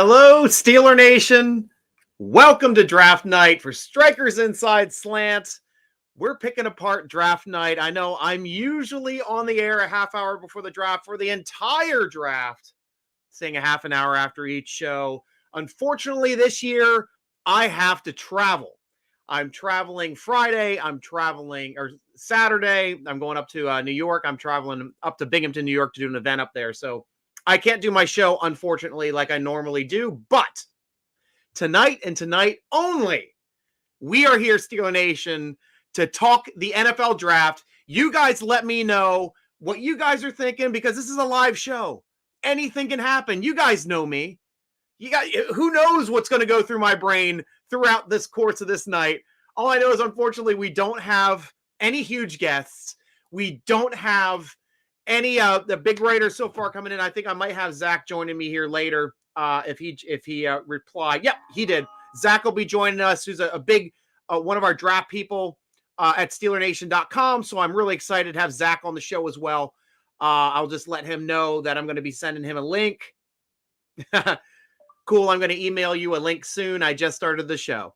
Hello, Steeler Nation. Welcome to Draft Night for Strikers Inside Slant. We're picking apart Draft Night. I know I'm usually on the air a half hour before the draft for the entire draft, saying a half an hour after each show. Unfortunately, this year, I have to travel. I'm traveling Friday. I'm traveling or Saturday. I'm going up to New York. I'm traveling up to Binghamton, New York to do an event up there. So I can't do my show, unfortunately, like I normally do. But tonight and tonight only, we are here, Steeler Nation, to talk the NFL draft. You guys let me know what you guys are thinking because this is a live show. Anything can happen. You guys know me. Who knows what's going to go through my brain throughout this course of this night. All I know is, unfortunately, we don't have any huge guests. We don't have any the big writers so far coming in. I think I might have Zach joining me here later if he replied. Yep, he did. Zach will be joining us, who's a big one of our draft people at SteelerNation.com. So I'm really excited to have Zach on the show as well. I'll just let him know that I'm going to be sending him a link. Cool. I'm going to email you a link soon. I just started the show.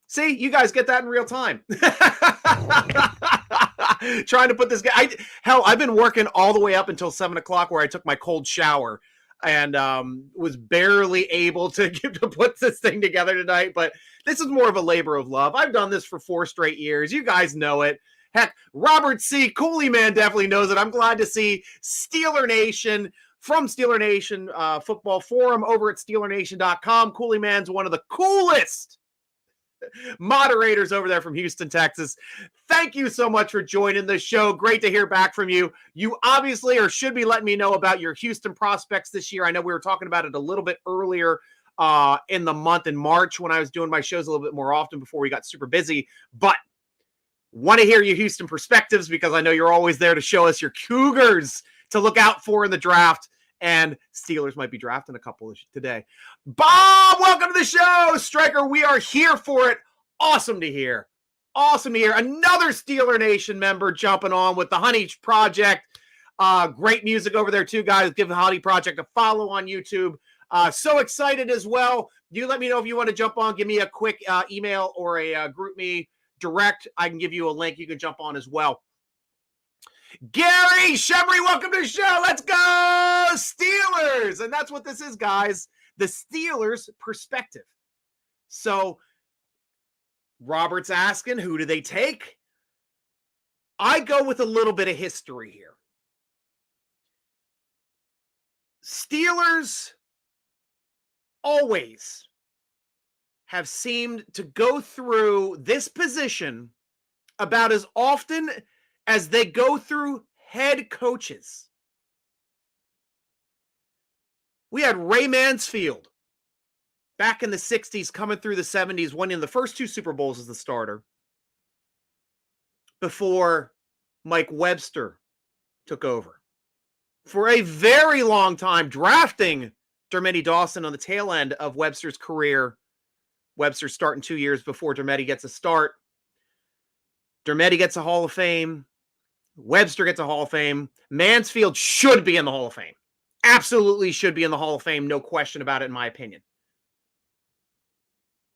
See, you guys get that in real time. Trying to put this guy. I've been working all the way up until 7 o'clock where I took my cold shower and was barely able to put this thing together tonight. But this is more of a labor of love. I've done this for 4 straight years. You guys know it. Heck, Robert C. Cooley Man definitely knows it. I'm glad to see Steeler Nation from Steeler Nation Football Forum over at SteelerNation.com. Cooley Man's one of the coolest moderators over there from Houston, Texas. Thank you so much for joining the show. Great to hear back from you. You obviously or should be letting me know about your Houston prospects this year. I know we were talking about it a little bit earlier in the month in March when I was doing my shows a little bit more often before we got super busy, but want to hear your Houston perspectives because I know you're always there to show us your Cougars to look out for in the draft. And Steelers might be drafting a couple today. Bob, welcome to the show. Stryker, we are here for it. Awesome to hear. Awesome to hear. Another Steeler Nation member jumping on with the Honey Project. Great music over there too, guys. Give the Honey Project a follow on YouTube. So excited as well. You let me know if you want to jump on. Give me a quick email or a group me direct. I can give you a link. You can jump on as well. Gary Shemry, welcome to the show. Let's go Steelers. And that's what this is, guys. The Steelers perspective. So Robert's asking, who do they take? I go with a little bit of history here. Steelers always have seemed to go through this position about as often as they go through head coaches. We had Ray Mansfield back in the 60s, coming through the 70s, winning the first 2 Super Bowls as the starter before Mike Webster took over. For a very long time, drafting Dermody Dawson on the tail end of Webster's career. Webster starting 2 years before Dermody gets a start. Dermody gets a Hall of Fame. Webster gets a Hall of Fame. Mansfield should be in the Hall of Fame. Absolutely should be in the Hall of Fame. No question about it, in my opinion.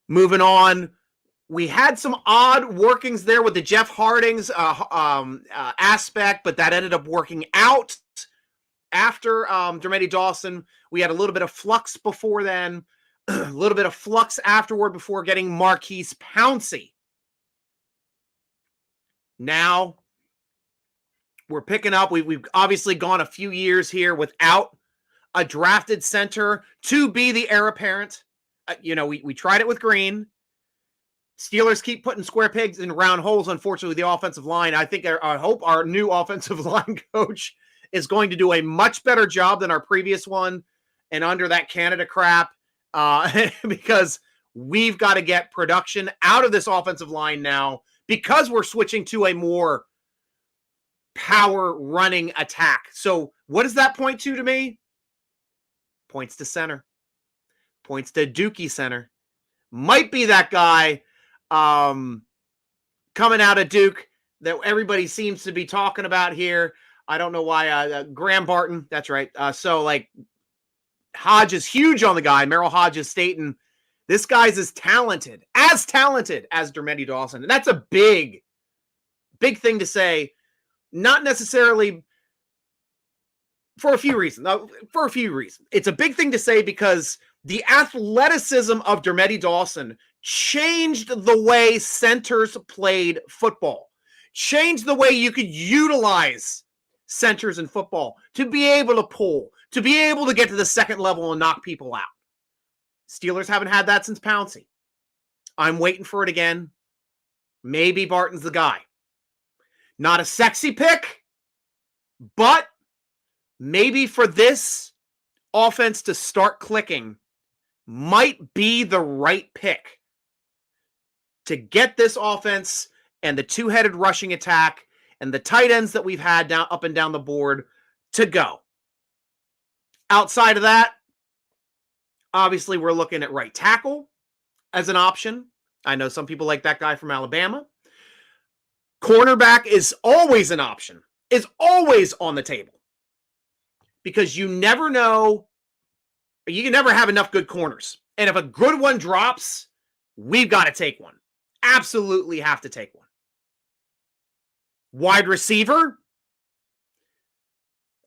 Moving on, we had some odd workings there with the Jeff Harding's aspect, but that ended up working out. After Dermody Dawson, we had a little bit of flux before then, a little bit of flux afterward before getting Marquise Pouncey. Now, we're picking up. We've obviously gone a few years here without a drafted center to be the heir apparent. We tried it with Green. Steelers keep putting square pegs in round holes. Unfortunately, the offensive line. I hope our new offensive line coach is going to do a much better job than our previous one and under that Canada crap because we've got to get production out of this offensive line now because we're switching to a more power running attack. So what does that point to me? Points to center. Points to Dookie center. Might be that guy coming out of Duke that everybody seems to be talking about here. I don't know why. Graham Barton. That's right. So Hodge is huge on the guy. Merrill Hodge is stating this guy's as talented as Dermody Dawson. And that's a big thing to say. Not necessarily for a few reasons. It's a big thing to say because the athleticism of Dermody Dawson changed the way centers played football, changed the way you could utilize centers in football to be able to pull, to be able to get to the second level and knock people out. Steelers haven't had that since Pouncey. I'm waiting for it again. Maybe Barton's the guy. Not a sexy pick, but maybe for this offense to start clicking might be the right pick to get this offense and the two-headed rushing attack and the tight ends that we've had down up and down the board to go. Outside of that, obviously we're looking at right tackle as an option. I know some people like that guy from Alabama. Cornerback is always an option, is always on the table. Because you never know, you can never have enough good corners. And if a good one drops, we've got to take one. Absolutely have to take one. Wide receiver.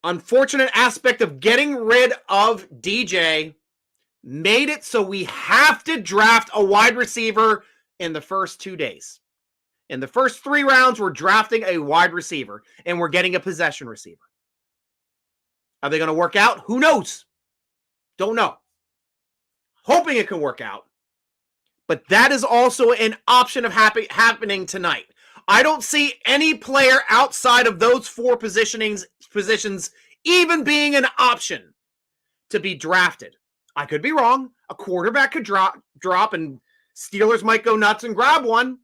Unfortunate aspect of getting rid of DJ made it so we have to draft a wide receiver in the first 2 days. In the first 3 rounds, we're drafting a wide receiver, and we're getting a possession receiver. Are they going to work out? Who knows? Don't know. Hoping it can work out. But that is also an option of happening tonight. I don't see any player outside of those 4 positions even being an option to be drafted. I could be wrong. A quarterback could drop and Steelers might go nuts and grab one.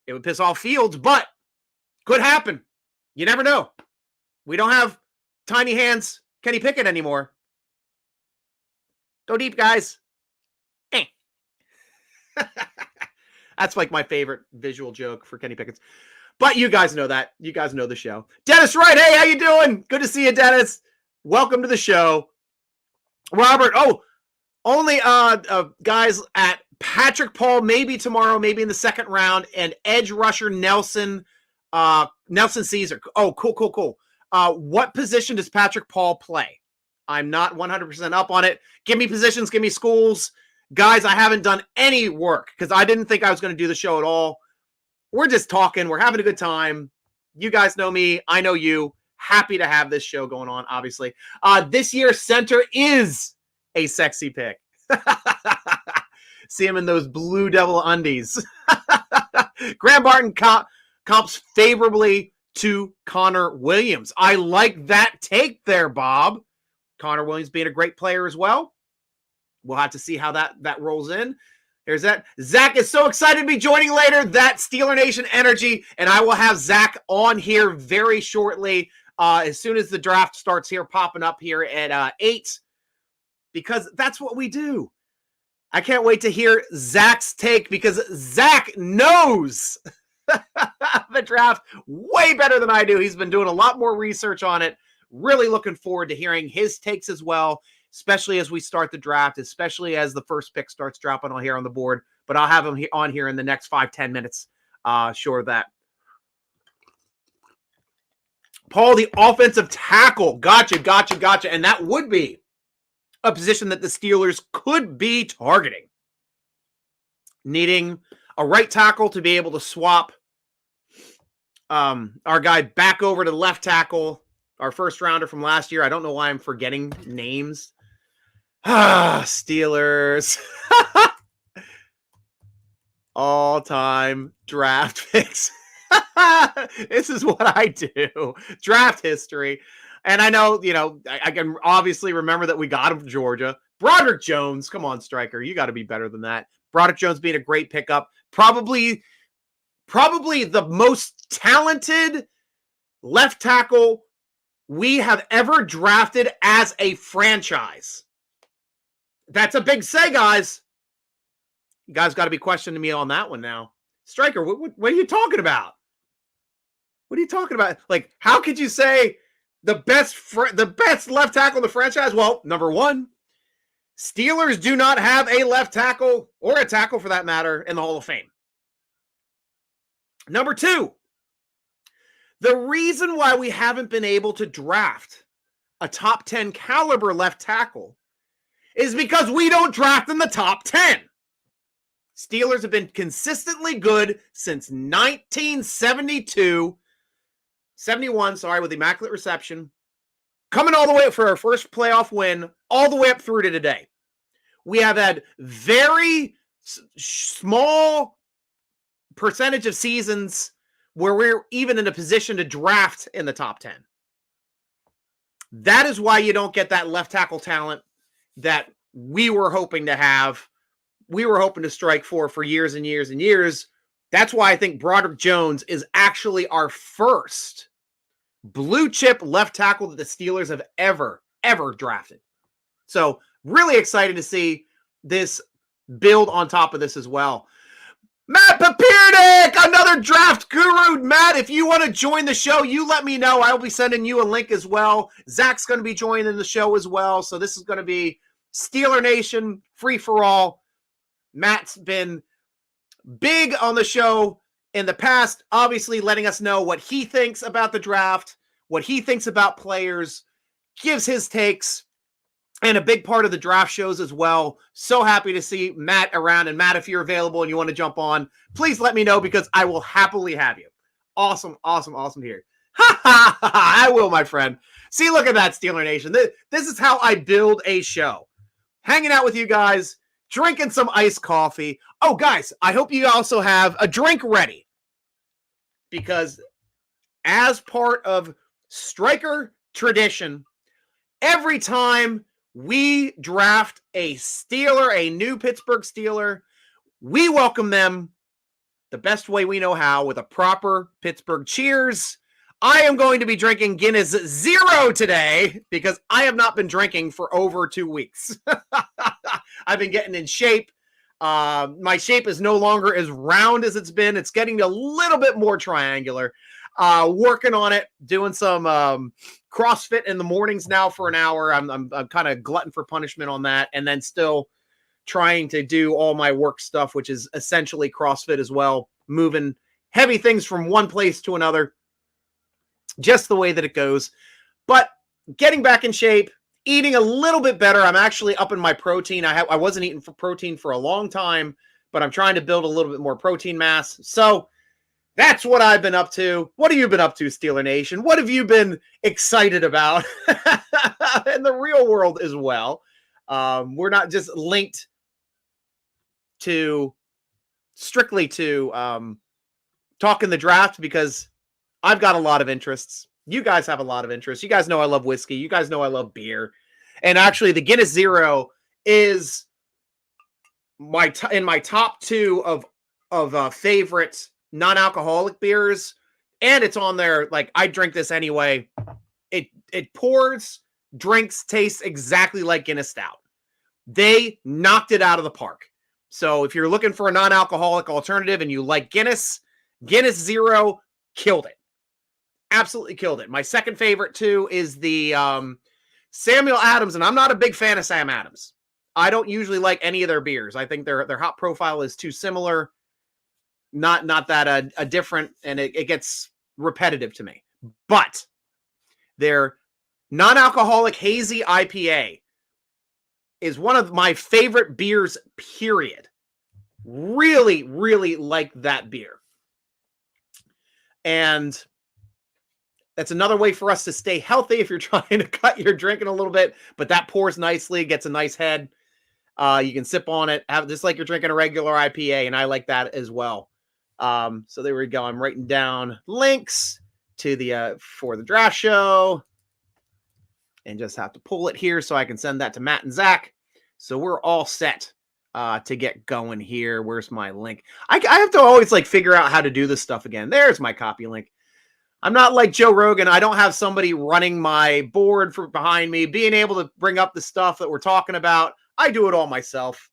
It would piss off Fields, but could happen. You never know. We don't have tiny hands Kenny Pickett anymore. Go deep, guys. That's like my favorite visual joke for Kenny Pickett. But you guys know that. You guys know the show. Dennis Wright, hey, how you doing? Good to see you, Dennis. Welcome to the show. Robert, only guys at Patrick Paul, maybe tomorrow, maybe in the second round, and edge rusher Nelson Caesar. Oh, cool. What position does Patrick Paul play? I'm not 100% up on it. Give me positions, give me schools. Guys, I haven't done any work because I didn't think I was going to do the show at all. We're just talking. We're having a good time. You guys know me. I know you. Happy to have this show going on, obviously. This year's center is a sexy pick. See him in those Blue Devil undies. Graham Barton comps favorably to Connor Williams. I like that take there, Bob. Connor Williams being a great player as well. We'll have to see how that rolls in. There's that. Zach is so excited to be joining later. That Steeler Nation energy. And I will have Zach on here very shortly as soon as the draft starts here, popping up here at 8. Because that's what we do. I can't wait to hear Zach's take because Zach knows the draft way better than I do. He's been doing a lot more research on it. Really looking forward to hearing his takes as well, especially as we start the draft, especially as the first pick starts dropping on here on the board. But I'll have him on here in the next 5-10 minutes. Sure of that. Paul, the offensive tackle. Gotcha. And that would be a position that the Steelers could be targeting. Needing a right tackle to be able to swap our guy back over to left tackle, our first rounder from last year. I don't know why I'm forgetting names. Steelers. All-time draft picks. This is what I do. Draft history. And I know, I can obviously remember that we got him from Georgia. Broderick Jones. Come on, Stryker. You got to be better than that. Broderick Jones being a great pickup. Probably the most talented left tackle we have ever drafted as a franchise. That's a big say, guys. You guys got to be questioning me on that one now. Stryker, what are you talking about? What are you talking about? Like, how could you say the best left tackle in the franchise? Well, number one, Steelers do not have a left tackle, or a tackle for that matter, in the Hall of Fame. Number 2, the reason why we haven't been able to draft a top 10 caliber left tackle is because we don't draft in the top 10. Steelers have been consistently good since 1972, 71, with Immaculate Reception, coming all the way up for our first playoff win, all the way up through to today. We have had very small percentage of seasons where we're even in a position to draft in the top 10. That is why you don't get that left tackle talent that we were hoping to have. We were hoping to strike for years and years and years. That's why I think Broderick Jones is actually our first blue chip left tackle that the Steelers have ever drafted. So really excited to see this build on top of this as well. Matt Papirnik, another draft guru. Matt, if you want to join the show, you let me know. I'll be sending you a link as well. Zach's going to be joining the show as well. So this is going to be Steeler Nation, free for all. Matt's been big on the show in the past, obviously letting us know what he thinks about the draft, what he thinks about players, gives his takes, and a big part of the draft shows as well. So happy to see Matt around. And Matt, if you're available and you want to jump on, please let me know because I will happily have you. Awesome to hear. I will, my friend. See, look at that, Steeler Nation. This is how I build a show. Hanging out with you guys, drinking some iced coffee. Oh, guys, I hope you also have a drink ready because as part of Stryker tradition, every time we draft a Steeler, a new Pittsburgh Steeler, we welcome them the best way we know how with a proper Pittsburgh cheers. I am going to be drinking Guinness Zero today because I have not been drinking for over 2 weeks. I've been getting in shape. My shape is no longer as round as it's been. It's getting a little bit more triangular. Working on it, doing some CrossFit in the mornings now for an hour. I'm kind of glutton for punishment on that, and then still trying to do all my work stuff, which is essentially CrossFit as well, moving heavy things from one place to another, just the way that it goes. But getting back in shape, eating a little bit better. I'm actually upping my protein. I wasn't eating for protein for a long time, but I'm trying to build a little bit more protein mass. So that's what I've been up to. What have you been up to, Steeler Nation? What have you been excited about in the real world as well? We're not just linked strictly to talking the draft because I've got a lot of interests. You guys have a lot of interests. You guys know I love whiskey. You guys know I love beer. And actually, the Guinness Zero is in my top 2 of favorite non-alcoholic beers, and it's on there. Like, I drink this anyway. It pours, drinks, tastes exactly like Guinness Stout. They knocked it out of the park. So if you're looking for a non-alcoholic alternative and you like Guinness Zero killed it. Absolutely killed it. My second favorite too is the Samuel Adams, and I'm not a big fan of Sam Adams. I don't usually like any of their beers. I think their hop profile is too similar. Not that a different, and it gets repetitive to me. But their non-alcoholic hazy IPA is one of my favorite beers, period. Really, really like that beer. And that's another way for us to stay healthy if you're trying to cut your drinking a little bit, but that pours nicely, gets a nice head. You can sip on it, have just like you're drinking a regular IPA, and I like that as well. So there we go. I'm writing down links to the for the draft show, and just have to pull it here so I can send that to Matt and Zach. So we're all set to get going here. Where's my link? I have to always like figure out how to do this stuff again. There's my copy link. I'm not like Joe Rogan. I don't have somebody running my board behind me, being able to bring up the stuff that we're talking about. I do it all myself.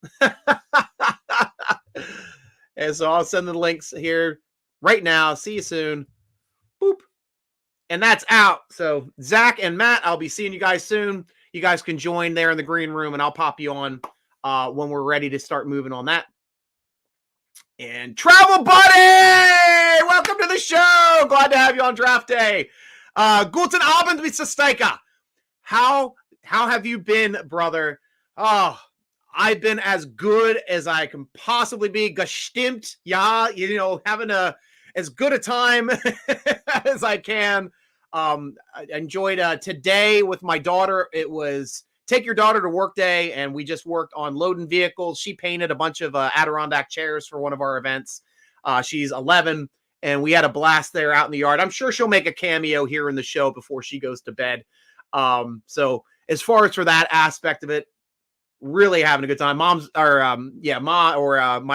And so I'll send the links here right now. See you soon. Boop. And that's out. So Zach and Matt, I'll be seeing you guys soon. you guys can join there in the green room, and I'll pop you on when we're ready to start moving on that. And Travel Buddy, welcome to the show. Glad to have you on draft day. Guten Abend, Mr. Stryker. How have you been, brother? Oh, I've been as good as I can possibly be. Gestimmt, yeah, having as good a time as I can. I enjoyed today with my daughter. It was take your daughter to work day, and we just worked on loading vehicles. She painted a bunch of Adirondack chairs for one of our events. She's 11, and we had a blast there out in the yard. I'm sure she'll make a cameo here in the show before she goes to bed. So as far as for that aspect of it, really having a good time. My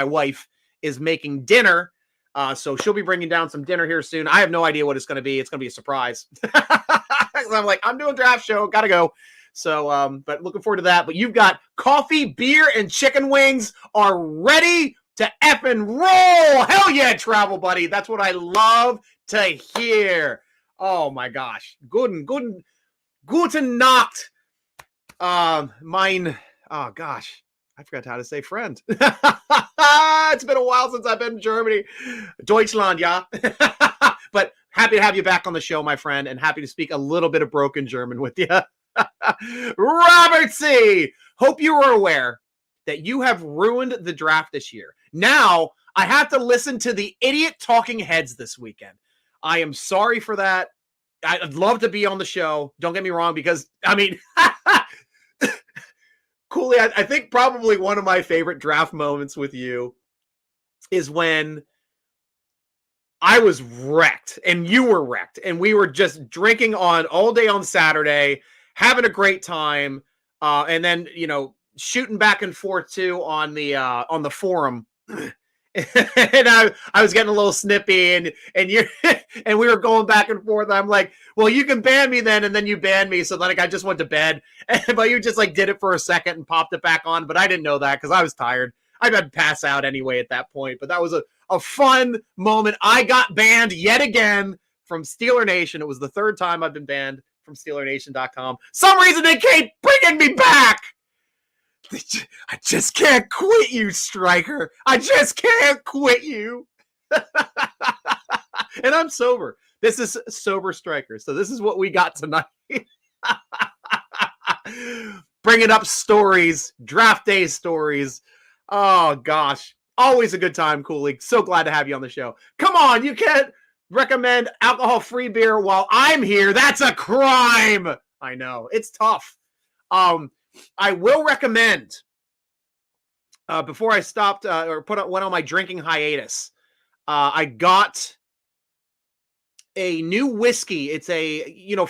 wife is making dinner. So she'll be bringing down some dinner here soon. I have no idea what it's going to be. It's going to be a surprise. I'm like, I'm doing draft show. Got to go. So, but looking forward to that. But you've got coffee, beer, and chicken wings are ready to effing roll. Hell yeah, Travel Buddy. That's what I love to hear. Oh my gosh. Guten Nacht. Oh gosh. I forgot how to say friend. It's been a while since I've been in Germany. Deutschland, yeah. But happy to have you back on the show, my friend, and happy to speak a little bit of broken German with you. Robert C. Hope you were aware that you have ruined the draft this year. Now, I have to listen to the idiot talking heads this weekend. I am sorry for that. I'd love to be on the show. Don't get me wrong, because, I mean... Cooley, I think probably one of my favorite draft moments with you is when I was wrecked and you were wrecked, and we were just drinking all day on Saturday, having a great time, and then shooting back and forth too on the forum. And I was getting a little snippy, and you and we were going back and forth. I'm like, well, you can ban me then, and then you banned me. So then I just went to bed. But you just did it for a second and popped it back on. But I didn't know that because I was tired. I'd had to pass out anyway at that point. But that was a fun moment. I got banned yet again from Steeler Nation. It was the third time I've been banned from SteelerNation.com. Some reason they keep bringing me back. I just can't quit you, Stryker. I just can't quit you. And I'm sober. This is sober Stryker. So this is what we got tonight. Bringing up stories, draft day stories. Oh, gosh. Always a good time, Cooley. So glad to have you on the show. Come on, you can't recommend alcohol-free beer while I'm here. That's a crime. I know. It's tough. I will recommend, before I stopped went on my drinking hiatus, I got a new whiskey. It's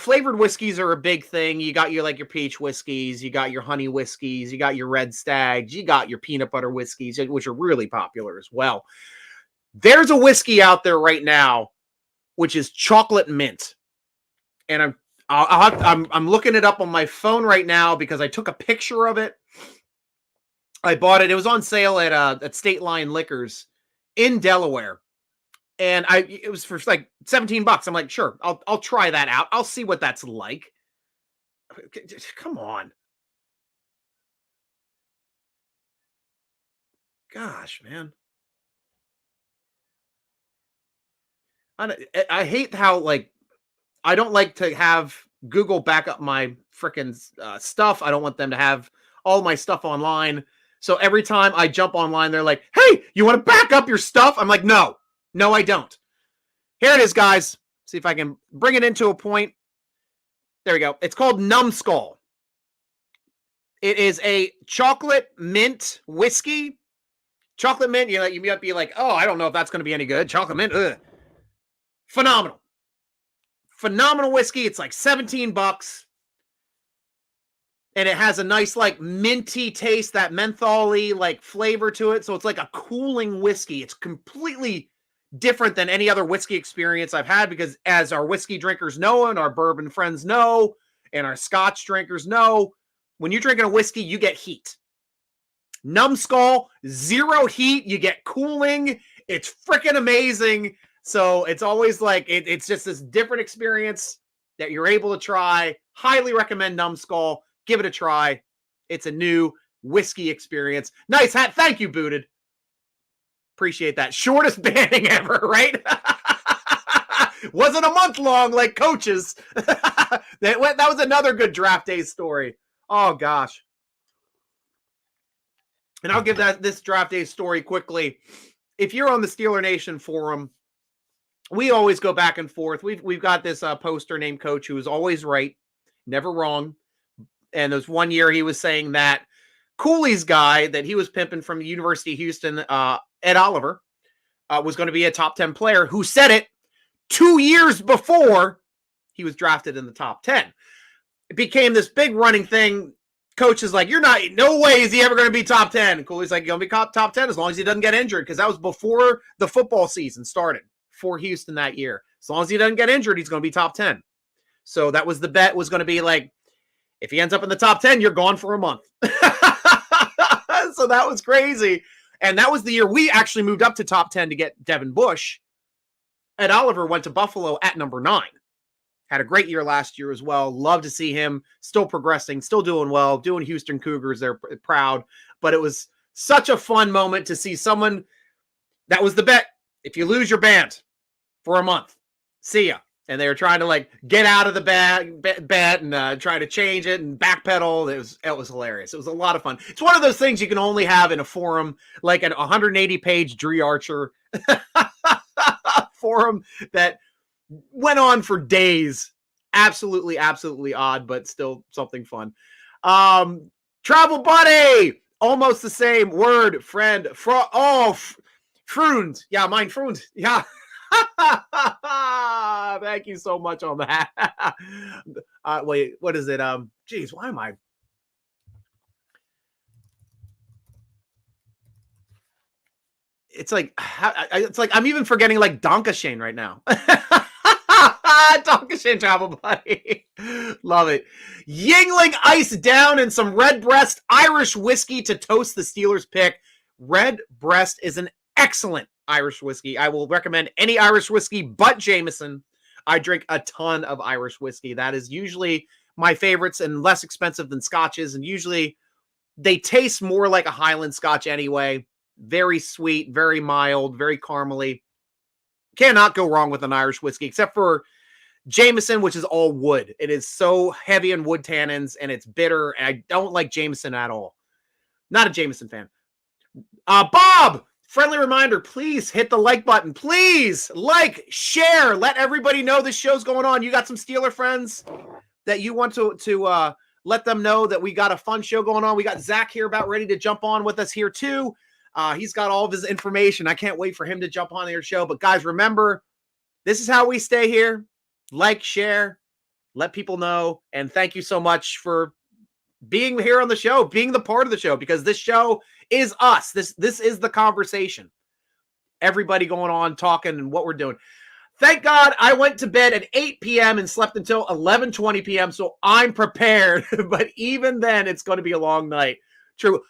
flavored whiskeys are a big thing. You got your peach whiskeys, you got your honey whiskeys, you got your red stags, you got your peanut butter whiskeys, which are really popular as well. There's a whiskey out there right now, which is chocolate mint. And I'm looking it up on my phone right now because I took a picture of it. I bought it. It was on sale at State Line Liquors in Delaware, and it was for like $17. I'm like, sure, I'll try that out. I'll see what that's like. Come on, gosh, man. I hate how I don't like to have Google back up my freaking stuff. I don't want them to have all my stuff online. So every time I jump online, they're like, hey, you want to back up your stuff? I'm like, no, I don't. Here it is, guys. See if I can bring it into a point. There we go. It's called Numbskull. It is a chocolate mint whiskey. Chocolate mint, you might be like, oh, I don't know if that's going to be any good. Chocolate mint, ugh. Phenomenal whiskey. It's like $17, and it has a nice minty taste, that mentholy flavor to it. So it's like a cooling whiskey. It's completely different than any other whiskey experience I've had, because as our whiskey drinkers know, and our bourbon friends know, and our Scotch drinkers know, when you're drinking a whiskey, you get heat. Numbskull, zero heat. You get cooling. It's freaking amazing. So it's always it's just this different experience that you're able to try. Highly recommend Numbskull. Give it a try. It's a new whiskey experience. Nice hat. Thank you, Booted. Appreciate that. Shortest banning ever, right? Wasn't a month long like coaches. that was another good draft day story. Oh, gosh. And I'll give this draft day story quickly. If you're on the Steeler Nation forum, we always go back and forth. We've got this poster named Coach who is always right, never wrong. And there's one year he was saying that Cooley's guy that he was pimping from the University of Houston, Ed Oliver, was going to be a top 10 player, who said it 2 years before he was drafted in the top 10. It became this big running thing. Coach is like, no way is he ever going to be top 10. Cooley's like, going to be top 10 as long as he doesn't get injured, because that was before the football season started for Houston that year. As long as he doesn't get injured, he's going to be top 10. So that was the bet, was going to be like, if he ends up in the top 10, you're gone for a month. So that was crazy. And that was the year we actually moved up to top 10 to get Devin Bush. Ed Oliver went to Buffalo at number 9. Had a great year last year as well. Love to see him still progressing, still doing well, doing Houston Cougars. They're proud. But it was such a fun moment to see someone, that was the bet. If you lose your band for a month, see ya. And they were trying to like get out of the bet and try to change it and backpedal. It was hilarious. It was a lot of fun. It's one of those things you can only have in a forum, like an 180-page Dree Archer forum that went on for days. Absolutely, absolutely odd, but still something fun. Travel buddy, almost the same word. Friend, Frund. Yeah, mine Frund. Yeah. Thank you so much on that. Wait, what is it? Geez, why am I? It's like I'm even forgetting like Donkashane right now. Donkashane travel buddy. Love it. Yingling ice down and some Red Breast Irish whiskey to toast the Steelers pick. Red Breast is an excellent Irish whiskey. I will recommend any Irish whiskey but Jameson. I drink a ton of Irish whiskey. That is usually my favorites and less expensive than scotches. And usually they taste more like a Highland Scotch anyway. Very sweet, very mild, very caramely. Cannot go wrong with an Irish whiskey, except for Jameson, which is all wood. It is so heavy in wood tannins and it's bitter. And I don't like Jameson at all. Not a Jameson fan. Bob! Friendly reminder, please hit the like button. Please like, share, let everybody know this show's going on. You got some Steeler friends that you want to let them know that we got a fun show going on. We got Zach here about ready to jump on with us here too. He's got all of his information. I can't wait for him to jump on your show. But guys, remember, this is how we stay here. Like, share, let people know. And thank you so much for being here on the show, being the part of the show, because this show is us. This is the conversation. Everybody going on, talking, and what we're doing. Thank God I went to bed at 8 p.m. and slept until 11:20 p.m., so I'm prepared. But even then, it's going to be a long night. True.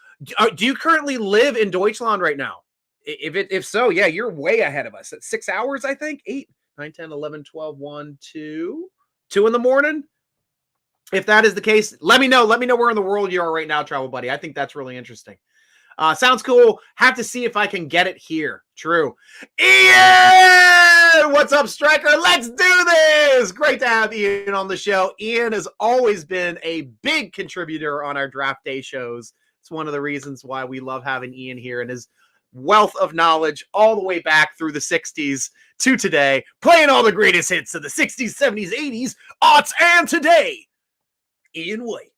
Do you currently live in Deutschland right now? If so, yeah, you're way ahead of us. At 6 hours, I think. 8, 9, 10, 11, 12, 1, 2. 2 in the morning? If that is the case, let me know. Let me know where in the world you are right now, travel buddy. I think that's really interesting. Sounds cool. Have to see if I can get it here. True. Ian! What's up, Stryker? Let's do this! Great to have Ian on the show. Ian has always been a big contributor on our draft day shows. It's one of the reasons why we love having Ian here, and his wealth of knowledge all the way back through the 60s to today, playing all the greatest hits of the 60s, 70s, 80s, aughts, and today. Ian White,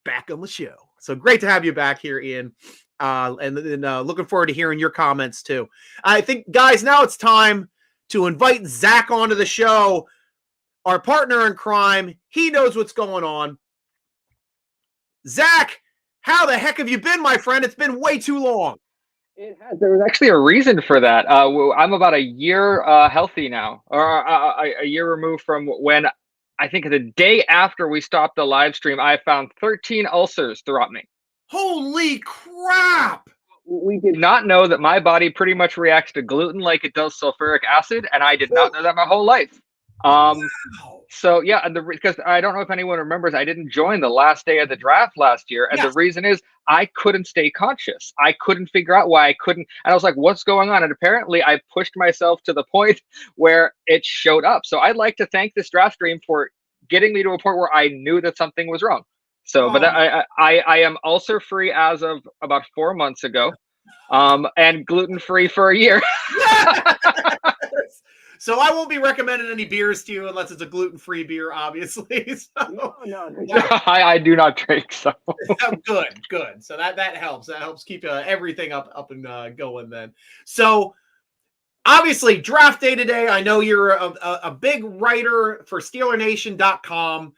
back on the show. So great to have you back here, Ian. And looking forward to hearing your comments too. I think, guys, now it's time to invite Zach onto the show, our partner in crime. He knows what's going on. Zach, how the heck have you been, my friend? It's been way too long. It has. There was actually a reason for that. I'm about a year healthy now, or a year removed from when I think the day after we stopped the live stream, I found 13 ulcers throughout me. Holy crap! We did not know that my body pretty much reacts to gluten like it does sulfuric acid, and I did not know that my whole life. Wow. So yeah, and because I don't know if anyone remembers, I didn't join the last day of the draft last year, and the Yes. reason is I couldn't stay conscious. I couldn't figure out why I couldn't, and I was like, "What's going on?" And apparently, I pushed myself to the point where it showed up. So I'd like to thank this draft stream for getting me to a point where I knew that something was wrong. So, but Oh, I am ulcer free as of about 4 months ago, and gluten free for a year. yes. So I won't be recommending any beers to you unless it's a gluten-free beer, obviously. So, No. yeah, I do not drink, so good. So that helps. That helps keep everything up and going. Then, so obviously draft day today. I know you're a big writer for SteelerNation.com.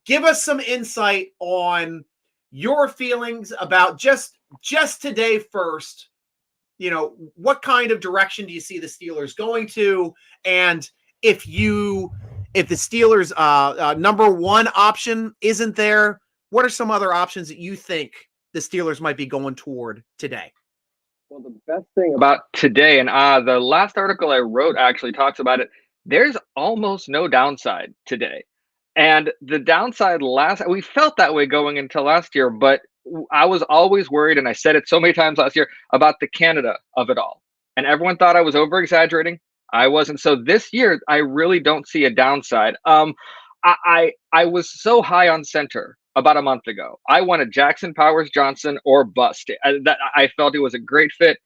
Give us some insight on your feelings about just today first. What kind of direction do you see the Steelers going to? And if the Steelers number one option isn't there, what are some other options that you think the Steelers might be going toward today? Well, the best thing about today, and the last article I wrote actually talks about it. There's almost no downside today. And the downside we felt that way going into last year, but I was always worried, and I said it so many times last year about the Canada of it all. And everyone thought I was over exaggerating. I wasn't. So this year, I really don't see a downside. I was so high on center about a month ago. I wanted Jackson Powers Johnson or bust. I felt it was a great fit.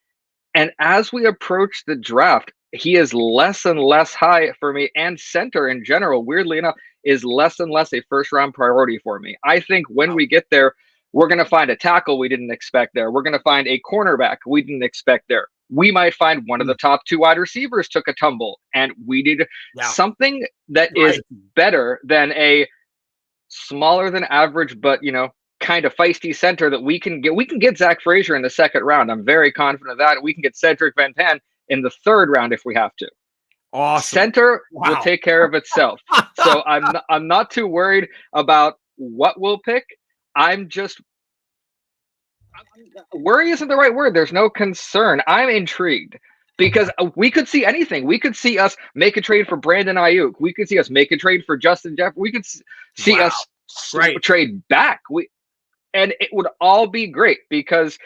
And as we approach the draft, he is less and less high for me, and center in general, weirdly enough, is less and less a first round priority for me. I think when we get there, we're going to find a tackle we didn't expect there. We're going to find a cornerback we didn't expect there. We might find one of the top two wide receivers took a tumble, and we did something that is better than a smaller than average, but kind of feisty center that we can get. We can get Zach Frazier in the second round. I'm very confident of that. We can get Cedric Van Pan in the third round if we have to. Awesome. Center will take care of itself. So I'm not too worried about what we'll pick. Worry isn't the right word. There's no concern. I'm intrigued because we could see anything. We could see us make a trade for Brandon Ayuk. We could see us make a trade for Justin Jefferson. We could see us trade back. And it would all be great because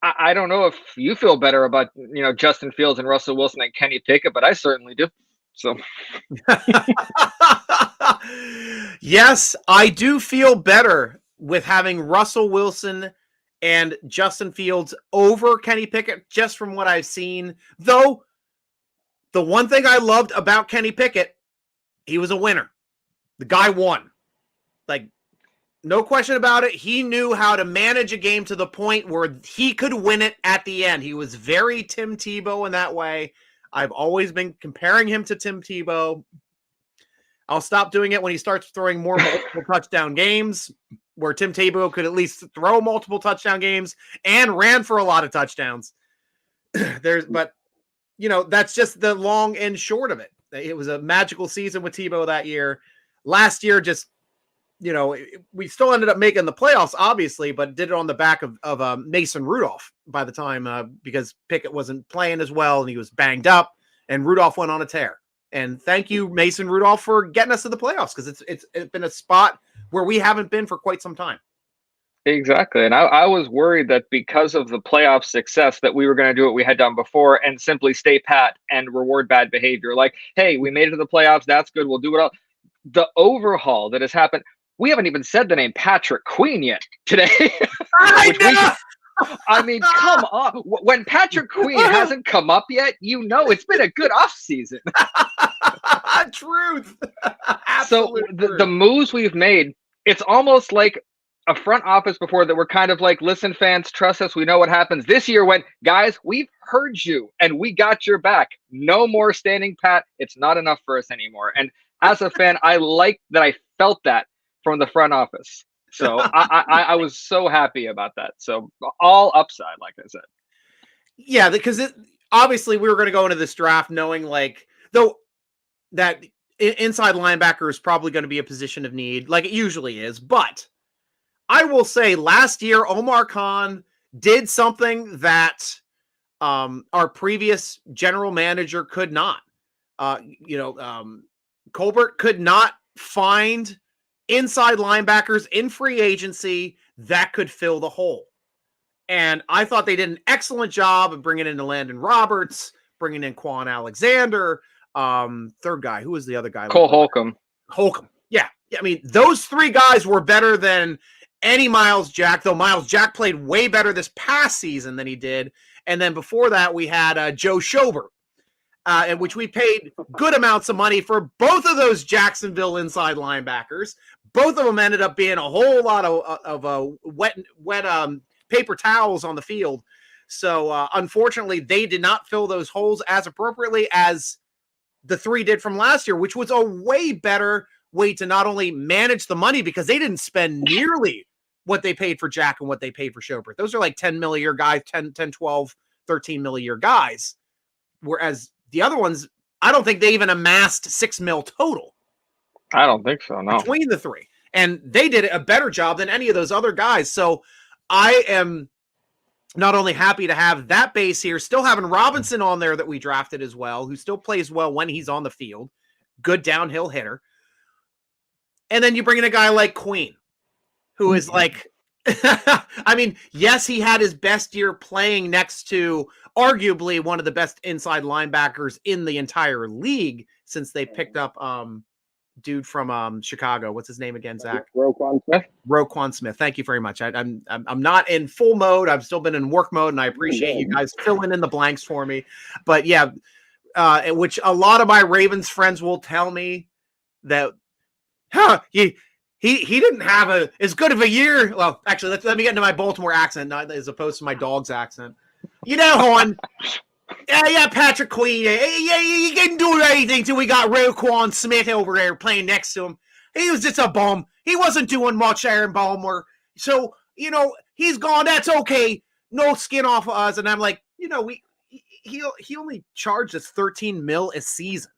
I don't know if you feel better about Justin Fields and Russell Wilson and Kenny Pickett, but I certainly do. So yes, I do feel better with having Russell Wilson and Justin Fields over Kenny Pickett, just from what I've seen. Though the one thing I loved about Kenny Pickett, he was a winner. The guy won. Like, no question about it. He knew how to manage a game to the point where he could win it at the end. He was very Tim Tebow in that way. I've always been comparing him to Tim Tebow. I'll stop doing it when he starts throwing more multiple touchdown games, where Tim Tebow could at least throw multiple touchdown games and ran for a lot of touchdowns. But that's just the long and short of it. It was a magical season with Tebow that year. Last year, just we still ended up making the playoffs, obviously, but did it on the back of Mason Rudolph by the time because Pickett wasn't playing as well and he was banged up, and Rudolph went on a tear. And thank you, Mason Rudolph, for getting us to the playoffs, because it's been a spot where we haven't been for quite some time. Exactly. And I was worried that because of the playoff success that we were going to do what we had done before and simply stay pat and reward bad behavior. Like, hey, we made it to the playoffs. That's good. We'll do it all. The overhaul that has happened. We haven't even said the name Patrick Queen yet today. I mean, come on. When Patrick Queen hasn't come up yet, it's been a good offseason. Truth. So the moves we've made, it's almost like a front office before that we're kind of like, listen, fans, trust us. We know what happens. This year went, guys, we've heard you and we got your back. No more standing pat. It's not enough for us anymore. And as a fan, I like that I felt that from the front office. So I was so happy about that. So all upside, like I said. Yeah, because obviously we were going to go into this draft knowing that inside linebacker is probably going to be a position of need, like it usually is. But I will say last year, Omar Khan did something that our previous general manager could not. Colbert could not find inside linebackers in free agency that could fill the hole. And I thought they did an excellent job of bringing in Landon Roberts, bringing in Quan Alexander. Third guy, who was the other guy? Cole Holcomb. Holcomb. Yeah. I mean, those three guys were better than any Miles Jack, though Miles Jack played way better this past season than he did. And then before that, we had Joe Schobert, in which we paid good amounts of money for both of those Jacksonville inside linebackers. Both of them ended up being a whole lot of wet paper towels on the field. So unfortunately, they did not fill those holes as appropriately as the three did from last year, which was a way better way to not only manage the money because they didn't spend nearly what they paid for Jack and what they paid for Schobert. Those are like 10 mil a year guys, 10, 12, 13 mil a year guys. Whereas the other ones, I don't think they even amassed 6 mil total. I don't think so, no. Between the three. And they did a better job than any of those other guys. So I am not only happy to have that base here, still having Robinson on there that we drafted as well, who still plays well when he's on the field. Good downhill hitter. And then you bring in a guy like Queen, who is like, I mean, yes, he had his best year playing next to arguably one of the best inside linebackers in the entire league since they picked up dude from Chicago. What's his name again, Zach? Roquan Smith. Roquan Smith. Thank you very much. I'm not in full mode. I've still been in work mode, and I appreciate you guys filling in the blanks for me. But yeah, which a lot of my Ravens friends will tell me that, he didn't have as good of a year. Well, actually, let me get into my Baltimore accent, not as opposed to my dog's accent. You know, Horn. Yeah, Patrick Queen. Yeah, he didn't do anything till we got Roquan Smith over there playing next to him. He was just a bum. He wasn't doing much there in Baltimore. So, he's gone. That's okay. No skin off of us. And I'm like, he only charged us 13 mil a season.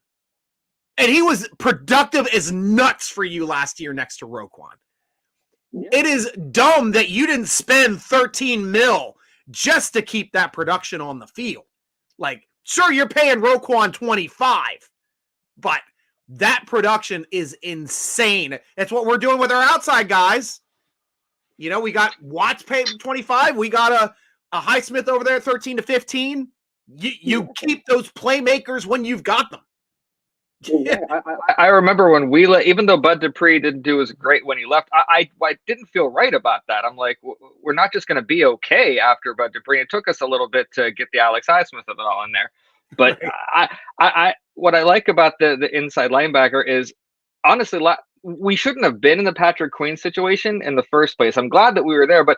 And he was productive as nuts for you last year next to Roquan. Yeah. It is dumb that you didn't spend 13 mil just to keep that production on the field. Like, sure, you're paying Roquan 25, but that production is insane. That's what we're doing with our outside guys. We got Watts paid 25. We got a Highsmith over there, 13 to 15. You keep those playmakers when you've got them. Yeah, I remember when even though Bud Dupree didn't do as great when he left, I didn't feel right about that. I'm like, we're not just going to be okay after Bud Dupree. It took us a little bit to get the Alex Highsmith of it all in there. But I what I like about the inside linebacker is, honestly, we shouldn't have been in the Patrick Queen situation in the first place. I'm glad that we were there, but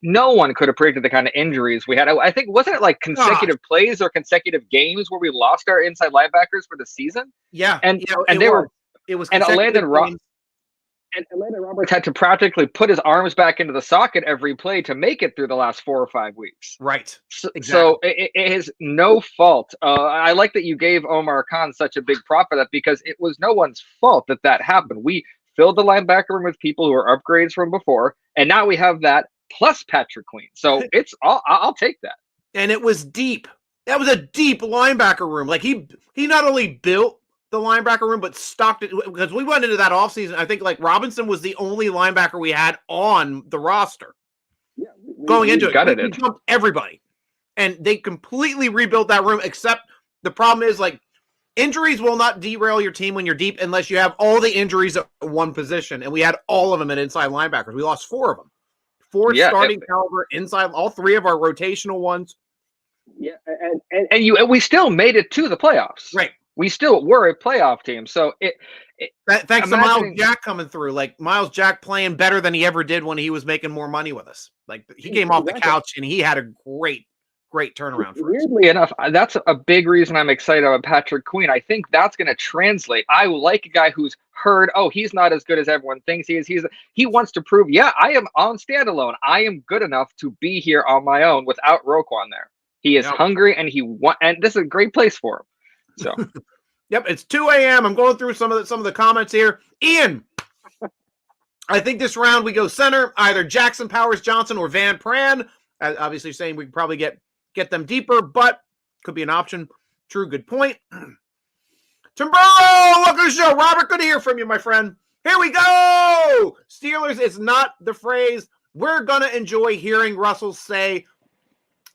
no one could have predicted the kind of injuries we had. I think, wasn't it like consecutive plays or consecutive games where we lost our inside linebackers for the season? Yeah. And Landon Roberts had to practically put his arms back into the socket every play to make it through the last 4 or 5 weeks. Right. So, exactly. So it is no fault. I like that you gave Omar Khan such a big prop for that, because it was no one's fault that happened. We filled the linebacker room with people who are upgrades from before, and now we have that plus Patrick Queen. So I'll take that. And it was deep. That was a deep linebacker room. Like he not only built the linebacker room, but stocked it, because we went into that offseason. I think like Robinson was the only linebacker we had on the roster. Yeah, going into it. We jumped everybody. And they completely rebuilt that room, except the problem is like injuries will not derail your team when you're deep unless you have all the injuries at one position. And we had all of them at inside linebackers. We lost 4 of them. 4 starting caliber inside, all 3 of our rotational ones. Yeah, and we still made it to the playoffs. Right. We still were a playoff team. So thanks to Miles Jack coming through. Like Miles Jack playing better than he ever did when he was making more money with us. Like he came off the couch and he had a great turnaround for us. Weirdly enough, that's a big reason I'm excited about Patrick Queen. I think that's going to translate. I like a guy who's heard, he's not as good as everyone thinks he is. He wants to prove, I am on standalone. I am good enough to be here on my own without Roquan there. He is hungry and and this is a great place for him. So, yep, it's 2 a.m. I'm going through some of the comments here. Ian, I think this round we go center, either Jackson Powers Johnson or Van Pran. Obviously saying we could probably get them deeper, but could be an option. True, good point. Timbro, welcome to the show. Robert, good to hear from you, my friend. Here we go. Steelers is not the phrase we're going to enjoy hearing Russell say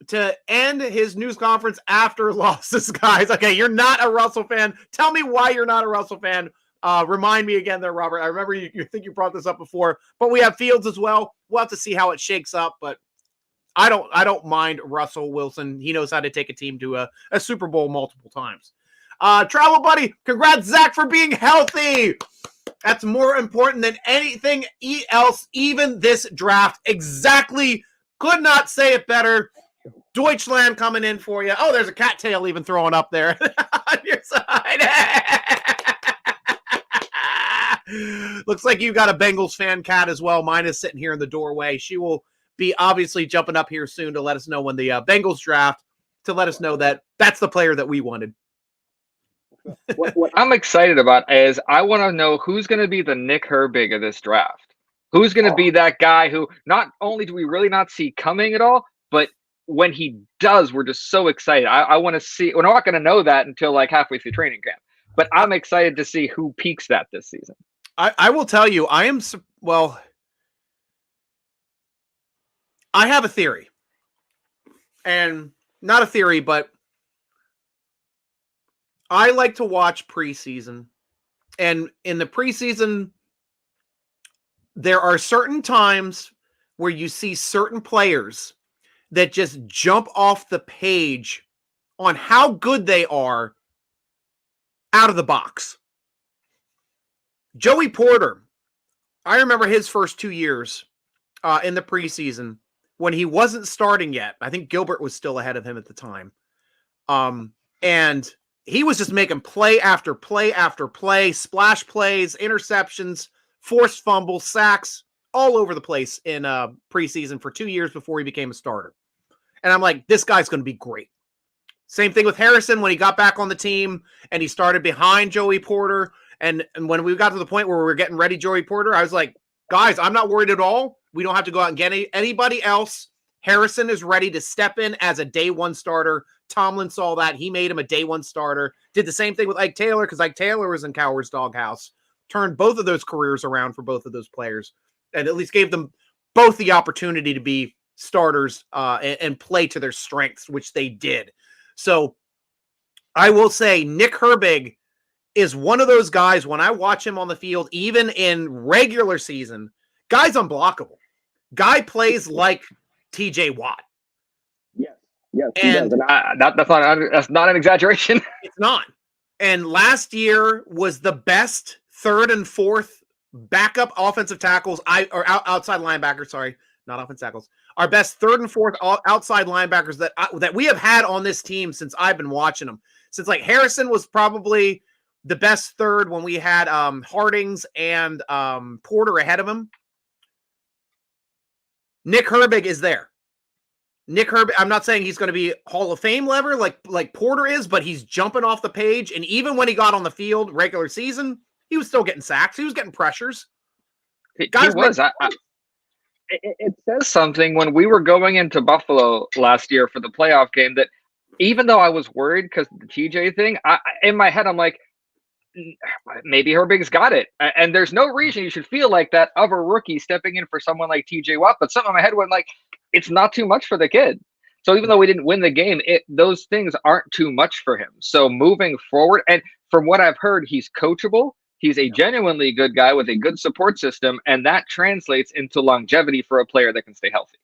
to end his news conference after losses, guys. Okay, you're not a Russell fan. Tell me why you're not a Russell fan. Remind me again there, Robert. I remember you think you brought this up before, but we have Fields as well. We'll have to see how it shakes up, but I don't mind Russell Wilson. He knows how to take a team to a Super Bowl multiple times. Travel buddy, congrats, Zach, for being healthy. That's more important than anything else, even this draft. Exactly. Could not say it better. Deutschland coming in for you. Oh, there's a cattail even throwing up there on your side. Looks like you got a Bengals fan cat as well. Mine is sitting here in the doorway. She will be obviously jumping up here soon to let us know when the Bengals draft, to let us know that that's the player that we wanted. What I'm excited about is I want to know who's going to be the Nick Herbig of this draft. Who's going to be that guy who not only do we really not see coming at all, but when he does, we're just so excited. I want to see. We're not going to know that until like halfway through training camp, but I'm excited to see who peaks that this season. I will tell you, I have a theory, and not a theory, but I like to watch preseason, and in the preseason, there are certain times where you see certain players that just jump off the page on how good they are out of the box. Joey Porter, I remember his first 2 years in the preseason when he wasn't starting yet. I think Gilbert was still ahead of him at the time. And he was just making play after play after play, splash plays, interceptions, forced fumbles, sacks, all over the place in preseason for 2 years before he became a starter. And I'm like, this guy's going to be great. Same thing with Harrison when he got back on the team and he started behind Joey Porter. And when we got to the point where we were getting ready Joey Porter, I was like, guys, I'm not worried at all. We don't have to go out and get anybody else. Harrison is ready to step in as a day one starter. Tomlin saw that. He made him a day one starter. Did the same thing with Ike Taylor because Ike Taylor was in Cowher's doghouse. Turned both of those careers around for both of those players and at least gave them both the opportunity to be starters and play to their strengths, which they did. So I will say Nick Herbig is one of those guys, when I watch him on the field, even in regular season, guy's unblockable. Guy plays like TJ Watt. Yes, and that's not an exaggeration. It's not. And last year was the best third and fourth backup offensive tackles, outside linebackers, sorry, not offensive tackles. Our best third and fourth outside linebackers that we have had on this team since I've been watching them. Since like Harrison was probably the best third when we had Hardings and Porter ahead of him. Nick Herbig is there. Nick Herbig, I'm not saying he's going to be Hall of Fame level like Porter is, but he's jumping off the page. And even when he got on the field regular season, he was still getting sacks. He was getting pressures. He was. It says something when we were going into Buffalo last year for the playoff game that even though I was worried because of the TJ thing, in my head, I'm like, maybe Herbig's got it. And there's no reason you should feel like that of a rookie stepping in for someone like TJ Watt. But something in my head went like, it's not too much for the kid. So even though we didn't win the game, those things aren't too much for him. So moving forward, and from what I've heard, he's coachable. He's a genuinely good guy with a good support system, and that translates into longevity for a player that can stay healthy.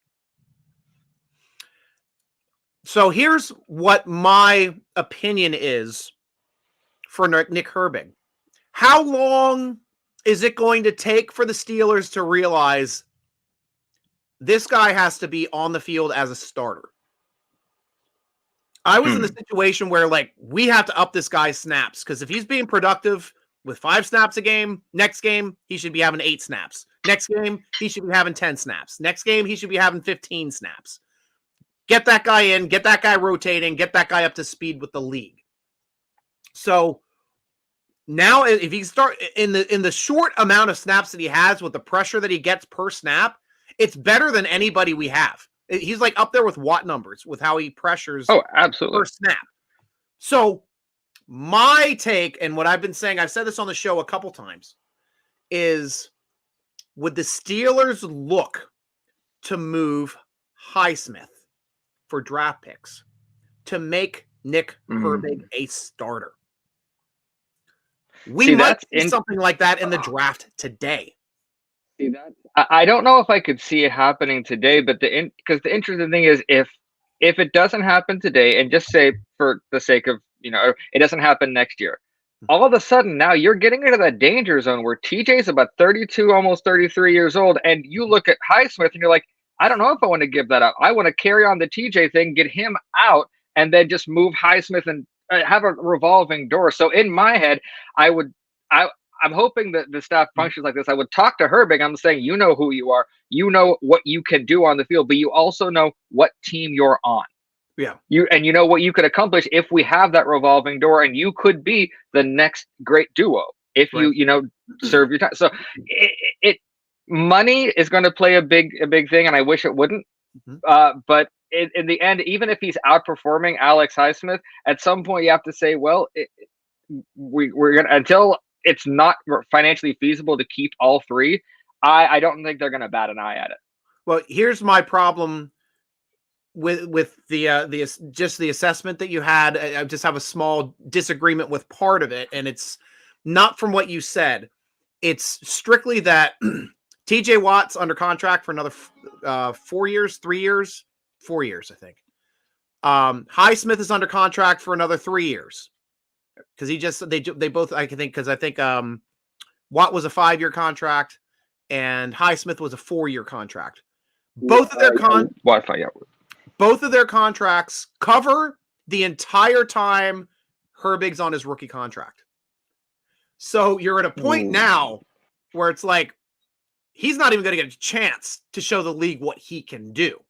So here's what my opinion is for Nick Herbig. How long is it going to take for the Steelers to realize this guy has to be on the field as a starter? I was in the situation where, like, we have to up this guy's snaps because if he's being productive with 5 snaps a game, next game, he should be having 8 snaps. Next game, he should be having 10 snaps. Next game, he should be having 15 snaps. Get that guy in, get that guy rotating, get that guy up to speed with the league. So now if he start in the short amount of snaps that he has with the pressure that he gets per snap, it's better than anybody we have. He's like up there with Watt numbers with how he pressures absolutely per snap. So My take, and what I've been saying, I've said this on the show a couple times, is would the Steelers look to move Highsmith for draft picks to make Nick Herbig a starter? We might see something like that in the draft today. See that? I don't know if I could see it happening today, but because the interesting thing is if it doesn't happen today, and just say for the sake of it doesn't happen next year, all of a sudden now you're getting into that danger zone where TJ's about 32, almost 33 years old, and you look at Highsmith and you're like, I don't know if I want to give that up. I want to carry on the TJ thing, get him out, and then just move Highsmith and have a revolving door. So in my head, I'm hoping that the staff functions like this. I would talk to Herbig. I'm saying, you know who you are. You know what you can do on the field, but you also know what team you're on. Yeah. You know what you could accomplish if we have that revolving door, and you could be the next great duo if you serve your time. So money is going to play a big thing, and I wish it wouldn't. But in the end, even if he's outperforming Alex Highsmith, at some point you have to say, well, we're gonna, until it's not financially feasible to keep all three, I don't think they're going to bat an eye at it. Well, here's my problem with the just the assessment that you had. I just have a small disagreement with part of it, and it's not from what you said. It's strictly that TJ Watt's under contract for another 4 years, 3 years, 4 years, I think. Highsmith is under contract for another 3 years. Because they both, I think, because I think Watt was a 5-year contract and Highsmith was a 4-year contract. Both of their contracts cover the entire time Herbig's on his rookie contract. So you're at a point now where it's like he's not even going to get a chance to show the league what he can do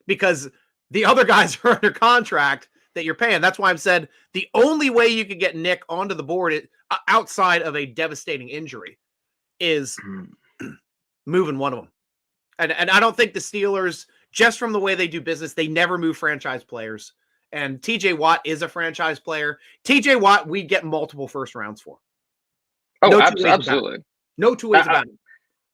because the other guys are under contract that you're paying. That's why I've said the only way you could get Nick onto the board outside of a devastating injury is moving one of them. And I don't think the Steelers, just from the way they do business, they never move franchise players. And TJ Watt is a franchise player. TJ Watt, we get multiple first rounds for. Oh, absolutely. No two ways about it.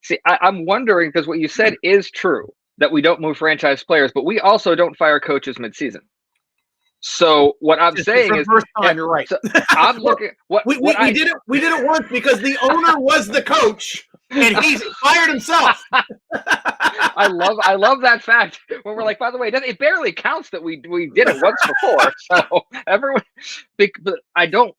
See, I'm wondering, because what you said is true, that we don't move franchise players, but we also don't fire coaches midseason. So what I'm saying is, first time, you're right. So I'm looking. We did it. We did it once because the owner was the coach and he fired himself. I love that fact. When we're like, by the way, it barely counts that we did it once before. So everyone, but I don't.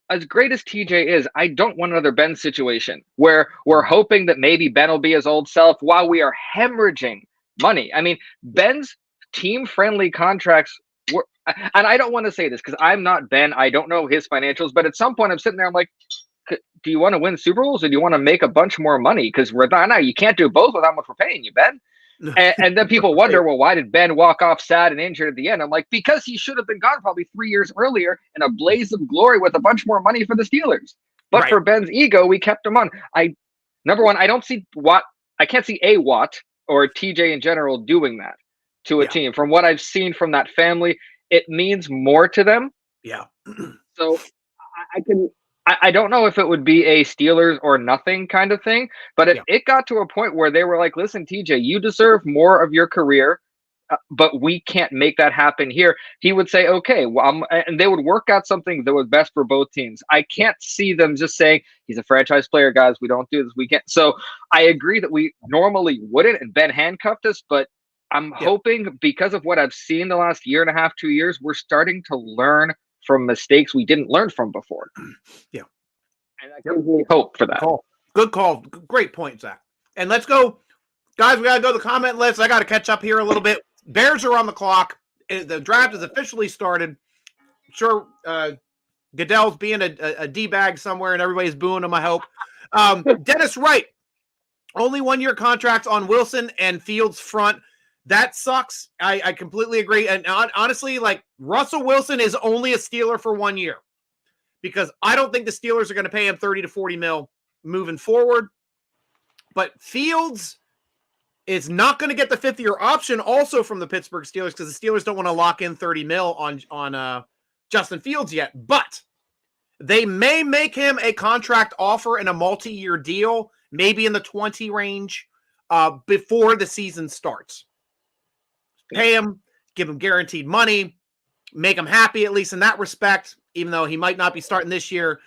As great as TJ is, I don't want another Ben situation where we're hoping that maybe Ben will be his old self while we are hemorrhaging money. I mean, Ben's team-friendly contracts. And I don't want to say this because I'm not Ben. I don't know his financials, but at some point I'm sitting there. I'm like, do you want to win Super Bowls or do you want to make a bunch more money? Because we're not now. You can't do both with how much we're paying you, Ben. And then people wonder, well, why did Ben walk off sad and injured at the end? I'm like, because he should have been gone probably 3 years earlier in a blaze of glory with a bunch more money for the Steelers. But for Ben's ego, we kept him on. Number one, I don't see Watt. I can't see a Watt or TJ in general doing that to a team. From what I've seen from that family, it means more to them. Yeah. So I don't know if it would be a Steelers or nothing kind of thing, but if it got to a point where they were like, listen, TJ, you deserve more of your career, but we can't make that happen here. He would say, okay, well, and they would work out something that was best for both teams. I can't see them just saying, he's a franchise player, guys. We don't do this. We can't. So I agree that we normally wouldn't, and Ben handcuffed us, but I'm hoping because of what I've seen the last year and a half, 2 years, we're starting to learn from mistakes we didn't learn from before. Yeah. And that gives me hope for that. Good call. Great point, Zach. And let's go. Guys, we got to go to the comment list. I got to catch up here a little bit. Bears are on the clock. The draft has officially started. I'm sure Goodell's being a D-bag somewhere and everybody's booing him, I hope. Dennis Wright, only 1-year contracts on Wilson and Fields front. That sucks. I completely agree. And honestly, like Russell Wilson is only a Steeler for 1 year because I don't think the Steelers are going to pay him 30 to 40 mil moving forward. But Fields is not going to get the 5th-year option also from the Pittsburgh Steelers because the Steelers don't want to lock in 30 mil on Justin Fields yet, but they may make him a contract offer and a multi-year deal, maybe in the 20 range, before the season starts. Pay him, give him guaranteed money, make him happy, at least in that respect, even though he might not be starting this year.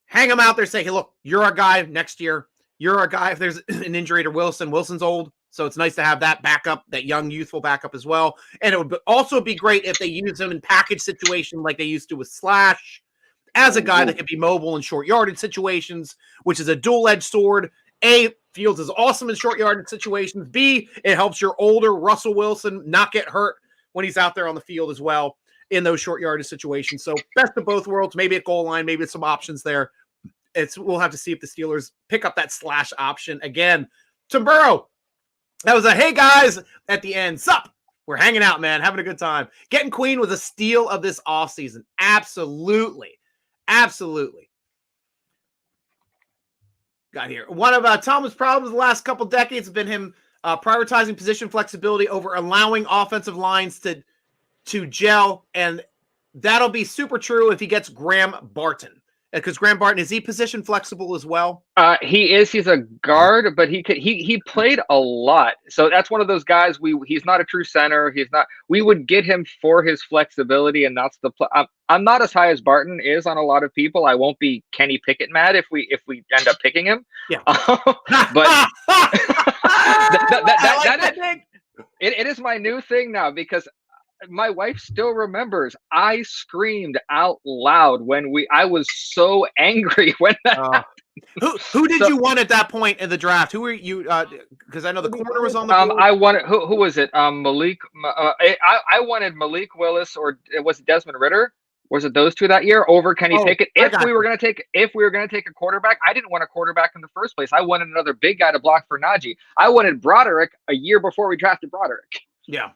Hang him out there, say, hey, look, you're our guy next year. You're our guy if there's an injury to Wilson. Wilson's old, so it's nice to have that backup, that young, youthful backup as well. And it would also be great if they use him in package situation like they used to with Slash, as a guy that can be mobile in short yardage situations, which is a dual-edged sword. A, Fields is awesome in short yardage situations. B, it helps your older Russell Wilson not get hurt when he's out there on the field as well in those short yardage situations. So best of both worlds, maybe at goal line, maybe some options there. We'll have to see if the Steelers pick up that Slash option again. Tim Burrow, that was a hey guys at the end. Sup? We're hanging out, man, having a good time. Getting Queen was a steal of this offseason. Absolutely. Absolutely. Got here. One of Thomas' problems the last couple decades has been him prioritizing position flexibility over allowing offensive lines to gel, and that'll be super true if he gets Graham Barton. Because Graham Barton, is he position flexible as well? He is. He's a guard, but he played a lot. So that's one of those guys. He's not a true center. He's not. We would get him for his flexibility, and that's the. I'm not as high as Barton is on a lot of people. I won't be Kenny Pickett mad if we end up picking him. Yeah. But it is my new thing now because my wife still remembers I screamed out loud when I was so angry when that happened. Who did you want at that point in the draft? Who were you? Because I know the corner was on the board. I wanted who was it? Malik. I wanted Malik Willis, or was it Desmond Ritter? Was it those two that year over Kenny Pickett? If we were going to take a quarterback, I didn't want a quarterback in the first place. I wanted another big guy to block for Najee. I wanted Broderick a year before we drafted Broderick. Yeah.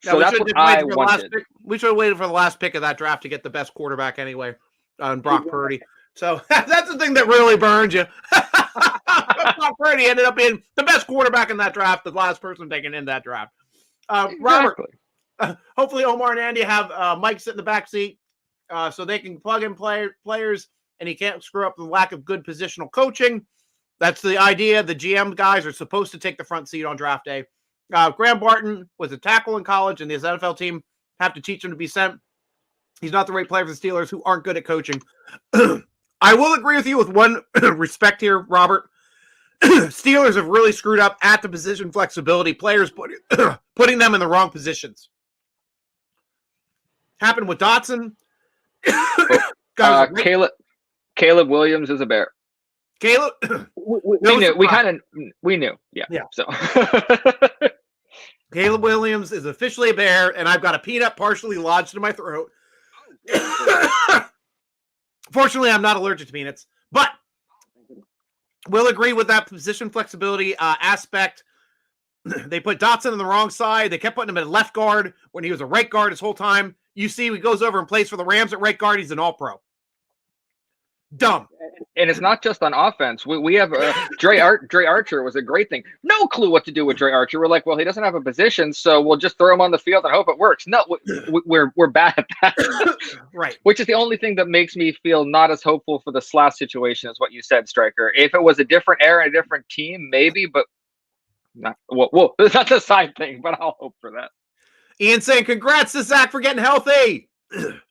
So that's what I wanted. We should have waited for the last pick of that draft to get the best quarterback anyway, Brock Purdy. So that's the thing that really burned you. Brock Purdy ended up being the best quarterback in that draft, the last person taken in that draft. Robert, hopefully Omar and Andy have Mike sit in the back seat so they can plug in players, and he can't screw up the lack of good positional coaching. That's the idea. The GM guys are supposed to take the front seat on draft day. Graham Barton was a tackle in college, and his NFL team have to teach him to be sent. He's not the right player for the Steelers, who aren't good at coaching. I will agree with you with one respect here, Robert. Steelers have really screwed up at the position flexibility. Players putting them in the wrong positions. Happened with Dotson. Caleb Williams is a Bear. Caleb, we knew. Yeah. So Caleb Williams is officially a Bear, and I've got a peanut partially lodged in my throat. Fortunately, I'm not allergic to peanuts, but we'll agree with that position flexibility aspect. They put Dotson on the wrong side. They kept putting him at left guard when he was a right guard his whole time. You see, he goes over and plays for the Rams at right guard. He's an all-pro. Dumb. And it's not just on offense. We have Dre Archer was a great thing. No clue what to do with Dre Archer. We're like, well, he doesn't have a position, so we'll just throw him on the field and hope it works. No, we're bad at that. Right. Which is the only thing that makes me feel not as hopeful for the Slash situation as what you said, Stryker. If it was a different era, a different team, maybe, but not. Well, that's a side thing, but I'll hope for that. Ian saying, congrats to Zach for getting healthy. Thank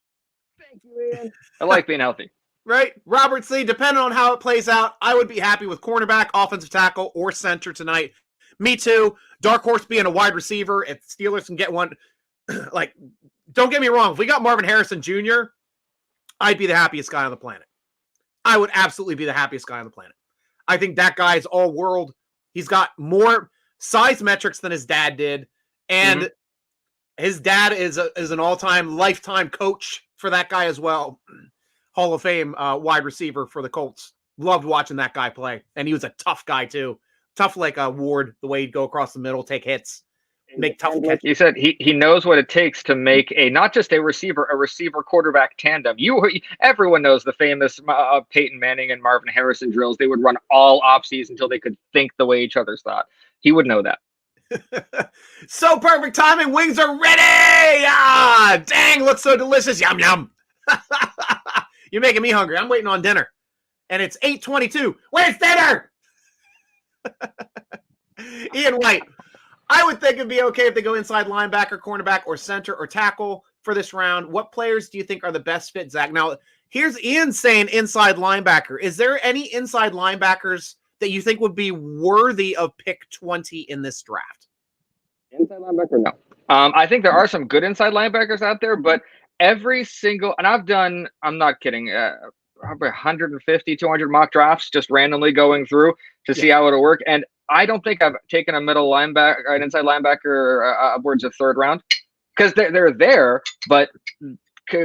you, Ian. I like being healthy. Right? Robert C., depending on how it plays out, I would be happy with cornerback, offensive tackle, or center tonight. Me too. Dark horse being a wide receiver. If Steelers can get one, like, don't get me wrong. If we got Marvin Harrison Jr., I'd be the happiest guy on the planet. I would absolutely be the happiest guy on the planet. I think that guy is all world. He's got more size metrics than his dad did. And his dad is an all-time, lifetime coach for that guy as well. Hall of Fame wide receiver for the Colts. Loved watching that guy play. And he was a tough guy, too. Tough like a Ward, the way he'd go across the middle, take hits, make tough catches. You said he knows what it takes to make not just a receiver quarterback tandem. Everyone knows the famous Peyton Manning and Marvin Harrison drills. They would run all offseason until they could think the way each other's thought. He would know that. So perfect timing. Wings are ready. Ah, dang, looks so delicious. Yum, yum. You're making me hungry. I'm waiting on dinner. And it's 8:22. Where's dinner? Ian White. I would think it'd be okay if they go inside linebacker, cornerback, or center or tackle for this round. What players do you think are the best fit, Zach? Now, here's Ian saying inside linebacker. Is there any inside linebackers that you think would be worthy of pick 20 in this draft? Inside linebacker, no. I think there are some good inside linebackers out there, but every single, and I'm not kidding, probably 150, 200 mock drafts just randomly going through to see how it'll work. And I don't think I've taken a middle linebacker, an inside linebacker upwards of third round, because they're there, but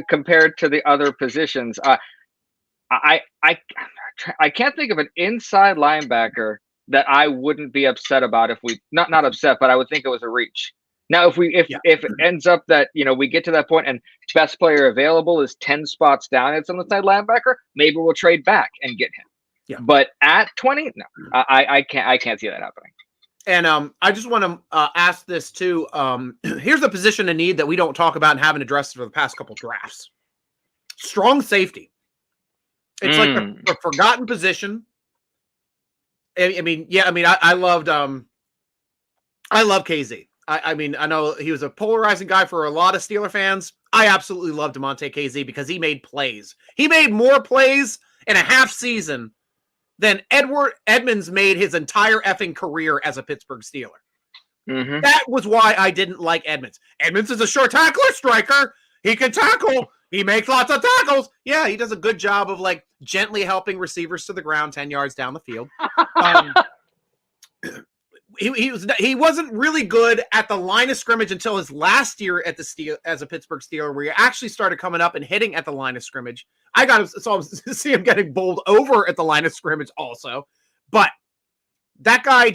compared to the other positions, I can't think of an inside linebacker that I wouldn't be upset about if we not upset, but I would think it was a reach. Now, if it ends up that we get to that point and best player available is 10 spots down, it's on the side linebacker, maybe we'll trade back and get him. Yeah. But at 20, no, I can't see that happening. And I just want to ask this too. Here's a position of need that we don't talk about and haven't addressed for the past couple drafts. Strong safety. It's like a forgotten position. I loved KZ. I know he was a polarizing guy for a lot of Steeler fans. I absolutely loved Demonte KZ because he made plays. He made more plays in a half season than Edward Edmonds made his entire effing career as a Pittsburgh Steeler. Mm-hmm. That was why I didn't like Edmonds. Edmonds is a short tackler, Stryker. He can tackle. He makes lots of tackles. Yeah, he does a good job of gently helping receivers to the ground 10 yards down the field. He wasn't really good at the line of scrimmage until his last year at as a Pittsburgh Steeler, where he actually started coming up and hitting at the line of scrimmage. I saw see him getting bowled over at the line of scrimmage also, but that guy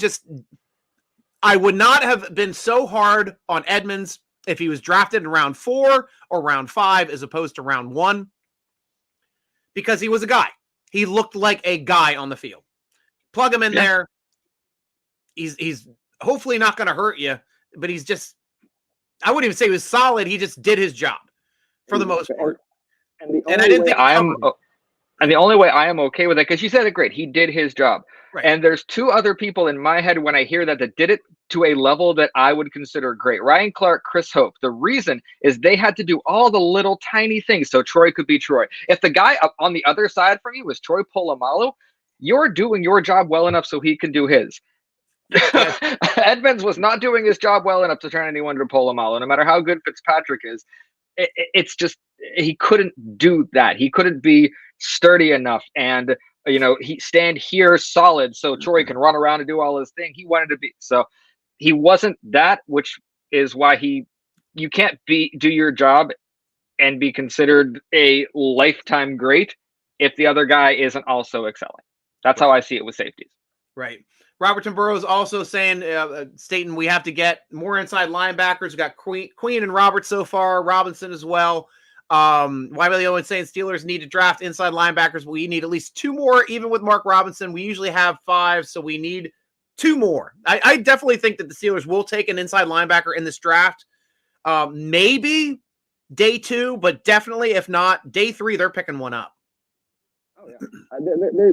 I would not have been so hard on Edmonds if he was drafted in round 4 or round 5 as opposed to round 1, because he was a guy. He looked like a guy on the field. Plug him in there. He's hopefully not going to hurt you, but he's just, I wouldn't even say he was solid. He just did his job for the most part. And the only way I am okay with it, because you said it great, he did his job. Right. And there's 2 other people in my head when I hear that did it to a level that I would consider great. Ryan Clark, Chris Hope. The reason is they had to do all the little tiny things so Troy could be Troy. If the guy up on the other side from you was Troy Polamalu, you're doing your job well enough so he can do his. Edmonds was not doing his job well enough to turn anyone to Polamalu. No matter how good Fitzpatrick is, it's just he couldn't do that. He couldn't be sturdy enough and he stand here solid so Troy can run around and do all his thing. He wanted to be, so he wasn't that, which is why you can't do your job and be considered a lifetime great if the other guy isn't also excelling. That's how I see it with safeties. Right. Robertson Burroughs also stating we have to get more inside linebackers. We got Queen and Roberts so far, Robinson as well. Wiley Owen saying Steelers need to draft inside linebackers, but we need at least 2 more. Even with Mark Robinson, we usually have 5, so we need 2 more. I definitely think that the Steelers will take an inside linebacker in this draft. Maybe day 2, but definitely, if not, day 3, they're picking one up. Oh, yeah.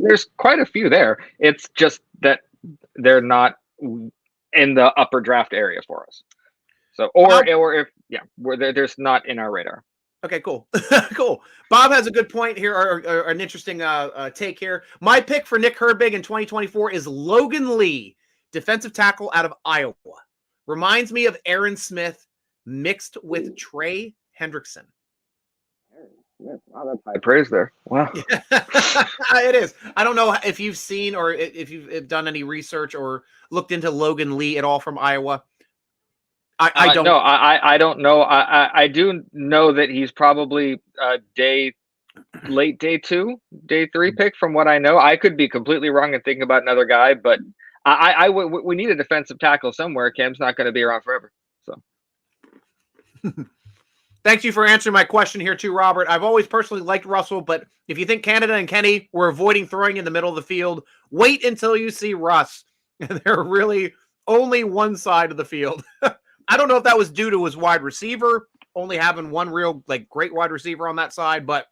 There's quite a few there. It's just that they're not in the upper draft area for us. So, or if they're just not in our radar. Okay, cool. Cool. Bob has a good point here, or an interesting take here. My pick for Nick Herbig in 2024 is Logan Lee, defensive tackle out of Iowa. Reminds me of Aaron Smith mixed with Trey Hendrickson. Wow, that's high praise there. Wow. It is. I don't know if you've seen or if you've done any research or looked into Logan Lee at all from Iowa. I don't know. I don't know. I do know that he's probably late day 2, day 3 pick from what I know. I could be completely wrong and thinking about another guy, but we need a defensive tackle somewhere. Cam's not going to be around forever. So. Thank you for answering my question here too, Robert. I've always personally liked Russell, but if you think Canada and Kenny were avoiding throwing in the middle of the field, wait until you see Russ. They're really only one side of the field. I don't know if that was due to his wide receiver only having one real great wide receiver on that side, but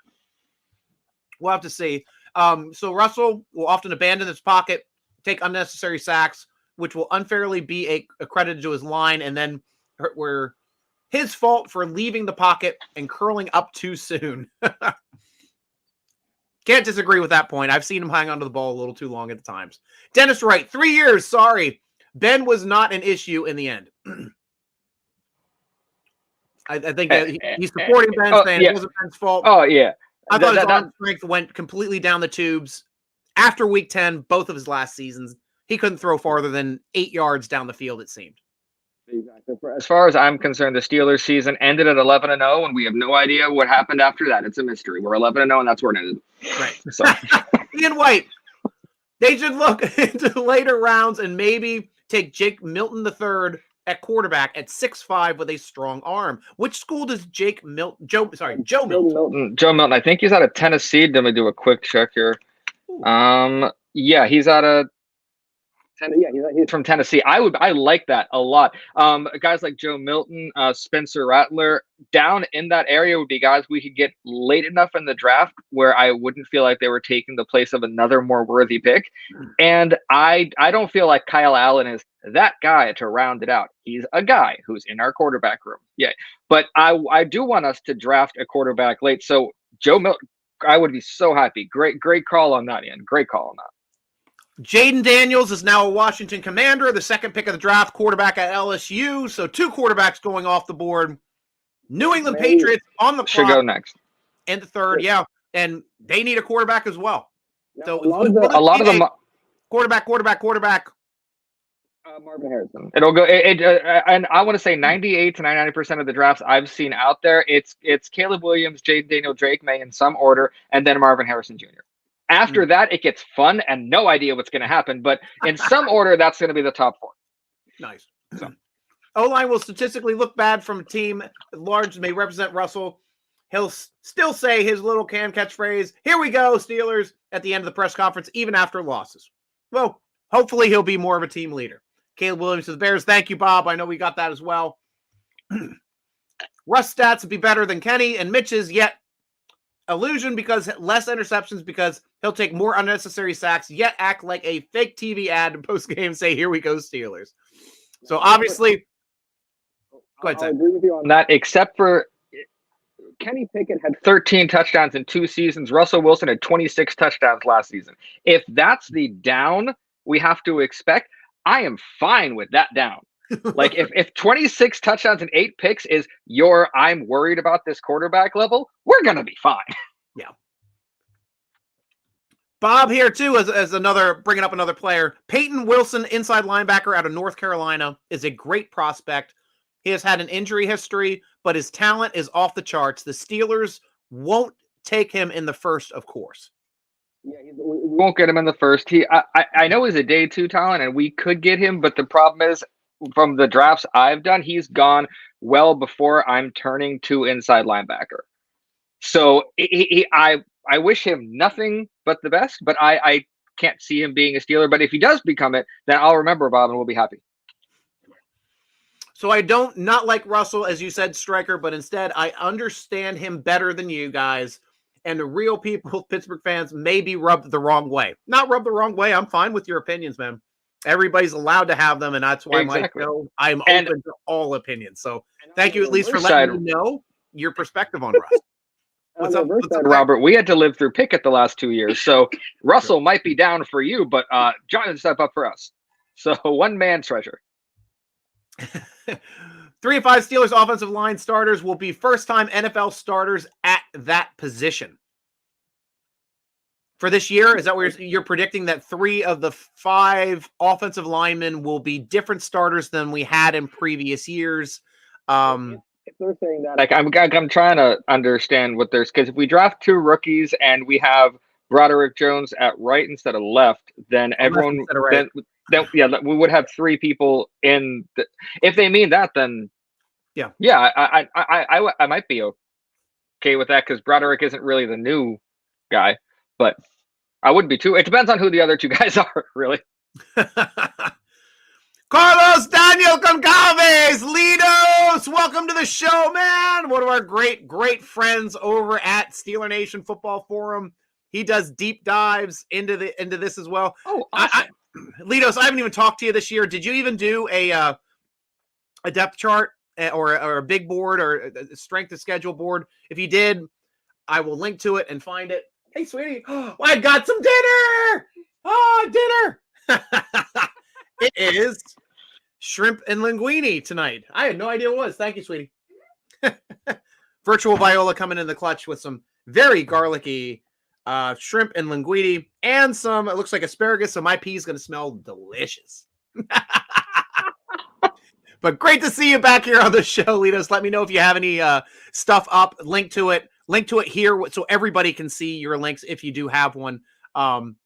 we'll have to see. So Russell will often abandon his pocket, take unnecessary sacks, which will unfairly be accredited to his line, and then we're his fault for leaving the pocket and curling up too soon. Can't disagree with that point. I've seen him hang onto the ball a little too long at times. Dennis Wright, 3 years. Sorry. Ben was not an issue in the end. I think he's supporting Ben, saying it wasn't Ben's fault. Oh, yeah. I thought his arm strength went completely down the tubes. After week 10, both of his last seasons, he couldn't throw farther than 8 yards down the field, it seemed. Exactly. As far as I'm concerned, the Steelers season ended at 11-0, and we have no idea what happened after that. It's a mystery. We're 11-0, and that's where it ended. Right. So. Ian White, they should look into later rounds and maybe take Jake Milton III at quarterback at 6'5" with a strong arm. Which school does Joe Milton? Joe Milton. I think he's out of Tennessee. Let me do a quick check here. Yeah, he's out of. Yeah, he's from Tennessee. I like that a lot. Guys like Joe Milton, Spencer Rattler, down in that area would be guys we could get late enough in the draft where I wouldn't feel like they were taking the place of another more worthy pick. And I don't feel like Kyle Allen is that guy to round it out. He's a guy who's in our quarterback room. Yeah, but I do want us to draft a quarterback late. So Joe Milton, I would be so happy. Great call on that, Ian. Great call on that. Jaden Daniels is now a Washington Commander, the second pick of the draft, quarterback at LSU. So 2 quarterbacks going off the board. New England Patriots on the clock. Should go next. And the third, yeah. And they need a quarterback as well. So a lot of them. Quarterback. Marvin Harrison. It'll go. And I want to say 98 to 99% of the drafts I've seen out there, it's Caleb Williams, Jaden Daniel, Drake May in some order, and then Marvin Harrison Jr. After that, it gets fun and no idea what's going to happen. But in some order, that's going to be the top 4. Nice. So, O-line will statistically look bad from a team large may represent Russell. He'll still say his little catchphrase, "Here we go, Steelers," at the end of the press conference, even after losses. Well, hopefully he'll be more of a team leader. Caleb Williams to the Bears. Thank you, Bob. I know we got that as well. Russ stats would be better than Kenny and Mitch's, yet illusion because less interceptions because he'll take more unnecessary sacks, yet act like a fake TV ad in post-game say, "Here we go, Steelers." So obviously, go ahead, I agree with you on that, except for Kenny Pickett had 13 touchdowns in 2 seasons. Russell Wilson had 26 touchdowns last season. If that's the down we have to expect, I am fine with that down. Like if 26 touchdowns and 8 picks is your I'm worried about this quarterback level, we're going to be fine. Yeah. Bob here too as another bringing up another player. Peyton Wilson, inside linebacker out of North Carolina, is a great prospect. He has had an injury history, but his talent is off the charts. The Steelers won't take him in the first, of course. Yeah, we won't get him in the first. I know he's a day 2 talent, and we could get him, but the problem is, from the drafts I've done, he's gone well before I'm turning to inside linebacker. So I wish him nothing but the best, but I can't see him being a Steeler. But if he does become it, then I'll remember Bob and we'll be happy. So I don't not like Russell, as you said, Stryker, but instead I understand him better than you guys. And the real people, Pittsburgh fans, may be rubbed the wrong way. Not rubbed the wrong way. I'm fine with your opinions, man. Everybody's allowed to have them, and that's why I'm open to all opinions. So thank you at least for letting me know your perspective on Russ. What's up, Robert? We had to live through Pickett the last 2 years, so Russell might be down for you, but John had to step up for us. So one man treasure. 3 of 5 Steelers offensive line starters will be first-time NFL starters at that position. For this year, is that what you're predicting, that 3 of the 5 offensive linemen will be different starters than we had in previous years? If they're saying that, like I'm trying to understand what there's, because if we draft 2 rookies and we have Broderick Jones at right instead of left, then everyone then we would have 3 people in. If they mean that, then I might be okay with that, because Broderick isn't really the new guy, but I wouldn't be too. It depends on who the other 2 guys are, really. Carlos Daniel Goncalves, Lidos, welcome to the show, man. One of our great friends over at Steeler Nation Football Forum. He does deep dives into this as well. Oh, awesome. Lidos, I haven't even talked to you this year. Did you even do a depth chart or a big board or a strength of schedule board? If you did, I will link to it and find it. Hey, sweetie, I got some dinner. Dinner. It is shrimp and linguine tonight. I had no idea what it was. Thank you, sweetie. Virtual Viola coming in the clutch with some very garlicky shrimp and linguine and some, it looks like asparagus, so my pea is going to smell delicious. But great to see you back here on the show, Litos. Let me know if you have any stuff up. Link to it here so everybody can see your links if you do have one,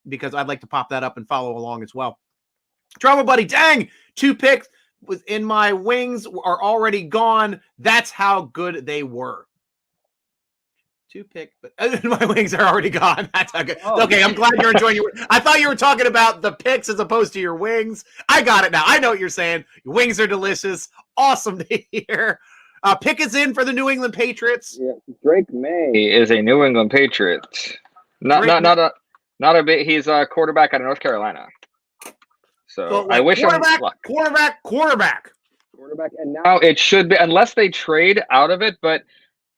because I'd like to pop that up and follow along as well. Travel Buddy, dang, 2 picks within my wings are already gone. That's how good they were. 2 picks, but my wings are already gone. That's how good. Oh, okay, I'm glad you're enjoying your. I thought you were talking about the picks as opposed to your wings. I got it now. I know what you're saying. Your wings are delicious. Awesome to hear. Pick is in for the New England Patriots. Yeah, Drake May is a New England Patriot. Not a bit. He's a quarterback out of North Carolina. So I wish quarterback. And now it should be, unless they trade out of it. But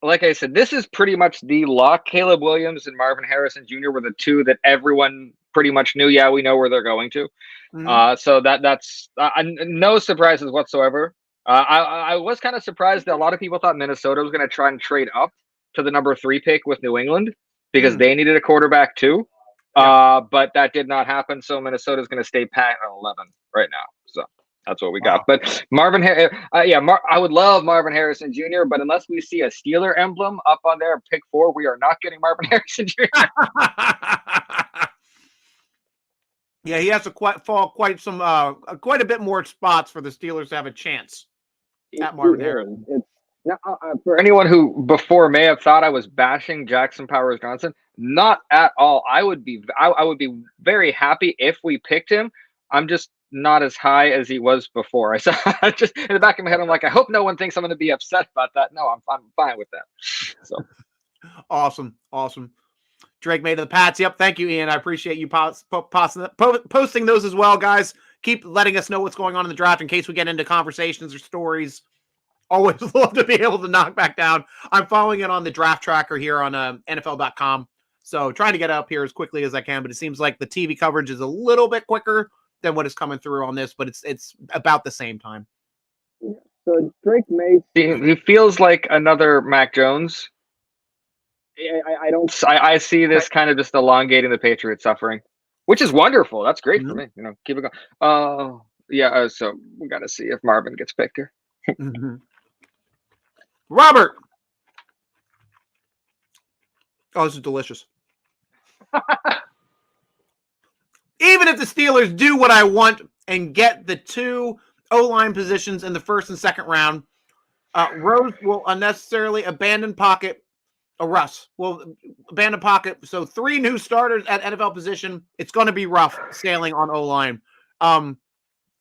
like I said, this is pretty much the lock. Caleb Williams and Marvin Harrison Jr. were the 2 that everyone pretty much knew. Yeah, we know where they're going to. Mm-hmm. So that's no surprises whatsoever. I was kind of surprised that a lot of people thought Minnesota was going to try and trade up to the number 3 pick with New England because they needed a quarterback too. But that did not happen. So Minnesota's going to stay pat at 11 right now. So that's what we got. But Marvin, I would love Marvin Harrison Jr., but unless we see a Steeler emblem up on there, pick 4, we are not getting Marvin Harrison Jr. Yeah, he has to fall quite a bit more spots for the Steelers to have a chance at Marvin Harrison. Now, for anyone who before may have thought I was bashing Jackson Powers Johnson, not at all. I would be very happy if we picked him. I'm just not as high as he was before. I saw just in the back of my head, I'm like, I hope no one thinks I'm going to be upset about that. No, I'm fine with that. So awesome. Drake made of the Pats. Yep, thank you, Ian. I appreciate you posting those as well, guys. Keep letting us know what's going on in the draft in case we get into conversations or stories. Always love to be able to knock back down. I'm following it on the draft tracker here on NFL.com. So trying to get up here as quickly as I can, but it seems like the TV coverage is a little bit quicker than what is coming through on this, but it's about the same time. So Drake May, he feels like another Mac Jones. I see this kind of just elongating the Patriots suffering, which is wonderful. That's great for me. Keep it going. So we got to see if Marvin gets picked here. Robert. Oh, this is delicious. Even if the Steelers do what I want and get the 2 O-line positions in the 1st and 2nd round, Rose will unnecessarily abandon pocket. Russ will abandon pocket. So 3 new starters at NFL position. It's going to be rough sailing on O-line. Well,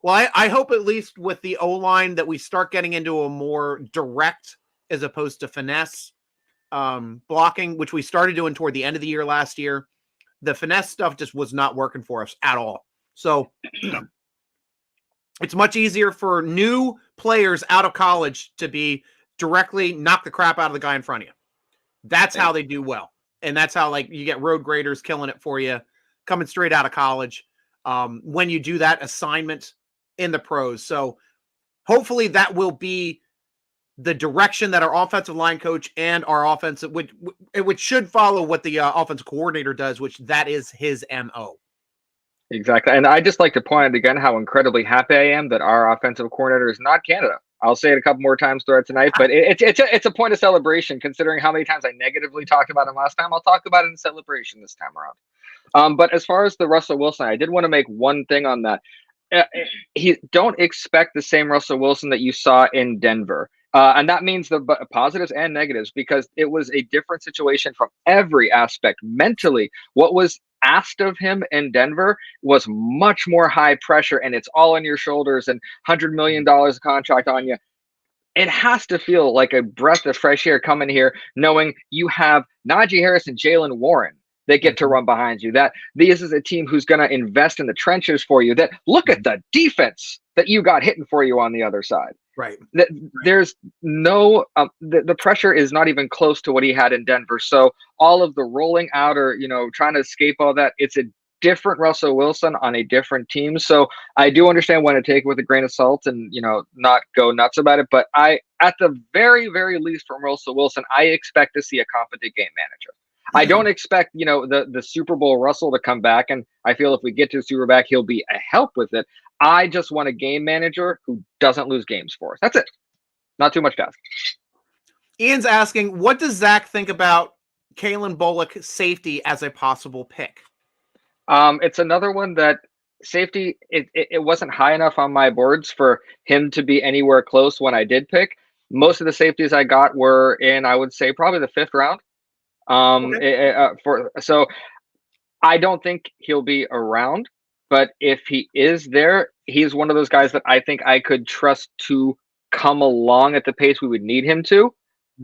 I hope at least with the O-line that we start getting into a more direct as opposed to finesse blocking, which we started doing toward the end of the year last year. The finesse stuff just was not working for us at all. So it's much easier for new players out of college to be directly knock the crap out of the guy in front of you. That's how they do well. And that's how you get road graders killing it for you, coming straight out of college. When you do that assignment in the pros. So hopefully that will be the direction that our offensive line coach and our offensive, which should follow what the offensive coordinator does, which that is his MO. Exactly. And I just like to point out again how incredibly happy I am that our offensive coordinator is not Canada. I'll say it a couple more times throughout tonight, but it's a point of celebration considering how many times I negatively talked about him last time. I'll talk about it in celebration this time around. But as far as the Russell Wilson, I did want to make one thing on that. Don't expect the same Russell Wilson that you saw in Denver. And that means the positives and negatives because it was a different situation from every aspect. Mentally, what was asked of him in Denver was much more high pressure, and it's all on your shoulders and $100 million of contract on you. It has to feel like a breath of fresh air coming here, knowing you have Najee Harris and Jalen Warren that get to run behind you. That this is a team who's going to invest in the trenches for you. That look at the defense that you got hitting for you on the other side. Right. There's no the pressure is not even close to what he had in Denver. So all of the rolling out or trying to escape all that, it's a different Russell Wilson on a different team. So I do understand when to take it with a grain of salt and not go nuts about it. But at the very, very least from Russell Wilson, I expect to see a competent game manager. I don't expect the Super Bowl Russell to come back, and I feel if we get to the Super Bowl, he'll be a help with it. I just want a game manager who doesn't lose games for us. That's it. Not too much to ask. Ian's asking, what does Zach think about Kalen Bullock safety as a possible pick? It's another one that safety, it wasn't high enough on my boards for him to be anywhere close when I did pick. Most of the safeties I got were in, I would say, probably the 5th round. So I don't think he'll be around, but if he is there, he's one of those guys that I think I could trust to come along at the pace we would need him to,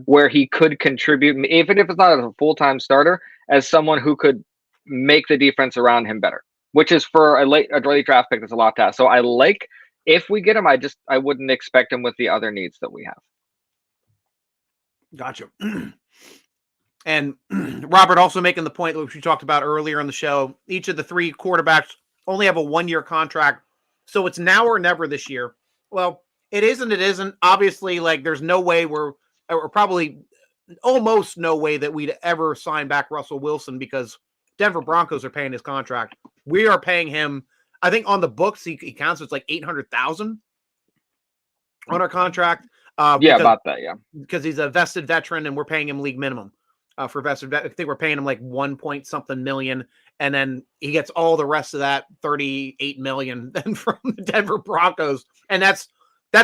where he could contribute, even if it's not as a full-time starter, as someone who could make the defense around him better, which is for a late draft pick. That's a lot to ask. So if we get him, I wouldn't expect him with the other needs that we have. Gotcha. And Robert also making the point which we talked about earlier in the show, each of the 3 quarterbacks only have a 1-year contract. So it's now or never this year. Well, it isn't. It isn't. Obviously, there's no way or probably almost no way that we'd ever sign back Russell Wilson because Denver Broncos are paying his contract. We are paying him, I think on the books, he counts, it's like $800,000 on our contract. About that, yeah. Because he's a vested veteran and we're paying him league minimum. For vested, I think we're paying him like 1 point something million, and then he gets all the rest of that $38 million then from the Denver Broncos, and that's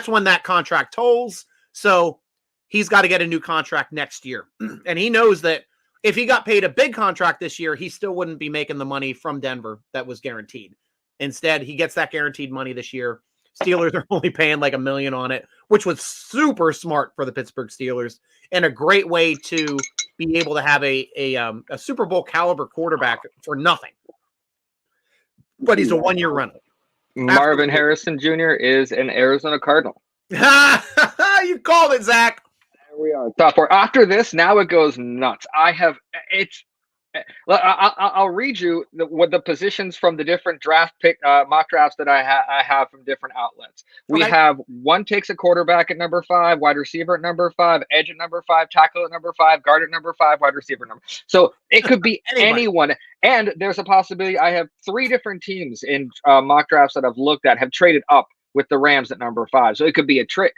when that contract tolls. So he's got to get a new contract next year, and he knows that if he got paid a big contract this year, he still wouldn't be making the money from Denver that was guaranteed. Instead, he gets that guaranteed money this year. Steelers are only paying like $1 million on it, which was super smart for the Pittsburgh Steelers and a great way to be able to have a Super Bowl caliber quarterback for nothing. But he's a 1-year rental. Marvin Harrison Jr. is an Arizona Cardinal. You called it, Zach. There we are. Top 4. After this, now it goes nuts. I'll read you what the positions from the different draft pick mock drafts that I have from different outlets. We have one takes a quarterback at number 5, wide receiver at number 5, edge at number 5, tackle at number 5, guard at number 5, wide receiver number. So it could be anyone. And there's a possibility I have 3 different teams in mock drafts that I've looked at have traded up with the Rams at number 5. So it could be a trade.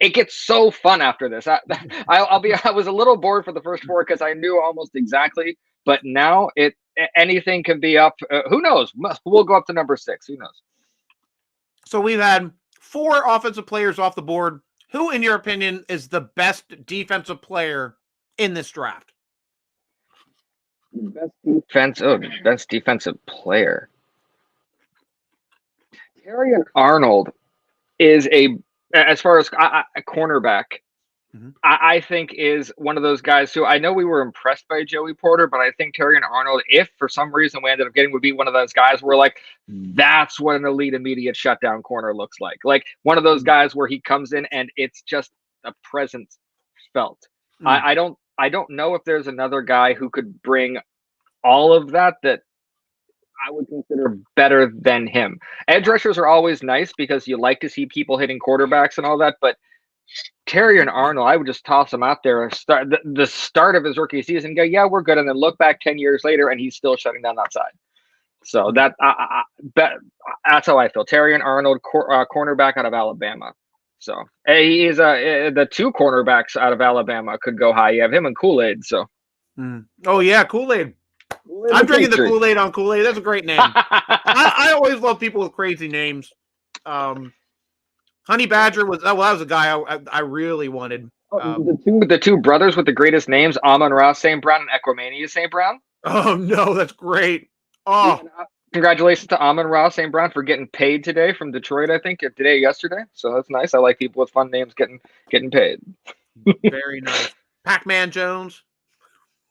It gets so fun after this. I was a little bored for the first 4 because I knew almost exactly. But now anything can be up. Who knows? We'll go up to number 6. Who knows? So we've had 4 offensive players off the board. Who, in your opinion, is the best defensive player in this draft? Best defensive player. Terrion Arnold is as far as a cornerback. I think is one of those guys who I know we were impressed by Joey Porter, but I think Terrion Arnold, if for some reason we ended up getting, would be one of those guys where that's what an elite immediate shutdown corner looks like. Like one of those guys where he comes in and it's just a presence felt. I don't know if there's another guy who could bring all of that I would consider better than him. Edge rushers are always nice because you like to see people hitting quarterbacks and all that, but Terrion Arnold, I would just toss him out there and start the start of his rookie season and go, yeah, we're good. And then look back 10 years later and he's still shutting down that side. So that's how I feel. Terrion Arnold, cornerback out of Alabama. So he is the 2 cornerbacks out of Alabama could go high. You have him and Kool-Aid. So, Oh yeah, Kool-Aid. I'm drinking the Kool-Aid on Kool-Aid. That's a great name. I always love people with crazy names. Honey Badger that was a guy I really wanted. The two brothers with the greatest names, Amon-Ra St. Brown and Equimania St. Brown. Oh no, that's great. Oh, Congratulations to Amon-Ra St. Brown for getting paid today from Detroit, I think, today, yesterday. So that's nice. I like people with fun names getting paid. very nice. Pac-Man Jones.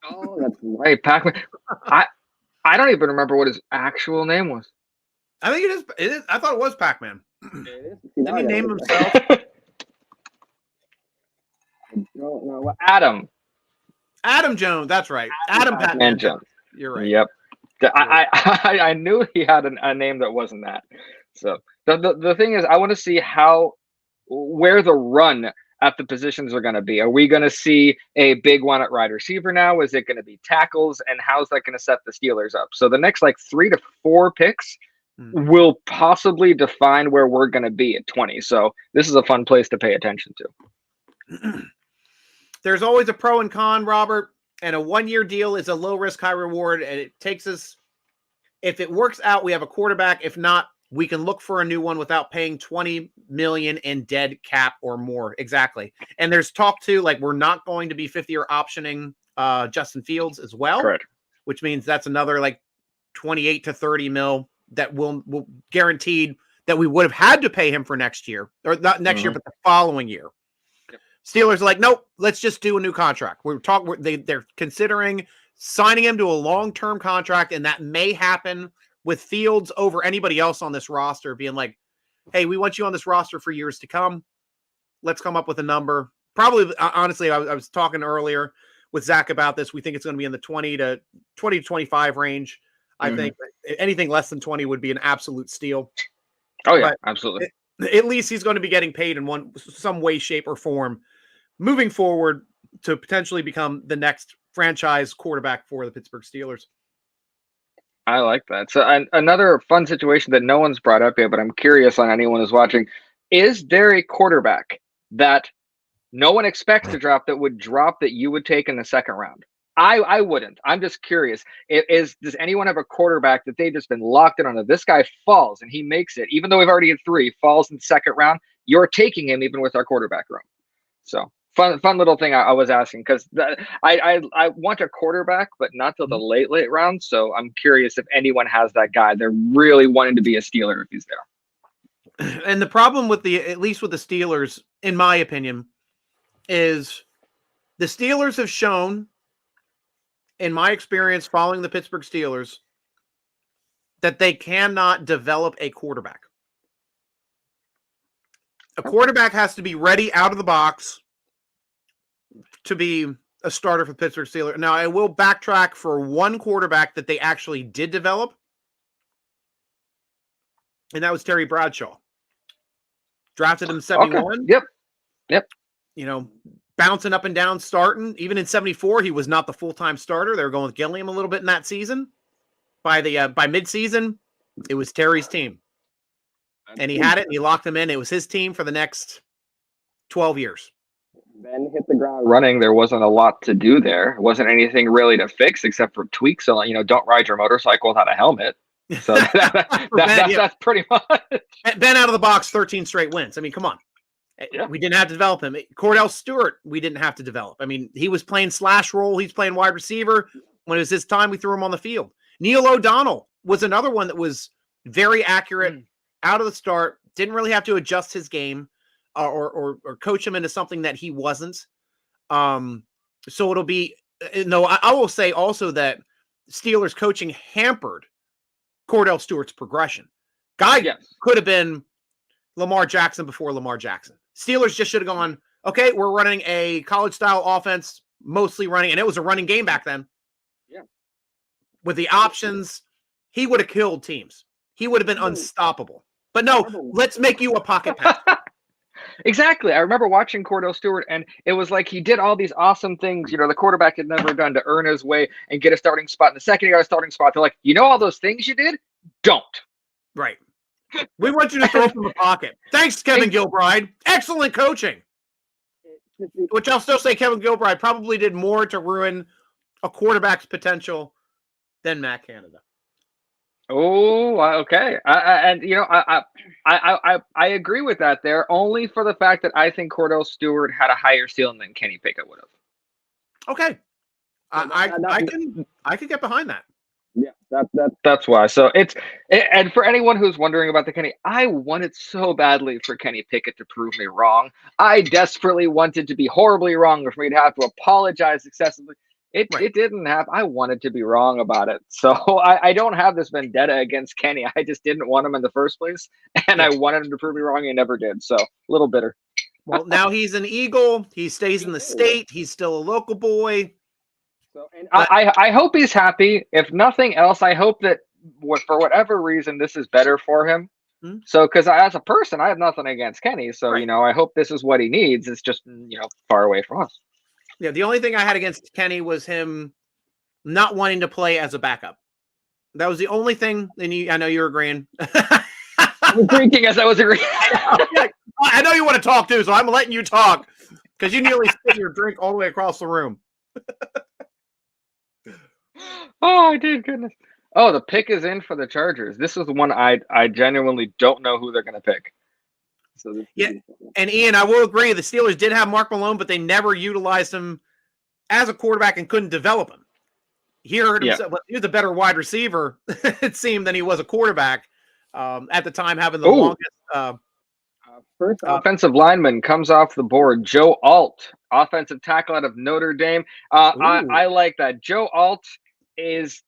Oh, that's right. Pac-Man. I don't even remember what his actual name was. I think it is. It is. I thought it was Pac-Man. Didn't he name himself? Adam. Adam Jones. That's right. Adam Pac-Man Jones. You're right. Yep. I knew he had a name that wasn't that. So the thing is, I want to see where the run at the positions are going to be. Are we going to see a big one at wide receiver now? Is it going to be tackles? And how's that going to set the Steelers up? So the next 3 to 4 picks will possibly define where we're going to be at 20. So this is a fun place to pay attention to. There's always a pro and con, Robert, and a 1-year deal is a low risk, high reward. And it takes us, if it works out, we have a quarterback. If not, we can look for a new one without paying $20 million in dead cap or more. Exactly. And there's talk too, we're not going to be 50-year optioning Justin Fields as well. Correct. Which means that's another 28 to 30 mil that will guaranteed that we would have had to pay him for next year, or not next year, but the following year. Yep. Steelers are nope, let's just do a new contract. They're considering signing him to a long-term contract, and that may happen with Fields over anybody else on this roster being hey, we want you on this roster for years to come. Let's come up with a number. Probably, honestly, I was talking earlier with Zach about this. We think it's going to be in the 20 to 25 range. I think anything less than 20 would be an absolute steal. Oh, yeah, absolutely. At least he's going to be getting paid in some way, shape, or form moving forward to potentially become the next franchise quarterback for the Pittsburgh Steelers. I like that. So another fun situation that no one's brought up yet, but I'm curious on anyone who's watching, is there a quarterback that no one expects to drop that would drop that you would take in the second round? I wouldn't. I'm just curious. Does anyone have a quarterback that they've just been locked in on? If this guy falls and he makes it, even though we've already had 3, falls in the second round, you're taking him even with our quarterback room. So fun little thing I was asking, because I want a quarterback, but not till the late round. So I'm curious if anyone has that guy. They're really wanting to be a Steeler if he's there. And the problem with at least with the Steelers, in my opinion, is the Steelers have shown, in my experience following the Pittsburgh Steelers, that they cannot develop a quarterback. A quarterback has to be ready out of the box to be a starter for the Pittsburgh Steelers. Now, I will backtrack for one quarterback that they actually did develop, and that was Terry Bradshaw. Drafted him in 71. Okay. Yep. Bouncing up and down, starting. Even in 74, he was not the full-time starter. They were going with Gilliam a little bit in that season. By mid-season, it was Terry's team. And he had it, and he locked him in. It was his team for the next 12 years. Ben hit the ground running. There wasn't a lot to do there. It wasn't anything really to fix except for tweaks. So, don't ride your motorcycle without a helmet. So that's pretty much. Ben out of the box, 13 straight wins. I mean, come on. Yeah. We didn't have to develop him. Cordell Stewart, we didn't have to develop. I mean, he was playing slash role. He's playing wide receiver. When it was his time, we threw him on the field. Neil O'Donnell was another one that was very accurate out of the start. Didn't really have to adjust his game or coach him into something that he wasn't. So it'll be I will say also that Steelers coaching hampered Cordell Stewart's progression. Could have been Lamar Jackson before Lamar Jackson. Steelers just should have gone, okay, we're running a college-style offense, mostly running, and it was a running game back then. Yeah. With the options, he would have killed teams. He would have been unstoppable. But no, let's make you a pocket pass. Exactly. I remember watching Cordell Stewart, and it was like he did all these awesome things, the quarterback had never done to earn his way and get a starting spot. In the second he got a starting spot, they're like, all those things you did? Don't. Right. We want you to throw from the pocket. Thanks, Kevin Gilbride. Excellent coaching. Which I'll still say Kevin Gilbride probably did more to ruin a quarterback's potential than Matt Canada. Oh, okay. I agree with that there, only for the fact that I think Cordell Stewart had a higher ceiling than Kenny Pickett would have. Okay. I can get behind that. Yeah. That's why. So and for anyone who's wondering about the Kenny, I wanted so badly for Kenny Pickett to prove me wrong. I desperately wanted to be horribly wrong, or for me to have to apologize excessively. Right. It didn't happen. I wanted to be wrong about it. So I don't have this vendetta against Kenny. I just didn't want him in the first place, and Yeah. I wanted him to prove me wrong. He never did. So a little bitter. Well, now he's an Eagle. He stays in the state. He's still a local boy. So, and But I hope he's happy. If nothing else, I hope that for whatever reason this is better for him. Hmm? So, because as a person, I have nothing against Kenny. So, Right. I hope this is what he needs. It's just, far away from us. Yeah, the only thing I had against Kenny was him not wanting to play as a backup. That was the only thing. And I know you're agreeing. I was drinking as I was agreeing. I know you want to talk too, so I'm letting you talk because you nearly spit your drink all the way across the room. Oh, dude, goodness. Oh, the pick is in for the Chargers. This is the one I genuinely don't know who they're going to pick. So yeah, and Ian, I will agree. The Steelers did have Mark Malone, but they never utilized him as a quarterback and couldn't develop him. He hurt himself. Yeah. He was a better wide receiver, it seemed, than he was a quarterback at the time, having the longest. First offensive lineman comes off the board. Joe Alt, offensive tackle out of Notre Dame. I like that. Joe Alt is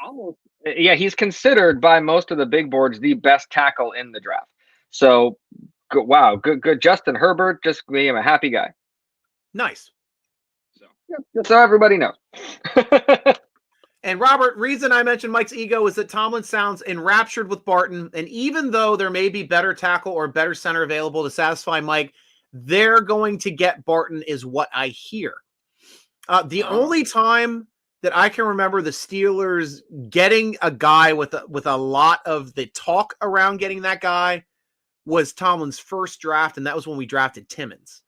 almost, he's considered by most of the big boards the best tackle in the draft. So, wow, good. Justin Herbert, just made him a happy guy. Nice. So everybody knows. And Robert, reason I mentioned Mike's ego is that Tomlin sounds enraptured with Barton, and even though there may be better tackle or better center available to satisfy Mike, they're going to get Barton is what I hear. The only time that I can remember the Steelers getting a guy with a lot of the talk around getting that guy was Tomlin's first draft, and that was when we drafted Timmons.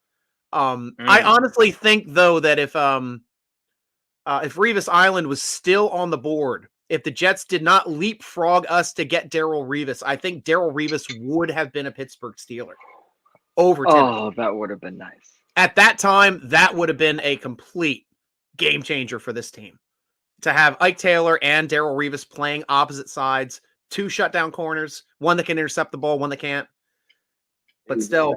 I honestly think, though, that if Revis Island was still on the board, if the Jets did not leapfrog us to get Darrelle Revis, I think Darrelle Revis would have been a Pittsburgh Steeler over Timmons. Oh, that would have been nice. At that time, that would have been a complete game changer for this team. To have Ike Taylor and Darrelle Revis playing opposite sides, two shutdown corners, one that can intercept the ball, one that can't. But still.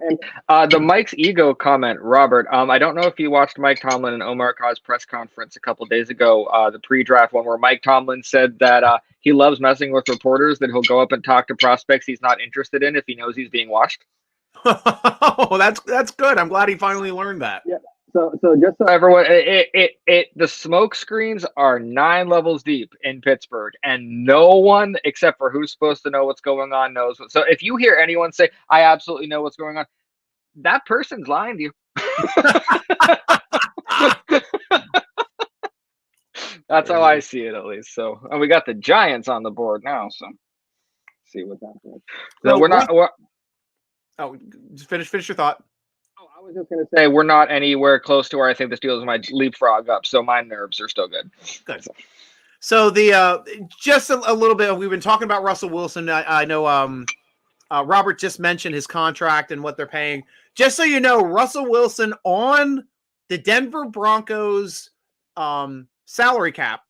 The Mike's ego comment, Robert, I don't know if you watched Mike Tomlin and Omar Khan's press conference a couple days ago, the pre-draft one, where Mike Tomlin said that he loves messing with reporters, that he'll go up and talk to prospects he's not interested in if he knows he's being watched. Oh, that's good. I'm glad he finally learned that. Yeah. So just so everyone, the smoke screens are 9 levels deep in Pittsburgh, and no one except for who's supposed to know what's going on knows. So if you hear anyone say, "I absolutely know what's going on," that person's lying to you. That's how I see it, at least. So, and we got the Giants on the board now. So, see what happens. So we're not. Oh, finish your thought. Oh, I was just going to say we're not anywhere close to where I think the Steelers might leapfrog up, so my nerves are still good. Good. So the just a little bit. We've been talking about Russell Wilson. I know Robert just mentioned his contract and what they're paying. Just so you know, Russell Wilson on the Denver Broncos salary cap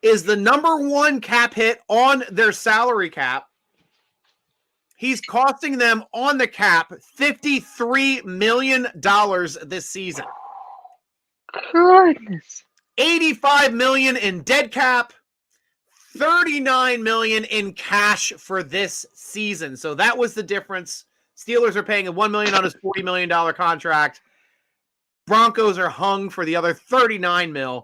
is the #1 cap hit on their salary cap. He's costing them on the cap $53 million this season. Goodness. $85 million in dead cap, $39 million in cash for this season. So that was the difference. Steelers are paying $1 million on his $40 million contract. Broncos are hung for the other $39 million.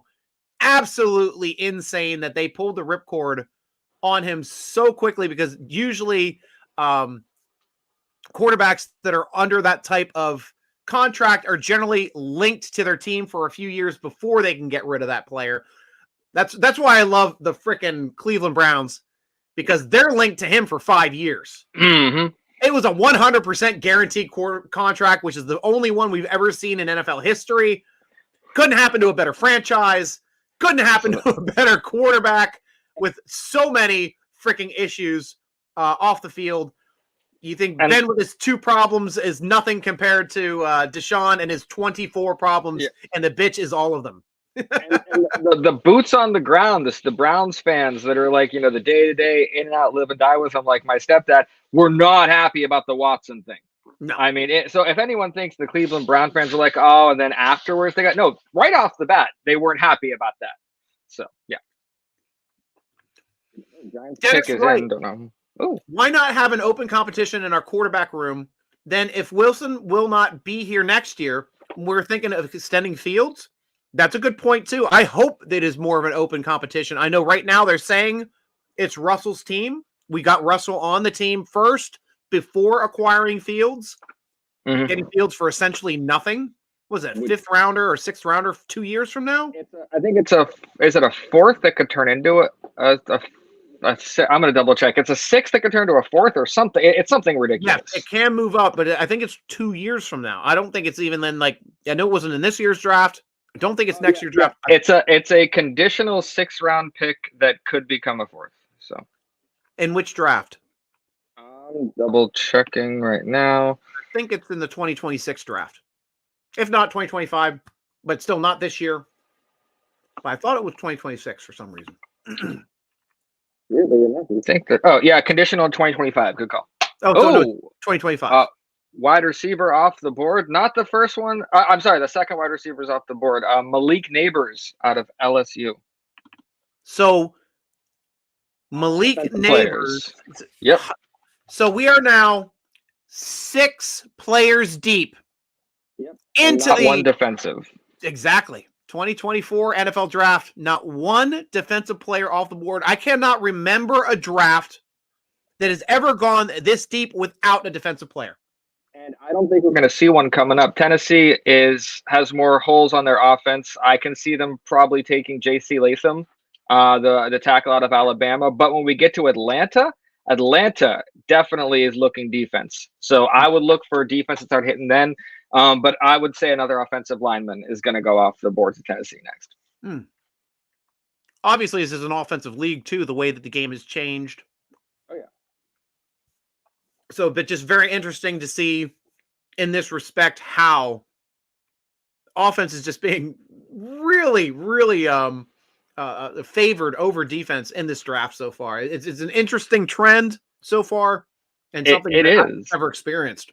Absolutely insane that they pulled the ripcord on him so quickly, because usually quarterbacks that are under that type of contract are generally linked to their team for a few years before they can get rid of that player. That's why I love the frickin' Cleveland Browns, because they're linked to him for 5 years. Mm-hmm. It was a 100% guaranteed contract, which is the only one we've ever seen in NFL history. Couldn't happen to a better franchise. Couldn't happen to a better quarterback with so many freaking issues off the field. You think Ben with his 2 problems is nothing compared to Deshaun and his 24 problems, and the bitch is all of them. And the boots on the ground, the Browns fans that are like, the day-to-day in and out, live and die with them, like my stepdad, were not happy about the Watson thing. No. I mean, so if anyone thinks the Cleveland Brown fans are like, oh, and then afterwards they got, no, right off the bat, they weren't happy about that. So, yeah. Giants Dennis pick is Wright. in, don't know. Oh, Why not have an open competition in our quarterback room? Then if Wilson will not be here next year, we're thinking of extending Fields. That's a good point too. I hope that it is more of an open competition. I know right now they're saying it's Russell's team. We got Russell on the team first before acquiring Fields. Mhm. Getting Fields for essentially nothing. Was it fifth rounder or sixth rounder 2 years from now? I think is it a fourth that could turn into I'm going to double check. It's a sixth that could turn to a fourth or something. It's something ridiculous. Yeah, it can move up, but I think it's 2 years from now. I don't think it's even then. Like, I know it wasn't in this year's draft. I don't think it's next year's draft. It's a conditional 6th-round pick that could become a fourth. So, in which draft? I'm double checking right now. I think it's in the 2026 draft. If not 2025, but still not this year. But I thought it was 2026 for some reason. Really? You think that? Oh, yeah, conditional 2025. Good call. Oh, so no, 2025. Wide receiver off the board. Not the first one. I'm sorry, the second wide receiver is off the board. Malik Neighbors out of LSU. So Malik Neighbors. Yep. So we are now 6 players deep. Yep. Into Not one defensive. Exactly. 2024 NFL draft, not one defensive player off the board. I cannot remember a draft that has ever gone this deep without a defensive player. And I don't think we're going to see one coming up. Tennessee has more holes on their offense. I can see them probably taking J.C. Latham, the tackle out of Alabama. But when we get to Atlanta definitely is looking defense. So I would look for defense to start hitting then. But I would say another offensive lineman is going to go off the board to Tennessee next. Obviously, this is an offensive league, too, the way that the game has changed. Oh, yeah. So, but just very interesting to see in this respect how offense is just being really, really favored over defense in this draft so far. It's an interesting trend so far and something that I've never experienced.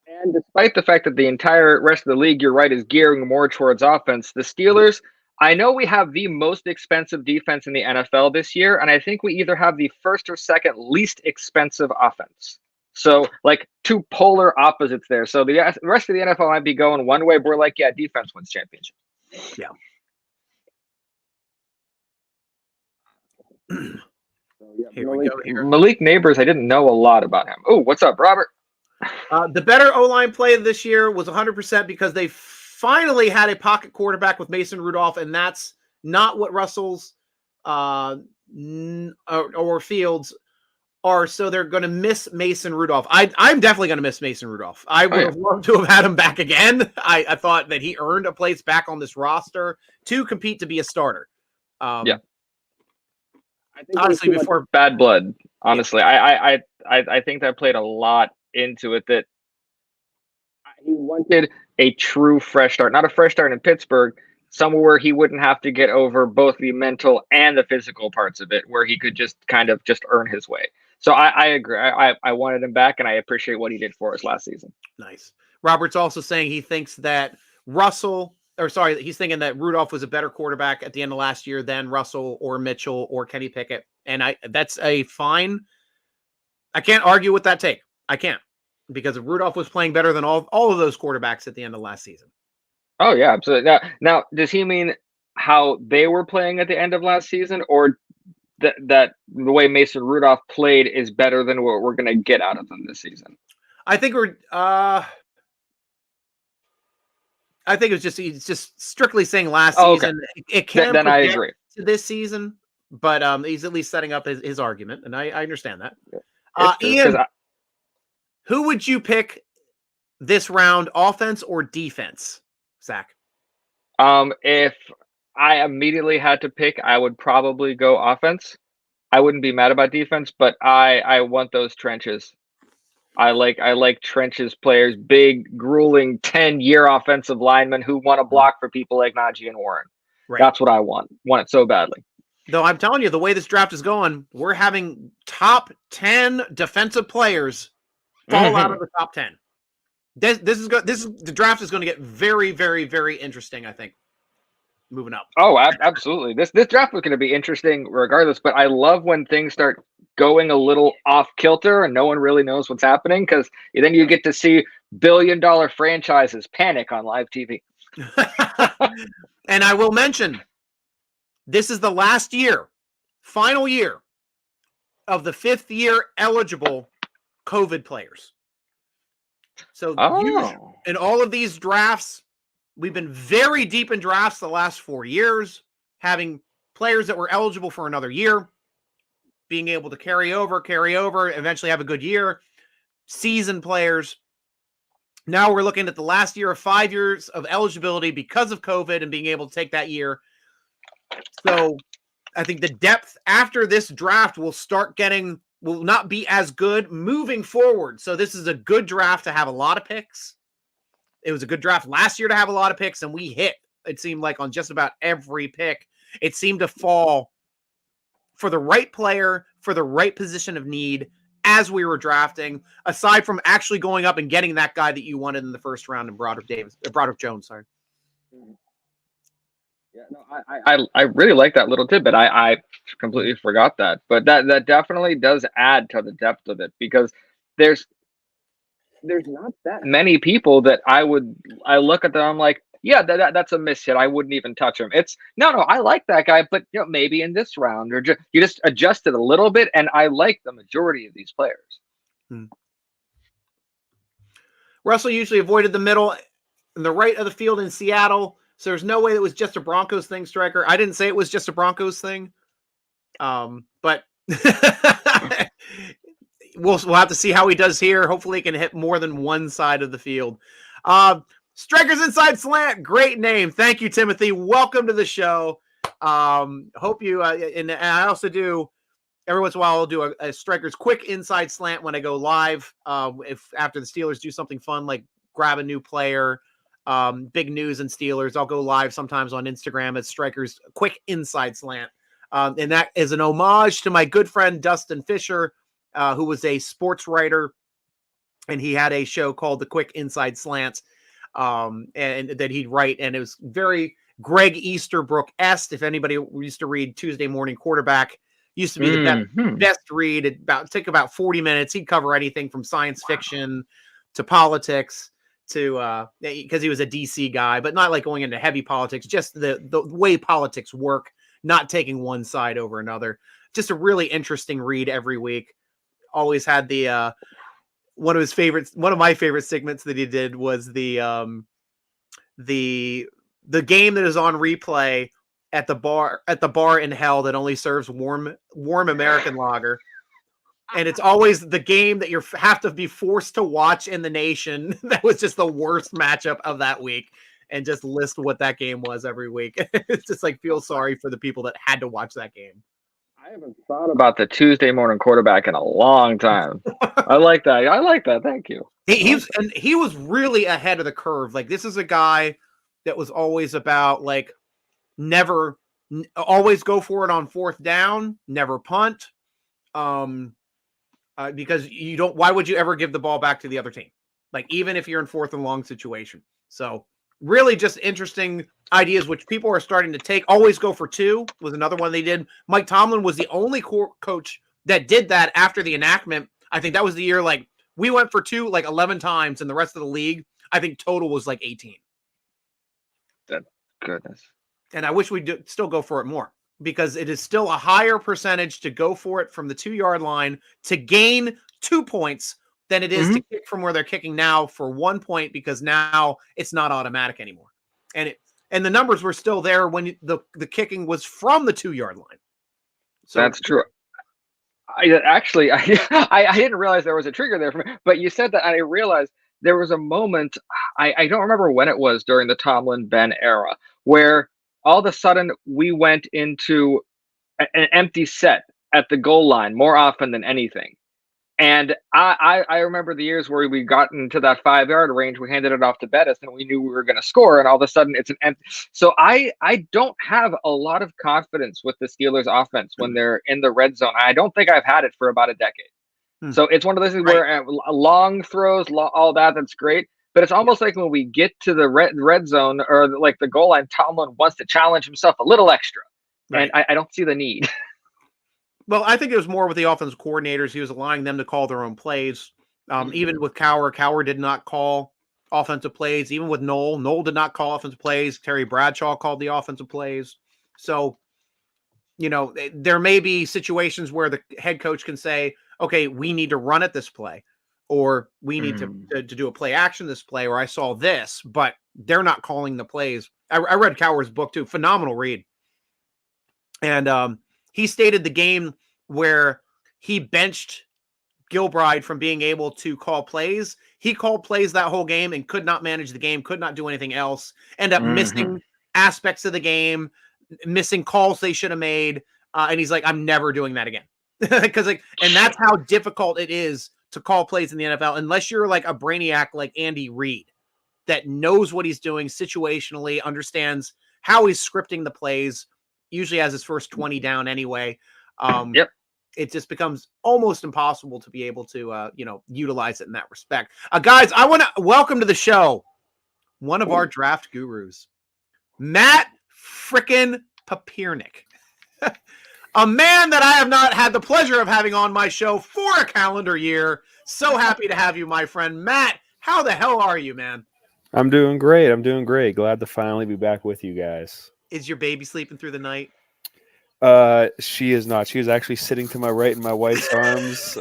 And despite the fact that the entire rest of the league, you're right, is gearing more towards offense, the Steelers, I know we have the most expensive defense in the NFL this year, and I think we either have the first or second least expensive offense. So, like, 2 polar opposites there. So the rest of the NFL might be going one way, but we're like, yeah, defense wins championship. Yeah. Here we go here. Malik Neighbors, I didn't know a lot about him. Oh, what's up, Robert? The better O-line play this year was 100% because they finally had a pocket quarterback with Mason Rudolph, and that's not what Russell's or Fields are. So they're going to miss Mason Rudolph. I'm definitely going to miss Mason Rudolph. I would have loved to have had him back again. I thought that he earned a place back on this roster to compete to be a starter. Yeah. I think honestly, before bad blood, honestly, yeah. I think that played a lot into it, that he wanted a true fresh start, not a fresh start in Pittsburgh, somewhere where he wouldn't have to get over both the mental and the physical parts of it, where he could just kind of just earn his way. So I agree. I wanted him back, and I appreciate what he did for us last season. Nice. Robert's also saying he thinks that he's thinking that Rudolph was a better quarterback at the end of last year than Russell or Mitchell or Kenny Pickett. And that's a fine. I can't argue with that take. I can't, because Rudolph was playing better than all of those quarterbacks at the end of last season. Oh, yeah, absolutely. Now, does he mean how they were playing at the end of last season, or that the way Mason Rudolph played is better than what we're going to get out of them this season? I think he's just strictly saying last season. Okay. It can then I agree to this season, but he's at least setting up his argument, and I understand that. Ian, who would you pick this round, offense or defense, Zach? If I immediately had to pick, I would probably go offense. I wouldn't be mad about defense, but I want those trenches. I like trenches players, big, grueling 10-year offensive linemen who want to block for people like Najee and Warren. Right. That's what I want it so badly. Though I'm telling you, the way this draft is going, we're having top 10 defensive players fall out of the top 10. This is the draft is going to get very, very, very interesting, I think. Moving up. Oh, absolutely. This draft was going to be interesting regardless, but I love when things start going a little off kilter and no one really knows what's happening, because then you get to see billion-dollar franchises panic on live TV. And I will mention, this is the last year, final year of the 5th year eligible COVID players. So in all of these drafts, we've been very deep in drafts the last 4 years, having players that were eligible for another year, being able to carry over, eventually have a good year, seasoned players. Now we're looking at the last year of 5 years of eligibility because of COVID and being able to take that year. So I think the depth after this draft will not be as good moving forward. So this is a good draft to have a lot of picks. It was a good draft last year to have a lot of picks, and we hit, it seemed like, on just about every pick. It seemed to fall for the right player, for the right position of need as we were drafting, aside from actually going up and getting that guy that you wanted in the first round in Broderick Jones. Sorry. Yeah, no, I really like that little tidbit. I completely forgot that, but that definitely does add to the depth of it, because there's not that many people that I look at them, I'm like, yeah, that's a miss hit. I wouldn't even touch him. It's no, I like that guy, but maybe in this round, or you just adjust it a little bit, and I like the majority of these players. Russell usually avoided the middle and the right of the field in Seattle, so there's no way it was just a Broncos thing, Stryker. I didn't say it was just a Broncos thing, but we'll have to see how he does here. Hopefully he can hit more than one side of the field. Stryker's Inside Slant, great name. Thank you, Timothy. Welcome to the show. Hope you and I also do every once in a while I'll do a Stryker's quick inside slant when I go live. If after the Steelers do something fun like grab a new player, big news in Steelers, I'll go live sometimes on Instagram at Stryker's quick inside slant. And that is an homage to my good friend Dustin Fisher, who was a sports writer, and he had a show called The Quick Inside Slant, and that he'd write, and it was very Greg Easterbrook-esque. If anybody used to read Tuesday Morning Quarterback, used to be the best read. It take about 40 minutes. He'd cover anything from science fiction to politics to because he was a DC guy, but not like going into heavy politics, just the way politics work, not taking one side over another. Just a really interesting read every week. Always had the one of my favorite segments that he did was the game that is on replay at the bar in hell that only serves warm American lager. And it's always the game that you have to be forced to watch in the nation. That was just the worst matchup of that week, and just list what that game was every week. It's just like, feel sorry for the people that had to watch that game. I haven't thought about the Tuesday Morning Quarterback in a long time. I like that. Thank you. He was really ahead of the curve. Like, this is a guy that was always about like always go for it on fourth down, never punt. Because why would you ever give the ball back to the other team? Like, even if you're in fourth and long situation. So really just interesting ideas, which people are starting to take. Always go for two was another one they did. Mike Tomlin was the only coach that did that after the enactment. I think that was the year, like, we went for two like 11 times, and the rest of the league, I think total was like 18. Goodness. And I wish we'd still go for it more, because it is still a higher percentage to go for it from the 2-yard line to gain 2 points than it is to kick from where they're kicking now for 1 point, because now it's not automatic anymore. And the numbers were still there when the kicking was from the 2-yard line. So that's true. I didn't realize there was a trigger there for me, but you said that, and I realized there was a moment, I don't remember when it was during the Tomlin Ben era, where all of a sudden we went into an empty set at the goal line more often than anything. And I remember the years where we got into that 5 yard range, we handed it off to Bettis, and we knew we were going to score, and all of a sudden it's an end. So I don't have a lot of confidence with the Steelers offense when they're in the red zone. I don't think I've had it for about a decade. So it's one of those things where long throws, all that's great. But it's almost like when we get to the red zone or like the goal line, Tomlin wants to challenge himself a little extra. And I don't see the need. Well, I think it was more with the offensive coordinators. He was allowing them to call their own plays. Even with Cowher did not call offensive plays. Even with Noel did not call offensive plays. Terry Bradshaw called the offensive plays. So, there may be situations where the head coach can say, okay, we need to run at this play, or we need to do a play action this play, or I saw this, but they're not calling the plays. I read Cowher's book too. Phenomenal read. And he stated the game where he benched Gilbride from being able to call plays. He called plays that whole game and could not manage the game, could not do anything else, end up missing aspects of the game, missing calls they should have made. And he's like, I'm never doing that again. And that's how difficult it is to call plays in the NFL, unless you're like a brainiac like Andy Reid that knows what he's doing situationally, understands how he's scripting the plays, usually has his first 20 down anyway. It just becomes almost impossible to be able to, utilize it in that respect. Guys, I want to welcome to the show one of our draft gurus, Matt frickin' Papiernik. A man that I have not had the pleasure of having on my show for a calendar year. So happy to have you, my friend. Matt, how the hell are you, man? I'm doing great. Glad to finally be back with you guys. Is your baby sleeping through the night? She is not. She is actually sitting to my right in my wife's arms.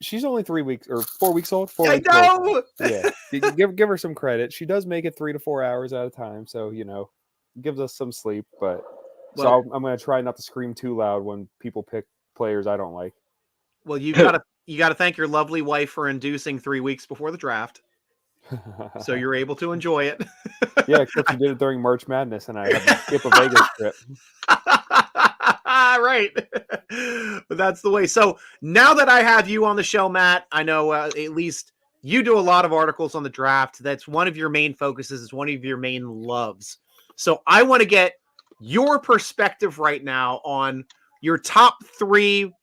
She's only 3 weeks or 4 weeks old. 4 weeks old. Yeah, give her some credit. She does make it 3 to 4 hours at a time, so gives us some sleep. But I'm going to try not to scream too loud when people pick players I don't like. Well, you got to thank your lovely wife for inducing 3 weeks before the draft, so you're able to enjoy it. Yeah, except you did it during March Madness, and I had to skip a Vegas trip. Right. But that's the way. So now that I have you on the show, Matt, I know at least you do a lot of articles on the draft. That's one of your main focuses. It's one of your main loves. So I want to get your perspective right now on your top 3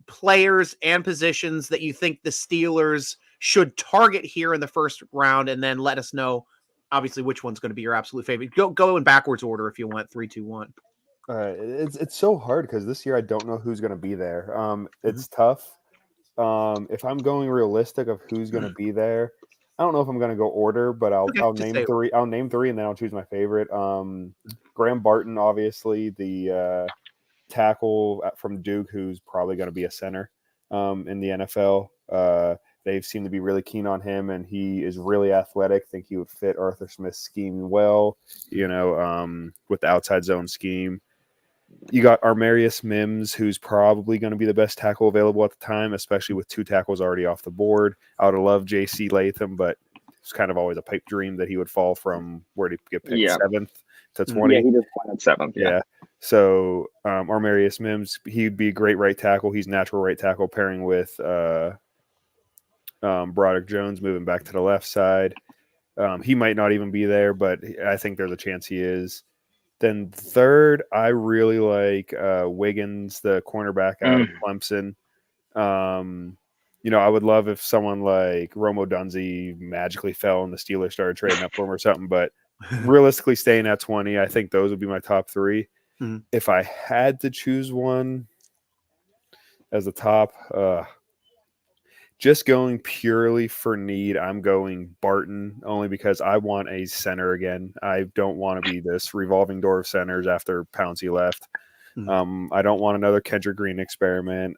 players and positions that you think the Steelers should target here in the first round, and then let us know, obviously, which one's going to be your absolute favorite. Go in backwards order if you want. 3, 2, 1. It's so hard because this year I don't know who's going to be there. It's tough. If I'm going realistic of who's going to be there, I don't know if I'm going to go order, but I'll name 3. I'll name 3 and then I'll choose my favorite. Graham Barton, obviously, the tackle from Duke, who's probably going to be a center in the NFL. They seem to be really keen on him, and he is really athletic. I think he would fit Arthur Smith's scheme well, with the outside zone scheme. You got Armarius Mims, who's probably going to be the best tackle available at the time, especially with 2 tackles already off the board. I would have loved J.C. Latham, but it's kind of always a pipe dream that he would fall from where he get picked 7th to 20. Yeah, he just went at 7th. Yeah. So Armarius Mims, he'd be a great right tackle. He's natural right tackle pairing with Broderick Jones moving back to the left side. He might not even be there, but I think there's a chance he is. Then 3rd, I really like Wiggins, the cornerback out of Clemson. I would love if someone like Romo Dunze magically fell and the Steelers started trading up for him or something, but realistically staying at 20, I think those would be my top 3. If I had to choose one as the top, just going purely for need, I'm going Barton, only because I want a center again. I don't want to be this revolving door of centers after Pouncey left. I don't want another Kendrick Green experiment.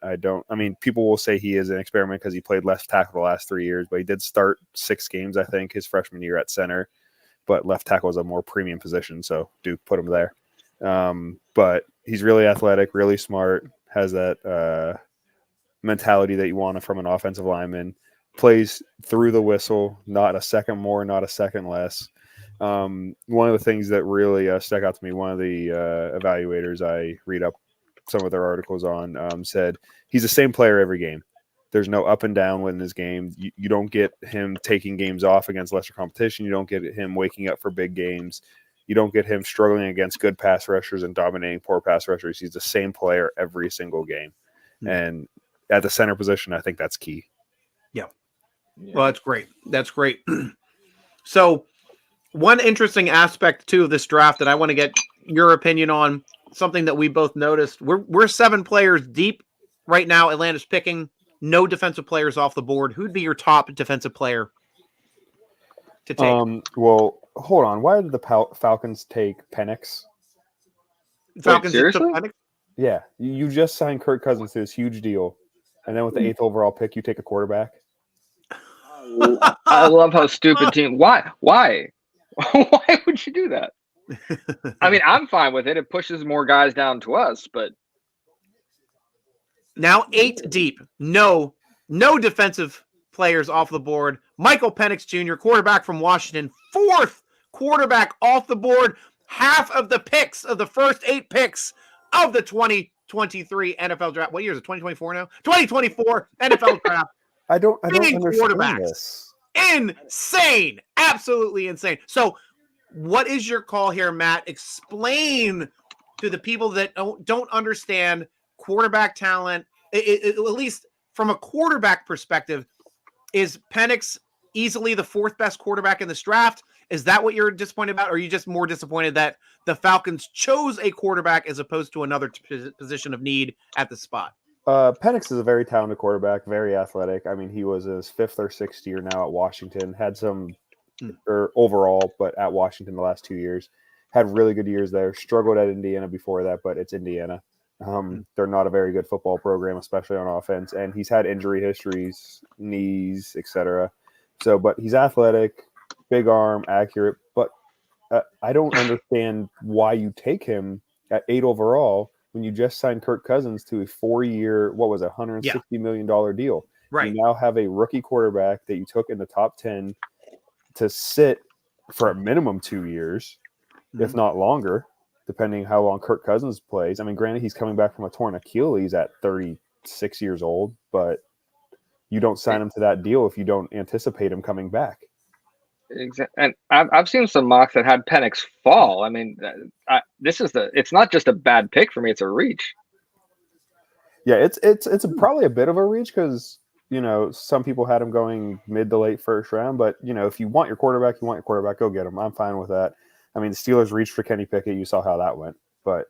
People will say he is an experiment because he played left tackle the last 3 years, but he did start 6 games, I think, his freshman year at center. But left tackle is a more premium position, so Duke put him there. But he's really athletic, really smart, has that mentality that you want from an offensive lineman, plays through the whistle, not a second more, not a second less. One of the things that really stuck out to me, one of the evaluators I read up some of their articles on said he's the same player every game. There's no up and down in his game. You don't get him taking games off against lesser competition. You don't get him waking up for big games. You don't get him struggling against good pass rushers and dominating poor pass rushers. He's the same player every single game. And at the center position, I think that's key. Yeah. Well, that's great. That's great. So one interesting aspect, too, of this draft that I want to get your opinion on, something that we both noticed, we're 7 players deep right now. Atlanta's picking. No defensive players off the board. Who'd be your top defensive player to take? Well, hold on. Why did the Falcons take Penix? Falcons seriously? took Penix? Yeah, you just signed Kirk Cousins to this huge deal, and then with the 8th overall pick, you take a quarterback. I love how stupid team. Why? Why would you do that? I mean, I'm fine with it. It pushes more guys down to us, but now 8 deep. No defensive players off the board. Michael Penix Jr., quarterback from Washington, 4th quarterback off the board. Half of the picks of the first 8 picks of the 2023 NFL draft. What year is it? 2024 now? 2024 NFL draft. I don't understand this. Insane. Absolutely insane. So what is your call here, Matt? Explain to the people that don't understand quarterback talent, at least from a quarterback perspective. Is Penix easily the 4th best quarterback in this draft? Is that what you're disappointed about? Or are you just more disappointed that the Falcons chose a quarterback as opposed to another position of need at the spot? Penix is a very talented quarterback, very athletic. I mean, he was his 5th or 6th year now at Washington. Had some overall, but at Washington the last 2 years. Had really good years there. Struggled at Indiana before that, but it's Indiana. They're not a very good football program, especially on offense. And he's had injury histories, knees, etc. So, but he's athletic, big arm, accurate. But I don't understand why you take him at 8 overall when you just signed Kirk Cousins to a 4-year, what was it, $160 million deal. Right. You now have a rookie quarterback that you took in the top 10 to sit for a minimum 2 years, if not longer, depending how long Kirk Cousins plays. I mean, granted, he's coming back from a torn Achilles at 36 years old, but you don't sign him to that deal if you don't anticipate him coming back. Exactly. And I've seen some mocks that had Penix fall. I mean, it's not just a bad pick for me; it's a reach. Yeah, it's probably a bit of a reach because some people had him going mid to late first round. But if you want your quarterback, go get him. I'm fine with that. I mean, the Steelers reached for Kenny Pickett. You saw how that went, but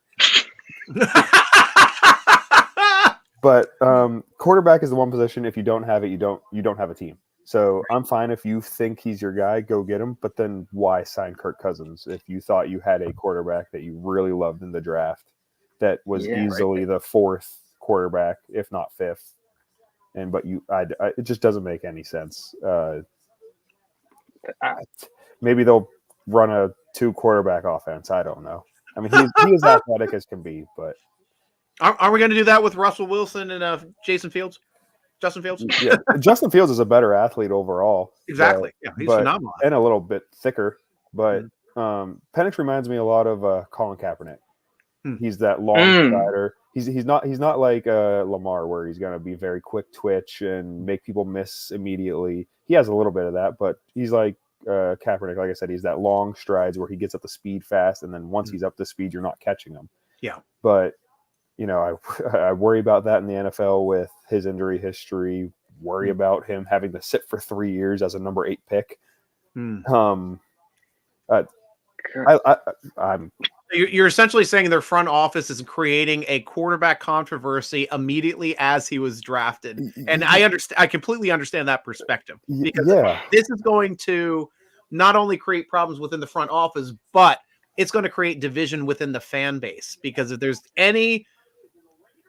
quarterback is the one position. If you don't have it, you don't have a team. So I'm fine if you think he's your guy, go get him. But then why sign Kirk Cousins if you thought you had a quarterback that you really loved in the draft that was easily the 4th quarterback, if not 5th? It just doesn't make any sense. Maybe they'll run a 2 quarterback offense. I don't know. I mean, he is athletic as can be, but are we going to do that with Russell Wilson and Justin Fields? Yeah, Justin Fields is a better athlete overall. Exactly. He's phenomenal and a little bit thicker. But Penix reminds me a lot of Colin Kaepernick. He's that long strider. He's not like Lamar, where he's going to be very quick twitch and make people miss immediately. He has a little bit of that, but he's like Kaepernick. Like I said, he's that long strides where he gets up to speed fast, and then once he's up to speed, you're not catching him. Yeah. But I worry about that in the NFL with his injury history. Worry about him having to sit for 3 years as a number 8 pick. You're essentially saying their front office is creating a quarterback controversy immediately as he was drafted, and I completely understand that perspective because this is going to not only create problems within the front office, but it's going to create division within the fan base. Because if there's any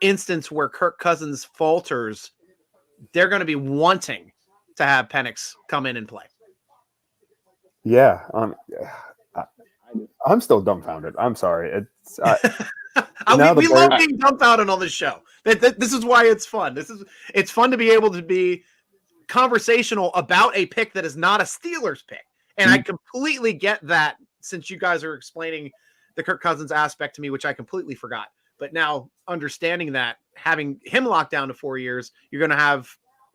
instance where Kirk Cousins falters, they're going to be wanting to have Penix come in and play. Yeah. I'm still dumbfounded. I'm sorry. We love being dumbfounded on this show. This is why it's fun. It's fun to be able to be conversational about a pick that is not a Steelers pick. And I completely get that, since you guys are explaining the Kirk Cousins aspect to me, which I completely forgot. But now understanding that, having him locked down to 4 years, you're going to have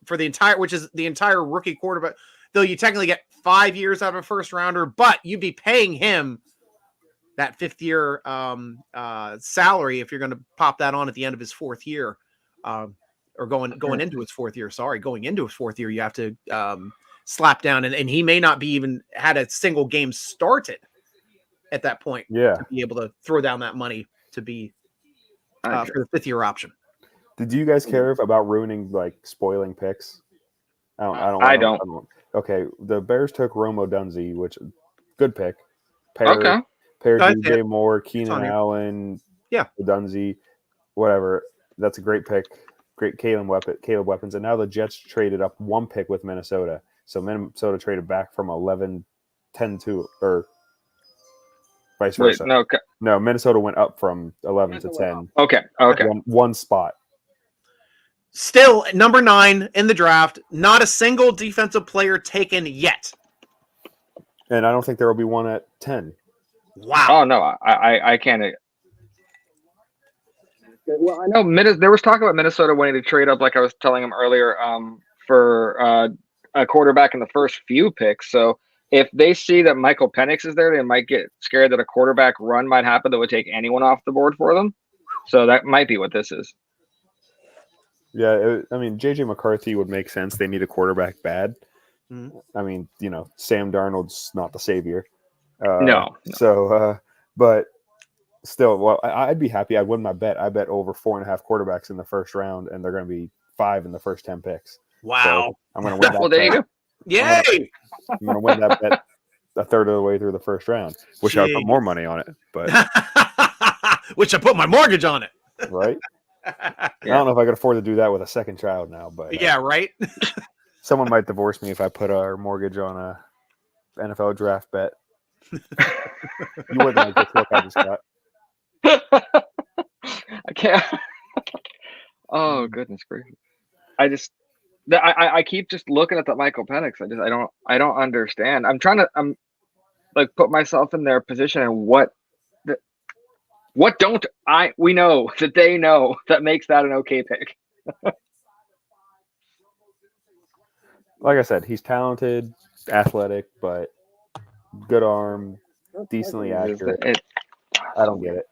for the entire, which is the entire rookie quarterback. Though you technically get 5 years out of a first rounder, but you'd be paying him that 5th year salary if you're going to pop that on at the end of his 4th year, or going into his 4th year. Sorry, going into his 4th year, you have to slap down, and he may not be even had a single game started at that point. Yeah, to be able to throw down that money to be for the 5th year option. Did you guys care about ruining, like, spoiling picks? I don't. Okay, the Bears took Romo Dunze, which good pick. Paired DJ Moore, Keenan Allen, Dunze, whatever. That's a great pick. Great Caleb weapons. And now the Jets traded up 1 pick with Minnesota. So Minnesota traded back from 11-10 to, or vice versa. No, Minnesota went up from 11 to 10. Okay. One spot. Still number 9 in the draft. Not a single defensive player taken yet. And I don't think there will be one at 10. Wow. Oh, no, I can't. Well, I know there was talk about Minnesota wanting to trade up, like I was telling him earlier, for a quarterback in the first few picks. So if they see that Michael Penix is there, they might get scared that a quarterback run might happen that would take anyone off the board for them. So that might be what this is. Yeah, I mean, J.J. McCarthy would make sense. They need a quarterback bad. Mm-hmm. I mean, Sam Darnold's not the savior. No. So, but still, well, I'd be happy. I'd win my bet. I bet over 4.5 quarterbacks in the first round, and they're going to be 5 in the first 10 picks. Wow. So I'm going to win that. Well, there you go. Yay! I'm going to win that bet a third of the way through the first round. Wish I would put more money on it, but wish I put my mortgage on it. Right? I don't know if I could afford to do that with a second child now, but yeah, right. Someone might divorce me if I put our mortgage on a NFL draft bet. You wouldn't like this look I just got. I can't. Oh, goodness gracious! I keep just looking at that Michael Penix. I don't understand. I'm like put myself in their position, and what don't we know that they know that makes that an okay pick? Like I said, he's talented, athletic, but good arm, decently accurate. I don't get it.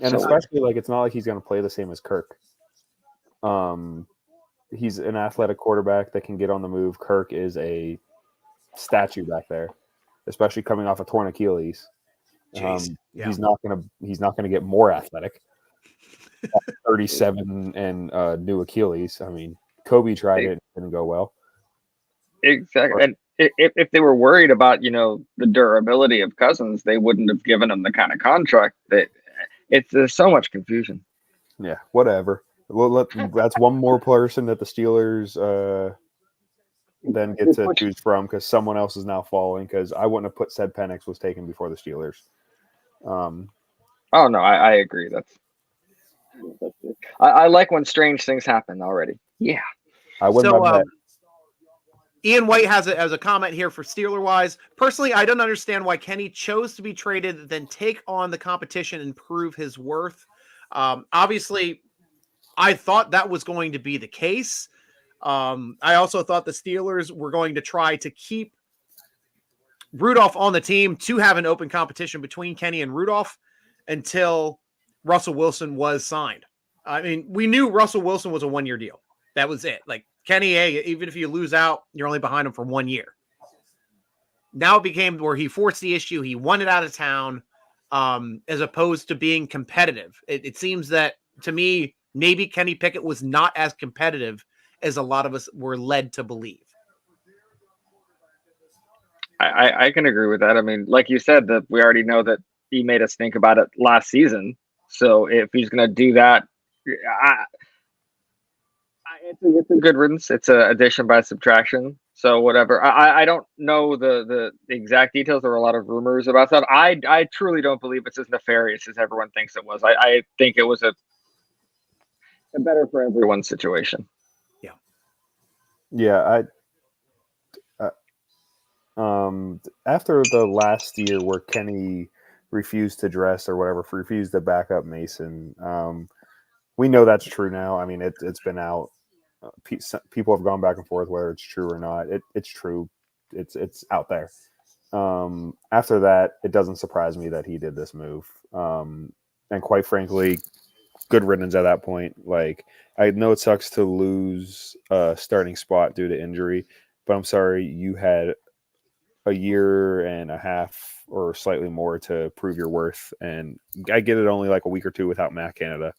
And especially, like, it's not like he's going to play the same as Kirk. He's an athletic quarterback that can get on the move. Kirk is a statue back there, especially coming off a torn Achilles. He's not gonna get more athletic. 37 and new Achilles. I mean, Kobe tried it, didn't go well. Exactly. And if they were worried about the durability of Cousins, they wouldn't have given him the kind of contract that. There's so much confusion. Yeah, whatever. Well, that's one more person that the Steelers then get to choose from, because someone else is now falling. Because I wouldn't have put said Penix was taken before the Steelers. Oh no, I agree. I like when strange things happen already. Yeah, I wouldn't have bet. Ian White has a comment here for Steeler wise. Personally, I don't understand why Kenny chose to be traded, then take on the competition and prove his worth. Obviously, I thought that was going to be the case. I also thought the Steelers were going to try to keep Rudolph on the team to have an open competition between Kenny and Rudolph until Russell Wilson was signed. I mean, we knew Russell Wilson was a 1-year deal. That was it. Like, Kenny, even if you lose out, you're only behind him for 1 year. Now it became where he forced the issue. He wanted out of town, as opposed to being competitive. It seems that, to me, maybe Kenny Pickett was not as competitive as a lot of us were led to believe. I can agree with that. I mean, like you said, that we already know that he made us think about it last season. So if he's going to do that, it's a good riddance. It's an addition by subtraction. So whatever. I don't know the exact details. There were a lot of rumors about stuff. I truly don't believe it's as nefarious as everyone thinks it was. I think it was a better for everyone situation. Yeah. Yeah. After the last year where Kenny refused to dress or whatever, refused to back up Mason, we know that's true now. I mean, it's been out people have gone back and forth whether it's true or not. It's true. It's out there. After that, it doesn't surprise me that he did this move. And quite frankly, good riddance at that point. Like, I know it sucks to lose a starting spot due to injury, but I'm sorry, you had a year and a half or slightly more to prove your worth. And I get it, only like a week or two without Matt Canada,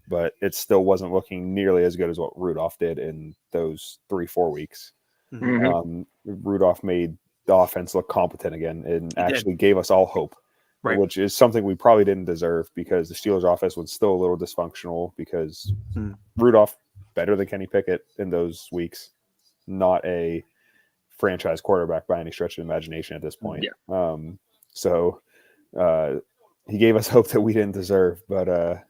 but it still wasn't looking nearly as good as what Rudolph did in those 3-4 weeks. Rudolph made the offense look competent again and actually gave us all hope, which is something we probably didn't deserve, because the Steelers offense was still a little dysfunctional, because Rudolph better than Kenny Pickett in those weeks, not a franchise quarterback by any stretch of imagination at this point. So he gave us hope that we didn't deserve, but I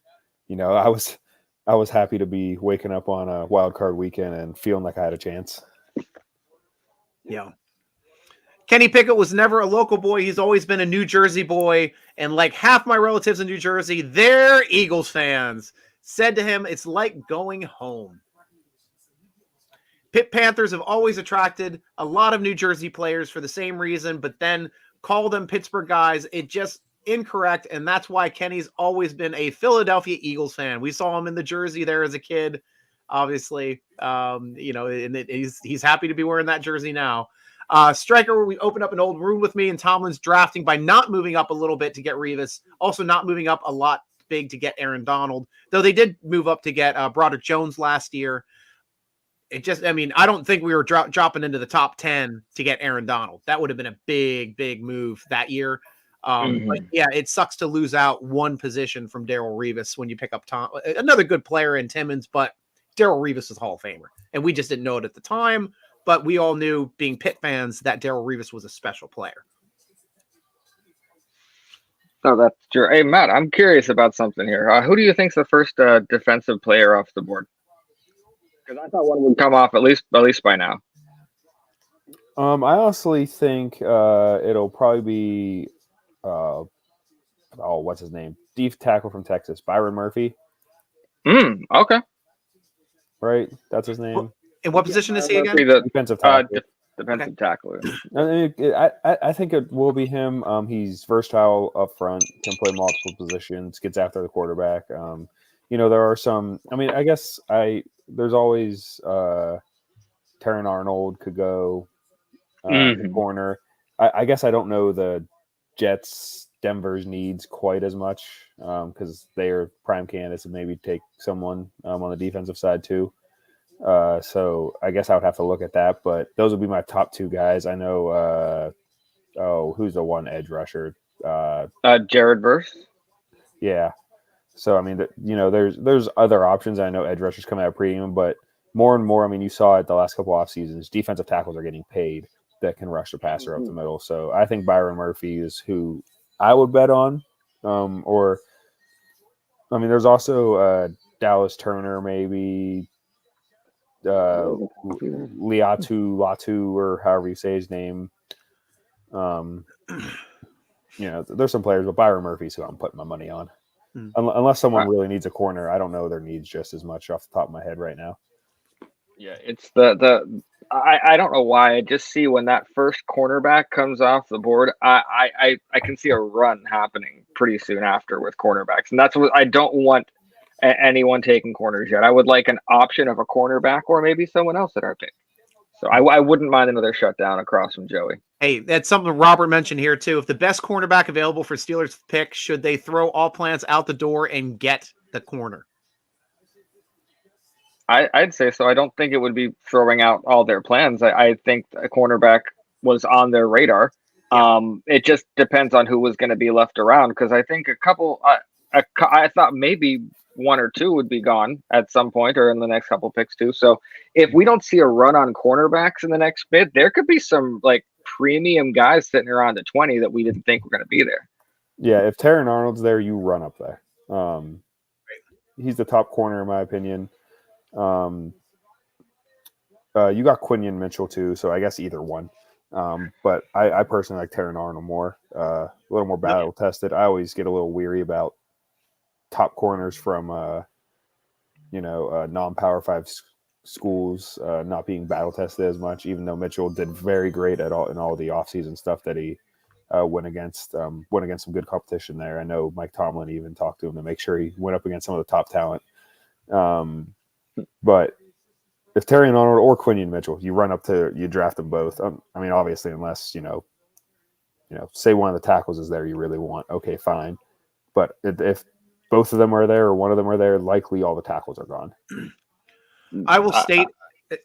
was happy to be waking up on a wild card weekend and feeling like I had a chance. Yeah. Kenny Pickett was never a local boy. He's always been a New Jersey boy. And like half my relatives in New Jersey, they're Eagles fans, said to him, it's like going home. Pitt Panthers have always attracted a lot of New Jersey players for the same reason, but then call them Pittsburgh guys. It just incorrect. And that's why Kenny's always been a Philadelphia Eagles fan. We saw him in the jersey there as a kid, obviously. And he's happy to be wearing that jersey now. Stryker, we opened up an old room with me, and Tomlin's drafting by not moving up a little bit to get Revis, also not moving up a lot big to get Aaron Donald, though they did move up to get Broderick Jones last year. I don't think we were dropping into the top 10 to get Aaron Donald. That would have been a big, big move that year. But yeah, it sucks to lose out one position from Darrelle Revis when you pick up another good player in Timmons, but Darrelle Revis is Hall of Famer. And we just didn't know it at the time, but we all knew, being Pitt fans, that Darrelle Revis was a special player. Oh, that's true. Hey, Matt, I'm curious about something here. Who do you think's the first defensive player off the board? Because I thought one would come off at least by now. I honestly think it'll probably be what's his name? Deep tackle from Texas, Byron Murphy. Okay. Right, that's his name. And what position is he again? Defensive tackle. Defensive tackle. I think it will be him. He's versatile up front, can play multiple positions, gets after the quarterback. There are some. I guess there's always Terran Arnold could go corner. I guess I don't know the Jets Denver's needs quite as much, because they are prime candidates and maybe take someone on the defensive side too. So I guess I would have to look at that, but those would be my top two guys. I know. Who's the one edge rusher? Jared Verse. Yeah. So there's other options. I know edge rushers come at a premium, but more and more, you saw it the last couple off seasons. Defensive tackles are getting paid that can rush the passer up the middle. So I think Byron Murphy is who I would bet on. There's also Dallas Turner, maybe Latu, or however you say his name. There's some players, but Byron Murphy's who I'm putting my money on. Unless someone really needs a corner. I don't know their needs just as much off the top of my head right now. Yeah, it's I don't know why. I just see when that first cornerback comes off the board, I can see a run happening pretty soon after with cornerbacks. And that's what I don't want anyone taking corners yet. I would like an option of a cornerback or maybe someone else at our pick. So I wouldn't mind another shutdown across from Joey. Hey, that's something Robert mentioned here too. If the best cornerback available for Steelers pick, should they throw all plans out the door and get the corner? I'd say so. I don't think it would be throwing out all their plans. I think a cornerback was on their radar. It just depends on who was going to be left around, because I think a couple. I thought maybe one or two would be gone at some point or in the next couple picks too. So if we don't see a run on cornerbacks in the next bid, there could be some like premium guys sitting around at 20 that we didn't think were going to be there. Yeah, if Terran Arnold's there, you run up there. He's the top corner in my opinion. You got Quinion Mitchell too, so I guess either one. But I personally like Terran Arnold more, a little more battle tested. I always get a little weary about top corners from non-Power 5 schools not being battle tested as much, even though Mitchell did very great in all the offseason stuff that he went against some good competition there. I know Mike Tomlin even talked to him to make sure he went up against some of the top talent. But if Terrion Arnold or Quinion Mitchell, you draft them both. I mean, obviously, unless say one of the tackles is there you really want. Okay, fine. But if both of them are there or one of them are there, likely all the tackles are gone. I will state.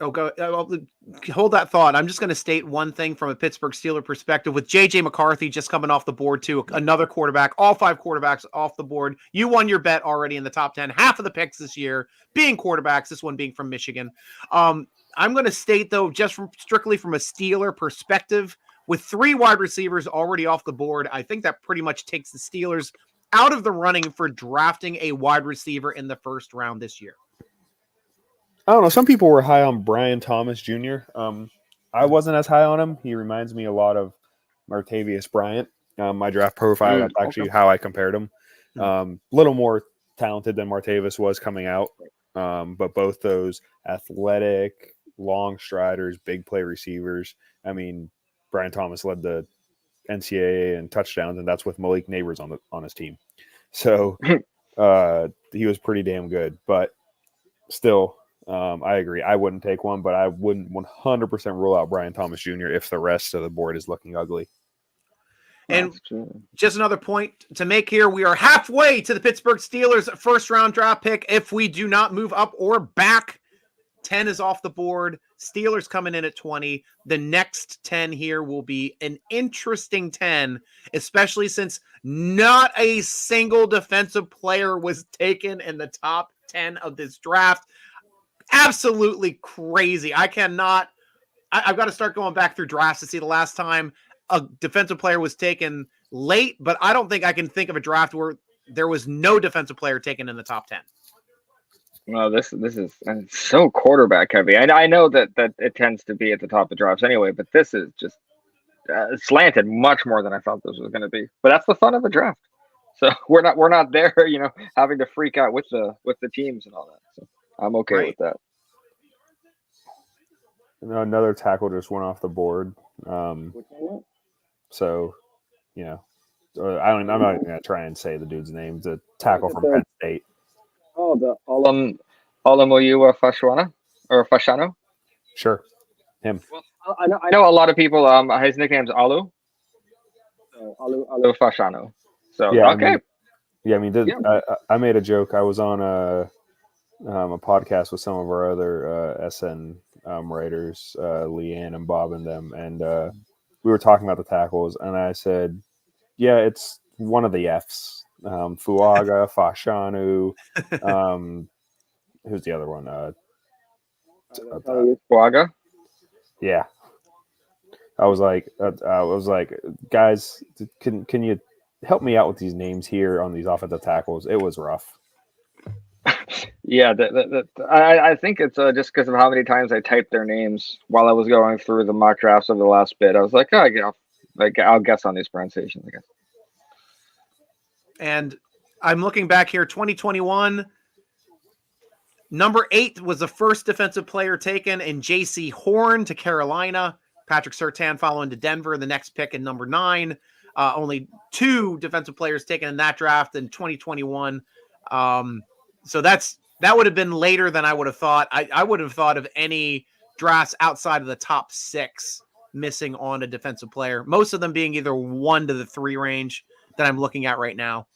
Hold that thought. I'm just going to state one thing from a Pittsburgh Steeler perspective. With J.J. McCarthy just coming off the board too, another quarterback, all 5 quarterbacks off the board. You won your bet already in the top 10. Half of the picks this year being quarterbacks. This one being from Michigan. I'm going to state though, just strictly from a Steeler perspective, with 3 wide receivers already off the board, I think that pretty much takes the Steelers out of the running for drafting a wide receiver in the first round this year. I don't know. Some people were high on Brian Thomas Jr. I wasn't as high on him. He reminds me a lot of Martavius Bryant. My draft profile, that's actually how I compared him. A little more talented than Martavis was coming out. But both those athletic, long striders, big play receivers. I mean, Brian Thomas led the NCAA in touchdowns, and that's with Malik Neighbors on his team. So he was pretty damn good. But still, I agree. I wouldn't take one, but I wouldn't 100% rule out Brian Thomas Jr. if the rest of the board is looking ugly. And just another point to make here, we are halfway to the Pittsburgh Steelers' first-round draft pick. If we do not move up or back, 10 is off the board. Steelers coming in at 20. The next 10 here will be an interesting 10, especially since not a single defensive player was taken in the top 10 of this draft. Absolutely crazy. I've got to start going back through drafts to see the last time a defensive player was taken late, but I don't think I can think of a draft where there was no defensive player taken in the top 10. Well, this is so quarterback heavy. I know that it tends to be at the top of drafts anyway, but this is just slanted much more than I thought this was going to be. But that's the fun of the draft. So we're not there, having to freak out with the teams and all that. So I'm okay with that. Another tackle just went off the board. So, I'm not even going to try and say the dude's name. It's a tackle from Penn State. Oh, the Olamoyua Fashanu? Sure. Him. Well, I know a lot of people, his nickname's Alu. So Alu Fashanu. So, yeah, okay. I made a joke. I was on a podcast with some of our other SN writers, Leanne and Bob and them, and we were talking about the tackles, and I said, yeah, it's one of the Fs. Fuaga, Fashanu, who's the other one? Fuaga? Yeah. I was like, guys, can you help me out with these names here on these offensive tackles? It was rough. Yeah, I think it's just because of how many times I typed their names while I was going through the mock drafts of the last bit. I was like, I'll guess on these pronunciations, I guess. And I'm looking back here, 2021. Number 8 was the first defensive player taken in J.C. Horn to Carolina. Patrick Surtain following to Denver. The next pick in number 9. Only 2 defensive players taken in that draft in 2021. So that would have been later than I would have thought. I would have thought of any drafts outside of the top 6 missing on a defensive player. Most of them being either 1 to the 3 range that I'm looking at right now.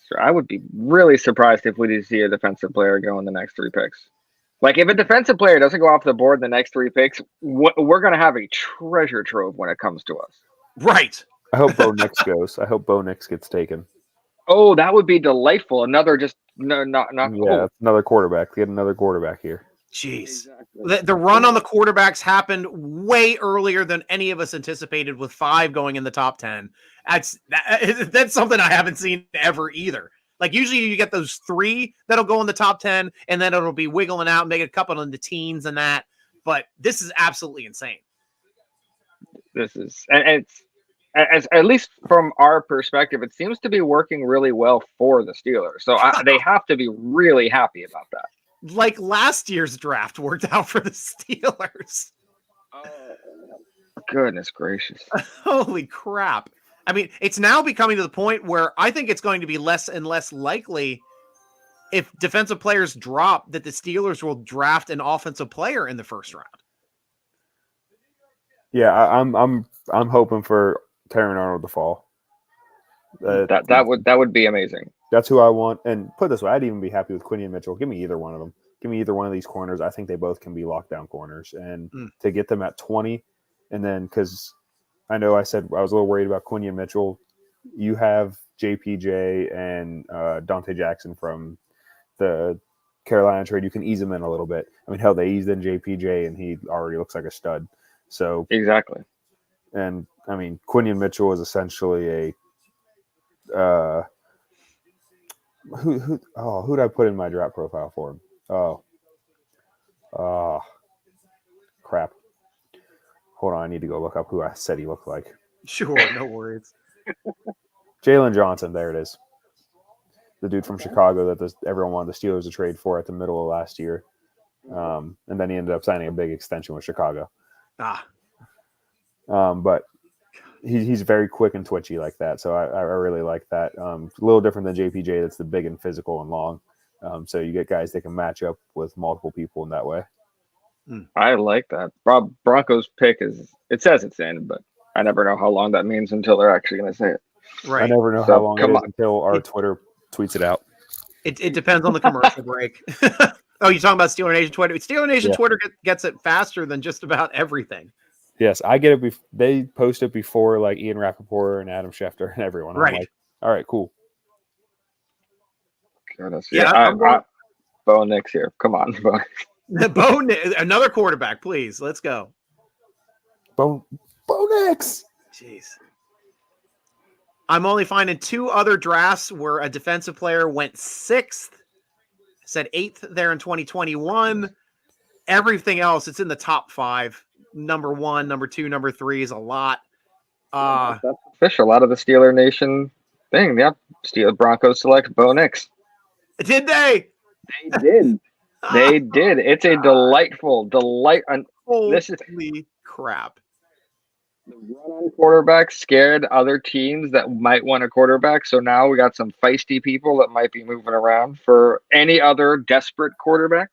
Sure, I would be really surprised if we did see a defensive player go in the next 3 picks. Like, if a defensive player doesn't go off the board in the next 3 picks, we're going to have a treasure trove when it comes to us. Right. I hope Bo Nix goes. I hope Bo Nix gets taken. Oh, that would be delightful. Another just not yeah, another quarterback. Get another quarterback here. Jeez. Exactly. The run on the quarterbacks happened way earlier than any of us anticipated, with 5 going in the top 10. That's something I haven't seen ever either. Like, usually you get those 3 that'll go in the top 10, and then it'll be wiggling out, make a couple in the teens and that. But this is absolutely insane. This is, and it's, at least from our perspective, it seems to be working really well for the Steelers. So they have to be really happy about that. like last year's draft worked out for the Steelers. Oh, goodness gracious. Holy crap. I mean, it's now becoming to the point where I think it's going to be less and less likely if defensive players drop that the Steelers will draft an offensive player in the first round. Yeah, I'm hoping for Terran Arnold to fall. That would be amazing. That's who I want. And put it this way, I'd even be happy with Quinion Mitchell. Give me either one of them. Give me either one of these corners. I think they both can be lockdown corners. And to get them at 20, and then because I know I said I was a little worried about Quinion Mitchell. You have JPJ and Dante Jackson from the Carolina trade. You can ease them in a little bit. I mean, hell, they eased in JPJ, and he already looks like a stud. So exactly. And I mean, Quinion Mitchell is essentially a who did I put in my draft profile for him? Crap. Hold on, I need to go look up who I said he looked like. Sure, no worries. Jalen Johnson, there it is. The dude from Chicago that everyone wanted the Steelers to trade for at the middle of last year. And then he ended up signing a big extension with Chicago. But he's very quick and twitchy like that. So I really like that. A little different than JPJ, that's the big and physical and long. So you get guys that can match up with multiple people in that way. I like that. Broncos pick it says it's in, but I never know how long that means until they're actually going to say it. Right. I never know how long it is until our Twitter tweets it out. It depends on the commercial break. Oh, you're talking about Steeler Nation Twitter? Steeler Nation Twitter gets it faster than just about everything. Yes, I get it. They post it before like Ian Rappaport and Adam Schefter and everyone. Right. I'm like, all right, cool. Goodness. Yeah, Bo Nix here. Come on, Bo. Bo, another quarterback, please. Let's go. Bo Nix. Jeez. I'm only finding 2 other drafts where a defensive player went 6th, said 8th there in 2021. Everything else, it's in the top 5. Number 1, number 2, number 3 is a lot. That's official out of the Steeler Nation thing. Yep. Broncos select Bo Nix. Did they? They did. They did. It's a delightful. Holy crap. The run-on quarterback scared other teams that might want a quarterback. So now we got some feisty people that might be moving around for any other desperate quarterbacks.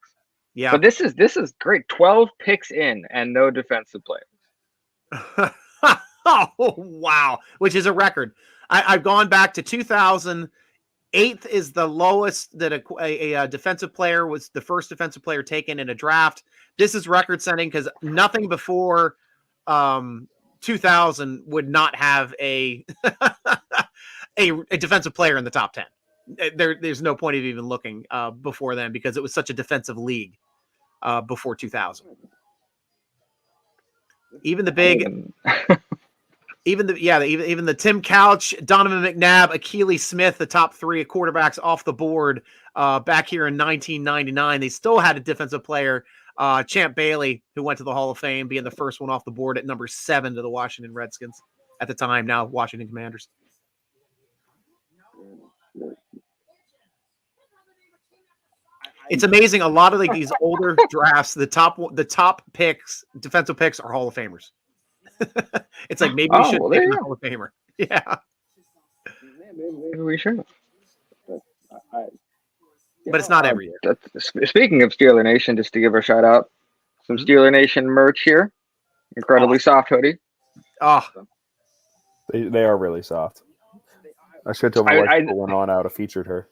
Yeah. But this is great. 12 picks in and no defensive players. Oh, wow. Which is a record. I've gone back to 2000. 8th is the lowest that a defensive player was the first defensive player taken in a draft. This is record setting because nothing before 2000 would not have a defensive player in the top 10. There's no point of even looking before then because it was such a defensive league before 2000. Even the big, even the Tim Couch, Donovan McNabb, Akili Smith, the top 3 quarterbacks off the board back here in 1999. They still had a defensive player, Champ Bailey, who went to the Hall of Fame, being the first one off the board at number 7 to the Washington Redskins at the time, now Washington Commanders. It's amazing. A lot of these older drafts, the top picks, defensive picks, are Hall of Famers. It's like maybe we should take a Hall of Famer. Yeah, maybe we should. But it's not every year. Speaking of Steeler Nation, just to give a shout out, some Steeler Nation merch here. Incredibly soft hoodie. Oh, they are really soft. I should tell my wife to put one on. I would have featured her.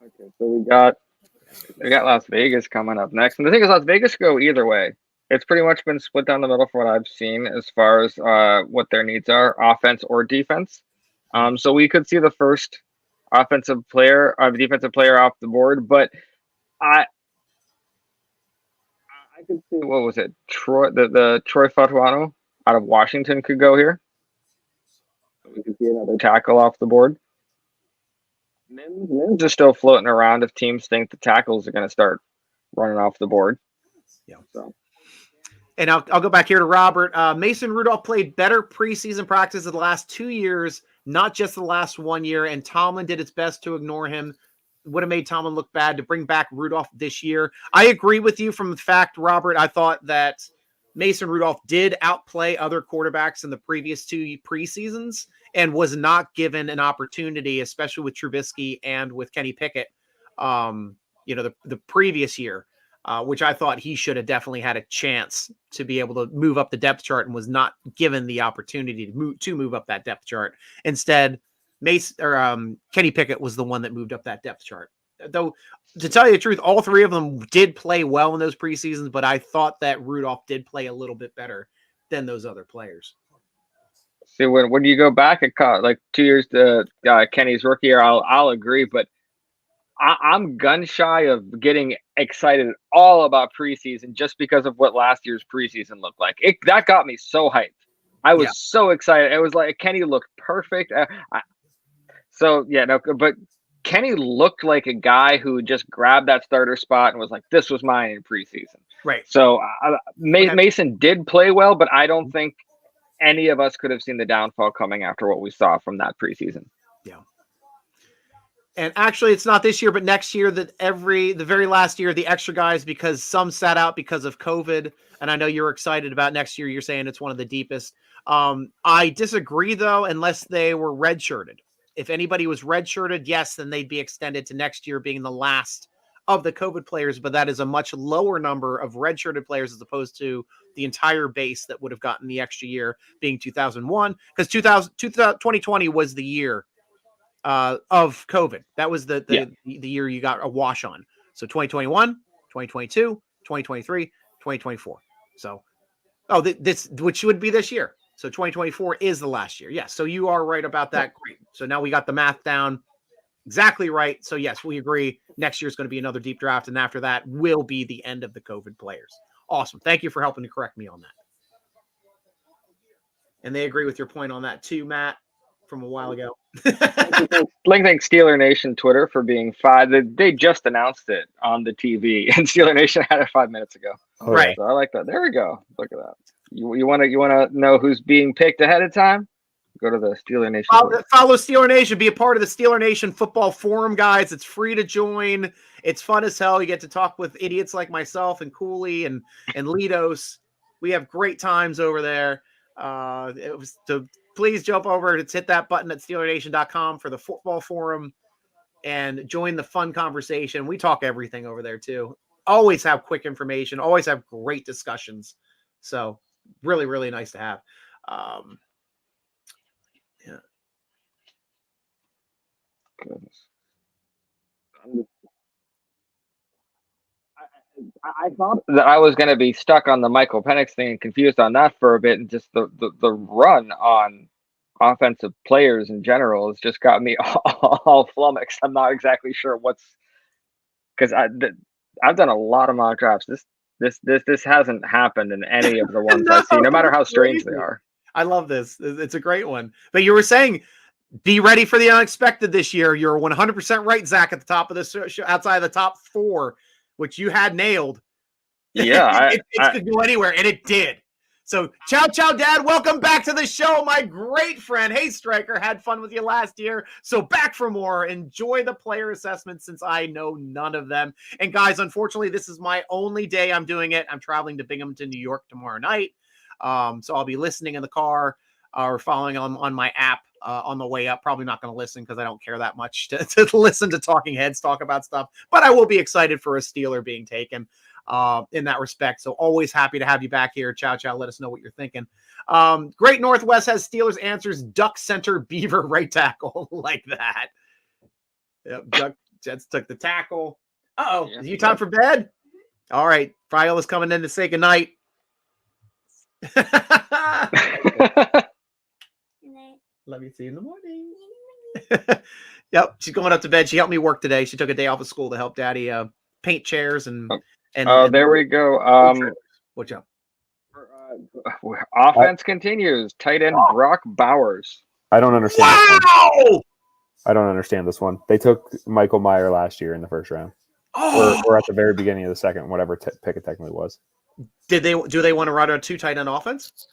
Okay, so we got Las Vegas coming up next, and the thing is, Las Vegas go either way. It's pretty much been split down the middle from what I've seen as far as what their needs are, offense or defense. So we could see the first defensive player off the board, but I could see, what was it? The Troy Fatuano out of Washington could go here. We could see another tackle off the board. Mims is still floating around if teams think the tackles are going to start running off the board. Yeah. So. And I'll go back here to Robert. Mason Rudolph played better preseason practice in the last 2 years not just the last 1 year. And Tomlin did its best to ignore him. Would have made Tomlin look bad to bring back Rudolph this year. I agree with you from the fact, Robert. I thought that Mason Rudolph did outplay other quarterbacks in the previous 2 preseasons and was not given an opportunity, especially with Trubisky and with Kenny Pickett, the previous year, which I thought he should have definitely had a chance to be able to move up the depth chart and was not given the opportunity to move up that depth chart. Instead, Kenny Pickett was the one that moved up that depth chart. Though, to tell you the truth, all three of them did play well in those preseasons, but I thought that Rudolph did play a little bit better than those other players. See, when you go back and like 2 years to Kenny's rookie year, I'll agree, but I'm gun shy of getting excited all about preseason just because of what last year's preseason looked like. That got me so hyped. I was so excited. It was like Kenny looked perfect. But Kenny looked like a guy who just grabbed that starter spot and was like, this was mine in preseason. Right. So Mason did play well, but I don't think any of us could have seen the downfall coming after what we saw from that preseason. Yeah. And actually, it's not this year, but next year, the very last year, the extra guys, because some sat out because of COVID. And I know you're excited about next year. You're saying it's one of the deepest. I disagree, though, unless they were redshirted. If anybody was redshirted, yes, then they'd be extended to next year being the last of the COVID players. But that is a much lower number of redshirted players as opposed to the entire base that would have gotten the extra year being 2001. Because 2020 was the year of COVID. That was the year you got a wash on. So 2021, 2022, 2023, 2024. So, this, which would be this year. So 2024 is the last year. Yes. So you are right about that. Great. So now we got the math down exactly right. So yes, we agree. Next year is going to be another deep draft. And after that will be the end of the COVID players. Awesome. Thank you for helping to correct me on that. And they agree with your point on that too, Matt, from a while ago. Thanks Steeler Nation Twitter for being 5. They just announced it on the TV, and Steeler Nation had it 5 minutes ago. Right. So I like that. There we go. Look at that. You want to know who's being picked ahead of time? Go to the Steeler Nation. Follow Steeler Nation. Be a part of the Steeler Nation football forum, guys. It's free to join. It's fun as hell. You get to talk with idiots like myself and Cooley and Lidos. We have great times over there. Please jump over to hit that button at SteelerNation.com for the football forum and join the fun conversation. We talk everything over there too. Always have quick information. Always have great discussions. So really, really nice to have. Yeah. Goodness. I thought that I was going to be stuck on the Michael Penix thing and confused on that for a bit, and just the run on offensive players in general has just got me all flummoxed. I'm not exactly sure because I've done a lot of mock drafts. This hasn't happened in any of the ones I've seen, no matter how strange they are. I love this. It's a great one. But you were saying, be ready for the unexpected this year. You're 100% right, Zach, at the top of the show, outside of the top 4, which you had nailed. Yeah. it could go anywhere, and it did. So, ciao, Dad. Welcome back to the show, my great friend. Hey, Stryker, had fun with you last year. So back for more. Enjoy the player assessments since I know none of them. And guys, unfortunately, this is my only day I'm doing it. I'm traveling to Binghamton, New York tomorrow night. So I'll be listening in the car or following on my app on the way up. Probably not going to listen because I don't care that much to listen to talking heads talk about stuff. But I will be excited for a Steeler being taken. In that respect. So always happy to have you back here. Ciao. Let us know what you're thinking. Great Northwest has Steelers answers, Duck center, Beaver right tackle. Like that. Yep, Jets took the tackle. Uh-oh. Yeah, Is you time for bed? All right. Friola's coming in to say goodnight. Love you. See you in the morning. Yep. She's going up to bed. She helped me work today. She took a day off of school to help Daddy paint chairs and there we go. What's up? Offense continues. Tight end Brock Bowers. I don't understand. Wow! I don't understand this one. They took Michael Meyer last year in the first round, or at the very beginning of the second, whatever pick it technically was. Do they want to run a 2 tight end offense?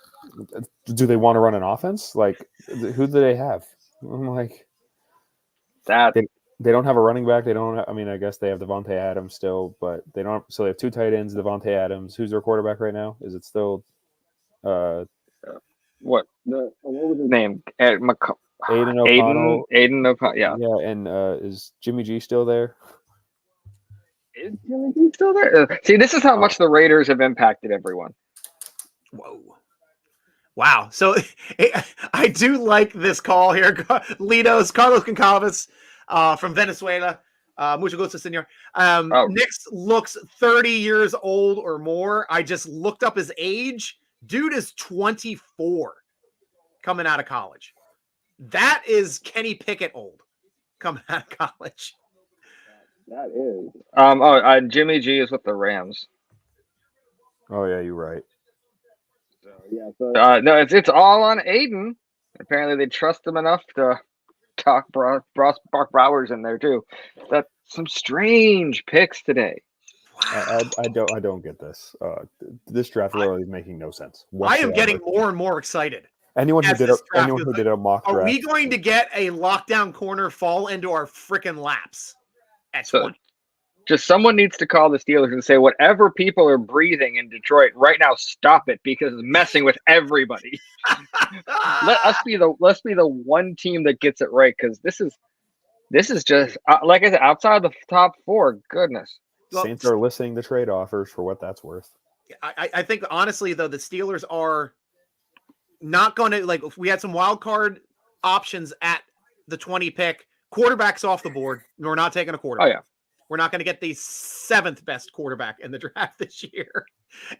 Do they want to run an offense? Like, who do they have? I'm like, That they don't have a running back. They don't. I mean, I guess they have Devontae Adams still, but they don't. So they have 2 tight ends. Devontae Adams. Who's their quarterback right now? Is it still what was his name? Aiden O'Connell? Aiden O'Connell. Yeah. Yeah, and is Jimmy G still there? Is Jimmy G still there? See, this is how much the Raiders have impacted everyone. Whoa. Wow. So I do like this call here. Carlos Goncalves from Venezuela. Mucho gusto, senor. Nix looks 30 years old or more. I just looked up his age. Dude is 24 coming out of college. That is Kenny Pickett old coming out of college. That is. Jimmy G is with the Rams. Oh yeah, you're right. So yeah. So no, it's all on Aiden. Apparently, they trust him enough to talk Brock Bowers in there too. That's some strange picks today. Wow. I don't get this. This draft literally is making no sense whatsoever. I am getting more and more excited. Anyone who did a mock draft. Are we going to get a lockdown corner fall into our freaking laps at 20? Just someone needs to call the Steelers and say, whatever people are breathing in Detroit right now, stop it because it's messing with everybody. Let's be the one team that gets it right, because this is just like I said, outside the top 4. Goodness, Saints are listing the trade offers for what that's worth. I think honestly though, the Steelers are not going to, like, if we had some wild card options at the 20 pick, quarterbacks off the board. We're not taking a quarterback. Oh yeah. We're not going to get the 7th best quarterback in the draft this year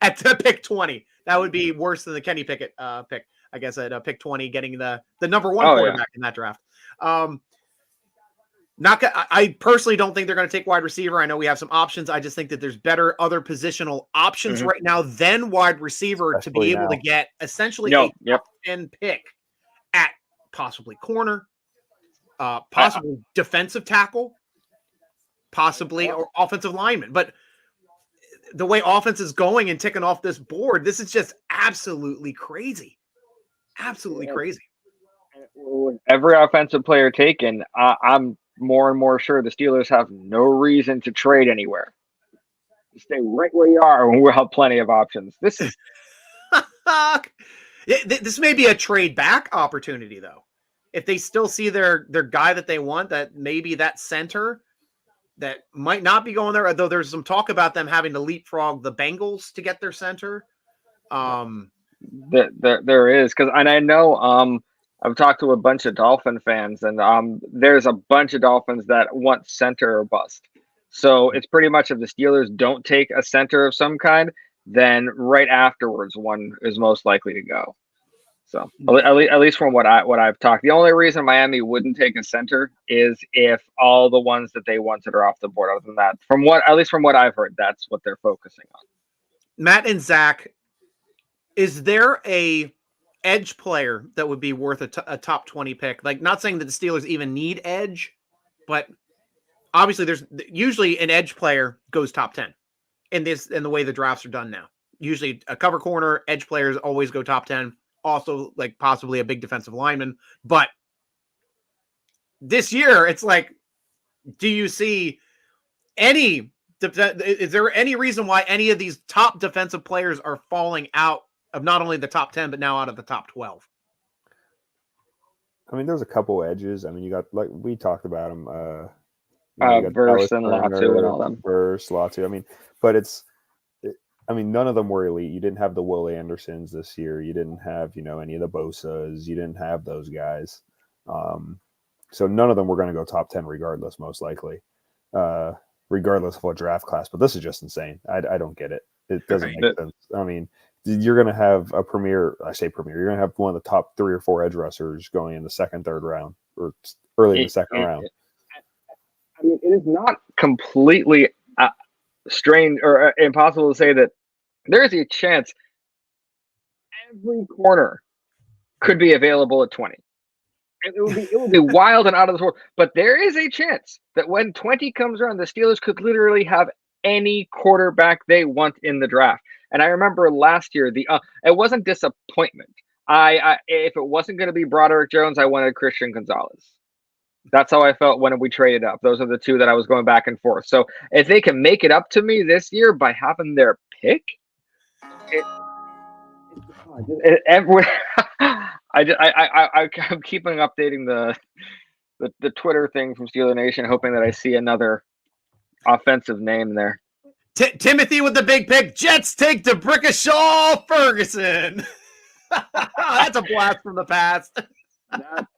at the pick 20. That would be worse than the Kenny Pickett pick, I guess, at pick 20, getting the number 1 quarterback in that draft. I personally don't think they're going to take wide receiver. I know we have some options. I just think that there's better other positional options right now than wide receiver, especially to be able to get essentially a top 10 pick at possibly corner, possibly defensive tackle, possibly or offensive lineman. But the way offense is going and ticking off this board, this is just absolutely crazy. Absolutely crazy. Every offensive player taken, I'm more and more sure the Steelers have no reason to trade anywhere. Stay right where you are, and we'll have plenty of options. This is this may be a trade back opportunity, though. If they still see their guy that they want, that maybe that center that might not be going there, though there's some talk about them having to leapfrog the Bengals to get their center. There is, because I know I've talked to a bunch of Dolphin fans, and there's a bunch of Dolphins that want center or bust. So it's pretty much if the Steelers don't take a center of some kind, then right afterwards one is most likely to go. So at least from what I've talked, the only reason Miami wouldn't take a center is if all the ones that they wanted are off the board. Other than that, from what I've heard, that's what they're focusing on. Matt and Zach, is there a edge player that would be worth a top 20 pick? Like, not saying that the Steelers even need edge, but obviously there's usually an edge player goes top 10 in the way the drafts are done now. Usually a cover corner, edge players always go top 10. Also, like, possibly a big defensive lineman. But this year, it's like, do you see any? Is there any reason why any of these top defensive players are falling out of not only the top 10, but now out of the top 12? I mean, there's a couple edges. I mean, you got, like we talked about them. Verse and Latu and all them. Verse, Latu. I mean, but none of them were elite. You didn't have the Will Andersons this year. You didn't have, any of the Bosas. You didn't have those guys. So none of them were going to go top 10 regardless, most likely, regardless of what draft class. But this is just insane. I don't get it. It doesn't make sense. I mean, you're going to have a premier. I say premier. You're going to have one of the top 3 or 4 edge rushers going in the second, third round, or early in the second round. I mean, it is not completely strange or impossible to say that there is a chance every corner could be available at 20. It would be wild and out of this world. But there is a chance that when 20 comes around, the Steelers could literally have any quarterback they want in the draft. And I remember last year, it wasn't disappointment. If it wasn't going to be Broderick Jones, I wanted Christian Gonzalez. That's how I felt when we traded up. Those are the two that I was going back and forth. So if they can make it up to me this year by having their pick, I'm keeping updating the Twitter thing from Steeler Nation, hoping that I see another offensive name there. Timothy with the big pick. Jets take DeBrickashaw Ferguson. That's a blast from the past.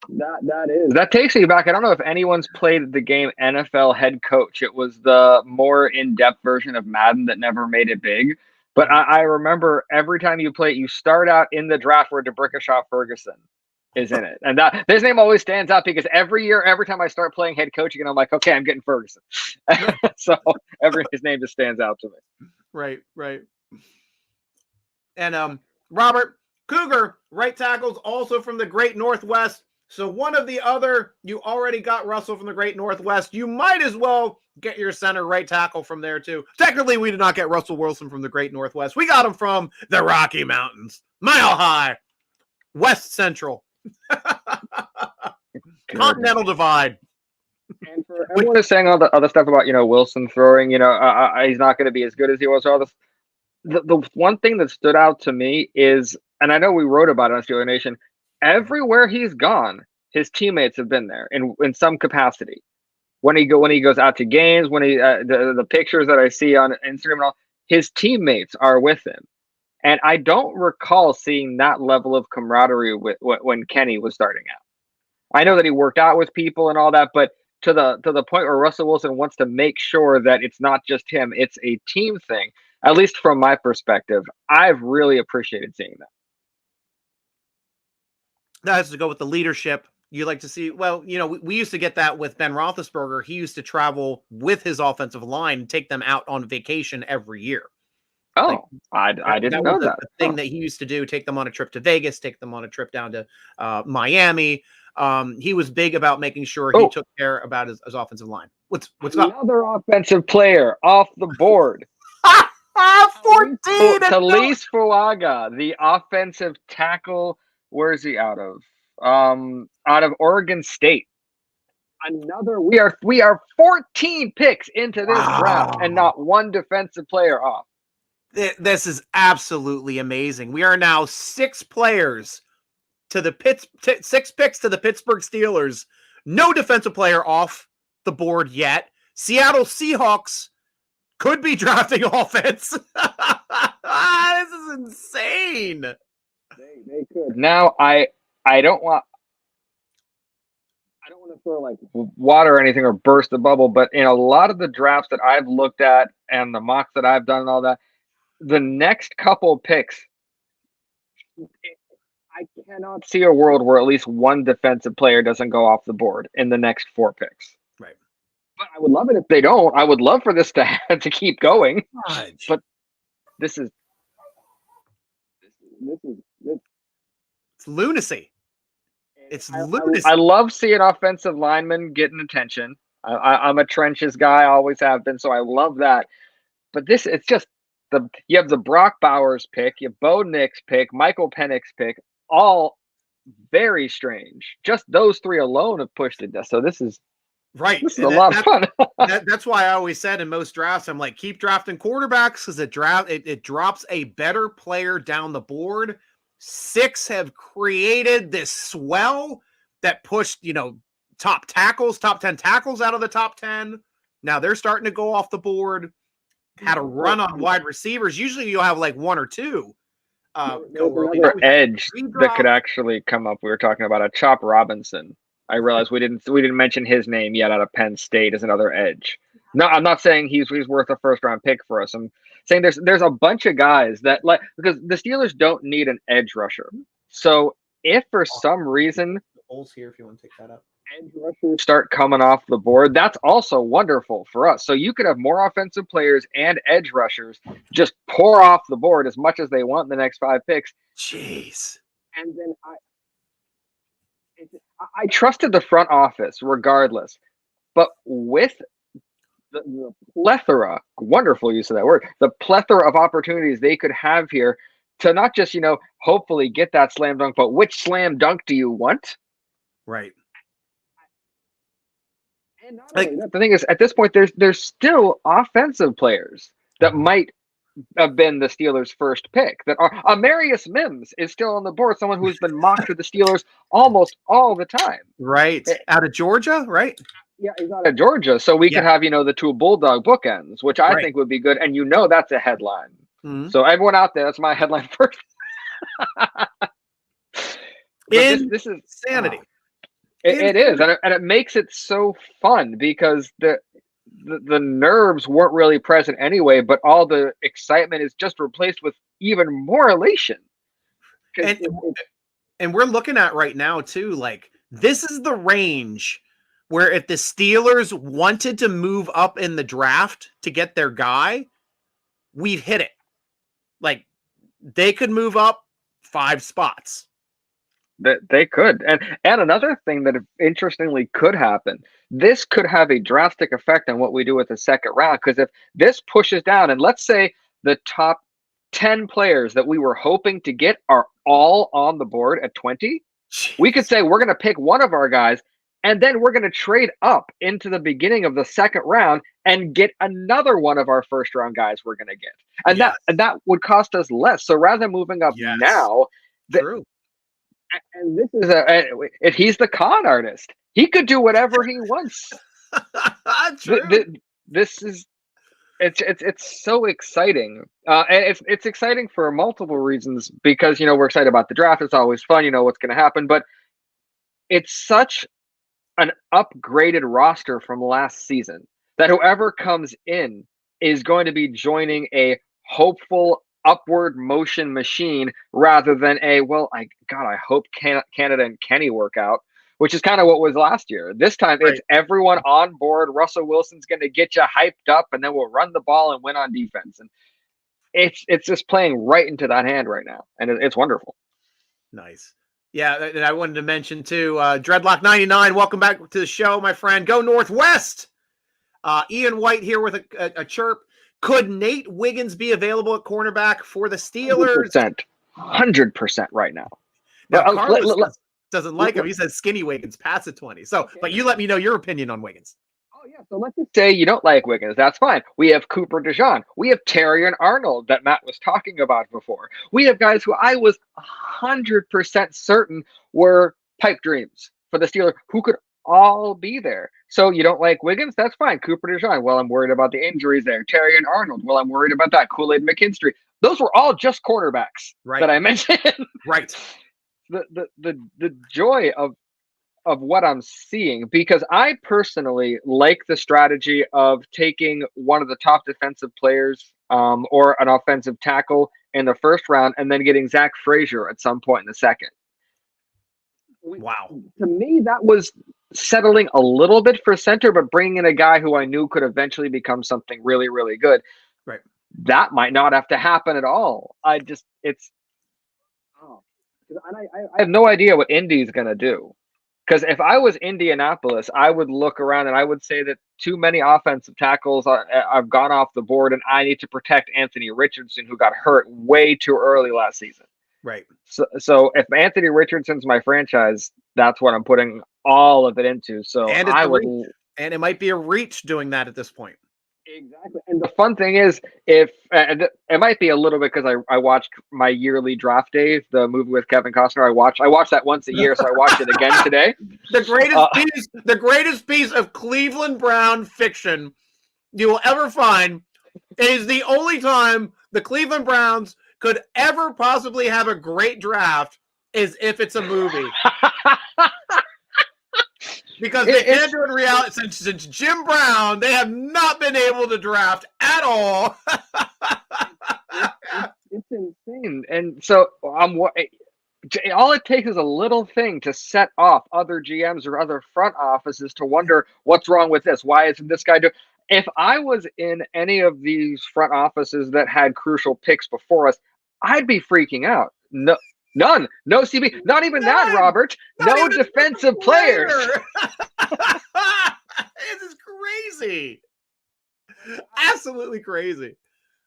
That takes me back. I don't know if anyone's played the game NFL Head Coach. It was the more in-depth version of Madden that never made it big. But I remember every time you play it, you start out in the draft where DeBrickashaw Ferguson is in it. And that his name always stands out because every year, every time I start playing head coach again, I'm like, okay, I'm getting Ferguson. So his name just stands out to me. Right. And Robert, Cougar, right tackles also from the Great Northwest. So one of the other, you already got Russell from the Great Northwest. You might as well get your center right tackle from there too. Technically, we did not get Russell Wilson from the Great Northwest. We got him from the Rocky Mountains, Mile High, West Central, Continental Divide. And for everyone is saying all the other stuff about, Wilson throwing, he's not going to be as good as he was. All this. The one thing that stood out to me is, and I know we wrote about it on Steeler Nation, everywhere he's gone, his teammates have been there in some capacity. When he goes out to games, when the pictures that I see on Instagram and all, his teammates are with him. And I don't recall seeing that level of camaraderie when Kenny was starting out. I know that he worked out with people and all that, but to the point where Russell Wilson wants to make sure that it's not just him, it's a team thing. At least from my perspective, I've really appreciated seeing that. That has to go with the leadership. You like to see, well, we used to get that with Ben Roethlisberger. He used to travel with his offensive line and take them out on vacation every year. Oh, I didn't know that. The thing that he used to do, take them on a trip to Vegas, take them on a trip down to Miami. He was big about making sure he took care about his offensive line. What's another offensive player off the board? 14. Talise Fuaga, the offensive tackle. Where is he out of? Out of Oregon State. We are 14 picks into this draft and not one defensive player off. This is absolutely amazing. We are now 6 players to the 6 picks to the Pittsburgh Steelers. No defensive player off the board yet. Seattle Seahawks could be drafting offense. This is insane. They could. Now I don't want to throw like water or anything or burst the bubble, but in a lot of the drafts that I've looked at and the mocks that I've done and all that, the next couple picks, I cannot see a world where at least one defensive player doesn't go off the board in the next 4 picks. Right. But I would love it if they don't. I would love for this to keep going. Fudge. But this is it's lunacy. It's lunacy. I love seeing offensive linemen getting attention. I'm a trenches guy, always have been, so I love that. But it's just you have the Brock Bowers pick, you have Bo Nix pick, Michael Penix pick, all very strange. Just those 3 alone have pushed it. So this is right. This is a lot of fun. That's why I always said in most drafts, I'm like, keep drafting quarterbacks because it drops a better player down the board. 6 have created this swell that pushed, top 10 tackles out of the top 10. Now they're starting to go off the board. Had a run on wide receivers. Usually you'll have like 1 or 2. Go early. Edge that could actually come up. We were talking about a Chop Robinson. I realized we didn't mention his name yet out of Penn State as another edge. No, I'm not saying he's worth a first round pick for us. I'm saying there's a bunch of guys that because the Steelers don't need an edge rusher. So if for some reason here, if you want to take that up, edge rushers start coming off the board, that's also wonderful for us. So you could have more offensive players and edge rushers just pour off the board as much as they want in the next 5 picks. Jeez. And then I trusted the front office regardless, but with the plethora, wonderful use of that word, the plethora of opportunities they could have here to not just, hopefully get that slam dunk, but which slam dunk do you want? Right. And not only that, the thing is, at this point, there's still offensive players that might have been the Steelers' first pick. That are Amarius Mims is still on the board, someone who's been mocked to the Steelers almost all the time. Right. Out of Georgia, right? Yeah, he's out of Georgia, so we could have the two Bulldog bookends, which I think would be good, and that's a headline. Mm-hmm. So everyone out there, that's my headline first. This is sanity. It is, and it makes it so fun because the nerves weren't really present anyway, but all the excitement is just replaced with even more elation. And we're looking at right now too, like this is the range where if the Steelers wanted to move up in the draft to get their guy, we've hit it. Like they could move up 5 spots. That they could. And another thing that interestingly could happen, this could have a drastic effect on what we do with the second round. Because if this pushes down, and let's say the top 10 players that we were hoping to get are all on the board at 20, we could say we're going to pick one of our guys, and then we're going to trade up into the beginning of the second round and get another one of our first round guys we're going to get. And that would cost us less. So rather than moving up now, True. And this is if he's the con artist, he could do whatever he wants. This is it's so exciting, and it's exciting for multiple reasons because we're excited about the draft. It's always fun, what's going to happen, but it's such an upgraded roster from last season that whoever comes in is going to be joining a hopeful upward motion machine rather than I hope Canada and Kenny work out, which is kind of what was last year. This time it's everyone on board. Russell Wilson's going to get you hyped up, and then we'll run the ball and win on defense. And it's just playing right into that hand right now, and it's wonderful. Nice. Yeah, and I wanted to mention too, Dreadlock99, welcome back to the show, my friend. Go Northwest. Ian White here with a chirp. Could Nate Wiggins be available at cornerback for the Steelers? 100% right now. Now, Carlos doesn't like him. He says skinny Wiggins, pass at 20. So, but you let me know your opinion on Wiggins. Oh, yeah. So let's just say you don't like Wiggins. That's fine. We have Cooper DeJean. We have Terry and Arnold that Matt was talking about before. We have guys who I was 100% certain were pipe dreams for the Steelers who could all be there. So you don't like Wiggins? That's fine. Cooper DeJean. Well, I'm worried about the injuries there. Terry and Arnold. Well, I'm worried about that. Kool-Aid McKinstry. Those were all just quarterbacks that I mentioned. Right. The joy of what I'm seeing, because I personally like the strategy of taking one of the top defensive players or an offensive tackle in the first round and then getting Zach Frazier at some point in the second. Wow. To me, that was settling a little bit for center, but bringing in a guy who I knew could eventually become something really, really good. Right. That might not have to happen at all. I have no idea what Indy's going to do. Because if I was Indianapolis, I would look around and I would say that too many offensive tackles have gone off the board, and I need to protect Anthony Richardson, who got hurt way too early last season. Right. So if Anthony Richardson's my franchise, that's what I'm putting all of it into. So and it might be a reach doing that at this point. Exactly. And the fun thing is, if it might be a little bit because I watched my yearly draft day, the movie with Kevin Costner. I watch that once a year, so I watched it again today. The greatest piece of Cleveland Brown fiction you will ever find. It is the only time the Cleveland Browns could ever possibly have a great draft is if it's a movie. Because they can't do it in reality. Since Jim Brown, they have not been able to draft at all. It's insane. And so all it takes is a little thing to set off other GMs or other front offices to wonder what's wrong with this. Why isn't this guy doing? If I was in any of these front offices that had crucial picks before us, I'd be freaking out. None. No CB. Not even that, Robert. No defensive players. This is crazy. Absolutely crazy.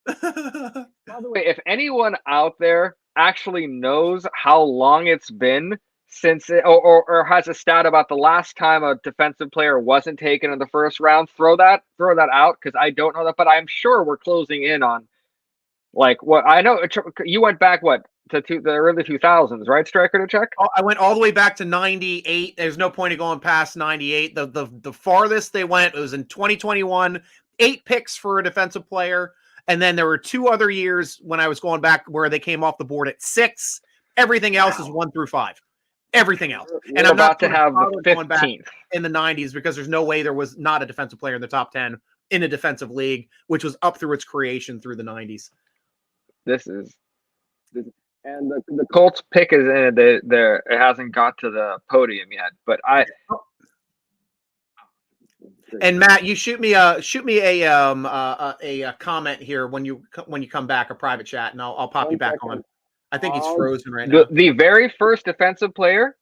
By the way, if anyone out there actually knows how long it's been since or has a stat about the last time a defensive player wasn't taken in the first round, throw that out, because I don't know that, but I'm sure we're closing in on like what I know. You went back to the early 2000s, right, Stryker, to check? I went all the way back to 98. There's no point in going past 98. The farthest they went was in 2021, 8 picks for a defensive player. And then there were 2 other years when I was going back where they came off the board at 6. Everything else is 1 through 5. Everything else. And I'm about to have the 15th going back in the 90s because there's no way there was not a defensive player in the top 10 in a defensive league, which was up through its creation through the 90s. And the Colts pick is in it. It hasn't got to the podium yet, but And Matt, you shoot me a comment here when you come back, a private chat, and I'll pop you back on. I think he's frozen right now. The very first defensive player,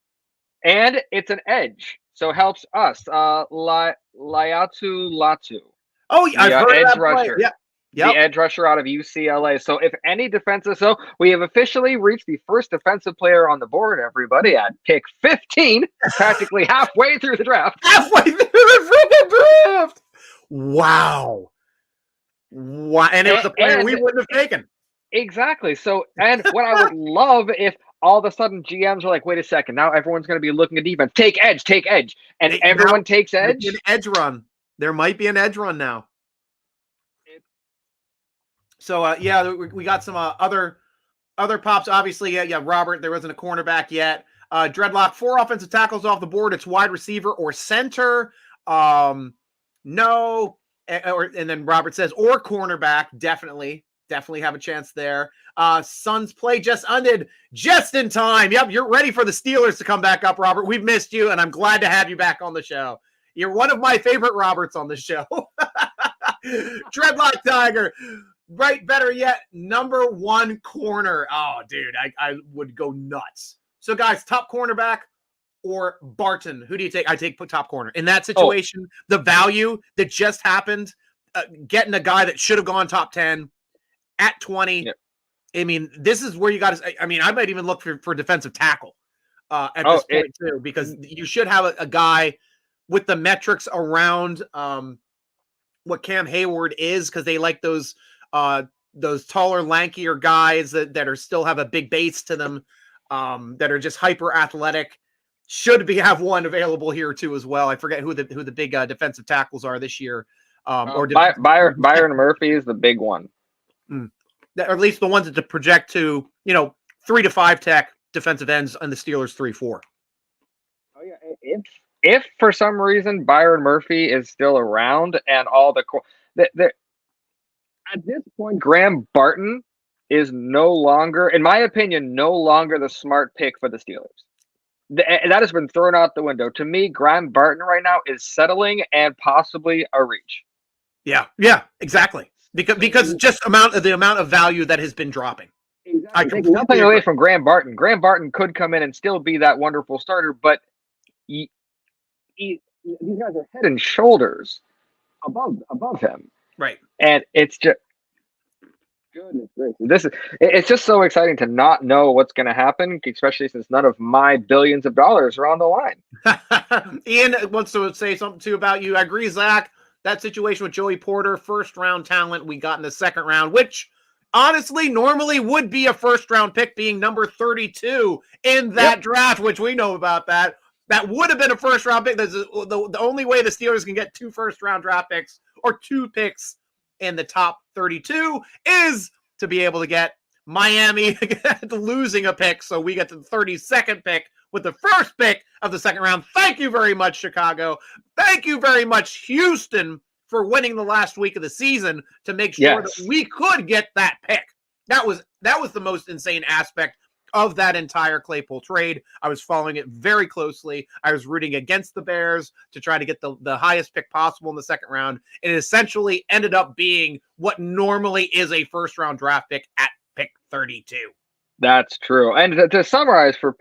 and it's an edge, so helps us. Latu Latu. Oh, I've heard of that rusher. Yeah. Yep. The edge rusher out of UCLA. So if any defensive, we have officially reached the first defensive player on the board, everybody, at pick 15, practically halfway through the draft. Halfway through the draft. Wow. And it was a player we wouldn't have taken. Exactly. So, and what I would love if all of a sudden GMs are like, wait a second, now everyone's going to be looking at defense. Take edge. And everyone takes edge. An edge run. There might be an edge run now. So, we got some other pops. Obviously, Robert, there wasn't a cornerback yet. Dreadlock, 4 offensive tackles off the board. It's wide receiver or center. No. And then Robert says, or cornerback. Definitely have a chance there. Suns play just ended just in time. Yep, you're ready for the Steelers to come back up, Robert. We've missed you, and I'm glad to have you back on the show. You're one of my favorite Roberts on the show. Dreadlock Tiger. Right, better yet, number 1 corner. Oh, dude, I would go nuts. So, guys, top cornerback or Barton? Who do you take? I take top corner. In that situation, the value that just happened, getting a guy that should have gone top 10 at 20. Yep. I mean, this is where you got to – I mean, I might even look for defensive tackle at this point, too, because you should have a guy with the metrics around what Cam Hayward is, because they like those taller, lankier guys that are still have a big base to them, that are just hyper athletic. Should have one available here too as well. I forget who the big defensive tackles are this year. Byron Murphy is the big one, or at least the ones that project to 3 to 5 tech defensive ends and the Steelers 3-4. Oh yeah, if for some reason Byron Murphy is still around and all the at this point, Graham Barton is no longer, in my opinion, the smart pick for the Steelers. That has been thrown out the window. To me, Graham Barton right now is settling and possibly a reach. Yeah, exactly. Because just the amount of value that has been dropping. Exactly. I take nothing away from Graham Barton. Graham Barton could come in and still be that wonderful starter, but these guys are head and shoulders above him. Right. And it's just goodness gracious. It's just so exciting to not know what's going to happen, especially since none of my billions of dollars are on the line. Ian wants to say something too about you. I agree, Zach. That situation with Joey Porter, first round talent we got in the second round, which honestly normally would be a first round pick, being number 32 in that draft, which we know about that. That would have been a first round pick. That's the only way the Steelers can get 2 first round draft picks or 2 picks in the top 32 is to be able to get Miami losing a pick. So we get the 32nd pick with the first pick of the second round. Thank you very much, Chicago. Thank you very much, Houston, for winning the last week of the season to make sure that we could get that pick. That was the most insane aspect of that entire Claypool trade. I was following it very closely. I was rooting against the Bears to try to get the highest pick possible in the second round. It essentially ended up being what normally is a first round draft pick at pick 32. That's true. And to summarize for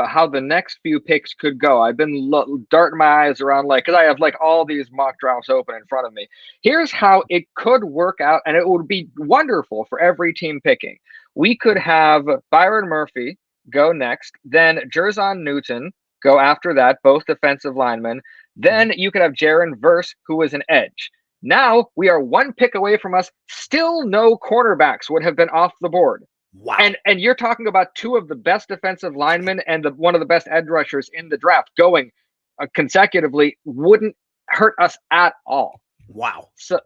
how the next few picks could go, I've been darting my eyes around because I have all these mock drafts open in front of me. Here's how it could work out, and it would be wonderful for every team picking. We could have Byron Murphy go next, then Jerzon Newton go after that, both defensive linemen. Then you could have Jaron Verse, who is an edge. Now we are one pick away from us. Still no cornerbacks would have been off the board. Wow. And you're talking about two of the best defensive linemen and one of the best edge rushers in the draft going consecutively wouldn't hurt us at all. Wow. So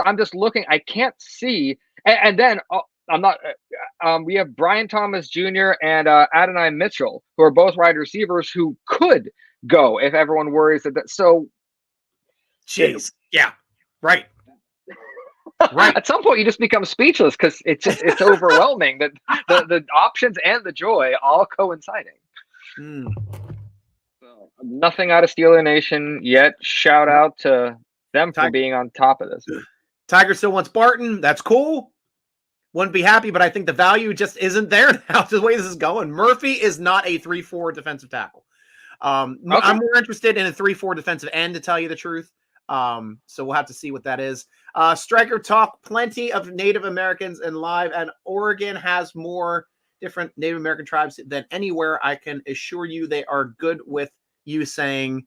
I'm just looking. I can't see. And then I'm not. We have Brian Thomas Jr. and Adonai Mitchell, who are both wide receivers who could go if everyone worries that. So, jeez, yeah, right. Right. At some point, you just become speechless because it's overwhelming that the options and the joy all coinciding. So, nothing out of Steeler Nation yet. Shout out to them for being on top of this. Tiger still wants Barton. That's cool. Wouldn't be happy, but I think the value just isn't there now. The way this is going, Murphy is not a 3-4 defensive tackle. I'm more interested in a 3-4 defensive end, to tell you the truth. So we'll have to see what that is. Stryker talk plenty of Native Americans in live, and Oregon has more different Native American tribes than anywhere. I can assure you they are good with you saying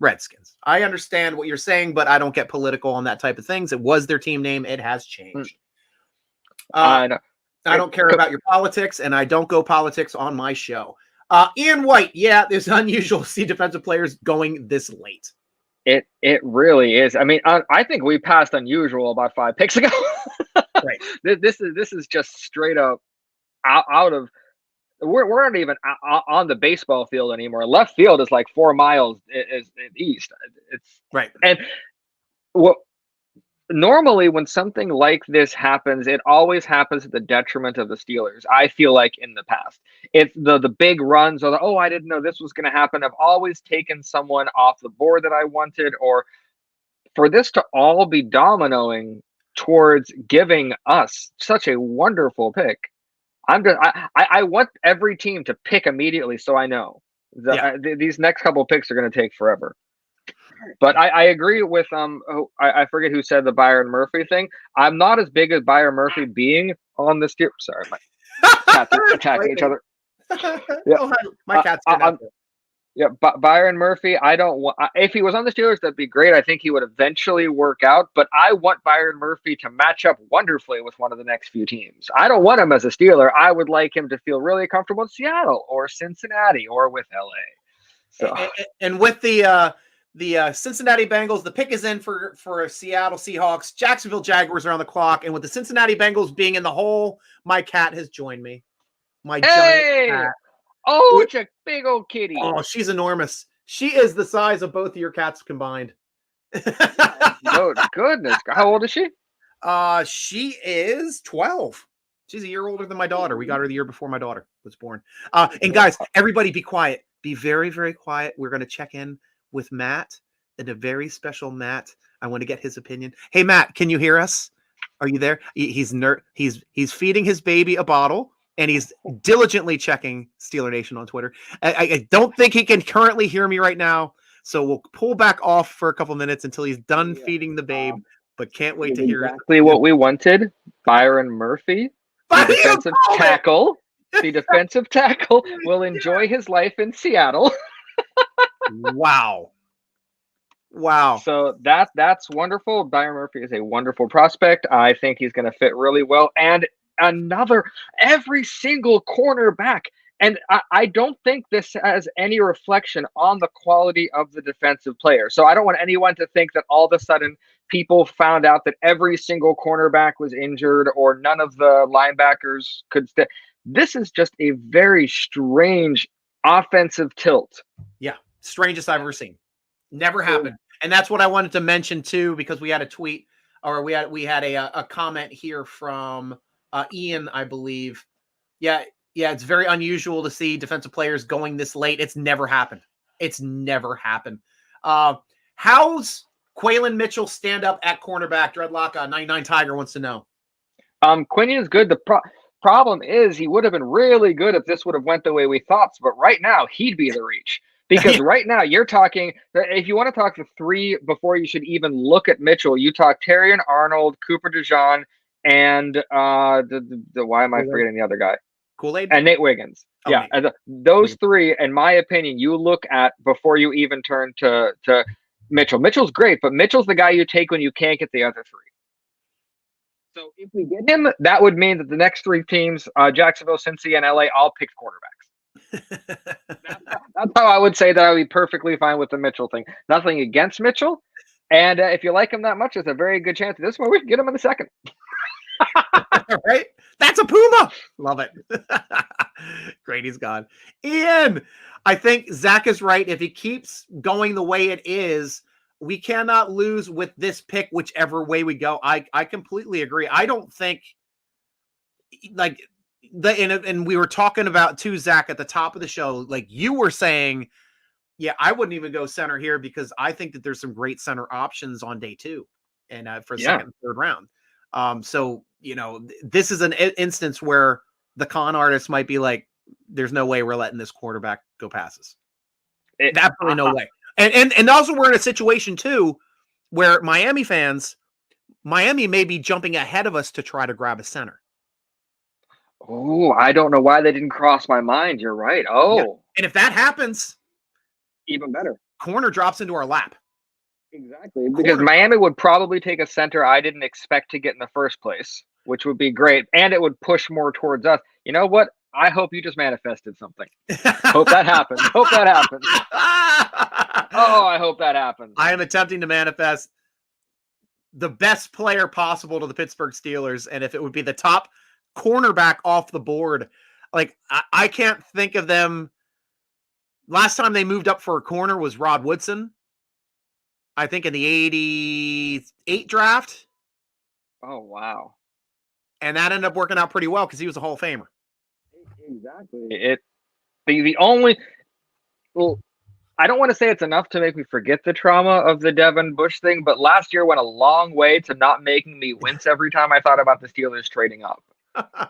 Redskins. I understand what you're saying, but I don't get political on that type of things. It was their team name. It has changed. I don't care about your politics, and I don't go politics on my show. Ian White, yeah, it's unusual to see defensive players going this late. It really is. I mean, I think we passed unusual about 5 picks ago. Right. This is just straight up out of. We're not even on the baseball field anymore. Left field is 4 miles is east. It's right. And what normally when something like this happens, it always happens at the detriment of the Steelers. I feel like in the past, it's the big runs or I didn't know this was going to happen. I've always taken someone off the board that I wanted, or for this to all be dominoing towards giving us such a wonderful pick. I want every team to pick immediately, so I know these next couple picks are going to take forever. But I agree with I forget who said the Byron Murphy thing. I'm not as big as Byron Murphy being on the steer. Sorry, my cats are attacking each other. Yeah. Oh, my cat's Byron Murphy. I don't want. If he was on the Steelers, that'd be great. I think he would eventually work out. But I want Byron Murphy to match up wonderfully with one of the next few teams. I don't want him as a Steeler. I would like him to feel really comfortable in Seattle or Cincinnati or with LA. So and with the Cincinnati Bengals, the pick is in for Seattle Seahawks. Jacksonville Jaguars are on the clock, and with the Cincinnati Bengals being in the hole, my cat has joined me. My giant cat. Oh, it's a big old kitty. Oh, she's enormous. She is the size of both of your cats combined. Oh, goodness. How old is she? She is 12. She's a year older than my daughter. We got her the year before my daughter was born. And guys, everybody be quiet. Be very, very quiet. We're going to check in with Matt, and a very special Matt. I want to get his opinion. Hey, Matt, can you hear us? Are you there? He's feeding his baby a bottle, and he's diligently checking Steeler Nation on Twitter. I don't think he can currently hear me right now, so we'll pull back off for a couple minutes until he's done feeding the babe, but can't wait to hear exactly what we wanted. Byron Murphy, the defensive tackle. The defensive tackle will enjoy his life in Seattle. Wow. So that's wonderful. Byron Murphy is a wonderful prospect. I think he's going to fit really well. And every single cornerback. And I don't think this has any reflection on the quality of the defensive player. So I don't want anyone to think that all of a sudden people found out that every single cornerback was injured or none of the linebackers could stay. This is just a very strange offensive tilt. Yeah, strangest I've ever seen. Never happened. And that's what I wanted to mention too, because we had a tweet, or we had a comment here from Ian, I believe. Yeah, it's very unusual to see defensive players going this late. It's never happened. How's Quaylen Mitchell stand up at cornerback? Dreadlock 99 Tiger wants to know. Quinion is good. problem is he would have been really good if this would have went the way we thought. But right now, he'd be the reach. Because right now you're talking, if you want to talk the three before you should even look at Mitchell, you talk Terrion Arnold, Cooper DeJean, and why am I forgetting the other guy? Kool-Aid? And Nate Wiggins. Oh, yeah. Nate. Those three, in my opinion, you look at before you even turn to Mitchell. Mitchell's great, but Mitchell's the guy you take when you can't get the other three. So if we get him, that would mean that the next three teams, Jacksonville, Cincy, and LA, all picked quarterbacks. That's how I would say that I would be perfectly fine with the Mitchell thing. Nothing against Mitchell. And if you like him that much, there's a very good chance this one we can get him in the second. Right? That's a Puma. Love it. Great, he's gone. Ian, I think Zach is right. If he keeps going the way it is, we cannot lose with this pick, whichever way we go. I completely agree. I don't think like and we were talking about too, Zach, at the top of the show, like you were saying, yeah, I wouldn't even go center here because I think that there's some great center options on day 2 and for second and third round. So, this is an instance where the con artist might be like, there's no way we're letting this quarterback go passes. Absolutely no way. And also we're in a situation too, where Miami may be jumping ahead of us to try to grab a center. Oh, I don't know why they didn't cross my mind. You're right. Oh, yeah. And if that happens, even better. Corner drops into our lap. Exactly. Because Miami would probably take a center I didn't expect to get in the first place, which would be great. And it would push more towards us. You know what? I hope you just manifested something. Hope that happens. Hope that happens. Oh, I hope that happens. I am attempting to manifest the best player possible to the Pittsburgh Steelers. And if it would be the top cornerback off the board, like I can't think of them. Last time they moved up for a corner was Rod Woodson. I think in the 88 draft. Oh, wow. And that ended up working out pretty well because he was a Hall of Famer. Exactly. The only, well, I don't want to say it's enough to make me forget the trauma of the Devin Bush thing, but last year went a long way to not making me wince every time I thought about the Steelers trading up.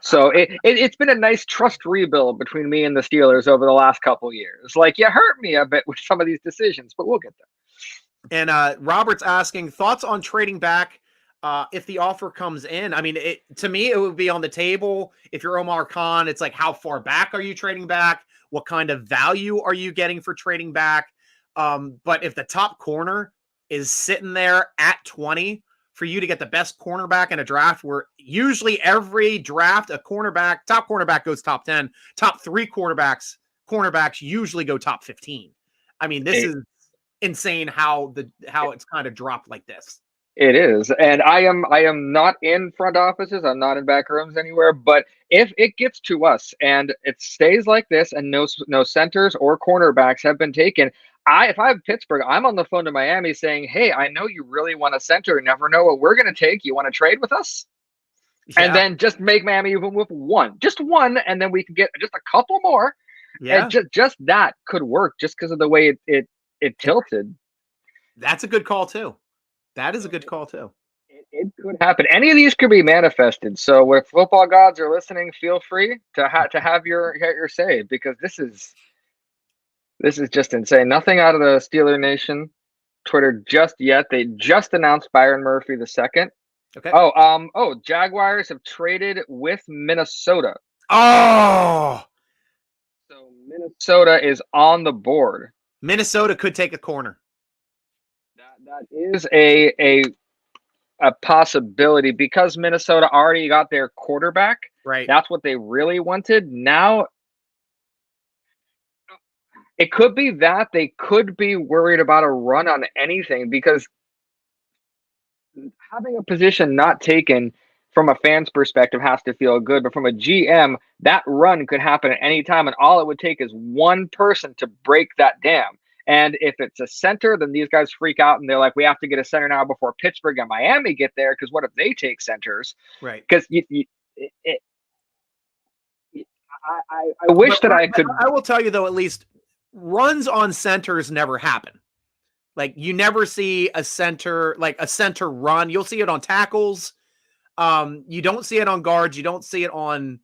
So it's been a nice trust rebuild between me and the Steelers over the last couple of years. Like, you hurt me a bit with some of these decisions, but we'll get there. And Robert's asking thoughts on trading back if the offer comes in. I mean, to me, it would be on the table. If you're Omar Khan, it's like, how far back are you trading back? What kind of value are you getting for trading back? But if the top corner is sitting there at 20, for you to get the best cornerback in a draft, where usually every draft, top cornerback goes top 10, top 3 cornerbacks usually go top 15. I mean, this is insane how it's kind of dropped like this. It is. And I am not in front offices. I'm not in back rooms anywhere. But if it gets to us and it stays like this and no centers or cornerbacks have been taken, if I have Pittsburgh, I'm on the phone to Miami saying, hey, I know you really want a center. You never know what we're going to take. You want to trade with us? Yeah. And then just make Miami even with just one, and then we can get just a couple more. Yeah. And just that could work just because of the way it tilted. That's a good call too. That is a good call too. It could happen. Any of these could be manifested. So if football gods are listening, feel free to have your say, because this is just insane. Nothing out of the Steeler Nation Twitter just yet. They just announced Byron Murphy II. Okay. Jaguars have traded with Minnesota. Oh. So Minnesota is on the board. Minnesota could take a corner. That is a possibility because Minnesota already got their quarterback. Right. That's what they really wanted. Now, it could be that they could be worried about a run on anything, because having a position not taken from a fan's perspective has to feel good. But from a GM, that run could happen at any time. And all it would take is one person to break that dam. And if it's a center, then these guys freak out and they're like, we have to get a center now before Pittsburgh and Miami get there, because what if they take centers? Right. Because I wish that I could. I will tell you, though, at least runs on centers never happen. Like, you never see a center run. You'll see it on tackles. You don't see it on guards. You don't see it on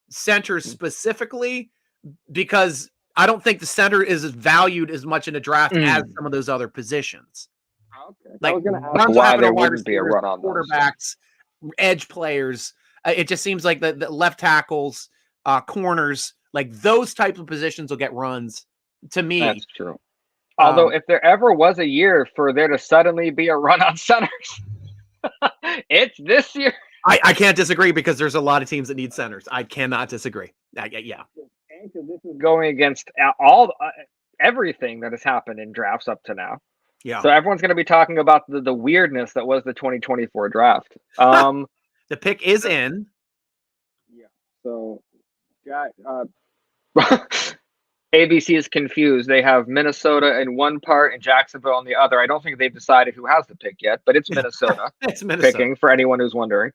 centers specifically, because I don't think the center is valued as much in a draft as some of those other positions. Okay. Like, I was going to ask runs will why happen there on wide wouldn't be a receivers, run on those. quarterbacks, edge players. It just seems like the left tackles, corners, like those types of positions will get runs to me. That's true. Although if there ever was a year for there to suddenly be a run on centers, it's this year. I can't disagree, because there's a lot of teams that need centers. I cannot disagree. Yeah. This is going against all everything that has happened in drafts up to now. Yeah. So everyone's going to be talking about the weirdness that was the 2024 draft. The pick is in. Yeah. So, ABC is confused. They have Minnesota in one part and Jacksonville on the other. I don't think they've decided who has the pick yet, but it's Minnesota. It's Minnesota picking, for anyone who's wondering.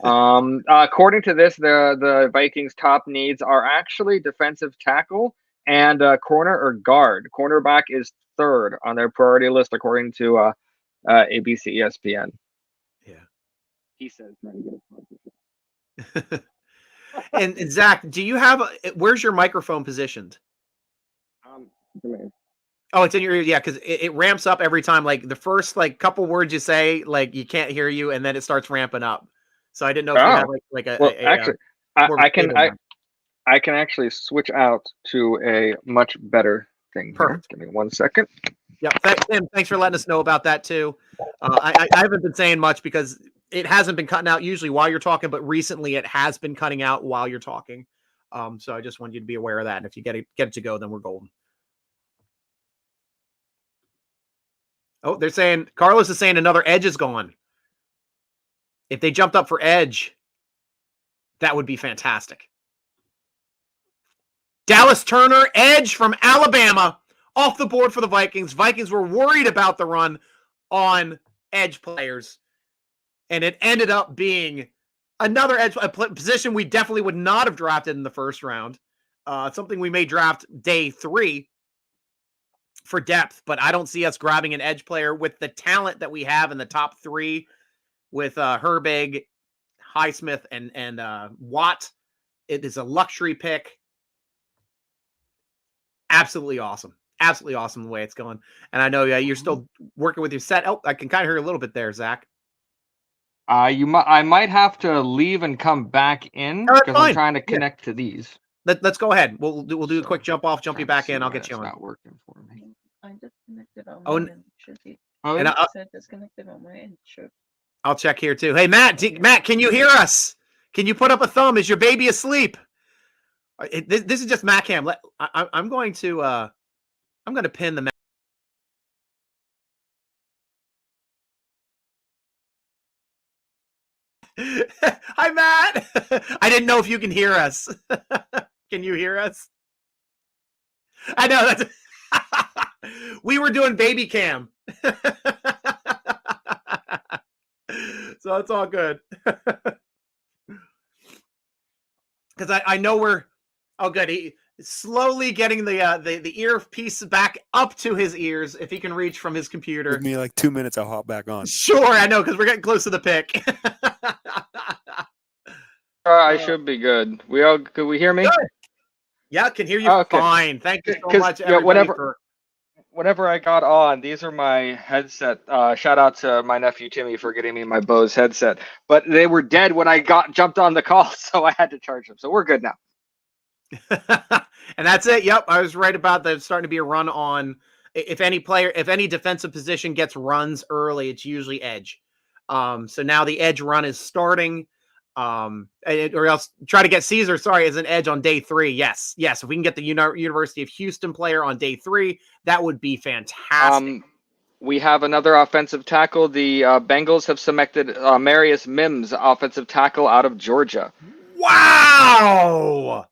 According to this, the Vikings' top needs are actually defensive tackle and corner or guard. Cornerback is third on their priority list, according to ABC ESPN. Yeah. He says trying to get a sponsorship. And Zach, do you have where's your microphone positioned? Oh, it's in your ear. Yeah, because it ramps up every time. Like the first couple words you say, like you can't hear you, and then it starts ramping up. So I didn't know if you had like a. Well, actually, I can actually switch out to a much better thing. Perfect. Give me 1 second. Yeah, Tim, thanks for letting us know about that too. I haven't been saying much because it hasn't been cutting out usually while you're talking, but recently it has been cutting out while you're talking. So I just want you to be aware of that. And if you get it to go, then we're golden. Oh, they're saying Carlos is saying another edge is gone. If they jumped up for edge, that would be fantastic. Dallas Turner, edge from Alabama, off the board for the Vikings. Vikings were worried about the run on edge players, and it ended up being another edge position we definitely would not have drafted in the first round. Something we may draft day 3 for depth, but I don't see us grabbing an edge player with the talent that we have in the top 3 with Herbig, Highsmith, and Watt. It is a luxury pick. Absolutely awesome. Absolutely awesome the way it's going. And I know you're still working with your set. Oh, I can kind of hear a little bit there, Zach. I might have to leave and come back in because I'm trying to connect to these. Let's go ahead. We'll do a quick jump off, jump you back in. I'll get you on. Not working for me. I disconnected on my end. Should be. Oh, and I said disconnected on my end. Sure. I'll check here too. Hey, Matt, can you hear us? Can you put up a thumb? Is your baby asleep? This is just Matt Cam. I'm going to pin the. Hi, Matt. I didn't know if you can hear us. Can you hear us? I know that's. We were doing baby cam. So it's all good. Because I know we're good. He slowly getting the earpiece back up to his ears if he can reach from his computer. Give me like 2 minutes, I'll hop back on. Sure, I know, because we're getting close to the pick. I should be good. Could we hear me? Good. Yeah, can hear you fine. Thank you so much, everybody. Whenever I got on, these are my headset. Shout out to my nephew Timmy for getting me my Bose headset. But they were dead when I jumped on the call, so I had to charge them. So we're good now. And that's it. Yep, I was right about that. It's starting to be a run on. If any defensive position gets runs early, it's usually edge. So now the edge run is starting. Or else try to get Caesar, as an edge on day 3. Yes. If we can get the University of Houston player on day 3, that would be fantastic. We have another offensive tackle. The Bengals have selected Marius Mims, offensive tackle out of Georgia. Wow.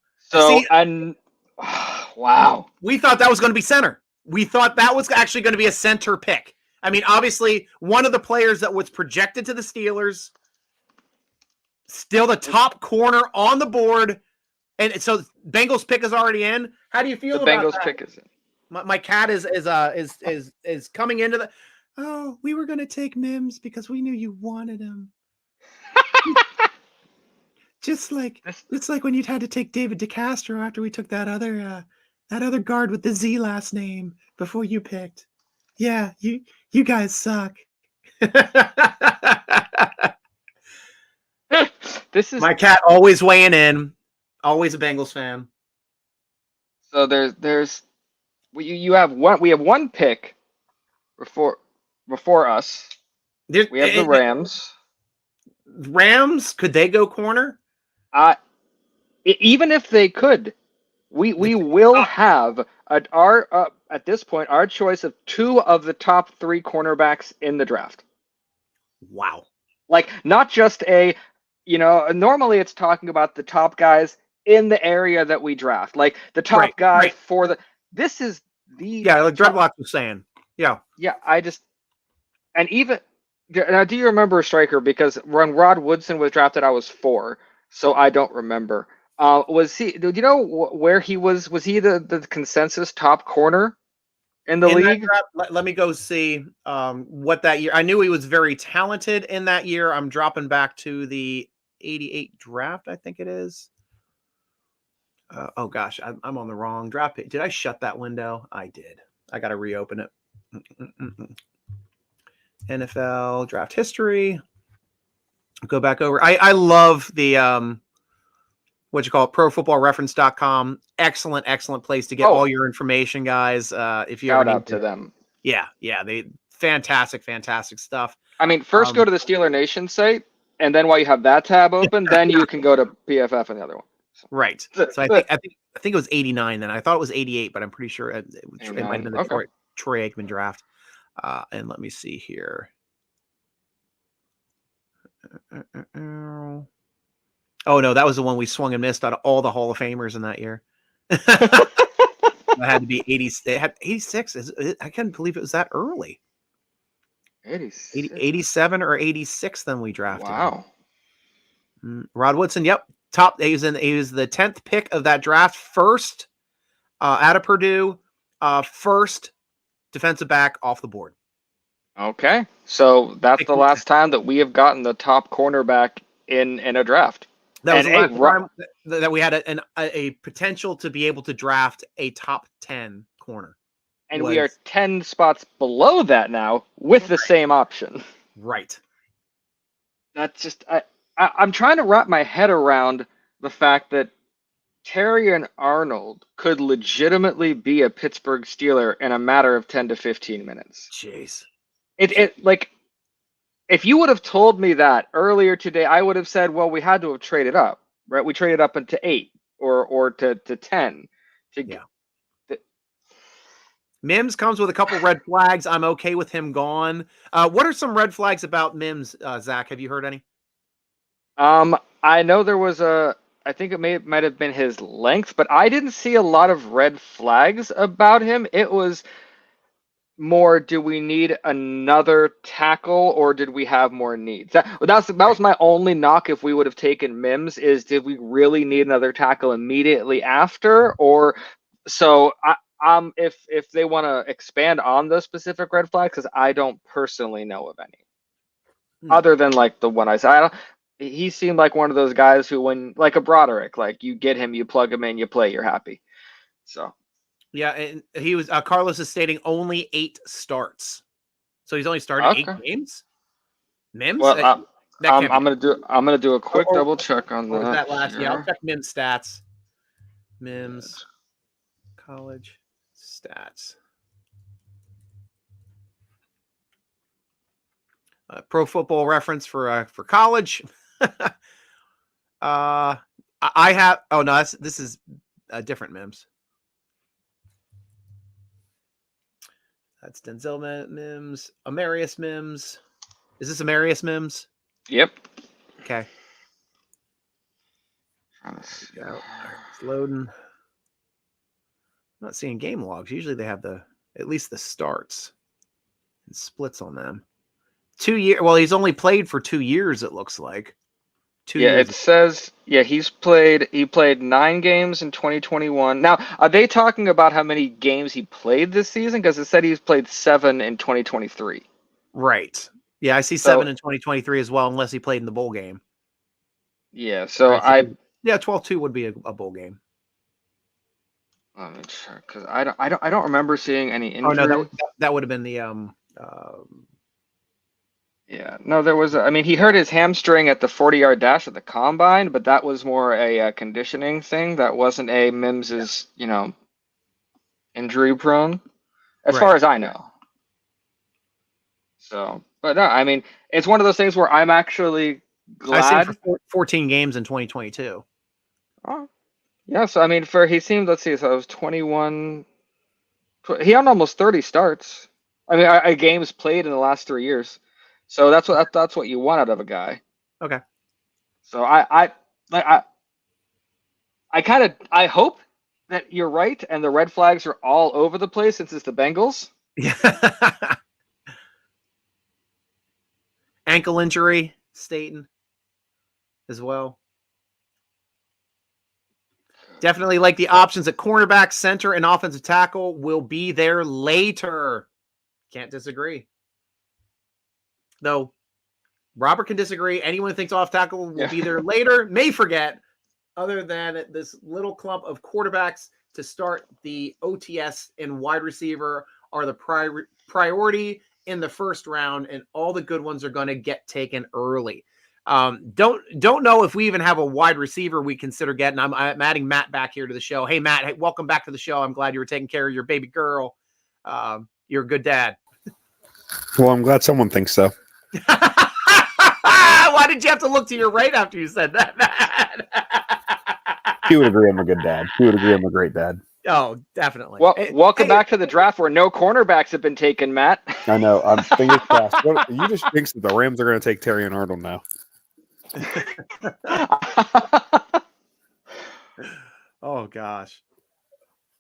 Wow. We thought that was going to be center. We thought that was actually going to be a center pick. I mean, obviously, one of the players that was projected to the Steelers. Still the top corner on the board. And so Bengals pick is already in. How do you feel about Bengals that? Pick is in. My cat is coming into the. Oh, we were going to take Mims because we knew you wanted him. Just like This- it's like when you had to take David DeCastro after we took that other guard with the Z last name before you picked. Yeah, you guys suck. This is My cat always weighing in. Always a Bengals fan. so there's you have one. We have one pick before us. We have the Rams. Rams, could they go corner? Even if they could, we will have at this point our choice of 2 of the top 3 cornerbacks in the draft. Wow. Like not just normally it's talking about the top guys in the area that we draft, like the top guy for the. This is the like Dreadlock was saying. Yeah. Yeah, and even now, do you remember Stryker? Because when Rod Woodson was drafted, I was 4, so I don't remember. Was he? Do you know where he was? Was he the consensus top corner in the league? Let me go see what that year. I knew he was very talented in that year. I'm dropping back to the 88 draft, I think it is. Oh gosh, I'm on the wrong draft page. Did I shut that window? I did. I got to reopen it. NFL draft history. Go back over. I love the what you call it, profootballreference.com. Excellent place to get all your information, guys. If you Shout ever out to them. Yeah, they fantastic stuff. I mean, first go to the Steeler Nation site, and then while you have that tab open, then you can go to PFF and the other one. Right. So I think it was 89 then. I thought it was 88, but I'm pretty sure it might have been the Troy Aikman draft. And let me see here. Oh no, that was the one we swung and missed out of all the Hall of Famers in that year. That had to be 80. It had 86. I can't believe it was that early. 87 or 86. Then we drafted. Wow. Rod Woodson. Yep. Top. He was the 10th pick of that draft. First out of Purdue. First defensive back off the board. Okay. So that's the last time that we have gotten the top cornerback in a draft. That was the last time that we had a potential to be able to draft a top 10 corner. And we are 10 spots below that now with the same option. Right. That's just I'm trying to wrap my head around the fact that Terrion Arnold could legitimately be a Pittsburgh Steeler in a matter of 10 to 15 minutes. Jeez. It like, if you would have told me that earlier today, I would have said, well, we had to have traded up, right? We traded up into 8 or to 10. Mims comes with a couple red flags. I'm okay with him gone. What are some red flags about Mims, Zach? Have you heard any? I know there was I think it might have been his length, but I didn't see a lot of red flags about him. It was more, do we need another tackle or did we have more needs? That was my only knock if we would have taken Mims, is did we really need another tackle immediately after? Or so if they want to expand on those specific red flags, because I don't personally know of any. Other than like the one I said. He seemed like one of those guys who, when like a Broderick, like you get him, you plug him in, you play, you're happy. So yeah, and he was Carlos is stating only 8 starts, so he's only started 8 games. Mims. Well, I'm gonna do a quick double check on that. Yeah, I'll check Mims stats. Mims college stats. Pro Football Reference for college. I have. Oh no, this is a different Mims. That's Denzel Mims, Amarius Mims. Is this Amarius Mims? Yep. Okay. All right, it's loading. I'm not seeing game logs. Usually they have at least the starts and splits on them. 2 years. Well, he's only played for 2 years. It looks like. 2 years. It says he played 9 games in 2021. Now, are they talking about how many games he played this season? Because it said he's played 7 in 2023. Right. Yeah, I see 7 in 2023 as well, unless he played in the bowl game. Yeah. So I think, yeah, 12-2 would be a bowl game. let me check because I don't remember seeing any Oh no, injury. that would have been the Yeah, no, there was. I mean, he hurt his hamstring at the 40-yard dash at the combine, but that was more a, conditioning thing. That wasn't a Mims is, injury prone, as far right. as I know. So, but no, I mean, it's one of those things where I'm actually I see him glad. for 14 games in 2022. Oh, yeah. So I mean, he seemed. Let's see. So it was 21. He had almost 30 starts. I mean, games played in the last 3 years. So that's what you want out of a guy. Okay. So I hope that you're right and the red flags are all over the place since it's the Bengals. Yeah. Ankle injury, Staten, as well. Definitely like the options at cornerback, center, and offensive tackle will be there later. Can't disagree. Though Robert can disagree. Anyone who thinks off tackle will be there later may forget, other than this little clump of quarterbacks to start the OTS and wide receiver are the priority in the first round, and all the good ones are going to get taken early. Don't know if we even have a wide receiver we consider getting. I'm adding Matt back here to the show. Hey, Matt, hey, welcome back to the show. I'm glad you were taking care of your baby girl. You're a good dad. Well, I'm glad someone thinks so. Why did you have to look to your right after you said that, Matt? He would agree I'm a good dad. He would agree I'm a great dad. Oh, definitely. Well, welcome back to the draft where no cornerbacks have been taken, Matt. I know. I'm fingers crossed. You just jinxed that the Rams are going to take Terry and Arnold now. Oh gosh.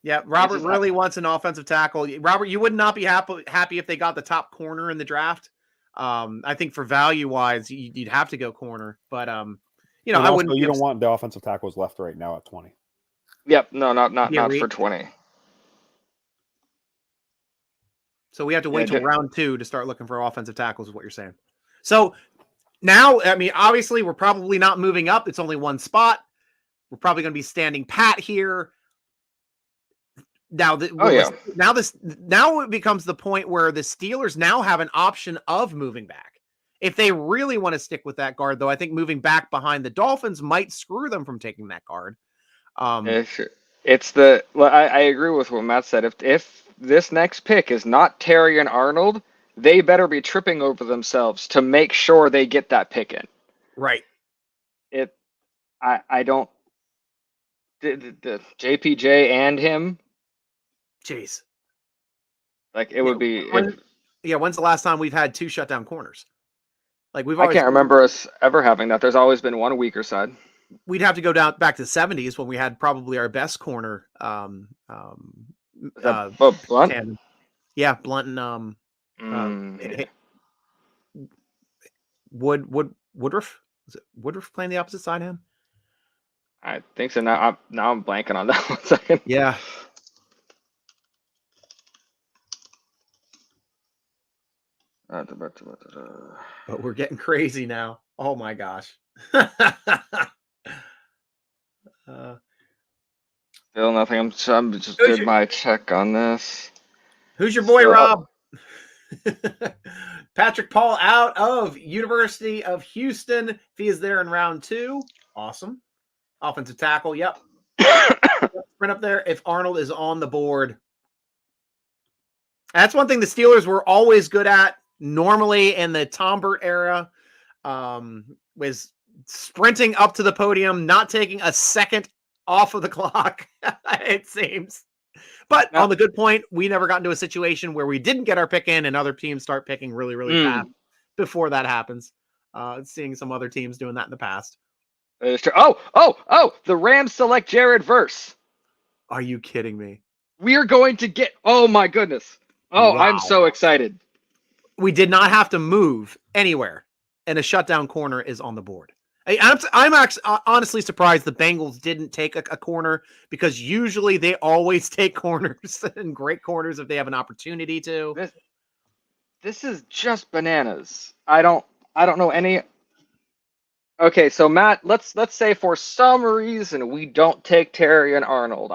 Yeah, Robert really wants an offensive tackle. Robert, you would not be happy if they got the top corner in the draft. I think for value wise, you'd have to go corner, but and I also, wouldn't. You don't want the offensive tackles left right now at 20. Yep, no, not for 20. So we have to wait till round 2 to start looking for offensive tackles, is what you're saying. So now, I mean, obviously, we're probably not moving up. It's only one spot. We're probably going to be standing pat here. Now, now it becomes the point where the Steelers now have an option of moving back. If they really want to stick with that guard, though, I think moving back behind the Dolphins might screw them from taking that guard. I agree with what Matt said. If this next pick is not Terry and Arnold, they better be tripping over themselves to make sure they get that pick in. Right. I don't. The JPJ and him. Jeez. Like it would be. When's the last time we've had 2 shutdown corners? Like I can't remember us ever having that. There's always been one weaker side. We'd have to go back to the 70s when we had probably our best corner. Blunt? Tandem. Yeah, Blunt and Woodruff. Was it Woodruff playing the opposite side of him? I think so. Now I'm blanking on that 1 second. Yeah. But we're getting crazy now. Oh my gosh. Still nothing. I'm just did my check on this. Who's your boy, Rob? Patrick Paul out of University of Houston. If he is there in round 2, awesome. Offensive tackle, yep. Sprint up there if Arnold is on the board. That's one thing the Steelers were always good at. Normally in the Tom Burt era, was sprinting up to the podium, not taking a second off of the clock, it seems. But on the good point, we never got into a situation where we didn't get our pick in and other teams start picking really, really fast before that happens. Seeing some other teams doing that in the past. Oh, the Rams select Jared Verse. Are you kidding me? We are going to get, oh my goodness. Oh, wow. I'm so excited. We did not have to move anywhere, and a shutdown corner is on the board. I'm actually honestly surprised the Bengals didn't take a corner, because usually they always take corners and great corners if they have an opportunity to. This is just bananas. I don't know any Okay, so Matt, let's say for some reason we don't take Terry and Arnold.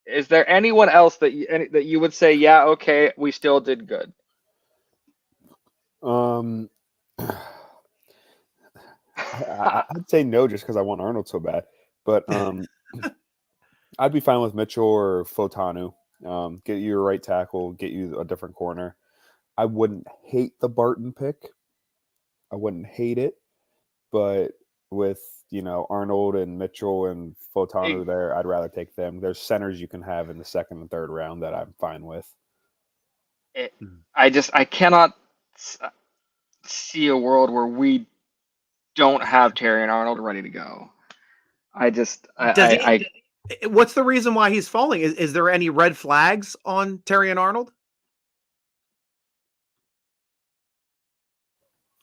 Is there anyone else that you would say, yeah, okay, we still did good? Um, I'd say no, just because I want Arnold so bad. But I'd be fine with Mitchell or Fotanu. Get you a right tackle, get you a different corner. I wouldn't hate the Barton pick. I wouldn't hate it, but with Arnold and Mitchell and Fotanu there, I'd rather take them. There's centers you can have in the second and third round that I'm fine with. I cannot see a world where we don't have Terry and Arnold ready to go. What's the reason why he's falling? Is there any red flags on Terry and Arnold?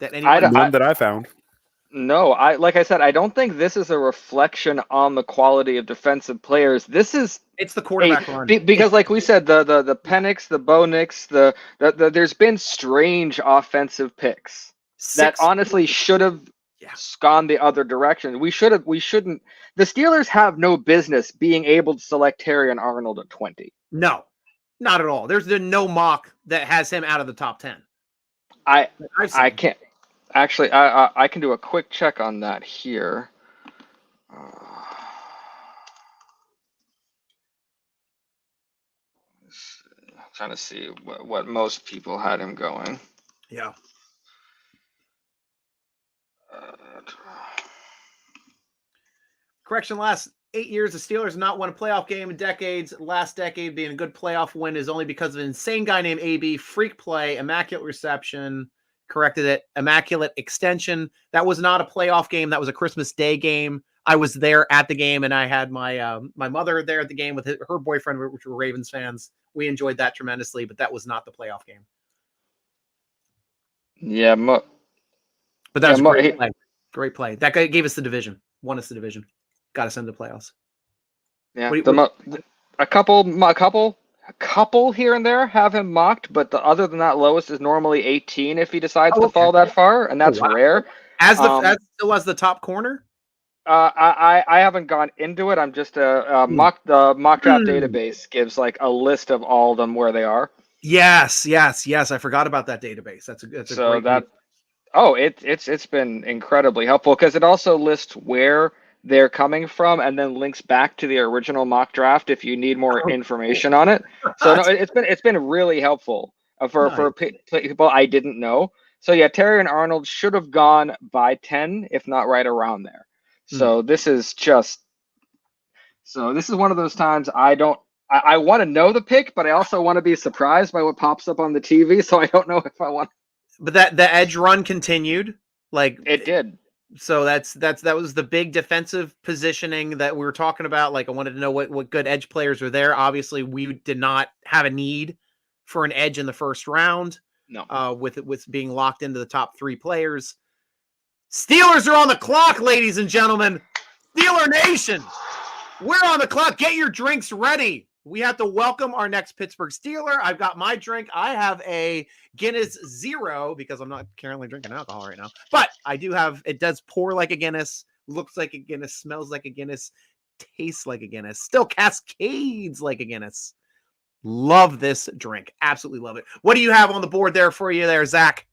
None that I found. No, like I said, I don't think this is a reflection on the quality of defensive players. It's the quarterback run. Because like we said, the Penix, the Bo Nix, the there's been strange offensive picks that honestly should have gone the other direction. We shouldn't. The Steelers have no business being able to select Terry and Arnold at 20. No, not at all. There's no mock that has him out of the top 10. I can't. Actually, I can do a quick check on that here. Trying to see what most people had him going. Yeah. Correction, last 8 years, the Steelers have not won a playoff game in decades. Last decade being a good playoff win is only because of an insane guy named AB, freak play, immaculate reception, corrected it, immaculate extension. That was not a playoff game. That was a Christmas Day game. I was there at the game, and I had my my mother there at the game with her boyfriend, which were Ravens fans. We enjoyed that tremendously, but that was not the playoff game. Yeah, but that was a great play. Great play. That guy gave us the division. Won us the division. Got us into the playoffs. Yeah, a couple here and there have him mocked, but other than that, lowest is normally 18 if he decides to fall that far, and that's rare. As still as the top corner. I haven't gone into it. I'm just the mock draft database gives like a list of all of them where they are. Yes. I forgot about that database. That's a great that. Oh, it's been incredibly helpful because it also lists where they're coming from and then links back to the original mock draft if you need more information on it. So no, it's been really helpful for people I didn't know. So yeah, Terry and Arnold should have gone by 10, if not right around there. So this is one of those times I want to know the pick, but I also want to be surprised by what pops up on the TV. So I don't know if I want. But the edge run continued, like it did. So that was the big defensive positioning that we were talking about. Like I wanted to know what good edge players are there. Obviously, we did not have a need for an edge in the first round. No, with being locked into the top 3 players. Steelers are on the clock, ladies and gentlemen. Steeler Nation, we're on the clock. Get your drinks ready. We have to welcome our next Pittsburgh Steeler. I've got my drink. I have a Guinness Zero because I'm not currently drinking alcohol right now. But I do have, it does pour like a Guinness, looks like a Guinness, smells like a Guinness, tastes like a Guinness, still cascades like a Guinness. Love this drink. Absolutely love it. What do you have on the board there for you there, Zach?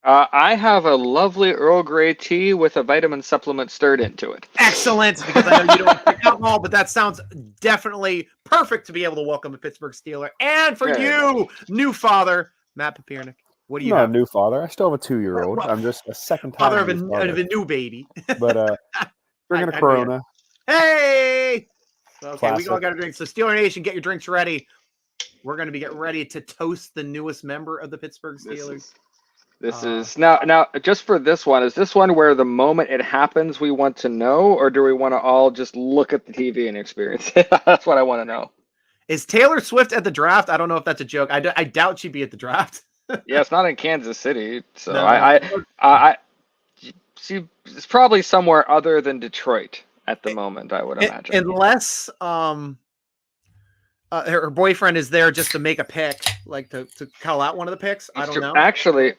I have a lovely Earl Grey tea with a vitamin supplement stirred into it. Excellent, because I know you don't drink alcohol, but that sounds definitely perfect to be able to welcome a Pittsburgh Steeler. And for you, new father, Matt Papiernik, what do you have? I'm not a new father. I still have a 2-year-old. I'm just a second time father of a new baby. But drinking a Corona. Hey! Okay, Classic. We all got to drink. So Steeler Nation, get your drinks ready. We're going to be getting ready to toast the newest member of the Pittsburgh Steelers. This is now just for this one. Is this one where the moment it happens we want to know, or do we want to all just look at the TV and experience it? That's what I want to know. Is Taylor Swift at the draft? I don't know if that's a joke. I doubt she'd be at the draft. Yeah, it's not in Kansas City, so no. She's probably somewhere other than Detroit at the moment. I would imagine, unless her boyfriend is there just to make a pick, like to call out one of the picks. I don't know. Actually,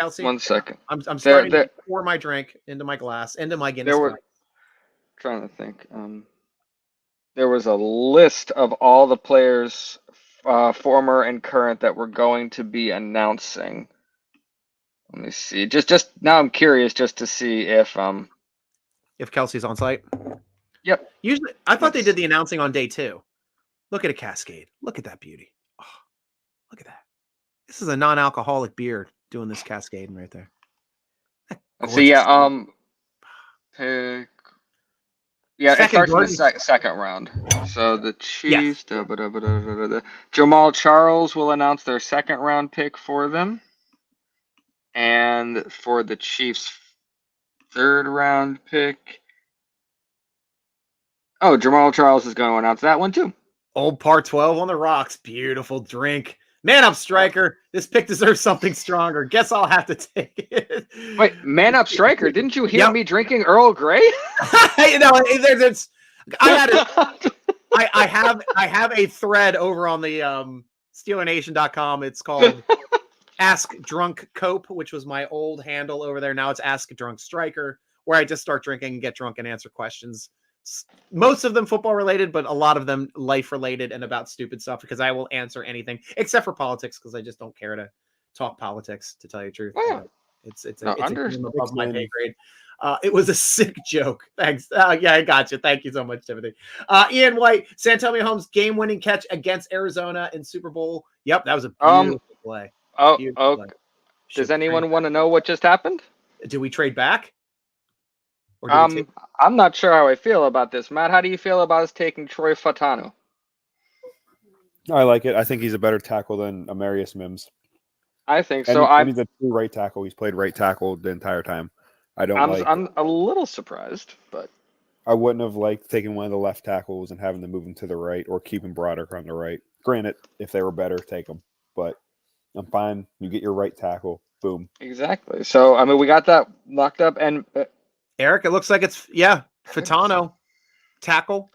Kelsey. 1 second. I'm starting there- to pour my drink into my glass, into my Guinness. There were glass. trying to think. There was a list of all the players, former and current, that were going to be announcing. Let me see. Just now, I'm curious just to see if Kelsey's on site. Yep. Usually, I thought they did the announcing on day 2. Look at a Cascade. Look at that beauty. Oh, look at that. This is a non-alcoholic beer doing this Cascade right there. Let's see. Yeah. Pick. Yeah, it starts in the second round. So the Chiefs, Jamal Charles will announce their second round pick for them. And for the Chiefs' third round pick, Jamal Charles is going to announce that one too. Old par 12 on the rocks. Beautiful drink. Man up, Stryker. This pick deserves something stronger. Guess I'll have to take it. Wait, man up, Stryker. Didn't you hear me drinking Earl Grey? You know, I have a thread over on the SteelerNation.com. It's called Ask Drunk Cope, which was my old handle over there. Now it's Ask Drunk Stryker, where I just start drinking and get drunk and answer questions. Most of them football related, but a lot of them life related and about stupid stuff, because I will answer anything except for politics, because I just don't care to talk politics, to tell you the truth. Oh, yeah. It's a game above my pay grade. It was a sick joke. Thanks. Yeah, I got you. Thank you so much, Timothy. Ian White, Santonio Holmes game-winning catch against Arizona in Super Bowl. Yep, that was a beautiful play. Beautiful play. Does anyone want to know what just happened? Did we trade back? Or I'm not sure how I feel about this. Matt, how do you feel about us taking Troy Fatano? I like it. I think he's a better tackle than Amarius Mims. I think and so. He's a true right tackle. He's played right tackle the entire time. I'm a little surprised, but I wouldn't have liked taking one of the left tackles and having them move him to the right, or keeping Broderick on the right. Granted, if they were better, take them. But I'm fine. You get your right tackle. Boom. Exactly. So, I mean, we got that locked up. And Eric, it looks like it's Fatano tackle.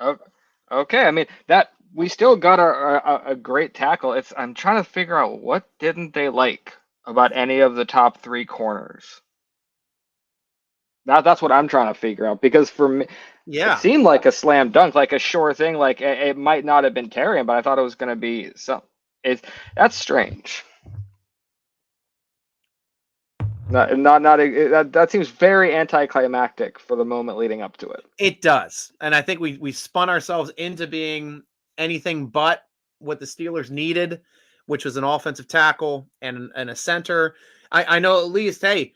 Okay. I mean, that we still got a great tackle. I'm trying to figure out what didn't they like about any of the top 3 corners. That's what I'm trying to figure out, because for me, it seemed like a slam dunk, like a sure thing. Like it might not have been Terrian, but I thought it was going to be some. That's strange. That seems very anticlimactic for the moment leading up to it. It does, and I think we spun ourselves into being anything but what the Steelers needed, which was an offensive tackle and a center. I know at least, hey,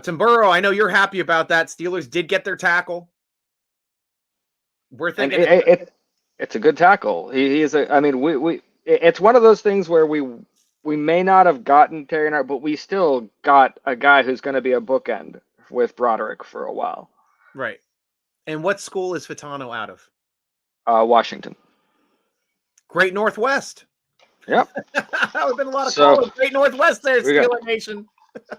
Tim Burrow, I know you're happy about that. Steelers did get their tackle. We're thinking it's a good tackle. He is a. I mean, it's one of those things where we may not have gotten Terry Hart, but we still got a guy who's going to be a bookend with Broderick for a while. Right. And what school is Fatano out of? Washington. Great Northwest. Yep. That would have been a lot of calls. Great Northwest there, Steeler Nation.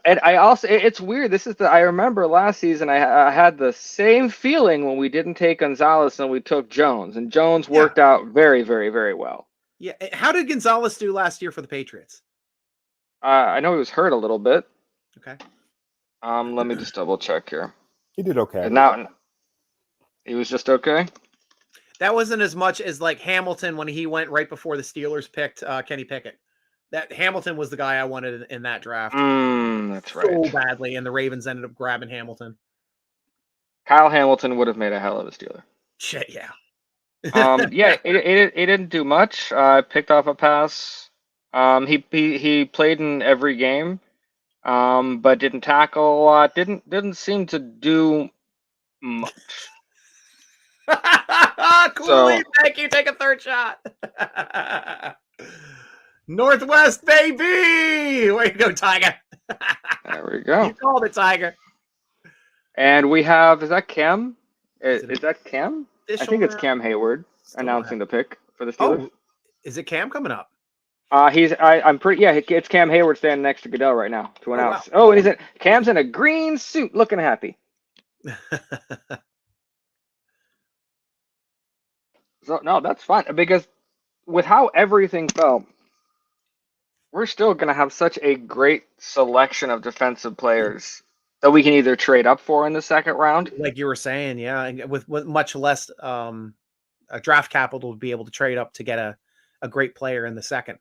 And it's weird. I remember last season I had the same feeling when we didn't take Gonzalez and we took Jones, and Jones worked out very, very, very well. Yeah. How did Gonzalez do last year for the Patriots? I know he was hurt a little bit. Okay. Let me just double check here. He did okay. And now he was just okay. That wasn't as much as like Hamilton when he went right before the Steelers picked Kenny Pickett. That Hamilton was the guy I wanted in that draft. That's right. So badly, and the Ravens ended up grabbing Hamilton. Kyle Hamilton would have made a hell of a Steeler. Shit, yeah. Yeah, it didn't do much. Picked off a pass. He played in every game, but didn't tackle a lot. Didn't seem to do much. Cooley, thank you. Take a third shot. Northwest, baby! Way to go, Tiger. There we go. You called it, Tiger. And we have, is that Cam? Is that Cam? I think it's Cam Hayward announcing the pick for the Steelers. Oh, is it Cam coming up? I'm pretty, yeah, it's Cam Hayward standing next to Goodell right now to announce. Oh, wow. And Cam's in a green suit looking happy. So, no, that's fine, because with how everything felt, we're still going to have such a great selection of defensive players that we can either trade up for in the second round. Like you were saying, yeah, and with much less a draft capital to be able to trade up to get a great player in the second.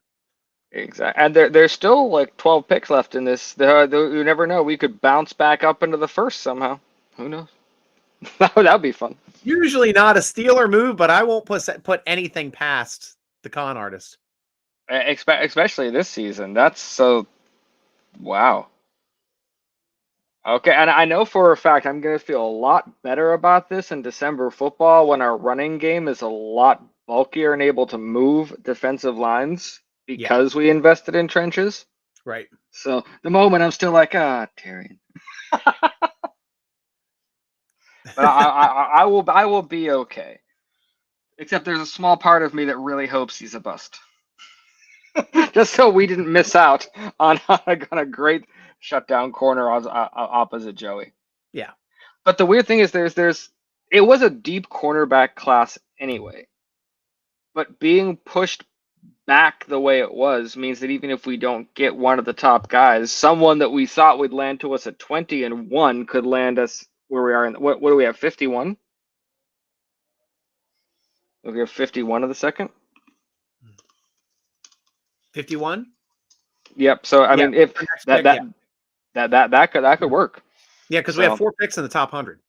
Exactly. And there's still like 12 picks left in this. You never know. We could bounce back up into the first somehow. Who knows? That would be fun. Usually not a Steeler move, but I won't put anything past the con artist. Especially this season. That's so... Wow. Okay, and I know for a fact I'm going to feel a lot better about this in December football when our running game is a lot bulkier and able to move defensive lines because we invested in trenches. Right. So the moment I'm still like, Tyrion. But I will be okay. Except there's a small part of me that really hopes he's a bust. Just so we didn't miss out on a great shutdown corner opposite Joey. Yeah. But the weird thing is it was a deep cornerback class anyway. But being pushed back the way it was means that even if we don't get one of the top guys, someone that we thought would land to us at 20 and 1 could land us where we are in what do we have, 51? We have 51 of the second. 51? Yep. So I mean, if that could work. Yeah, because we have 4 picks in the top 100.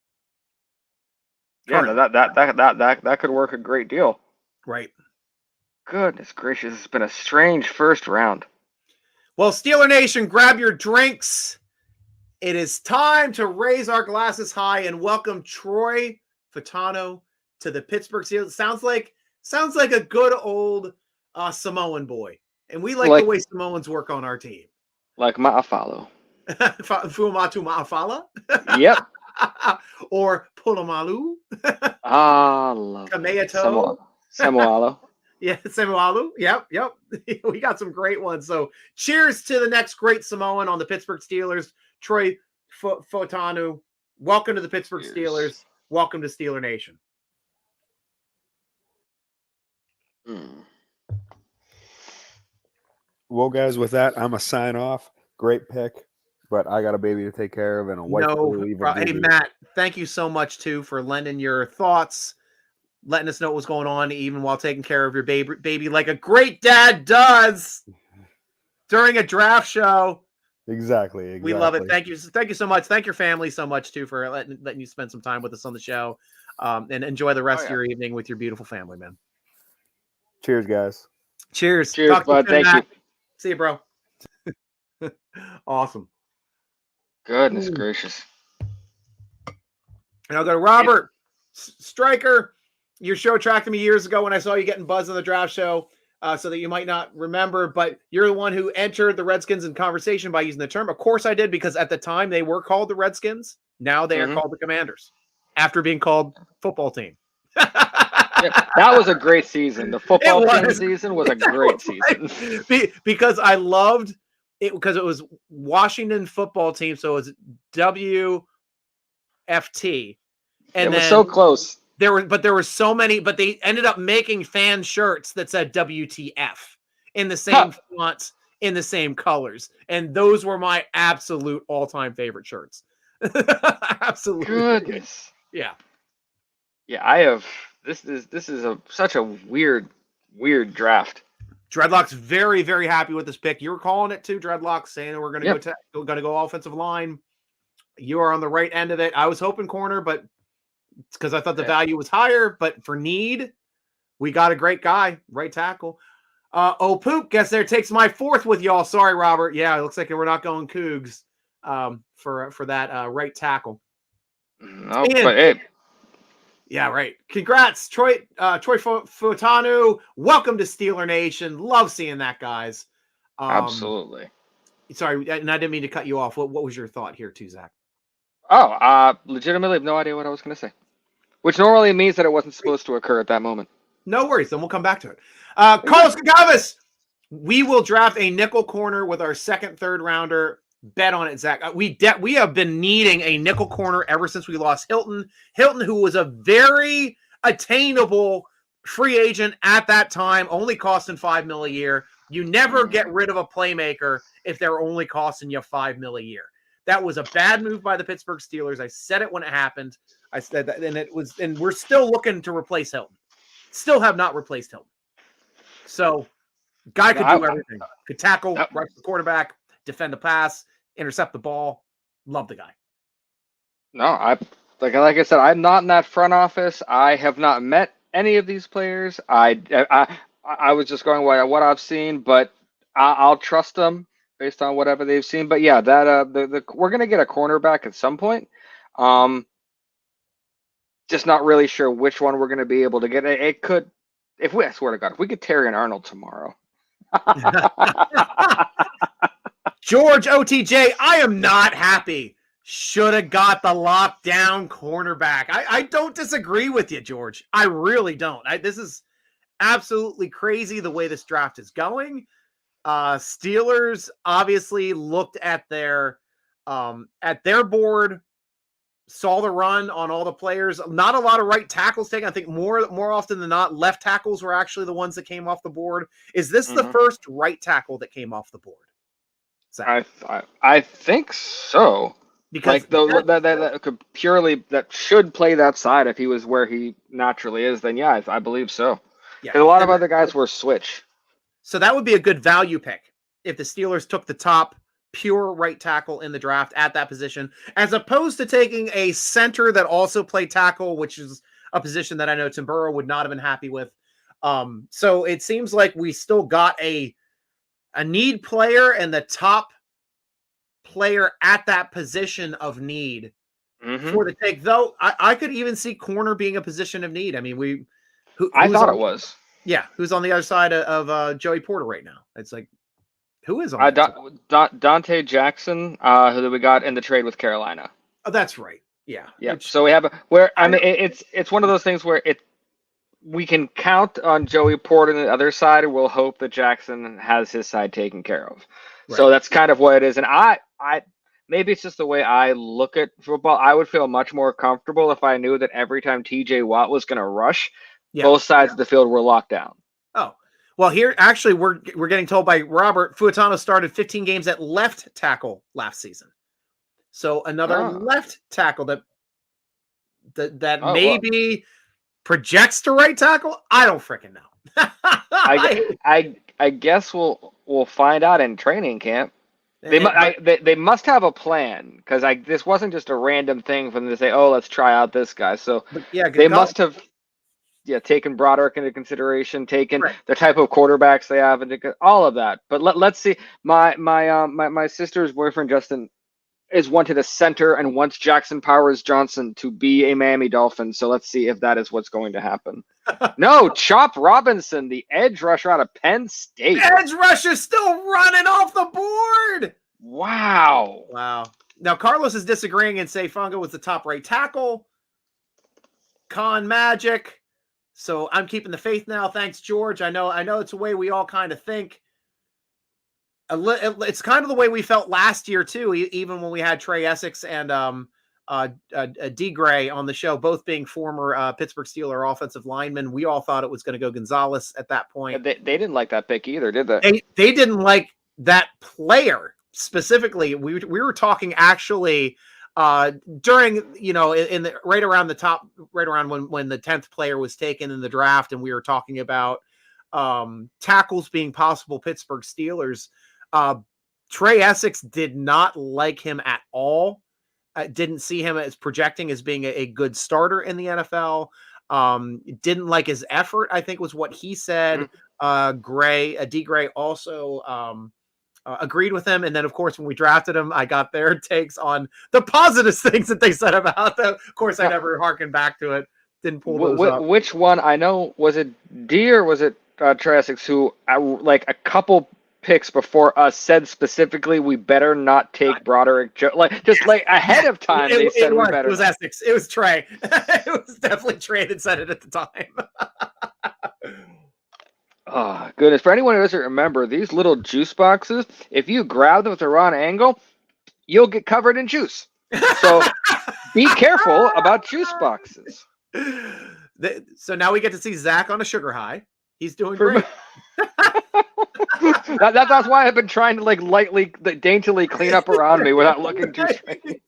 Yeah, that could work a great deal. Right. Goodness gracious, it's been a strange first round. Well, Steeler Nation, grab your drinks. It is time to raise our glasses high and welcome Troy Fautanu to the Pittsburgh Steelers. Sounds like a good old Samoan boy. And we like the way Samoans work on our team. Like Ma'afalo. Fuamatu Ma'afala? Yep. Or Pulamalu. Love Kameato. Samoalo. Yeah, Samoalu. Yep. We got some great ones. So cheers to the next great Samoan on the Pittsburgh Steelers. Troy Fautanu. Welcome to the Pittsburgh Steelers. Welcome to Steeler Nation. Well, guys, with that, I'm a sign off. Great pick, but I got a baby to take care of and a wife to leave. Hey, Matt, thank you so much, too, for lending your thoughts, letting us know what was going on, even while taking care of your baby like a great dad does during a draft show. Exactly. We love it. Thank you so much. Thank your family so much, too, for letting you spend some time with us on the show. And enjoy the rest of your evening with your beautiful family, man. Cheers, guys. Cheers. Cheers, bud. Thank you. See you, bro. Awesome. Goodness gracious. And I'll go to Robert Stryker. Your show tracked me years ago when I saw you getting buzzed on the draft show, so that you might not remember, but you're the one who entered the Redskins in conversation by using the term. Of course I did, because at the time they were called the Redskins. Now they are called the Commanders after being called football team. That was a great season. The football team season was a great season. Because I loved it, because it was Washington football team, so it was WFT. And it was so close. There were so many, but they ended up making fan shirts that said WTF in the same fonts, in the same colors. And those were my absolute all-time favorite shirts. Absolutely. Goodness. Yeah. Yeah, I have. This is such a weird draft. Dreadlock's very, very happy with this pick. You were calling it too, Dreadlock, saying we're going to go offensive line. You are on the right end of it. I was hoping corner, but it's because I thought the value was higher. But for need, we got a great guy, right tackle. Poop gets there, takes my fourth with y'all. Sorry, Robert. Yeah, it looks like we're not going Cougs for that right tackle. No, but yeah, right. Congrats, Troy Fautanu. Welcome to Steeler Nation. Love seeing that, guys. Absolutely. Sorry, and I didn't mean to cut you off. What was your thought here, too, Zach? Legitimately have no idea what I was going to say, which normally means that it wasn't supposed to occur at that moment. No worries. Then we'll come back to it. Carlos Gagavas, we will draft a nickel corner with our second, third rounder. Bet on it, Zach. We have been needing a nickel corner ever since we lost Hilton. Hilton, who was a very attainable free agent at that time, only costing $5 million a year. You never get rid of a playmaker if they're only costing you $5 million a year. That was a bad move by the Pittsburgh Steelers. I said it when it happened. I said that, and we're still looking to replace Hilton. Still have not replaced Hilton. So, guy could do everything. Could tackle, rush the quarterback, defend the pass, intercept the ball. Love the guy. No, like I said, I'm not in that front office. I have not met any of these players. I was just going by what I've seen, but I'll trust them based on whatever they've seen. But yeah, that we're gonna get a cornerback at some point. Just not really sure which one we're gonna be able to get. It could, I swear to God, if we get Terry and Arnold tomorrow. George OTJ, I am not happy. Should have got the lockdown cornerback. I don't disagree with you, George. I really don't. This is absolutely crazy the way this draft is going. Steelers obviously looked at their board, saw the run on all the players. Not a lot of right tackles taken. I think more often than not, left tackles were actually the ones that came off the board. Is this the first right tackle that came off the board? Zach? I think so. Because like that could purely that should play that side if he was where he naturally is. Then yeah, I believe so. Yeah, a lot of other guys were switch. So that would be a good value pick if the Steelers took the top pure right tackle in the draft at that position, as opposed to taking a center that also played tackle, which is a position that I know Tim Burrow would not have been happy with. So it seems like we still got a need player and the top player at that position of need for the take. Though I could even see corner being a position of need. I mean, I thought it was. Yeah, who's on the other side of Joey Porter right now? It's like, who is on Dante Jackson, who we got in the trade with Carolina. Oh, that's right. Yeah. Yeah. So we have it's one of those things where we can count on Joey Porter on the other side, and we'll hope that Jackson has his side taken care of. Right. So that's kind of what it is. And I maybe it's just the way I look at football. I would feel much more comfortable if I knew that every time TJ Watt was going to rush, both sides of the field were locked down. Oh, well, here actually we're getting told by Robert Fuatano started 15 games at left tackle last season. So another left tackle that maybe projects to right tackle. I don't freaking know. I guess we'll find out in training camp. They must have a plan, because this wasn't just a random thing for them to say, oh, let's try out this guy. So they must have taken Broderick into consideration, taken the type of quarterbacks they have, and all of that. But let's see. My sister's boyfriend Justin is wanted a center and wants Jackson Powers Johnson to be a Miami Dolphin. So let's see if that is what's going to happen. No, Chop Robinson, the edge rusher out of Penn State. Edge rusher still running off the board. Wow. Now Carlos is disagreeing and say Funga was the top right tackle. Con Magic. So I'm keeping the faith now. Thanks, George. I know it's a way we all kind of think. It's kind of the way we felt last year too, even when we had Trey Essex and D. Gray on the show, both being former Pittsburgh Steelers offensive linemen. We all thought it was going to go Gonzalez at that point. They didn't like that pick either, did they? They didn't like that player specifically. We were talking actually during, in the right around when the 10th player was taken in the draft, and we were talking about tackles being possible Pittsburgh Steelers. Trey Essex did not like him at all. Didn't see him as projecting as being a good starter in the NFL. Didn't like his effort, I think was what he said. D. Gray also agreed with him. And then, of course, when we drafted him, I got their takes on the positive things that they said about them. Of course, I never hearkened back to it. Didn't pull those up. Which one? I know, was it D or was it Trey Essex who, like a couple picks before us, said specifically we better not take Broderick ahead of time. They said we better. It was Essex. It was Trey. It was definitely Trey that said it at the time. Oh goodness! For anyone who doesn't remember, these little juice boxes, if you grab them at the wrong angle, you'll get covered in juice. So be careful about juice boxes. So now we get to see Zach on a sugar high. He's doing great. That's why I've been trying to like lightly, daintily clean up around me without looking too strange.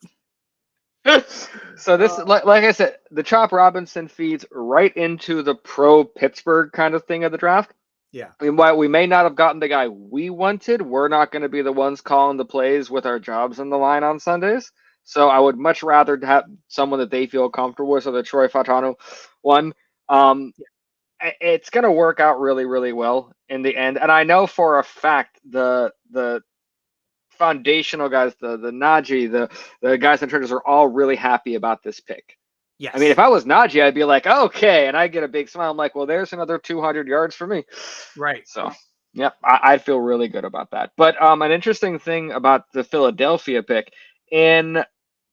So this, like I said, the Chop Robinson feeds right into the pro Pittsburgh kind of thing of the draft. Yeah. I mean, while we may not have gotten the guy we wanted, we're not going to be the ones calling the plays with our jobs in the line on Sundays. So I would much rather have someone that they feel comfortable with. So the Troy Fautano one, it's going to work out really, really well in the end. And I know for a fact the foundational guys, the Najee, the guys in churches are all really happy about this pick. Yes. I mean, if I was Najee, I'd be like, okay, and I get a big smile. I'm like, well, there's another 200 yards for me. Right. So, yep, I'd feel really good about that. But an interesting thing about the Philadelphia pick, in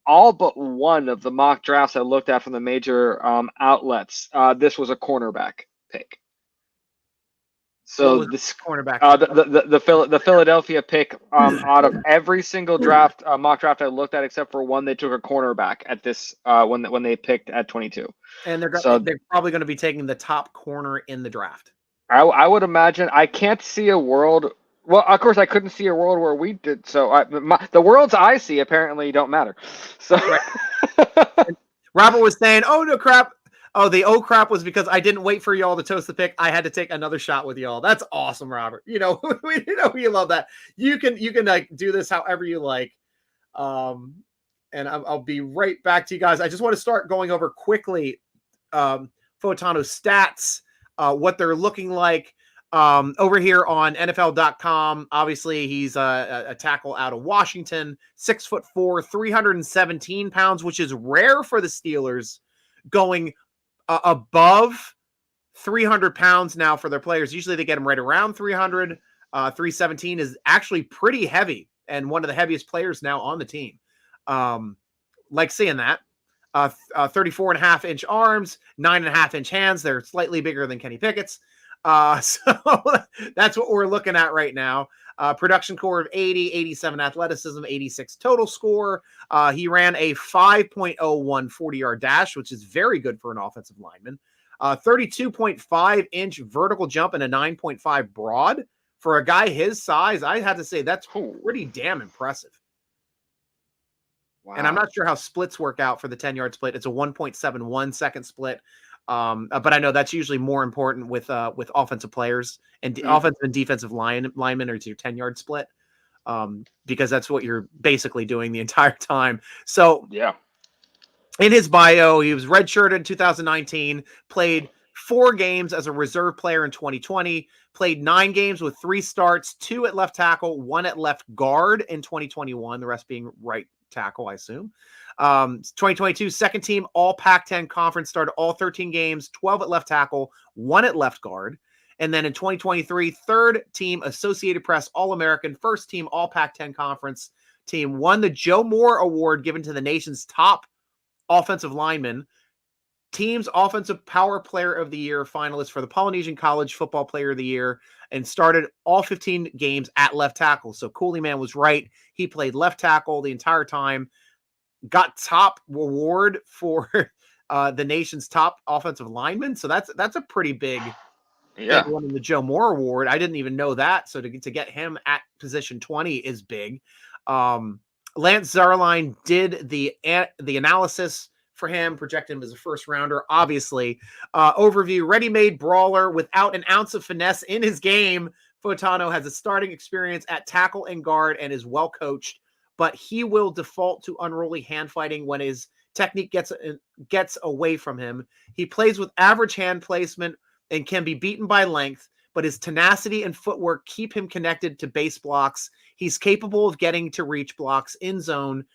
all but one of the mock drafts I looked at from the major outlets, this was a cornerback pick. So this cornerback, the Philadelphia pick, out of every single draft, mock draft I looked at except for one, they took a cornerback at this when they picked at 22. And they're probably going to be taking the top corner in the draft. I would imagine. I can't see a world. Well, of course, I couldn't see a world where we did. So the worlds I see apparently don't matter. So right. Robert was saying, "Oh no, crap." Oh, the crap was because I didn't wait for y'all to toast the pick. I had to take another shot with y'all. That's awesome, Robert. You know, you love that. You can like do this however you like. And I'll be right back to you guys. I just want to start going over quickly Fautano's stats, what they're looking like over here on NFL.com. Obviously, he's a tackle out of Washington, 6'4", 317 pounds, which is rare for the Steelers, going above 300 pounds now for their players. Usually they get them right around 300. 317 is actually pretty heavy and one of the heaviest players now on the team. Like seeing that. 34.5-inch arms, 9.5-inch hands. They're slightly bigger than Kenny Pickett's. So that's what we're looking at right now. Production score of 80, 87 athleticism, 86 total score. He ran a 5.01 40-yard dash, which is very good for an offensive lineman. 32.5-inch vertical jump and a 9.5 broad. For a guy his size, I had to say that's pretty damn impressive. Wow. And I'm not sure how splits work out for the 10-yard split. It's a 1.71 second split. But I know that's usually more important with offensive players and offensive and defensive linemen, or it's your 10-yard split, because that's what you're basically doing the entire time. So yeah, in his bio, he was redshirted in 2019, played 4 games as a reserve player in 2020, played 9 games with 3 starts, 2 at left tackle, 1 at left guard in 2021, the rest being right tackle, I assume. 2022 second team all Pac-10 conference, started all 13 games, 12 at left tackle, 1 at left guard. And then in 2023 third team Associated Press All-American, first team all Pac-10 conference team, won the Joe Moore Award given to the nation's top offensive lineman, team's offensive power player of the year finalist for the Polynesian College Football Player of the Year, and started all 15 games at left tackle. So Cooley Man was right. He played left tackle the entire time, got top award for the nation's top offensive lineman. So that's a pretty big one in the Joe Moore Award. I didn't even know that. So to get him at position 20 is big. Lance Zarline did the analysis for him, projected him as a first rounder. Obviously, overview: ready-made brawler without an ounce of finesse in his game. Fautano has a starting experience at tackle and guard and is well coached, but he will default to unruly hand fighting when his technique gets away from him. He plays with average hand placement and can be beaten by length, but his tenacity and footwork keep him connected to base blocks. He's capable of getting to reach blocks in zone,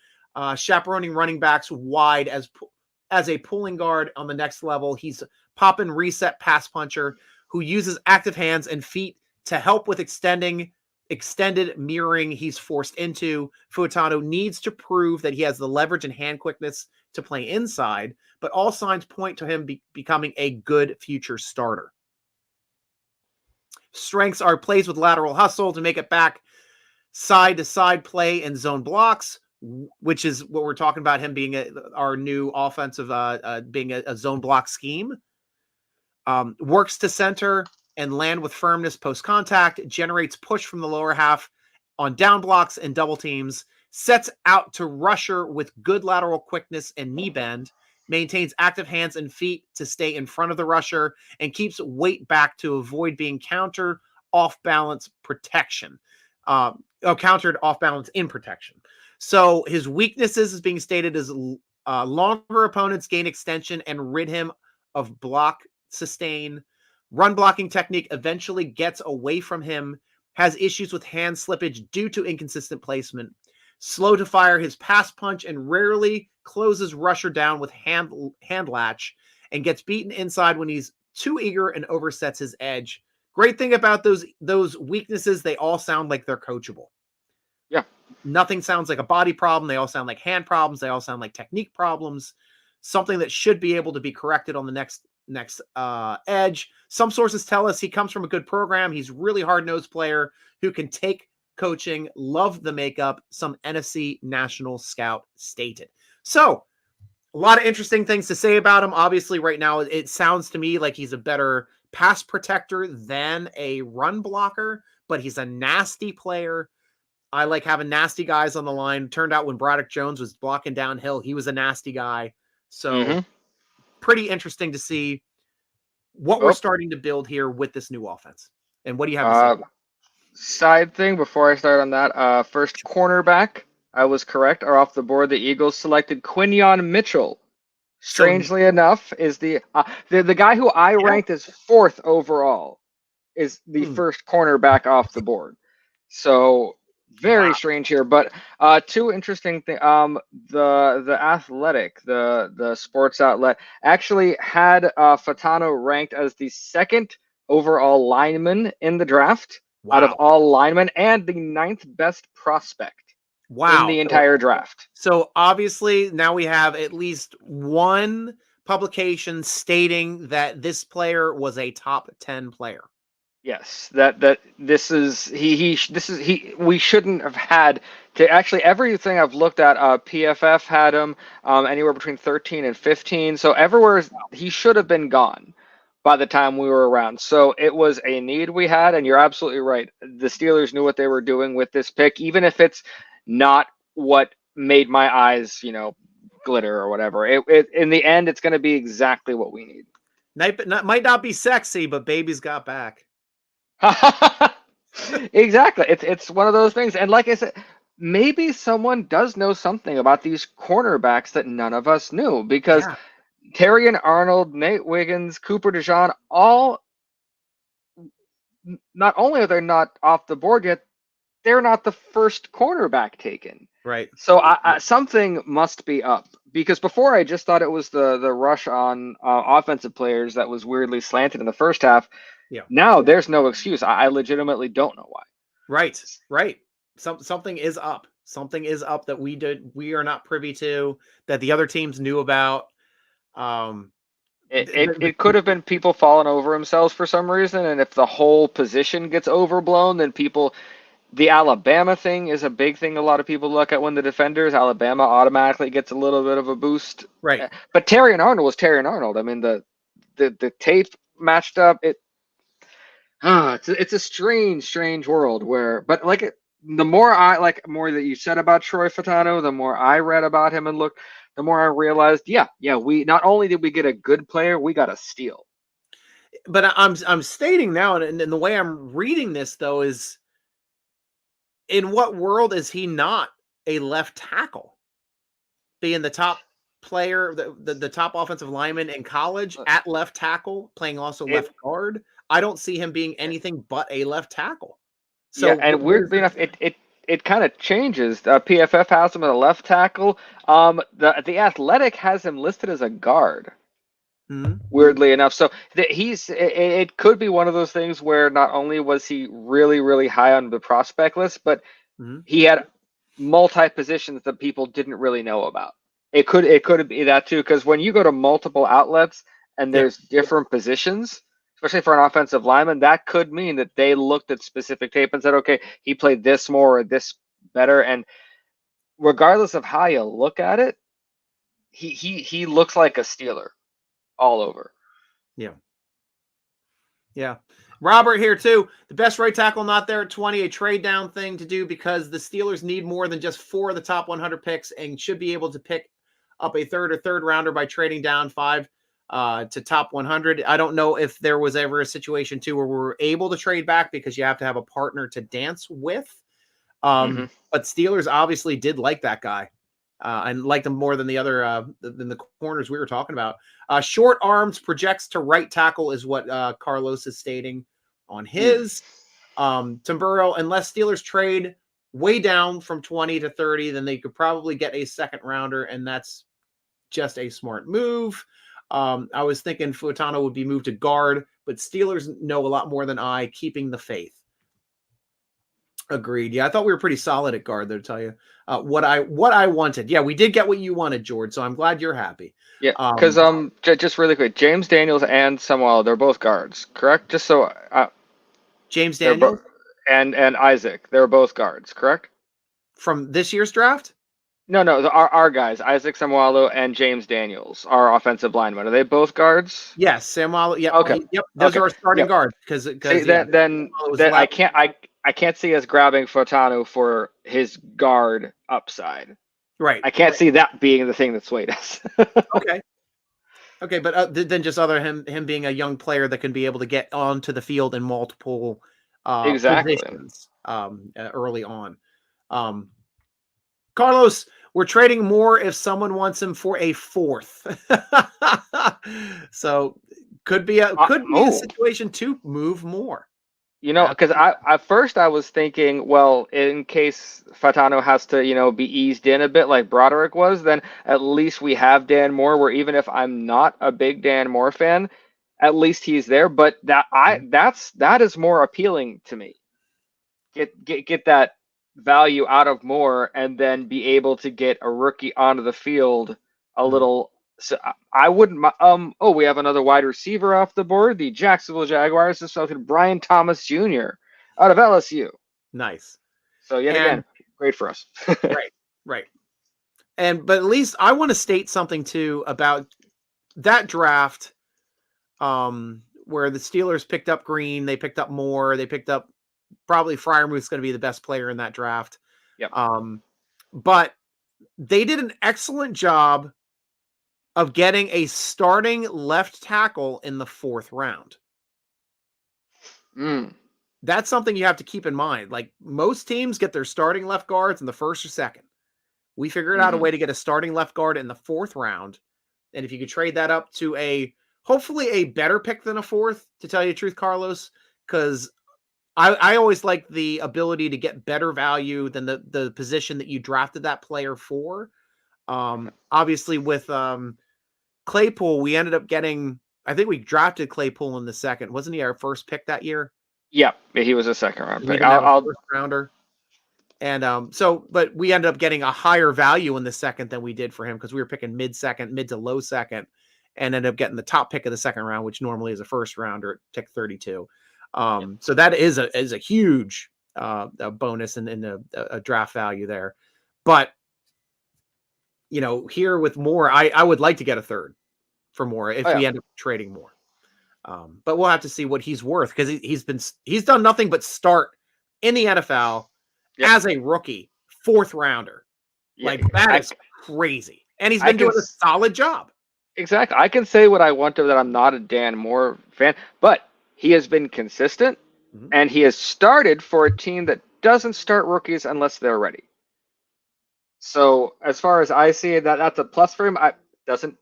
chaperoning running backs wide as a pulling guard on the next level. He's pop and reset pass puncher who uses active hands and feet to help with extended mirroring he's forced into. Fautano needs to prove that he has the leverage and hand quickness to play inside, but all signs point to him becoming a good future starter. Strengths are plays with lateral hustle to make it back, side-to-side play and zone blocks, which is what we're talking about, him being our new offensive, being a zone block scheme. Works to center and land with firmness post-contact, generates push from the lower half on down blocks and double teams, sets out to rusher with good lateral quickness and knee bend, maintains active hands and feet to stay in front of the rusher, and keeps weight back to avoid being countered off-balance protection. Countered off-balance in protection. So his weaknesses is being stated as longer opponents gain extension and rid him of block sustain. Run blocking technique eventually gets away from him, has issues with hand slippage due to inconsistent placement, slow to fire his pass punch, and rarely closes rusher down with hand latch, and gets beaten inside when he's too eager and oversets his edge. Great thing about those weaknesses, they all sound like they're coachable. Yeah. Nothing sounds like a body problem. They all sound like hand problems. They all sound like technique problems. Something that should be able to be corrected on the next edge. Some sources tell us he comes from a good program. He's really hard-nosed player who can take coaching. Love the makeup. Some NFC national scout stated. So a lot of interesting things to say about him. Obviously, right now, it sounds to me like he's a better pass protector than a run blocker, but he's a nasty player. I like having nasty guys on the line. Turned out when Braddock Jones was blocking downhill, he was a nasty guy. So pretty interesting to see what we're starting to build here with this new offense. And what do you have to say? Side thing before I start on that, first cornerback, I was correct, are off the board. The Eagles selected Quinyon Mitchell. Strangely enough, is the guy who I ranked as 4th overall is the first cornerback off the board. So very strange here, but two interesting things. The Athletic, the sports outlet, actually had Fatano ranked as the 2nd overall lineman in the draft out of all linemen, and the 9th best prospect in the entire draft. So obviously now we have at least one publication stating that this player was a top 10 player. Yes, we shouldn't have had to actually. Everything I've looked at, PFF had him anywhere between 13 and 15. So everywhere he should have been gone by the time we were around. So it was a need we had, and you're absolutely right. The Steelers knew what they were doing with this pick, even if it's not what made my eyes, glitter or whatever. In the end, it's going to be exactly what we need. Might not be sexy, but baby's got back. Exactly. It's one of those things. And like I said, maybe someone does know something about these cornerbacks that none of us knew, because Terrion Arnold, Nate Wiggins, Cooper DeJean, all, not only are they not off the board yet, they're not the first cornerback taken. Right. So something must be up, because before I just thought it was the rush on offensive players that was weirdly slanted in the first half. Yeah. Now there's no excuse. I legitimately don't know why. Right. Something is up. Something is up that we are not privy to, that the other teams knew about. It could have been people falling over themselves for some reason, and if the whole position gets overblown, then the Alabama thing is a big thing a lot of people look at when the defenders. Alabama automatically gets a little bit of a boost. Right. But Terrion Arnold was Terrion Arnold. I mean, the tape matched up. It's a strange world but the more that you said about Troy Fatano, the more I read about him and looked, the more I realized, we not only did we get a good player, we got a steal. But I'm stating now, and the way I'm reading this though is, in what world is he not a left tackle, being the top player, the top offensive lineman in college at left tackle, playing also left guard? I don't see him being anything but a left tackle. So and weirdly enough, it kind of changes. PFF has him as a left tackle. The Athletic has him listed as a guard. Weirdly enough, so it could be one of those things where not only was he really, really high on the prospect list, but he had multi positions that people didn't really know about. It could be that too, because when you go to multiple outlets and there's different positions, especially for an offensive lineman, that could mean that they looked at specific tape and said, okay, he played this more or this better. And regardless of how you look at it, he looks like a Steeler all over. Yeah. Robert here too. The best right tackle not there at 20, a trade down thing to do because the Steelers need more than just 4 of the top 100 picks and should be able to pick up a third rounder by trading down 5 to top 100. I don't know if there was ever a situation too where we were able to trade back because you have to have a partner to dance with. But Steelers obviously did like that guy. And liked him more than the other than the corners we were talking about. Short arms projects to right tackle is what Carlos is stating on his. Timburro, unless Steelers trade way down from 20 to 30, then they could probably get a second rounder, and that's just a smart move. I was thinking Fuatano would be moved to guard, but Steelers know a lot more than I, keeping the faith. Agreed. Yeah, I thought we were pretty solid at guard, though, to tell you what I wanted. Yeah, we did get what you wanted, George. So I'm glad you're happy. Yeah, because just really quick, James Daniels and Samuel, they're both guards, correct? Just so James Daniels and Isaac, they're both guards, correct? From this year's draft? No, our guys, Isaac Samuelu and James Daniels, our offensive linemen. Are they both guards? Yes, Samuelu. Yep. Okay. Yep. Those are our starting guards because then I can't see us grabbing Fotanu for his guard upside. Right. I can't see that being the thing that swayed us. Okay, but then just him being a young player that can be able to get onto the field in multiple positions early on. Carlos, we're trading more if someone wants him for a 4th. So could be a situation to move more. You know, because at first I was thinking, well, in case Fatano has to, be eased in a bit like Broderick was, then at least we have Dan Moore, where even if I'm not a big Dan Moore fan, at least he's there. But that is more appealing to me. Get that value out of Moore and then be able to get a rookie onto the field a little. So I wouldn't. We have another wide receiver off the board. The Jacksonville Jaguars just selected Brian Thomas Jr. out of LSU. Nice. So again, great for us. Right. But at least I want to state something too about that draft, where the Steelers picked up Green, they picked up Moore, they picked up probably Freiermuth's going to be the best player in that draft. Yep. But they did an excellent job of getting a starting left tackle in the 4th round. That's something you have to keep in mind. Like most teams get their starting left guards in the 1st or 2nd. We figured out a way to get a starting left guard in the 4th round. And if you could trade that up to hopefully a better pick than a 4th, to tell you the truth, Carlos, because I always like the ability to get better value than the position that you drafted that player for. Obviously with Claypool, we ended up getting, I think we drafted Claypool in the 2nd. Wasn't he our first pick that year? Yeah, he was a 2nd round pick. I'll first rounder. And but we ended up getting a higher value in the 2nd than we did for him because we were picking mid to low 2nd, and ended up getting the top pick of the 2nd round, which normally is a 1st rounder at pick 32. So that is a huge bonus in a draft value there. But here with Moore, I would like to get a 3rd for Moore if we end up trading more. But we'll have to see what he's worth because he's done nothing but start in the NFL as a rookie 4th rounder. Like that is crazy, and he's been doing a solid job. Exactly. I can say what I want to that I'm not a Dan Moore fan, but he has been consistent, and he has started for a team that doesn't start rookies unless they're ready. So as far as I see it, that's a plus for him. Doesn't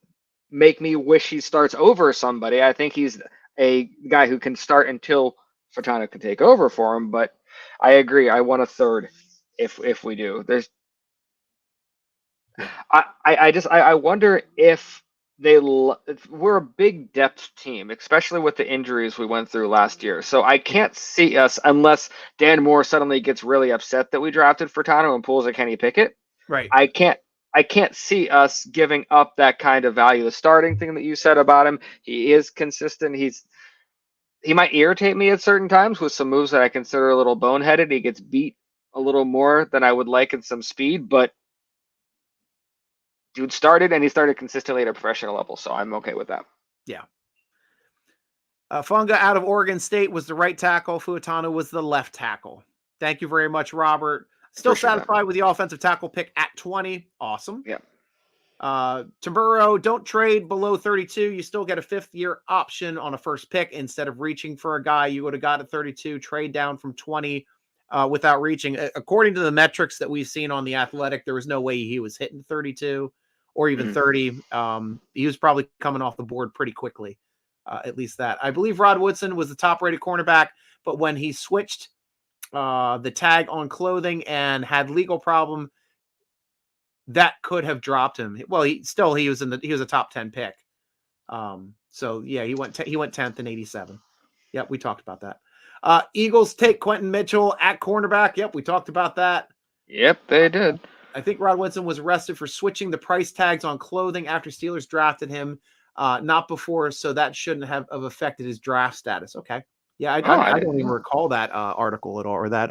make me wish he starts over somebody. I think he's a guy who can start until Fatano can take over for him. But I agree. I want a 3rd if we do. I wonder if we're a big depth team, especially with the injuries we went through last year. So I can't see us, unless Dan Moore suddenly gets really upset that we drafted Furtado and pulls a Kenny Pickett. Right. I can't see us giving up that kind of value. The starting thing that you said about him, he is consistent. He might irritate me at certain times with some moves that I consider a little boneheaded. He gets beat a little more than I would like in some speed, but dude started, and he started consistently at a professional level, so I'm okay with that. Yeah. Funga out of Oregon State was the right tackle. Fuatano was the left tackle. Thank you very much, Robert. Still Appreciate that. satisfied with the offensive tackle pick at 20. Awesome. Yeah. Tamburo, don't trade below 32. You still get a 5th-year option on a first pick. Instead of reaching for a guy you would have got at 32, trade down from 20 without reaching. According to the metrics that we've seen on The Athletic, there was no way he was hitting 32 or even 30. He was probably coming off the board pretty quickly. At least that. I believe Rod Woodson was the top-rated cornerback, but when he switched the tag on clothing and had legal problem, that could have dropped him. Well, he was a top 10 pick. So yeah, he went 10th in 87. Yep, we talked about that. Eagles take Quentin Mitchell at cornerback. Yep, we talked about that. Yep, they did. I think Rod Woodson was arrested for switching the price tags on clothing after Steelers drafted him, not before, so that shouldn't have affected his draft status. Okay. Yeah, I don't even recall that article at all, or that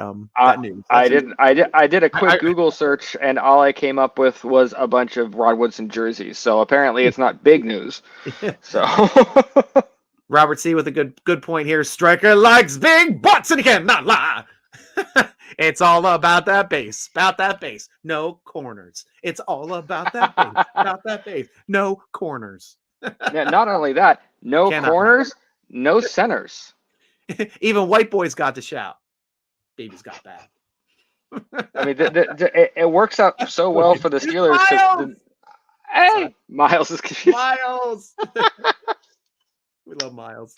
news. I did a quick Google search, and all I came up with was a bunch of Rod Woodson jerseys. So apparently, it's not big news. So Robert C with a good point here. Stryker likes big butts, and he cannot lie. It's all about that base, no corners. It's all about that base, no corners. Yeah, not only that, no corners, no centers. Even white boys got to shout. Baby's got that. I mean, it works out so well for the Steelers. Hey, Miles is confused. Miles. We love Miles.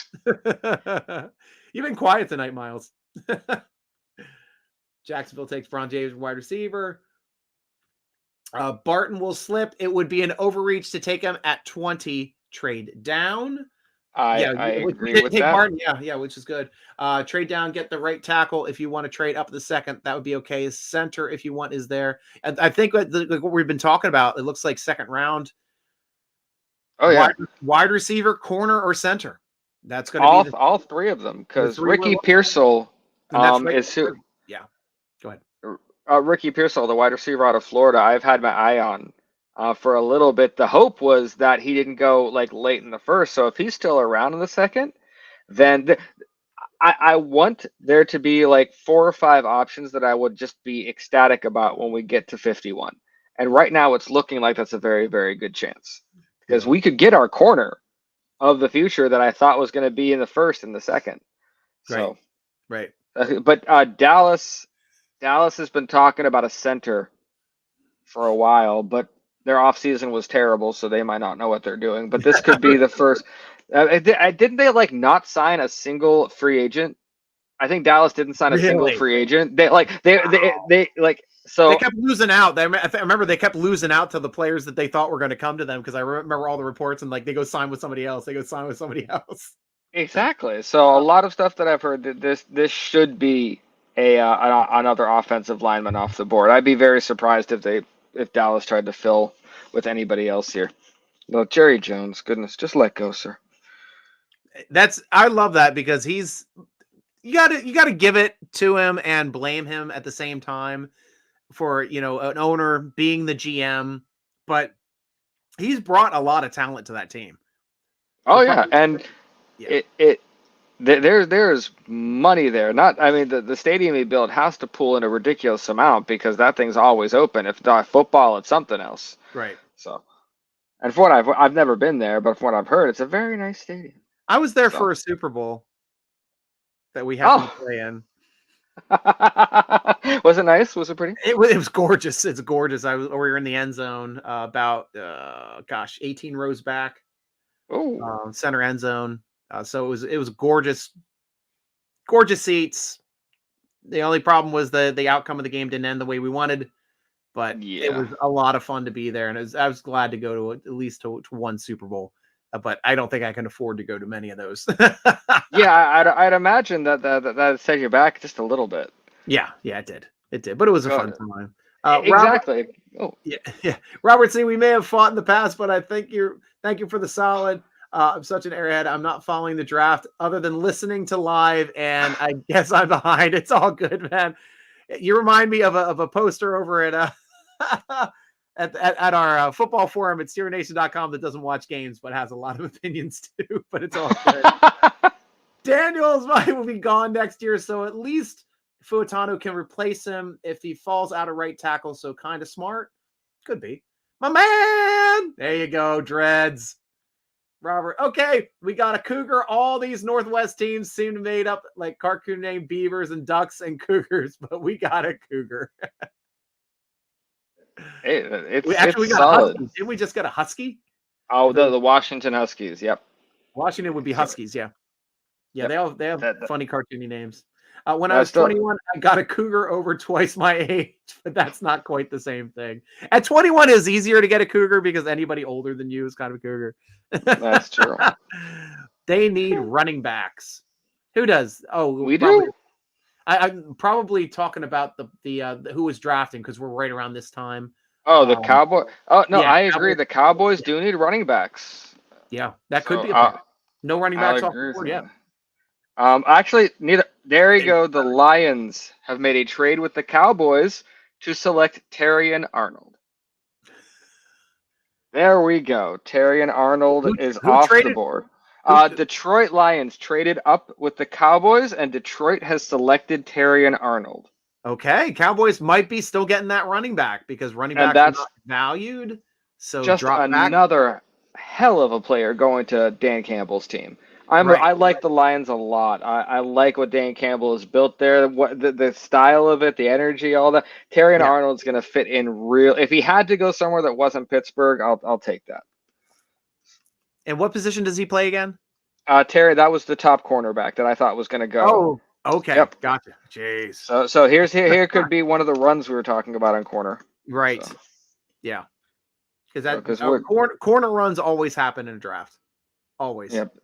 You've been quiet tonight, Miles. Jacksonville takes Bron James, wide receiver. Barton will slip. It would be an overreach to take him at 20. Trade down. I agree with that. Barton, yeah, which is good. Trade down, get the right tackle. If you want to trade up the second, that would be okay. Center, if you want, is there. And I think what we've been talking about, it looks like second round. Oh yeah, wide receiver, corner, or center. That's going to be all three of them, because Ricky Pearsall is who. Yeah, go ahead. Ricky Pearsall, the wide receiver out of Florida, I've had my eye on for a little bit. The hope was that he didn't go like late in the first. So if he's still around in the second, then I want there to be like 4 or 5 options that I would just be ecstatic about when we get to 51. And right now it's looking like that's a very, very good chance, because we could get our corner of the future that I thought was going to be in the first and the second. So, right. But Dallas has been talking about a center for a while, but their offseason was terrible, so they might not know what they're doing. But this could be the first. Didn't they like not sign a single free agent? I think Dallas didn't sign a single free agent. They kept losing out. I remember they kept losing out to the players that they thought were going to come to them, because I remember all the reports, and like they go sign with somebody else. Exactly. So a lot of stuff that I've heard that this should be another offensive lineman off the board. I'd be very surprised if Dallas tried to fill with anybody else here. No, Jerry Jones, goodness, just let go, sir. I love that, because you gotta give it to him and blame him at the same time for, an owner being the GM, but he's brought a lot of talent to that team. Oh yeah, and there's money there. The stadium he built has to pull in a ridiculous amount, because that thing's always open. If not football, it's something else. Right. So, and for what I've never been there, but from what I've heard, it's a very nice stadium. I was there for a Super Bowl that we happened to play in. Was it nice? Was it pretty? It was gorgeous. It's gorgeous. We were in the end zone, about 18 rows back. Oh, center end zone. So it was gorgeous seats. The only problem was the outcome of the game didn't end the way we wanted, but it was a lot of fun to be there, and I was glad to go to at least to one Super Bowl. But I don't think I can afford to go to many of those. Yeah, I'd imagine that set you back just a little bit. Yeah, it did. But it was a fun time. Exactly. Robert, yeah. Robert C., we may have fought in the past, but I thank you for the solid. I'm such an airhead. I'm not following the draft other than listening to live, and I guess I'm behind. It's all good, man. You remind me of a poster over at at our football forum at SteerNation.com that doesn't watch games but has a lot of opinions too. But it's all good. Daniels will be gone next year, so at least Fuatano can replace him if he falls out of right tackle. So kind of smart. Could be. My man! There you go, Dreads. Robert. Okay, we got a Cougar. All these Northwest teams seem to made up like cartoon name beavers and ducks and cougars, but we got a Cougar. It's we got solid. a Husky. Didn't we just get a Husky? Oh, the Washington Huskies. Yep. Washington would be Huskies, yeah. Yeah, Yep. they have funny cartoony names. When I I was still- 21, I got a Cougar over twice my age, but that's not quite the same thing. At 21, it's easier to get a Cougar because anybody older than you is kind of a Cougar. That's true. They need running backs. Who does? Oh, We probably, do. I'm probably talking about the who was drafting because we're right around this time. Oh, the Cowboy. Oh no, yeah, I agree. The Cowboys do need running backs. Yeah, that could So, be a pick. No running I'll backs off agree the with board you. yet. Actually, neither. There you go. The Lions have made a trade with the Cowboys to select Terrion Arnold. There we go. Terrion Arnold is who off traded- the board. who- Detroit Lions traded up with the Cowboys, and Detroit has selected Terrion Arnold. Okay, Cowboys might be still getting that running back because running And backs are that's not valued. So Just drop back. another hell of a player going to Dan Campbell's team. Right. I like the Lions a lot. I like what Dan Campbell has built there. What the style of it, the energy, all that. Terrion Yeah. Arnold's going to fit in real. If he had to go somewhere that wasn't Pittsburgh, I'll take that. And what position does he play again? Terry, that was the top cornerback that I thought was going to go. Oh, okay. Yep. Gotcha. Jeez. So here could be one of the runs we were talking about on corner. Right. So. Yeah. Because we're- corner runs always happen in a draft. Always. Yep.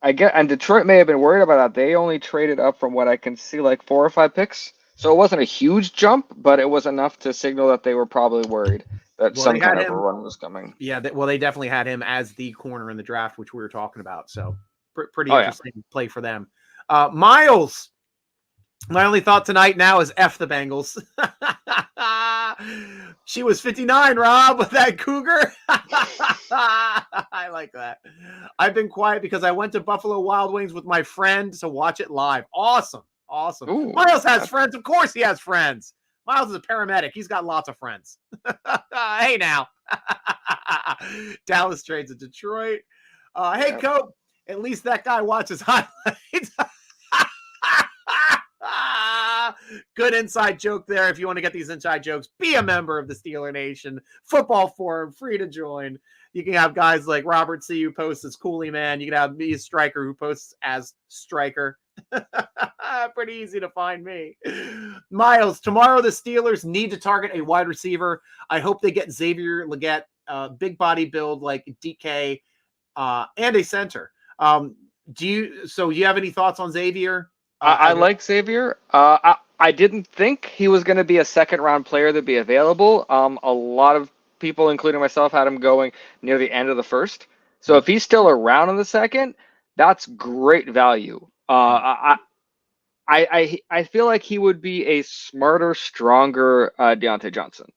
And Detroit may have been worried about that. They only traded up from what I can see, like 4 or 5 picks. So it wasn't a huge jump, but it was enough to signal that they were probably worried that Well, some they had kind of a him- run was coming. Yeah. They definitely had him as the corner in the draft, which we were talking about. So pretty Oh, yeah. interesting play for them. Miles. My only thought tonight now is F the Bengals. She was 59, Rob, with that Cougar. I like that. I've been quiet because I went to Buffalo Wild Wings with my friend to watch it live. Awesome. Ooh, Miles has friends. Of course he has friends. Miles is a paramedic. He's got lots of friends. Hey, now. Dallas trades to Detroit. Hey, Yep. Cope. At least that guy watches highlights. Good inside joke there. If you want to get these inside jokes, be a member of the Steeler Nation Football Forum, free to join. You can have guys like Robert C. who posts as Coolie Man. You can have me, Stryker, who posts as Stryker. Pretty easy to find me. Miles, tomorrow the Steelers need to target a wide receiver. I hope they get Xavier Legette, big body build like DK, and a center. Do you have any thoughts on Xavier? I like Xavier. I didn't think he was going to be a second-round player that'd be available. A lot of people, including myself, had him going near the end of the first. So if he's still around in the second, that's great value. I feel like he would be a smarter, stronger Deontay Johnson.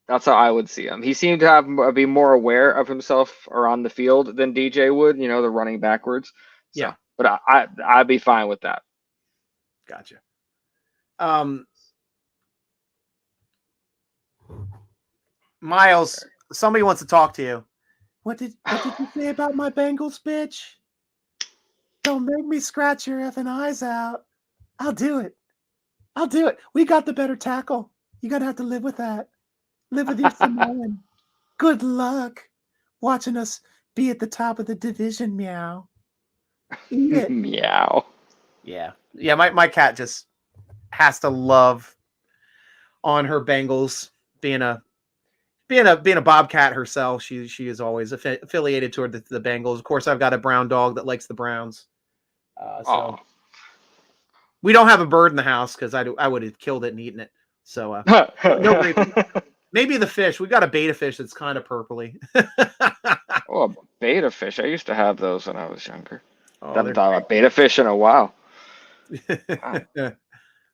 That's how I would see him. He seemed to be more aware of himself around the field than DJ would. The running backwards. So, Yeah. But I'd be fine with that. Gotcha. Miles, somebody wants to talk to you. What did you say about my Bengals, bitch? Don't make me scratch your effing eyes out. I'll do it. We got the better tackle. You're gonna have to live with that. Live with your Samoan. Good luck watching us be at the top of the division, meow. Eat it. Meow. Yeah. My cat just has to love on her Bengals being a Bobcat herself. She is always affiliated toward the Bengals. Of course, I've got a brown dog that likes the Browns. So we don't have a bird in the house because I would have killed it and eaten it. So no reason. Maybe the fish. We got a beta fish that's kind of purpley. Oh, beta fish. I used to have those when I was younger. Oh, Haven't thought about beta fish in a while. Wow.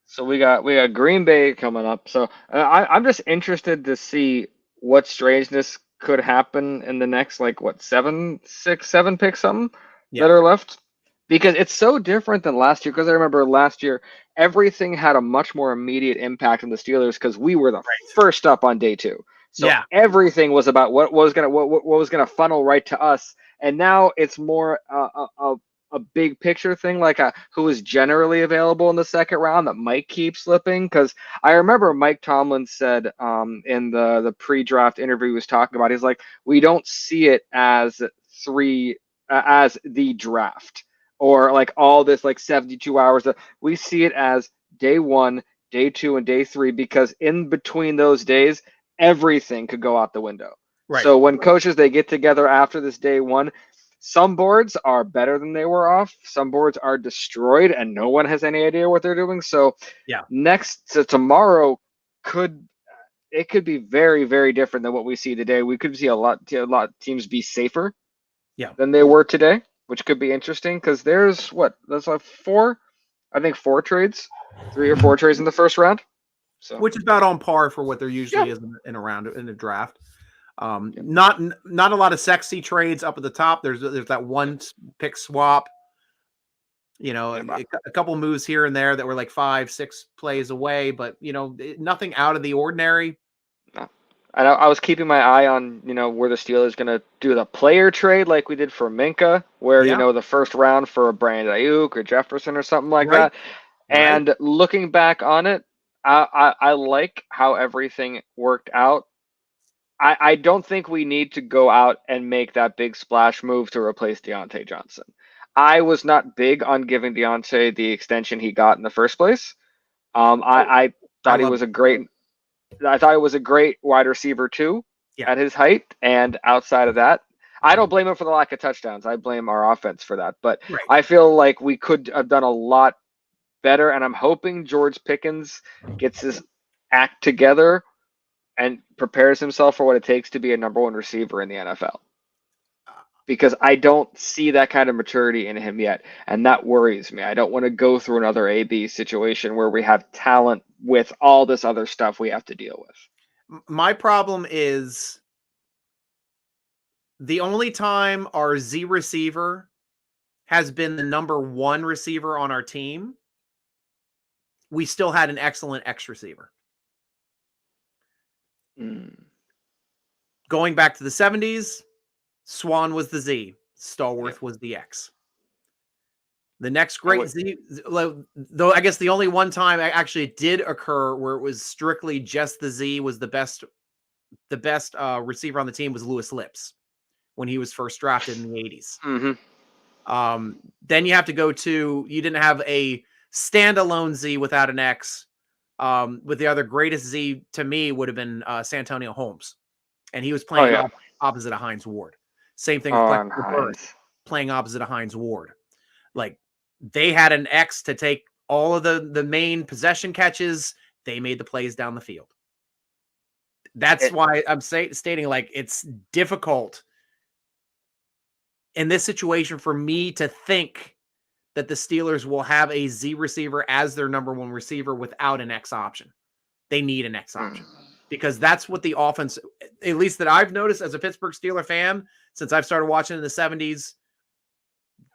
So we got Green Bay coming up. So I'm just interested to see what strangeness could happen in the next 7 picks that are left. because it's so different than last year. Because I remember last year, everything had a much more immediate impact on the Steelers because we were the first up on day 2. So Yeah. everything was about what was gonna funnel right to us. And now it's more a big picture thing, like who is generally available in the second round that might keep slipping. Because I remember Mike Tomlin said in the pre-draft interview he was talking about, he's like, we don't see it as as the draft or like all this like 72 hours. We see it as day 1, day 2, and day 3 because in between those days, everything could go out the window. Right. So when coaches they get together after this day 1, some boards are better than they were off. Some boards are destroyed and no one has any idea what they're doing. So Yeah. next to tomorrow could be very, very different than what we see today. We could see a lot of teams be safer than they were today, which could be interesting because there's like 4 trades, 3 or 4 trades in the first round. So which is about on par for what there usually is in a round in a draft. Not a lot of sexy trades up at the top. There's that one pick swap. A couple moves here and there that were like 5-6 plays away, but nothing out of the ordinary. No. I was keeping my eye on where the Steelers going to do the player trade like we did for Minka, where the first round for a Brandon Ayuk or Jefferson or something like that. And looking back on it, I like how everything worked out. I don't think we need to go out and make that big splash move to replace Deontay Johnson. I was not big on giving Deontay the extension he got in the first place. I thought he was a great. I thought it was a great wide receiver too at his height. And outside of that, I don't blame him for the lack of touchdowns. I blame our offense for that. But I feel like we could have done a lot better. And I'm hoping George Pickens gets his act together and prepares himself for what it takes to be a number 1 receiver in the NFL. Because I don't see that kind of maturity in him yet. And that worries me. I don't want to go through another AB situation where we have talent with all this other stuff we have to deal with. My problem is the only time our Z receiver has been the number 1 receiver on our team, we still had an excellent X receiver. Going back to the 70s, Swan was the Z. Stallworth was the X. The next great Z, though I guess the only one time actually it did occur where it was strictly just the Z was the best receiver on the team was Lewis Lips when he was first drafted in the 80s. Then you have to go to, you didn't have a standalone Z without an X. With the other greatest Z to me would have been Santonio Holmes. And he was playing opposite of Hines Ward. Same thing with playing opposite of Hines Ward. Like they had an X to take all of the main possession catches. They made the plays down the field. That's why I'm stating like it's difficult in this situation for me to think that the Steelers will have a Z receiver as their number 1 receiver without an X option. They need an X option because that's what the offense, at least that I've noticed as a Pittsburgh Steeler fan, since I've started watching in the 70s,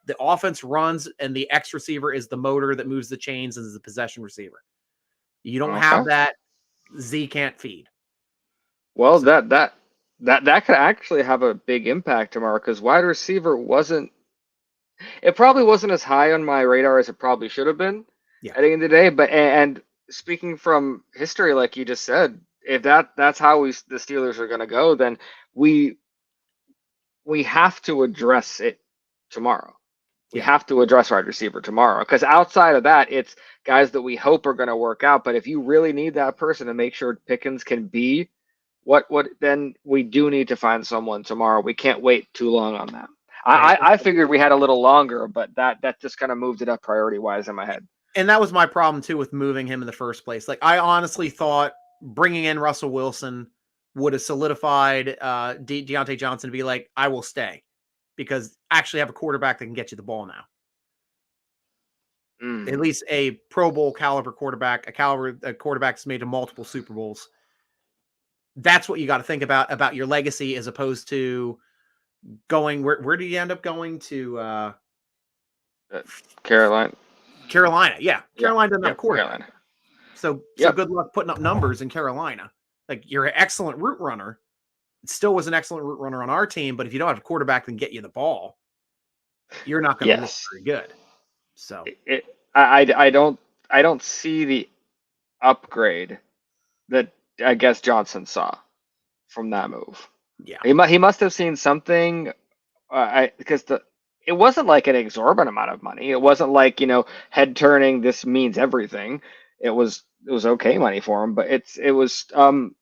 the offense runs and the X receiver is the motor that moves the chains and is the possession receiver. You don't have that, Z can't feed. Well, so, that could actually have a big impact tomorrow because wide receiver probably wasn't as high on my radar as it probably should have been at the end of the day. But and speaking from history, like you just said, if that's how the Steelers are going to go, then we have to address it tomorrow. We have to address wide receiver tomorrow because outside of that, it's guys that we hope are going to work out. But if you really need that person to make sure Pickens can be what then we do need to find someone tomorrow. We can't wait too long on that. I figured we had a little longer, but that just kind of moved it up priority wise in my head. And that was my problem too with moving him in the first place. Like I honestly thought bringing in Russell Wilson would have solidified Deontay Johnson to be like, I will stay because I actually have a quarterback that can get you the ball now. At least a Pro Bowl caliber quarterback, a quarterback that's made to multiple Super Bowls. That's what you got to think about your legacy as opposed to going where do you end up going to Carolina. Yeah. Carolina doesn't have a quarterback. Carolina. So Yep. good luck putting up numbers in Carolina. Like, you're an excellent route runner. It still was an excellent route runner on our team, but if you don't have a quarterback that can get you the ball, you're not going to look very good. So I don't see the upgrade that I guess Johnson saw from that move. Yeah, he must have seen something. Because it wasn't like an exorbitant amount of money. It wasn't like, head turning. This means everything. It was okay money for him, but it was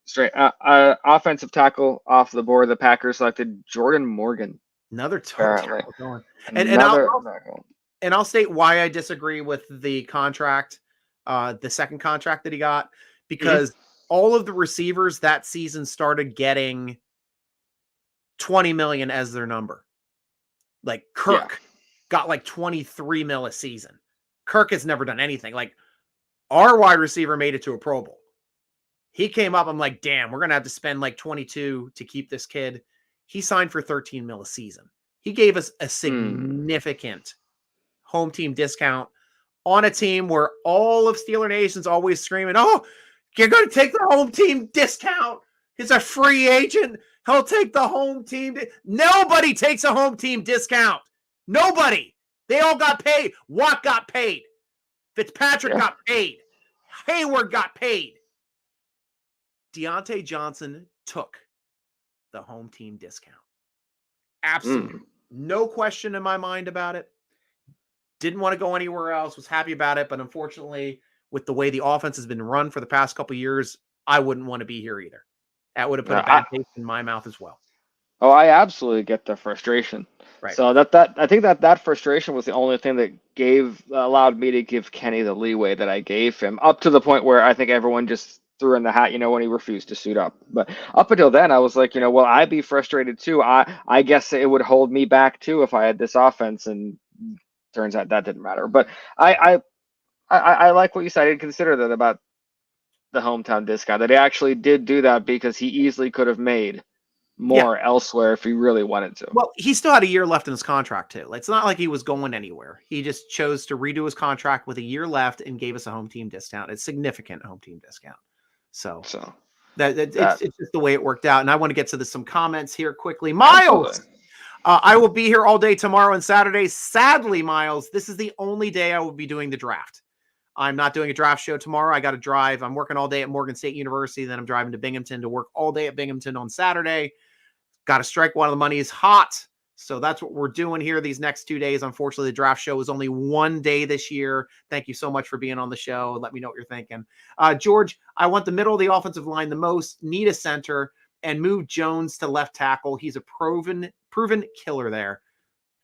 straight offensive tackle off the board. The Packers selected Jordan Morgan. Another tackle going. And I'll state why I disagree with the contract, the second contract that he got, because all of the receivers that season started getting 20 million as their number. Like Kirk got like 23 mil a season. Kirk has never done anything. Like, our wide receiver made it to a Pro Bowl. He came up. I'm like, damn, we're going to have to spend like 22 to keep this kid. He signed for 13 mil a season. He gave us a significant home team discount on a team where all of Steeler Nation's always screaming, oh, you're going to take the home team discount. He's a free agent. He'll take the home team. Nobody takes a home team discount. Nobody. They all got paid. Watt got paid. Fitzpatrick got paid. Hayward got paid. Deontay Johnson took the home team discount. Absolutely. No question in my mind about it. Didn't want to go anywhere else. Was happy about it. But unfortunately, with the way the offense has been run for the past couple of years, I wouldn't want to be here either. That would have put a bad taste in my mouth as well. Oh, I absolutely get the frustration. Right. So I think that frustration was the only thing that allowed me to give Kenny the leeway that I gave him, up to the point where I think everyone just threw in the hat, when he refused to suit up. But up until then, I was like, well, I'd be frustrated too. I guess it would hold me back too if I had this offense, and turns out that didn't matter. But I like what you said. I didn't consider that about the hometown discount, that he actually did do that, because he easily could have made more elsewhere if he really wanted to. Well, he still had a year left in his contract too. It's not like he was going anywhere. He just chose to redo his contract with a year left and gave us a home team discount. It's significant home team discount. So it's just the way it worked out. And I want to get to some comments here quickly. Miles, I will be here all day tomorrow and Saturday. Sadly, Miles, this is the only day I will be doing the draft. I'm not doing a draft show tomorrow. I got to drive. I'm working all day at Morgan State University. Then I'm driving to Binghamton to work all day at Binghamton on Saturday. Got to strike while the money is hot. So that's what we're doing here these next 2 days. Unfortunately, the draft show is only one day this year. Thank you so much for being on the show. Let me know what you're thinking. George, I want the middle of the offensive line the most, need a center, and move Jones to left tackle. He's a proven killer there.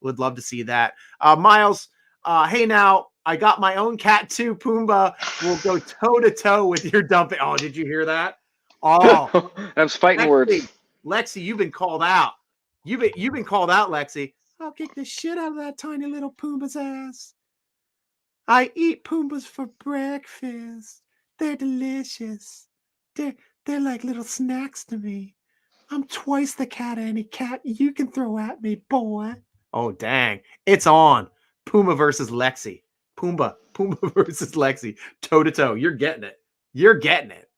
Would love to see that. Miles, hey now, I got my own cat too. Pumbaa will go toe-to-toe with your dumping. Oh, did you hear that? Oh, that's fighting words. Lexi, you've been called out. You've been called out, Lexi. I'll kick the shit out of that tiny little Pumbaa's ass. I eat Pumbas for breakfast. They're delicious. They're like little snacks to me. I'm twice the cat of any cat you can throw at me, boy. Oh, dang. It's on. Pumbaa versus Lexi. Pumbaa versus Lexi. Toe-to-toe. You're getting it. You're getting it.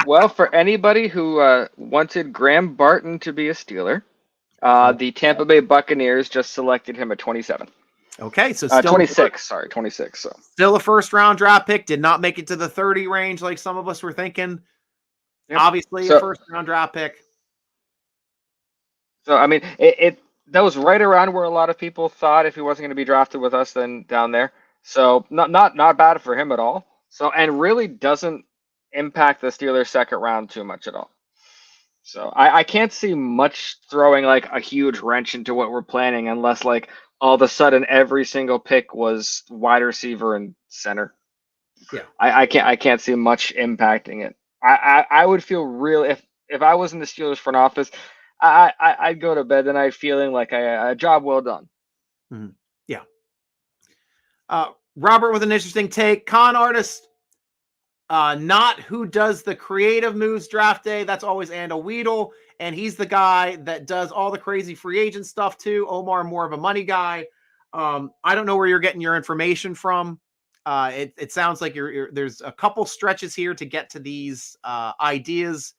Well, for anybody who wanted Graham Barton to be a Steeler, the Tampa Bay Buccaneers just selected him at 27. Okay, so still 26. Sorry, 26. So still a first-round draft pick. Did not make it to the 30 range like some of us were thinking. Yep. Obviously, a first-round draft pick. So I mean, that was right around where a lot of people thought if he wasn't going to be drafted with us, then down there. So not bad for him at all. So, and really doesn't impact the Steelers' second round too much at all. So I can't see much throwing like a huge wrench into what we're planning, unless like all of a sudden every single pick was wide receiver and center. Yeah, I can't see much impacting it. I would feel real if I was in the Steelers front office. I'd go to bed tonight feeling like a job well done. Mm-hmm. Yeah. Robert with an interesting take. Con artist, not who does the creative moves draft day. That's always Andal Weedle, and he's the guy that does all the crazy free agent stuff too. Omar, more of a money guy. I don't know where you're getting your information from. It sounds like there's a couple stretches here to get to these ideas.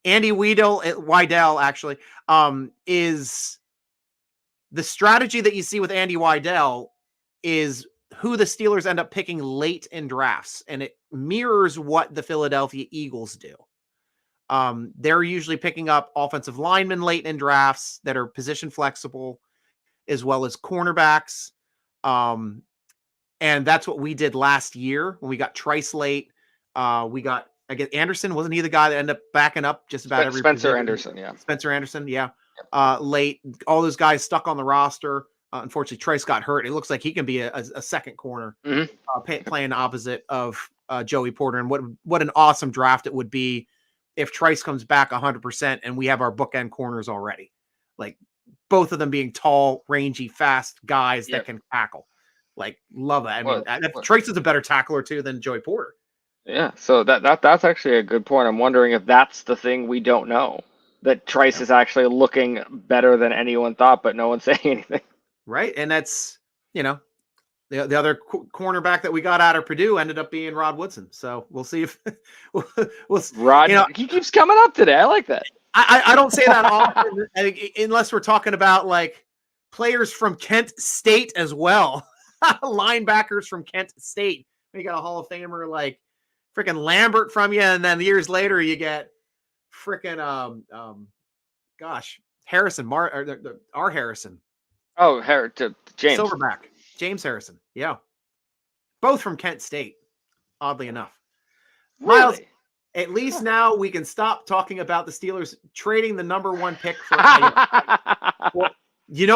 Andy Weidel actually is the strategy that you see with Andy Weidel is who the Steelers end up picking late in drafts, and it mirrors what the Philadelphia Eagles do. They're usually picking up offensive linemen late in drafts that are position flexible, as well as cornerbacks. And that's what we did last year when we got Trice late. We got, I guess, Anderson. Wasn't he the guy that ended up backing up just about every Spencer position? Anderson, yeah. Spencer Anderson, yeah. Late. All those guys stuck on the roster. Unfortunately, Trice got hurt. It looks like he can be a second corner playing opposite of Joey Porter. And what an awesome draft it would be if Trice comes back 100% and we have our bookend corners already. Like both of them being tall, rangy, fast guys that can tackle. Like, love that. I mean, Trice is a better tackler too than Joey Porter. Yeah, so that's actually a good point. I'm wondering if that's the thing we don't know. That Trice is actually looking better than anyone thought, but no one's saying anything. Right, and that's, the other cornerback that we got out of Purdue ended up being Rod Woodson. So we'll see if Rod, he keeps coming up today. I like that. I don't say that often unless we're talking about like players from Kent State as well, linebackers from Kent State. You got a Hall of Famer like freaking Lambert from you, and then years later you get freaking Harrison our Harrison. Oh, James Silverback, James Harrison. Yeah, both from Kent State. Oddly enough, really? Miles. At least now we can stop talking about the Steelers trading the number 1 pick for Ayuk. Well,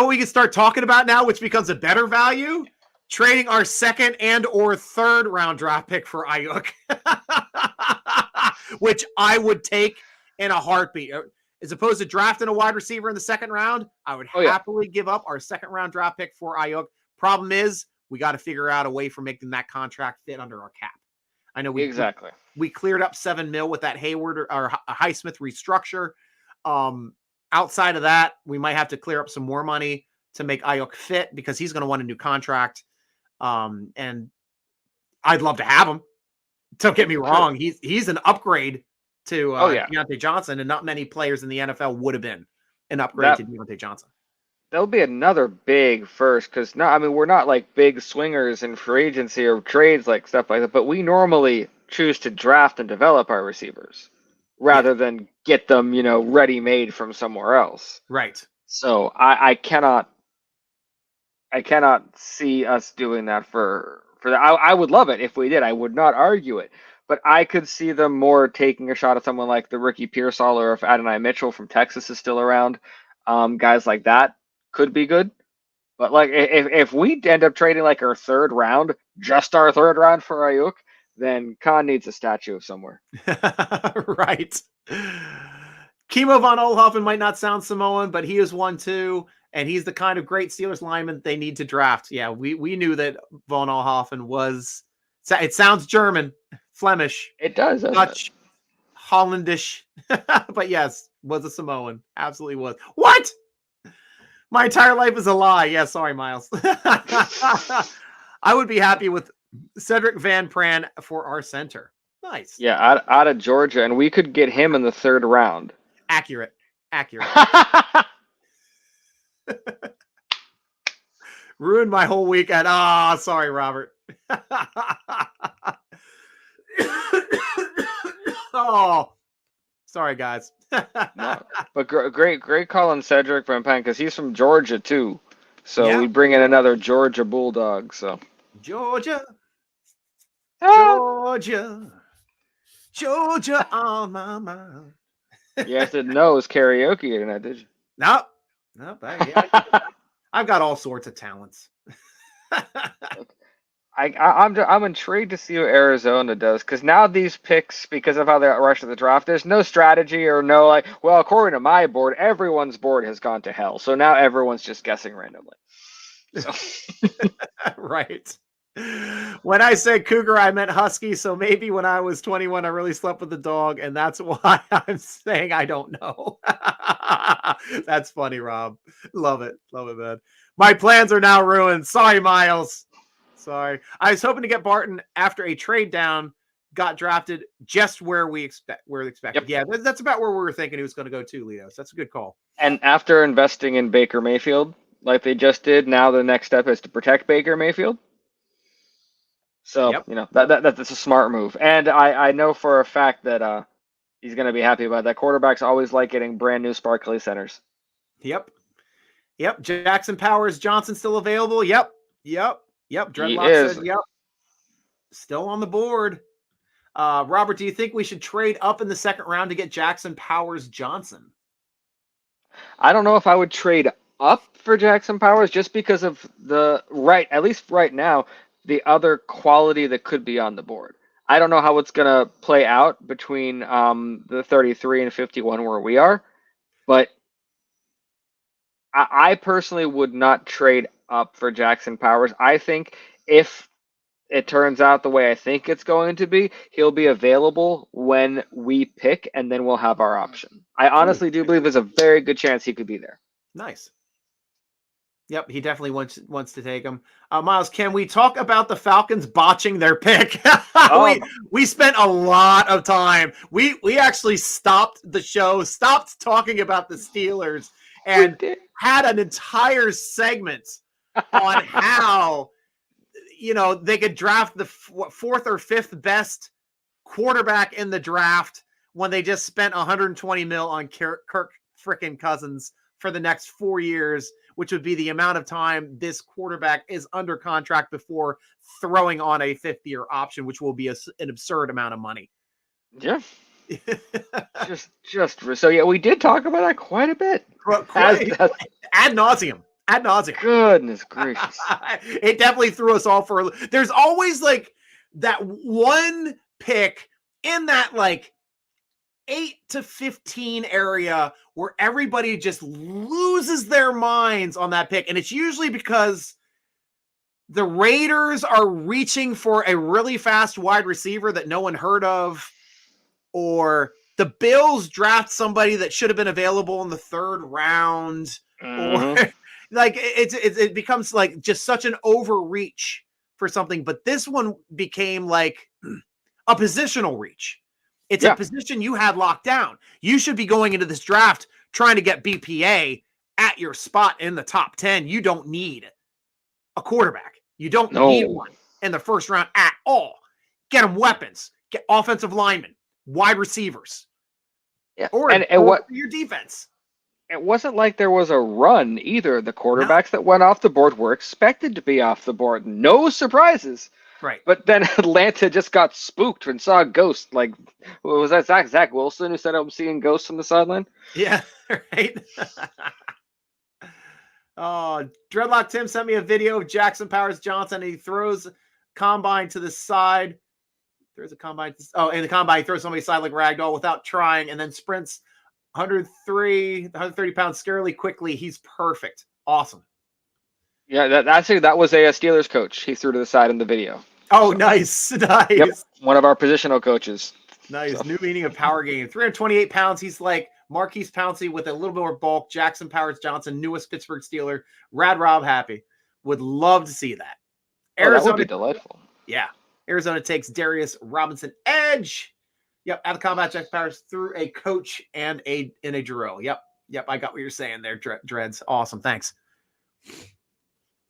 we can start talking about now, which becomes a better value. Trading our 2nd and or 3rd round draft pick for Ayuk, which I would take in a heartbeat. As opposed to drafting a wide receiver in the 2nd round, I would happily give up our 2nd round draft pick for Ayuk. Problem is, we got to figure out a way for making that contract fit under our cap. I know we cleared up $7 million with that Hayward or Highsmith restructure. Outside of that, we might have to clear up some more money to make Ayuk fit because he's going to want a new contract. And I'd love to have him. Don't get me wrong. He's an upgrade to Deontay Johnson, and not many players in the NFL would have been an upgrade to Deontay Johnson. There'll be another big first because we're not like big swingers in free agency or trades like stuff like that, but we normally choose to draft and develop our receivers rather than get them, ready made from somewhere else. Right. So I cannot see us doing that for that. I would love it if we did. I would not argue it. But I could see them more taking a shot at someone like the Ricky Pearsall, or if Adonai Mitchell from Texas is still around. Guys like that could be good. But like if we end up trading like our 3rd round, just our 3rd round for Ayuk, then Khan needs a statue somewhere. Right. Kimo von Oelhoffen might not sound Samoan, but he is one too. And he's the kind of great Steelers lineman they need to draft. Yeah, we knew that von Oelhoffen was, it sounds German, Flemish. It does. Dutch, Hollandish. But yes, was a Samoan. Absolutely was. What? My entire life is a lie. Yeah, sorry, Miles. I would be happy with Cedric Van Pran for our center. Nice. Yeah, out of Georgia, and we could get him in the 3rd round. Accurate. Ruined my whole weekend. Sorry, Robert. Sorry, guys. No, but great call on Cedric Van Pran because he's from Georgia too. So we bring in another Georgia Bulldog. So Georgia on my mind. You have to know it's karaoke tonight, did you? Nope. I've got all sorts of talents. I'm intrigued to see what Arizona does because now these picks, because of how they rushed to the draft, there's no strategy or no according to my board, everyone's board has gone to hell. So now everyone's just guessing randomly. So. Right. When I said cougar, I meant husky. So maybe when I was 21, I really slept with the dog, and that's why I'm saying I don't know. That's funny, Rob. Love it, man. My plans are now ruined. Sorry, Miles. Sorry. I was hoping to get Barton after a trade down. Got drafted just where we expected. Yep. Yeah, that's about where we were thinking he was going to go too, Leo. So that's a good call. And after investing in Baker Mayfield, like they just did, now the next step is to protect Baker Mayfield. So, Yep. That's a smart move. And I know for a fact that he's going to be happy about that. Quarterbacks always like getting brand new sparkly centers. Yep. Jackson Powers Johnson still available. Yep. Dreadlock is. said yep. Still on the board. Robert, do you think we should trade up in the second round to get Jackson Powers Johnson? I don't know if I would trade up for Jackson Powers just because of at least right now, the other quality that could be on the board. I don't know how it's going to play out between the 33 and 51 where we are, but I personally would not trade up for Jackson Powers. I think if it turns out the way I think it's going to be, he'll be available when we pick, and then we'll have our option. I honestly do believe there's a very good chance he could be there. Nice. Yep, he definitely wants to take him. Miles, can we talk about the Falcons botching their pick? We spent a lot of time. We actually stopped the show, stopped talking about the Steelers, and had an entire segment on how they could draft the fourth or fifth best quarterback in the draft when they just spent $120 million on Kirk frickin' Cousins for the next 4 years, which would be the amount of time this quarterback is under contract before throwing on a fifth-year option, which will be an absurd amount of money. Yeah. So yeah, we did talk about that quite a bit. Ad nauseum. Goodness gracious. It definitely threw us all for. There's always like that one pick in that like 8 to 15 area where everybody just loses their minds on that pick. And it's usually because the Raiders are reaching for a really fast wide receiver that no one heard of, or the Bills draft somebody that should have been available in the third round, or like it becomes like just such an overreach for something. But this one became like a positional reach. It's a position you had locked down. You should be going into this draft trying to get BPA at your spot in the top 10. You don't need a quarterback. You don't need one in the first round at all. Get them weapons. Get offensive linemen, wide receivers. Yeah. Or what your defense. It wasn't like there was a run either. The quarterbacks that went off the board were expected to be off the board. No surprises. Right. But then Atlanta just got spooked and saw a ghost. Like, what was that? Zach Wilson who said I'm seeing ghosts on the sideline? Yeah, right. Oh, Dreadlock Tim sent me a video of Jackson Powers Johnson. He throws combine to the side. Throws a combine. In the combine, he throws somebody's side like ragdoll without trying, and then sprints 130 pounds scarily quickly. He's perfect. Awesome. Yeah, that was a Steelers coach. He threw to the side in the video. Oh, so. Nice. Yep, one of our positional coaches. Nice. So. New meaning of power gain. 328 pounds. He's like Marquise Pouncey with a little bit more bulk. Jackson Powers Johnson, newest Pittsburgh Steeler. Rad Rob happy. Would love to see that. Arizona, that would be delightful. Yeah. Arizona takes Darius Robinson edge. Yep. At the combat, Jackson Powers threw a coach and in a drill. Yep. I got what you're saying there, Dreads. Awesome. Thanks.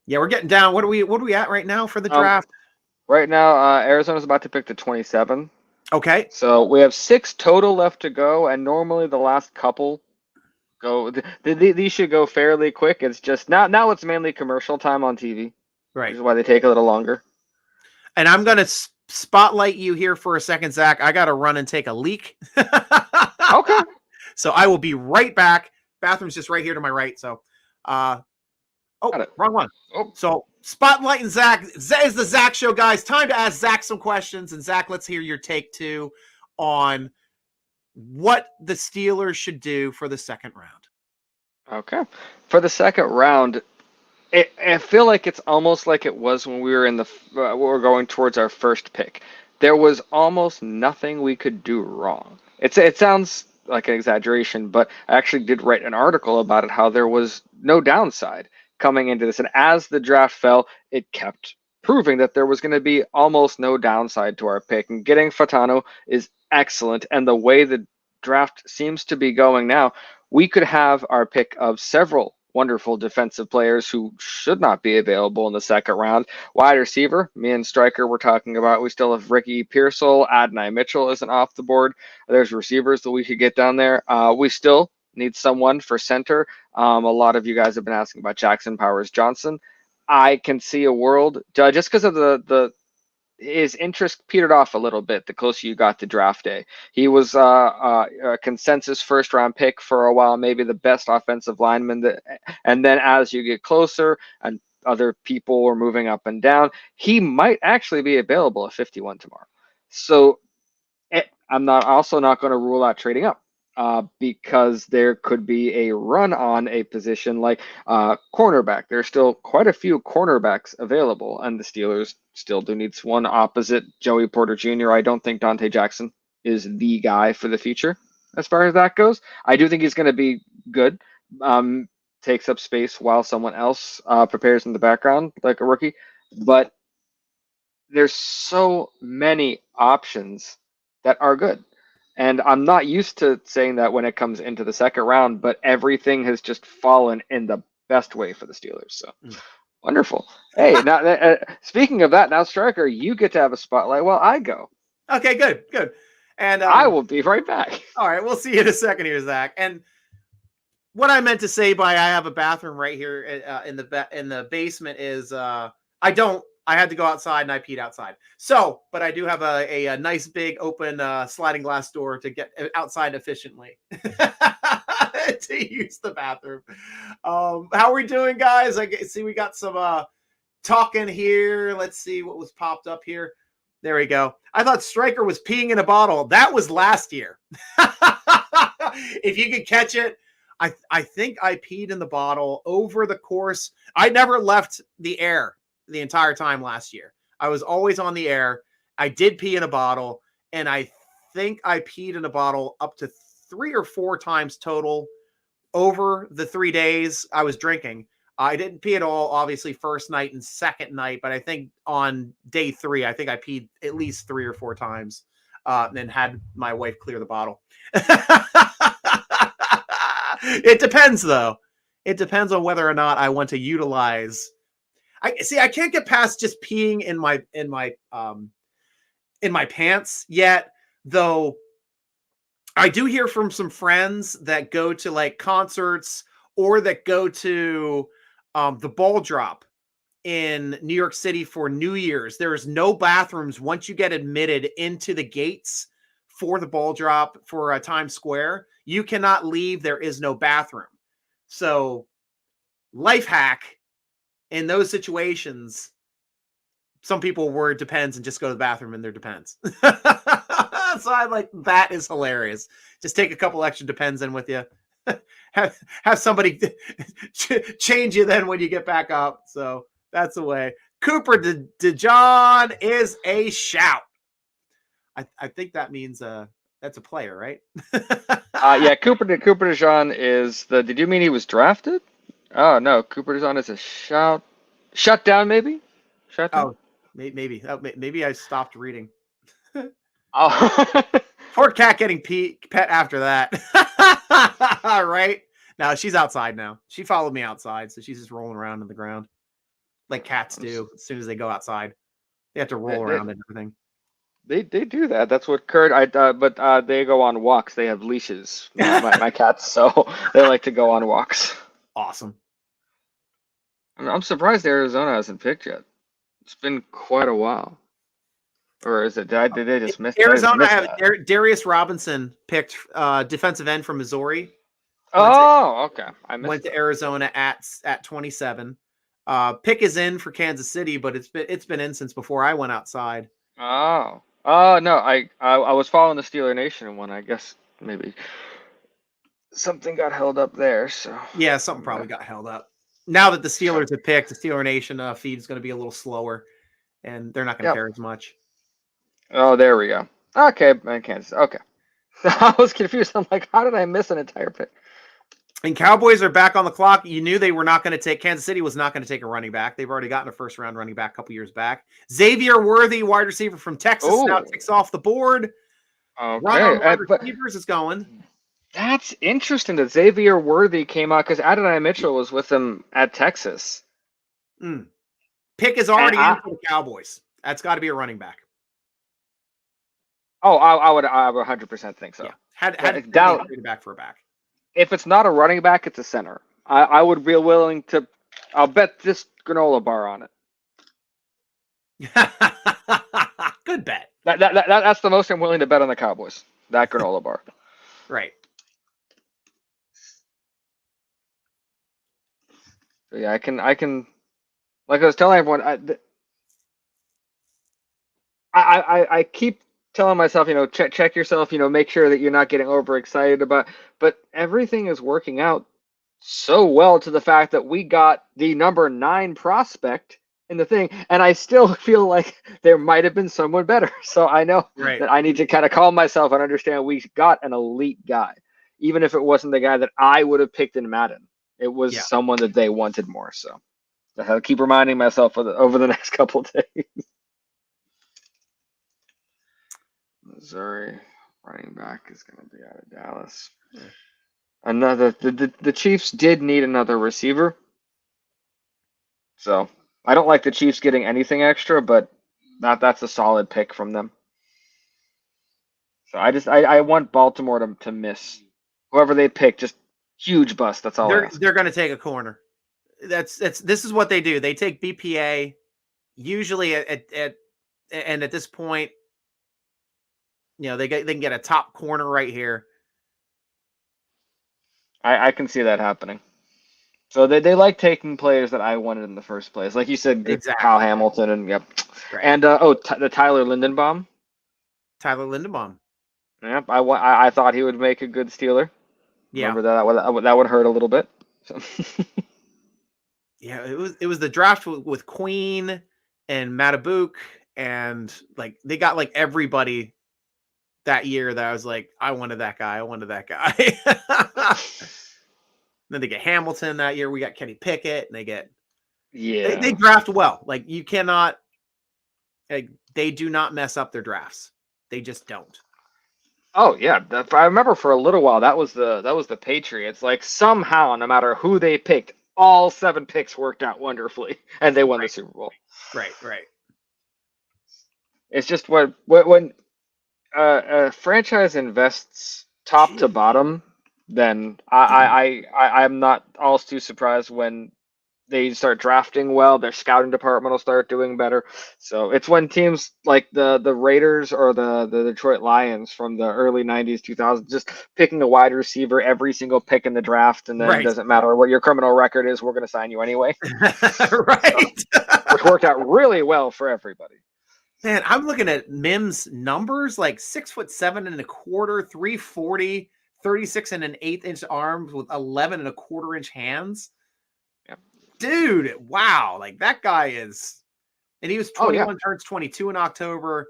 Yeah, we're getting down. What are we at right now for the draft? Right now, Arizona's about to pick the 27. Okay. So we have 6 total left to go, and normally the last couple go. These should go fairly quick. It's just now it's mainly commercial time on TV. Right. Which is why they take a little longer. And I'm going to spotlight you here for a second, Zach. I got to run and take a leak. Okay. So I will be right back. Bathroom's just right here to my right. So, wrong one. So spotlighting Zach. That is the Zach Show, guys. Time to ask Zach some questions. And Zach, let's hear your take too on what the Steelers should do for the second round. Okay. For the second round, I feel like it's almost like it was when we were in we were going towards our first pick. There was almost nothing we could do wrong. It sounds like an exaggeration, but I actually did write an article about it, how there was no downside coming into this. And as the draft fell, it kept proving that there was going to be almost no downside to our pick. And getting Fatano is excellent. And the way the draft seems to be going now, we could have our pick of several wonderful defensive players who should not be available in the second round. Wide receiver, me and Stryker were talking about. We still have Ricky Pearsall. Adonai Mitchell isn't off the board. There's receivers that we could get down there. We still need someone for center. A lot of you guys have been asking about Jackson Powers Johnson. I can see a world, just because of his interest petered off a little bit the closer you got to draft day. He was a consensus first round pick for a while, maybe the best offensive lineman. And then as you get closer and other people were moving up and down, he might actually be available at 51 tomorrow. So I'm also not going to rule out trading up. Because there could be a run on a position like cornerback. There's still quite a few cornerbacks available, and the Steelers still do need one opposite Joey Porter Jr. I don't think Dante Jackson is the guy for the future as far as that goes. I do think he's going to be good. Takes up space while someone else prepares in the background like a rookie. But there's so many options that are good. And I'm not used to saying that when it comes into the second round, but everything has just fallen in the best way for the Steelers. So wonderful. Hey, now speaking of that, now Stryker, you get to have a spotlight while I go. Okay, good. And I will be right back. All right, we'll see you in a second here, Zach. And what I meant to say by I have a bathroom right here in the basement is I had to go outside and I peed outside. So, but I do have a nice big open sliding glass door to get outside efficiently to use the bathroom. How are we doing, guys? I see we got some talking here. Let's see what was popped up here. There we go. I thought Stryker was peeing in a bottle. That was last year. If you could catch it. I think I peed in the bottle over the course. I never left the air the entire time last year. I was always on the air. I did pee in a bottle, and I think I peed in a bottle up to 3 or 4 times total over the 3 days I was drinking. I didn't pee at all, obviously, first night and second night, but I think on day 3, I think I peed at least 3 or 4 times and then had my wife clear the bottle. It depends, though. It depends on whether or not I want to utilize. I can't get past just peeing in my pants yet, though. I do hear from some friends that go to like concerts or that go to the ball drop in New York City for New Year's. There is no bathrooms once you get admitted into the gates for the ball drop for Times Square. You cannot leave. There is no bathroom. So, life hack in those situations, some people were depends and just go to the bathroom in their depends. So I like that is hilarious. Just take a couple extra depends in with you. have somebody change you then when you get back up. So that's the way. Cooper DeJohn is a shout. I think that means that's a player, right? Yeah, Cooper DeJohn is the. Did you mean he was drafted? Oh no, Cooper DeJohn is a shout. Shut down, maybe. Shut down. Oh, maybe. Oh, maybe I stopped reading. Oh. Poor cat getting pet after that. Right? Now she's outside now. She followed me outside, so she's just rolling around on the ground like cats do as soon as they go outside. They have to roll around and everything. They do that. That's what Kurt. But they go on walks. They have leashes. My cats, so they like to go on walks. Awesome. I'm surprised Arizona hasn't picked yet. It's been quite a while. Or is it? Did they just miss? Arizona have Darius Robinson picked defensive end from Missouri. Okay. I went to Arizona at 27. Pick is in for Kansas City, but it's been in since before I went outside. No, I was following the Steeler Nation one. I guess maybe something got held up there. So yeah, something probably got held up. now that the Steelers have picked, the Steeler Nation feed is going to be a little slower, and they're not going to care as much. Oh, there we go. Okay, Kansas. Okay. I was confused. I'm like, how did I miss an entire pick? And Cowboys are back on the clock. You knew they were not going to take, Kansas City was not going to take a running back. They've already gotten a first round running back a couple years back. Xavier Worthy, wide receiver from Texas, now ticks off the board. Okay. Run on wide receivers is going. That's interesting that Xavier Worthy came out because Adonai Mitchell was with him at Texas. Pick is already in for the Cowboys. That's got to be a running back. Oh, I would 100% think so. Yeah. Had to trade back for a back. If it's not a running back, it's a center. I would be willing to. I'll bet this granola bar on it. Good bet. That's the most I'm willing to bet on the Cowboys. That granola bar. Right. So yeah, I can. Like I was telling everyone, I keep telling myself, check yourself, make sure that you're not getting overexcited about. But everything is working out so well to the fact that we got the number 9 prospect in the thing, and I still feel like there might have been someone better. So I know that I need to kind of calm myself and understand we got an elite guy, even if it wasn't the guy that I would have picked in Madden. It was someone that they wanted more. So I'll keep reminding myself over the next couple of days. Missouri running back is going to be out of Dallas. The Chiefs did need another receiver. So I don't like the Chiefs getting anything extra, but that's a solid pick from them. So I want Baltimore to miss whoever they pick. Just huge bust. That's all. They're going to take a corner. This is what they do. They take BPA usually at this point. They can get a top corner right here. I can see that happening. So they like taking players that I wanted in the first place, like you said, Kyle Hamilton and and the Tyler Lindenbaum. Tyler Lindenbaum. Yep, I thought he would make a good Steeler. Yeah. Remember that would hurt a little bit. So. Yeah, it was the draft with Queen and Matabuk, and like they got like everybody that year that I was like, I wanted that guy. Then they get Hamilton that year. We got Kenny Pickett, and they get they draft well. Like you cannot, they do not mess up their drafts. They just don't. Oh yeah, I remember for a little while that was the Patriots. Like somehow, no matter who they picked, all 7 picks worked out wonderfully, and they won the Super Bowl. Right. It's just when a franchise invests top to bottom, then I'm not all too surprised when they start drafting well. Their scouting department will start doing better. So it's when teams like the Raiders or the Detroit Lions from the early 90s, 2000s, just picking a wide receiver every single pick in the draft, and then it doesn't matter what your criminal record is, we're going to sign you anyway. Right. Which worked out really well for everybody. Man, I'm looking at Mims' numbers, like 6'7" and a quarter, 340, 36 and an 1/8 inch arms with 11 and a quarter inch hands. Yep. Dude, wow. Like that guy is, and he was 21, turns 22 in October.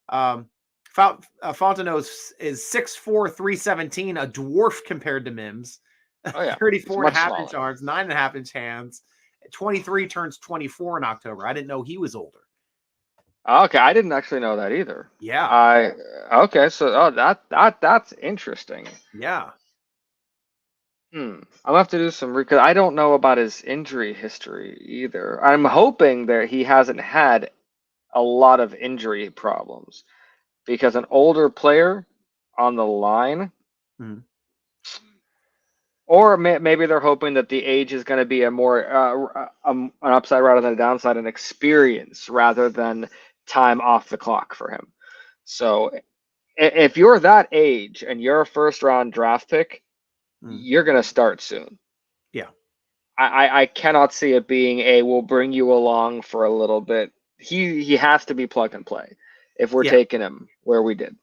Fontenot is 6'4", 317, a dwarf compared to Mims. 34 and a half inch arms, 9.5 inch hands. 23 turns 24 in October. I didn't know he was older. Okay, I didn't actually know that either. Yeah. So that's interesting. Yeah. I'll have to do some because I don't know about his injury history either. I'm hoping that he hasn't had a lot of injury problems because an older player on the line, or maybe they're hoping that the age is going to be a more an upside rather than a downside, an experience rather than time off the clock for him. So if you're that age and you're a first round draft pick, you're going to start soon. Yeah. I cannot see it being we'll bring you along for a little bit. He has to be plug and play if we're taking him where we did.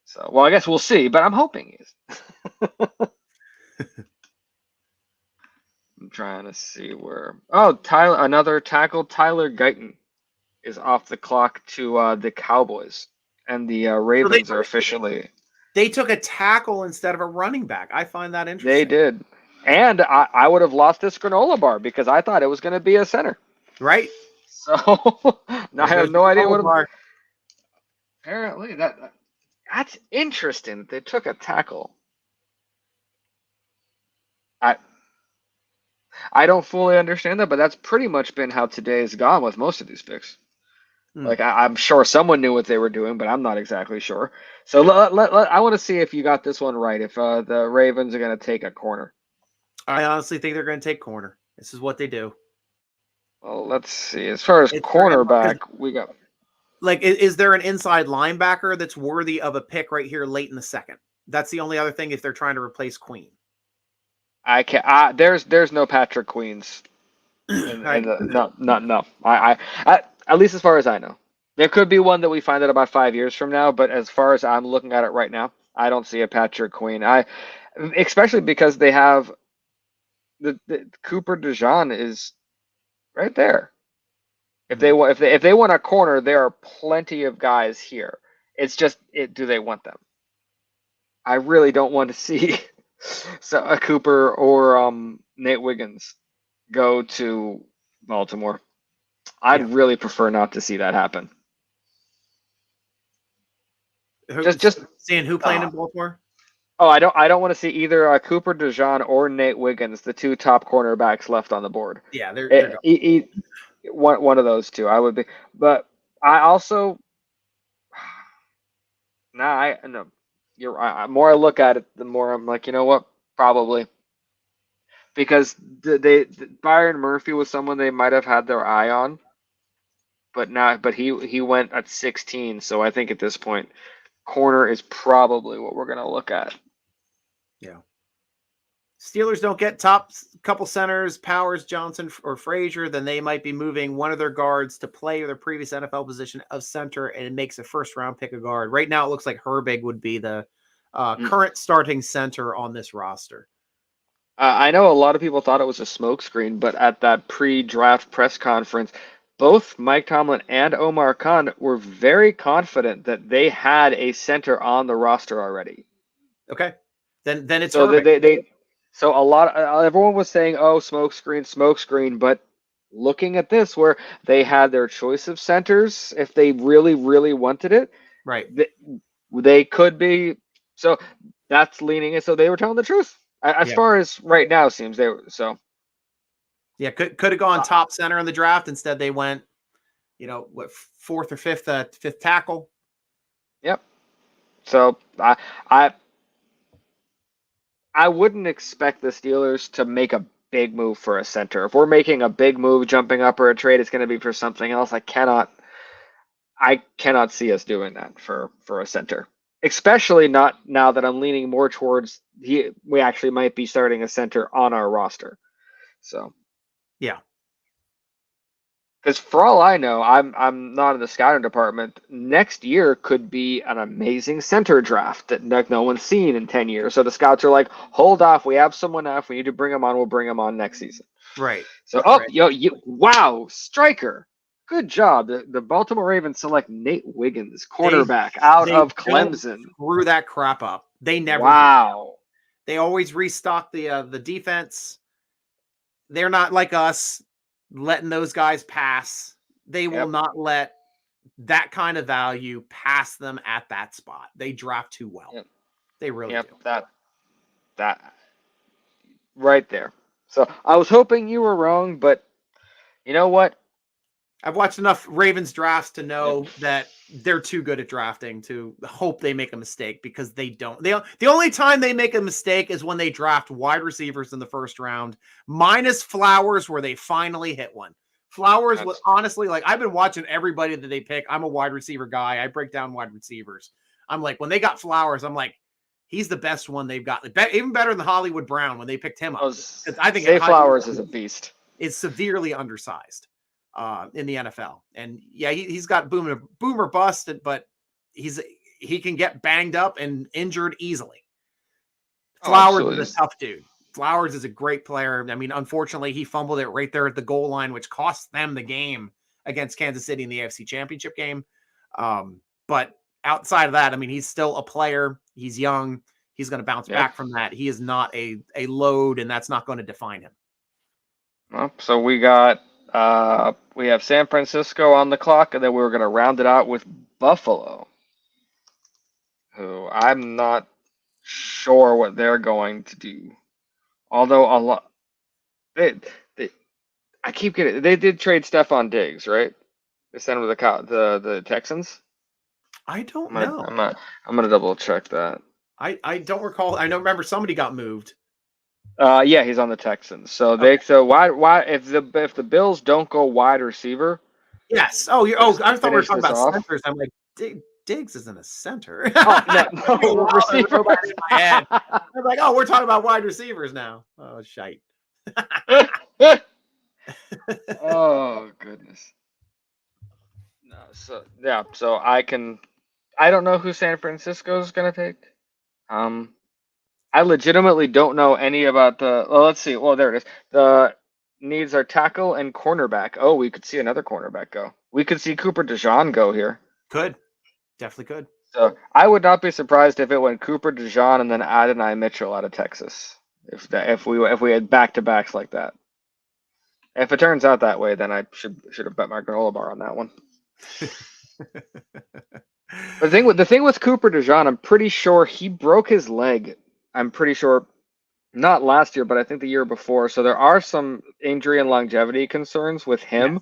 So, well, I guess we'll see, but I'm hoping he is. I'm trying to see where. Oh, Tyler, another tackle. Tyler Guyton is off the clock to the Cowboys, and the So Ravens are officially. they took a tackle instead of a running back. I find that They interesting. did, and I would have lost this granola bar because I thought it was going to be a center. Right? So now I have no idea what. Apparently that's interesting. They took a tackle. I don't fully understand that, but that's pretty much been how today's gone with most of these picks. Like I'm sure someone knew what they were doing, but I'm not exactly sure. So I want to see if you got this one right. If the Ravens are going to take a corner. I honestly think they're going to take corner. This is what they do. Well, let's see. As far as It's cornerback, we got. Like, is there an inside linebacker that's worthy of a pick right here late in the second? That's the only other thing if they're trying to replace Queen. I can't. There's no Patrick Queens. No. I at least as far as I know, there could be one that we find out about 5 years from now. But as far as I'm looking at it right now, I don't see a Patrick Queen. Especially because they have the Cooper DeJean is right there. If they want a corner, there are plenty of guys here. It's just do they want them? I really don't want to see a Cooper or Nate Wiggins go to Baltimore. I'd really prefer not to see that happen. Just seeing who playing in Baltimore. Oh, I don't want to see either Cooper DeJean or Nate Wiggins, the two top cornerbacks left on the board. Yeah, they're one of those two. I would be, but I also no. You're right. The more I look at it, the more I'm like, you know what? Probably. Because Byron Murphy was someone they might have had their eye on, but he went at 16, so I think at this point, corner is probably what we're gonna look at. Yeah. Steelers don't get top couple centers, Powers, Johnson, or Frazier, then they might be moving one of their guards to play their previous NFL position of center, and it makes a first-round pick a guard. Right now, it looks like Herbig would be the current starting center on this roster. I know a lot of people thought it was a smokescreen, but at that pre-draft press conference, both Mike Tomlin and Omar Khan were very confident that they had a center on the roster already. Okay, then it's so Herbig. So everyone was saying, "Oh, smokescreen," but looking at this, where they had their choice of centers, if they really, really wanted it, right? They could be. So that's leaning it. So they were telling the truth, as far as right now seems. They were so. Yeah, could have gone top center in the draft. Instead, they went, fourth or fifth tackle. Yep. So I wouldn't expect the Steelers to make a big move for a center. If we're making a big move, jumping up or a trade, it's going to be for something else. I cannot see us doing that for a center, especially not now that I'm leaning more towards we actually might be starting a center on our roster. So yeah, because for all I know, I'm not in the scouting department. Next year could be an amazing center draft that no one's seen in 10 years. So the scouts are like, hold off. We have someone now. If we need to bring them on, we'll bring them on next season. Right. So, wow, Stryker. Good job. The Baltimore Ravens select Nate Wiggins, cornerback out of Clemson. Screw that crap up. They never. Wow. They always restock the defense. They're not like us, letting those guys pass. They will not let that kind of value pass them at that spot. They draft too well. Yep. They really do. That right there. So I was hoping you were wrong, but you know what? I've watched enough Ravens drafts to know that they're too good at drafting to hope they make a mistake, because they don't. The only time they make a mistake is when they draft wide receivers in the first round, minus Flowers, where they finally hit one. Flowers was honestly, like, I've been watching everybody that they pick. I'm a wide receiver guy. I break down wide receivers. I'm like, when they got Flowers, I'm like, he's the best one they've got. Even better than Hollywood Brown when they picked him up. I think Flowers is a beast. Is severely undersized in the NFL. And yeah, he's got boomer bust, but he can get banged up and injured easily. Flowers is a tough dude. Flowers is a great player. I mean, unfortunately, he fumbled it right there at the goal line, which cost them the game against Kansas City in the AFC Championship game. But outside of that, I mean, he's still a player. He's young. He's going to bounce back from that. He is not a load, and that's not going to define him. Well, so we got we have San Francisco on the clock, and then we were going to round it out with Buffalo, who I'm not sure what they're going to do. Although a lot, I keep getting. They did trade Stephon Diggs, right? They sent him to the Texans. I don't know. I'm gonna double check that. I don't recall. I don't remember somebody got moved. Yeah, he's on the Texans. So why if the Bills don't go wide receiver? Yes. I thought we were talking about centers. I'm like, Diggs isn't a center. No, receiver. I was like, oh, we're talking about wide receivers now. Oh, shite. Oh goodness. No, so I don't know who San Francisco is gonna take. I legitimately don't know any about let's see. Well, there it is. The needs are tackle and cornerback. Oh, we could see another cornerback go. We could see Cooper DeJean go here. Definitely could. So I would not be surprised if it went Cooper DeJean and then Adonai Mitchell out of Texas. If we had back-to-backs like that. If it turns out that way, then I should have bet my granola bar on that one. The thing with Cooper DeJean, I'm pretty sure he broke his leg. I'm pretty sure, not last year, but I think the year before. So there are some injury and longevity concerns with him,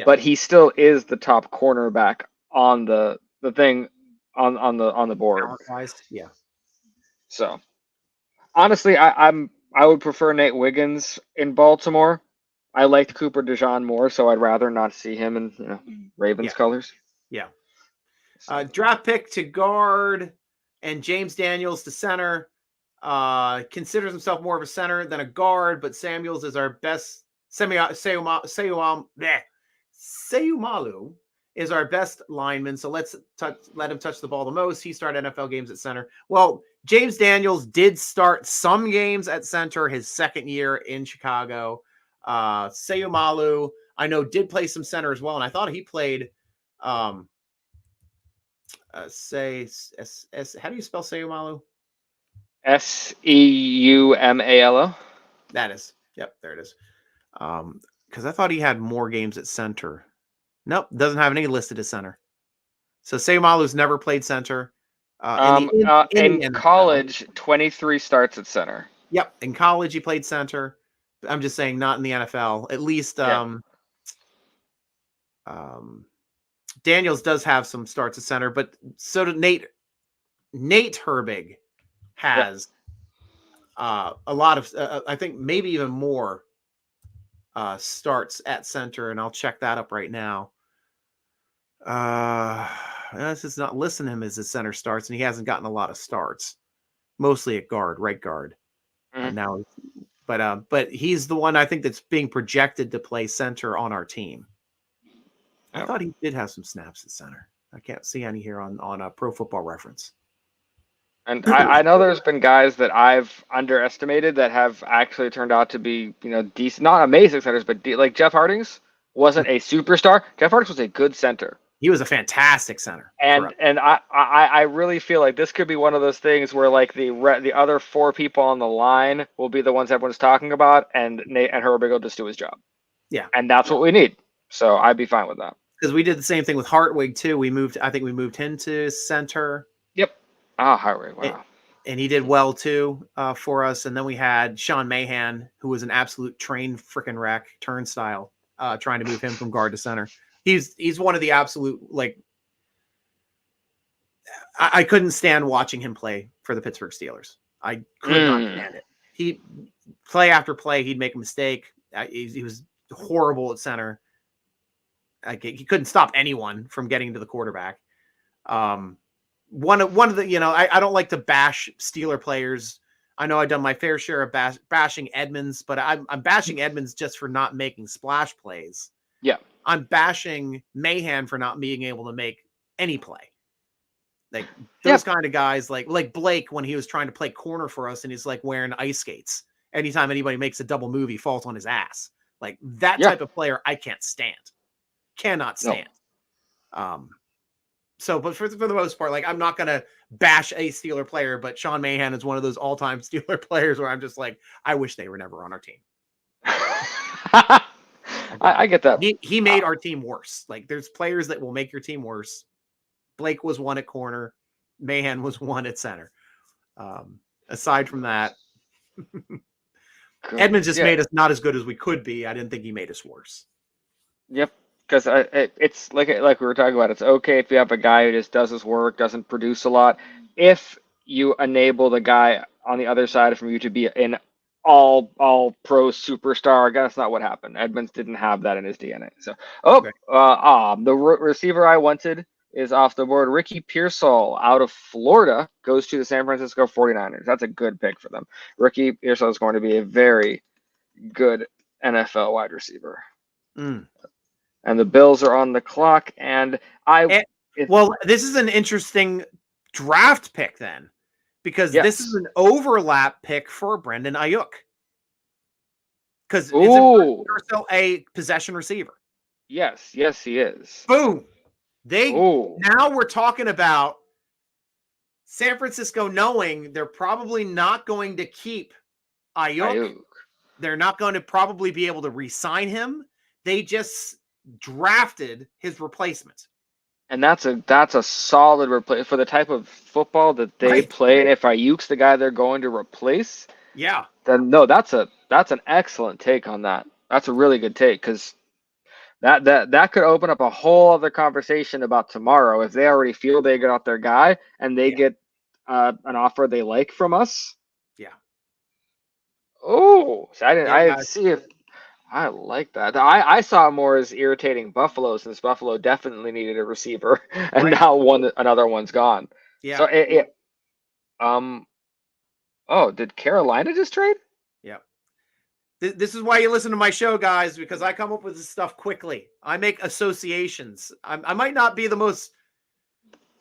but he still is the top cornerback on the thing on the board. Yeah. So honestly, I would prefer Nate Wiggins in Baltimore. I liked Cooper DeJean more, so I'd rather not see him in Ravens colors. Yeah. Draft pick to guard and James Daniels to center. Considers himself more of a center than a guard, but Samuels is our best. Seumalu is our best lineman, so let him touch the ball the most. He started NFL games at center. Well, James Daniels did start some games at center his second year in Chicago. Seumalu, I know, did play some center as well, and I thought he played how do you spell Seumalu? Seumalo. That is. Yep, there it is. Because I thought he had more games at center. Nope, doesn't have any listed as center. So Seumalu's never played center. In college, 23 starts at center. Yep, in college he played center. I'm just saying, not in the NFL. At least Daniels does have some starts at center, but so did Nate Herbig has a lot of, I think maybe even more starts at center, and I'll check that up right now. This is not listing him as his center starts, and he hasn't gotten a lot of starts, mostly at guard, right guard. Now, but he's the one I think that's being projected to play center on our team. I thought he did have some snaps at center. I can't see any here on a Pro Football Reference. And I know there's been guys that I've underestimated that have actually turned out to be, decent, not amazing centers, but like Jeff Hardings wasn't a superstar. Jeff Hardings was a good center. He was a fantastic center. And I really feel like this could be one of those things where like the other four people on the line will be the ones everyone's talking about, and Nate and Herbig will just do his job. Yeah. And that's what we need. So I'd be fine with that. Because we did the same thing with Hartwig too. I think we moved him to center. Yep. Hartwig. Wow. And he did well too for us. And then we had Sean Mahan, who was an absolute train freaking wreck, turnstile, trying to move him from guard to center. He's one of the absolute, like, I couldn't stand watching him play for the Pittsburgh Steelers. I could not stand it. He play after play, he'd make a mistake. He was horrible at center. Like, he couldn't stop anyone from getting to the quarterback. One of the, I don't like to bash Steeler players. I know I've done my fair share of bashing Edmonds, but I'm bashing Edmonds just for not making splash plays. Yeah. I'm bashing Mahan for not being able to make any play. Like those kind of guys, like Blake, when he was trying to play corner for us and he's like wearing ice skates anytime anybody makes a double move, he falls on his ass. Like that Yeah. type of player, I can't stand. Cannot stand. So, but for the most part, like I'm not gonna bash a Steeler player, but Sean Mahan is one of those all-time Steeler players where I'm just like, I wish they were never on our team. I get that. He made our team worse. Like there's players that will make your team worse. Blake was one at corner. Mahan was one at center. Aside from that, Edmonds just made us not as good as we could be. I didn't think he made us worse. Yep. Because it's like we were talking about. It's okay if you have a guy who just does his work, doesn't produce a lot. If you enable the guy on the other side from you to be an all pro superstar, that's not what happened. Edmonds didn't have that in his DNA. So, the receiver I wanted is off the board. Ricky Pearsall out of Florida goes to the San Francisco 49ers. That's a good pick for them. Ricky Pearsall is going to be a very good NFL wide receiver. And the Bills are on the clock. This is an interesting draft pick then, because this is an overlap pick for Brandon Ayuk. Because isn't Pearsall a possession receiver? Yes, he is. Boom. Now we're talking about San Francisco knowing they're probably not going to keep Ayuk. They're not going to probably be able to re-sign him. They just drafted his replacement. And that's a solid replace for the type of football that they play. And if Ayuk's the guy they're going to replace, then that's an excellent take on that. That's a really good take, because that could open up a whole other conversation about tomorrow. If they already feel they got their guy and they get an offer they like from us. I like that. I saw it more as irritating Buffalo, since Buffalo definitely needed a receiver, and now another one's gone. So did Carolina just trade? This is why you listen to my show, guys, because I come up with this stuff quickly. I make associations. I might not be the most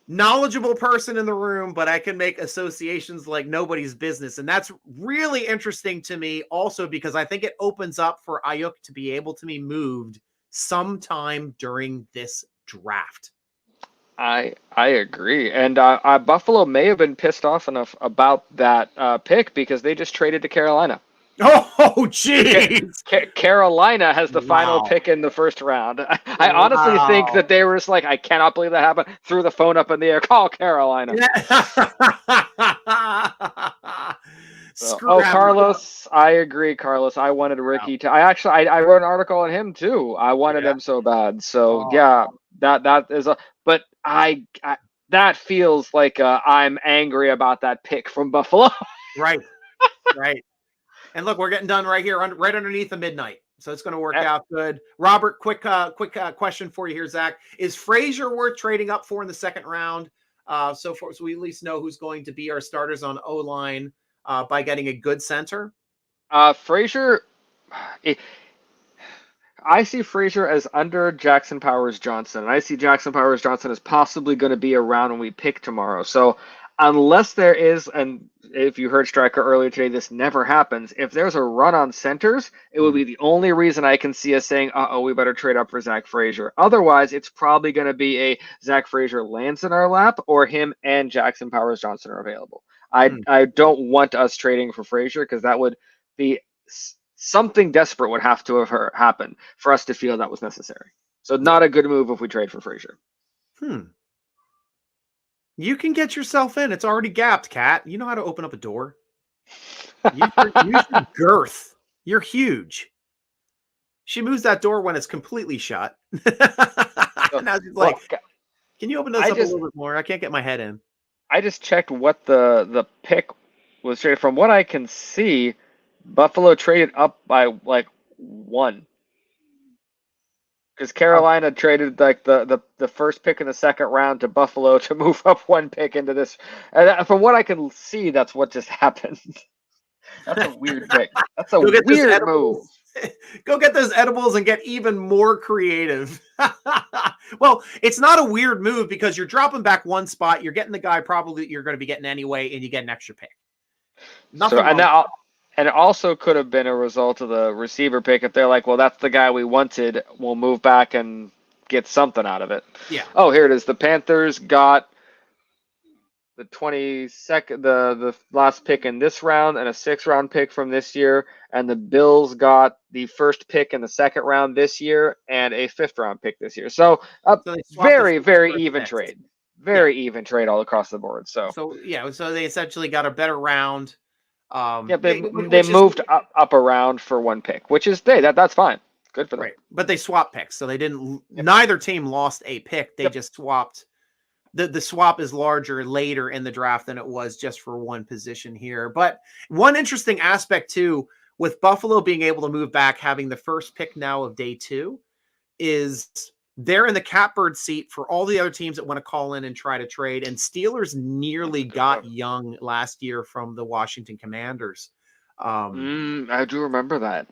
knowledgeable person in the room, but I can make associations like nobody's business. And that's really interesting to me also, because I think it opens up for Ayuk to be able to be moved sometime during this draft. I agree. And Buffalo may have been pissed off enough about that pick, because they just traded to Carolina. Oh, jeez. Carolina has the final pick in the first round. I honestly think that they were just like, I cannot believe that happened. Threw the phone up in the air. Call Carolina. Carlos, I agree, Carlos. I wanted Ricky to. I wrote an article on him too. I wanted him so bad. So that is a. But that feels like I'm angry about that pick from Buffalo. Right. And look, we're getting done right here, right underneath the midnight. So it's going to work out good. Robert, quick question for you here, Zach. Is Frazier worth trading up for in the second round? So we at least know who's going to be our starters on O-line by getting a good center? Frazier, I see Frazier as under Jackson Powers-Johnson. And I see Jackson Powers-Johnson as possibly going to be around when we pick tomorrow. So unless there is, and if you heard Stryker earlier today, this never happens. If there's a run on centers, it would be the only reason I can see us saying, we better trade up for Zach Frazier. Otherwise, it's probably going to be a Zach Frazier lands in our lap, or him and Jackson Powers-Johnson are available. I don't want us trading for Frazier, because that would be something desperate would have to have happened for us to feel that was necessary. So not a good move if we trade for Frazier. You can get yourself in. It's already gapped, Kat. You know how to open up a door. Use your girth. You're huge. She moves that door when it's completely shut. Now she's like, can you open this up a little bit more? I can't get my head in. I just checked what the pick was traded. From what I can see, Buffalo traded up by like 1. Because Carolina traded like the first pick in the second round to Buffalo to move up 1 pick into this. And from what I can see, that's what just happened. That's a weird pick. That's a weird move. Go get those edibles and get even more creative. Well, it's not a weird move, because you're dropping back 1 spot. You're getting the guy probably you're going to be getting anyway, and you get an extra pick. And it also could have been a result of the receiver pick if they're like, well, that's the guy we wanted. We'll move back and get something out of it. Yeah. Oh, here it is. The Panthers got the 22nd, the last pick in this round, and a 6th-round pick from this year. And the Bills got the first pick in the 2nd round this year and a 5th-round pick this year. So a So they swapped very, the very first even picks. trade. Very even trade all across the board. So So they essentially got a better round. yeah, they Which is moved up around for one pick, which is that's fine. Good for them. right, but they swapped picks, so they didn't. Yep. Neither team lost a pick. They Yep. just swapped. The swap is larger later in the draft than it was just for one position here. But one interesting aspect too, with Buffalo being able to move back, having the first pick now of day 2, is they're in the catbird seat for all the other teams that want to call in and try to trade. And Steelers nearly got Young last year from the Washington Commanders. I do remember that.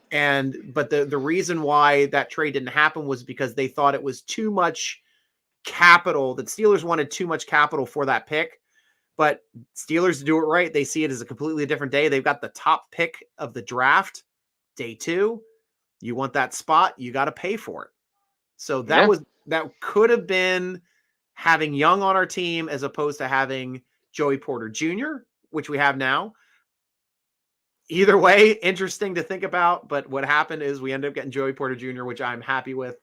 But the reason why that trade didn't happen was because they thought it was too much capital. That Steelers wanted too much capital for that pick. But Steelers do it right. They see it as a completely different day. They've got the top pick of the draft, day 2. You want that spot, you got to pay for it. So that could have been having Young on our team as opposed to having Joey Porter Jr., which we have now. Either way, interesting to think about. But what happened is we ended up getting Joey Porter Jr., which I'm happy with.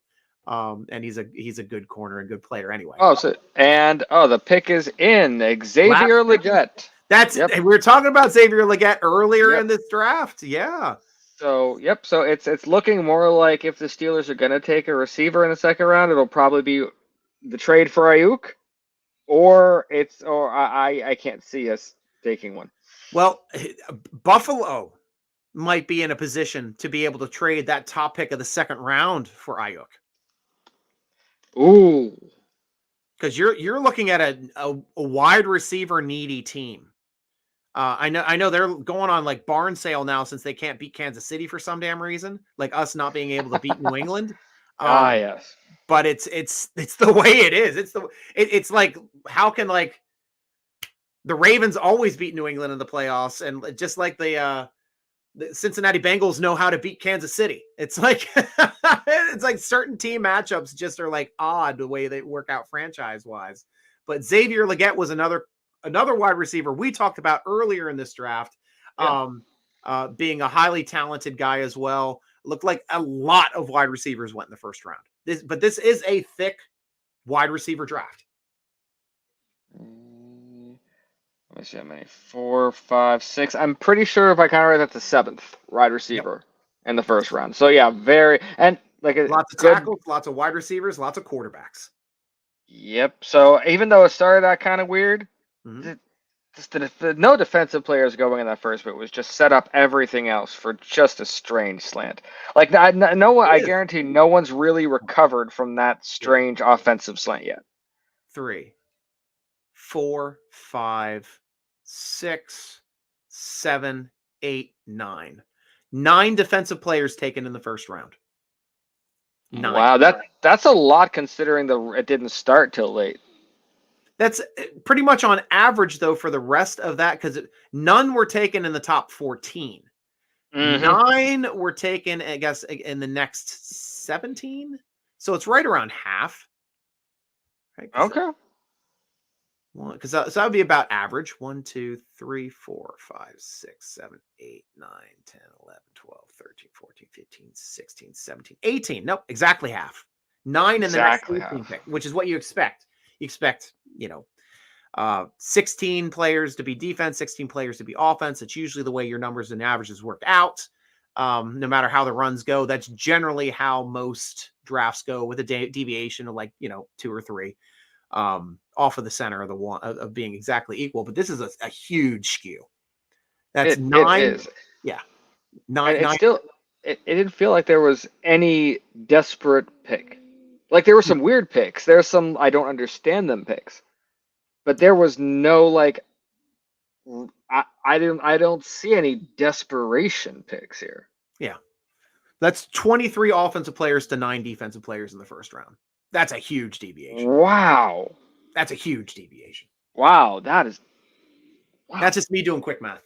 And he's a good corner and good player anyway. The pick is in Xavier Legette. We were talking about Xavier Legette earlier in this draft. Yeah. So it's looking more like if the Steelers are going to take a receiver in the 2nd round, it'll probably be the trade for Ayuk, or I can't see us taking one. Well, Buffalo might be in a position to be able to trade that top pick of the 2nd round for Ayuk. Ooh, because you're looking at a wide receiver needy team. I know they're going on like barn sale now since they can't beat Kansas City for some damn reason, like us not being able to beat New England. Yes. But it's the way it is. It's like, how can like the Ravens always beat New England in the playoffs, and just like the Cincinnati Bengals know how to beat Kansas City. It's like it's like certain team matchups just are like odd the way they work out franchise wise. But Xavier Legette was another wide receiver we talked about earlier in this draft, being a highly talented guy as well. Looked like a lot of wide receivers went in the 1st round. This is a thick wide receiver draft. Let me see how many. 4, 5, 6. I'm pretty sure if I count right, that's the 7th wide receiver in the 1st round. So yeah, Lots of tackles, lots of wide receivers, lots of quarterbacks. Yep. So even though it started out kind of weird, no defensive players going in that first, but it was just set up everything else for just a strange slant. Like I guarantee no one's really recovered from that strange offensive slant yet. 3, 4, 5, 6, 7, 8, 9. 9 defensive players taken in the 1st round. 9. Wow, that's a lot considering it didn't start till late. That's pretty much on average, though, for the rest of that, because none were taken in the top 14. 9 were taken, I guess, in the next 17. So it's right around half. Right? Okay. Because so that would be about average. 1, 2, 3, 4, 5, 6, 7, 8, 9, 10, 11, 12, 13, 14, 15, 16, 17, 18. Nope, exactly half. 9 in the next 18 pick, which is what you expect. You expect, 16 players to be defense, 16 players to be offense. It's usually the way your numbers and averages work out. No matter how the runs go, that's generally how most drafts go, with a deviation of 2 or 3. Off of the center of the one of being exactly equal, but this is a huge skew. That's 9. It is. Yeah, 9. And it didn't feel like there was any desperate pick. Like there were some weird picks. There's some I don't understand them picks, but there was no I don't see any desperation picks here. Yeah, that's 23 offensive players to 9 defensive players in the 1st round. That's a huge deviation. Wow. That's a huge deviation. Wow. That's just me doing quick math.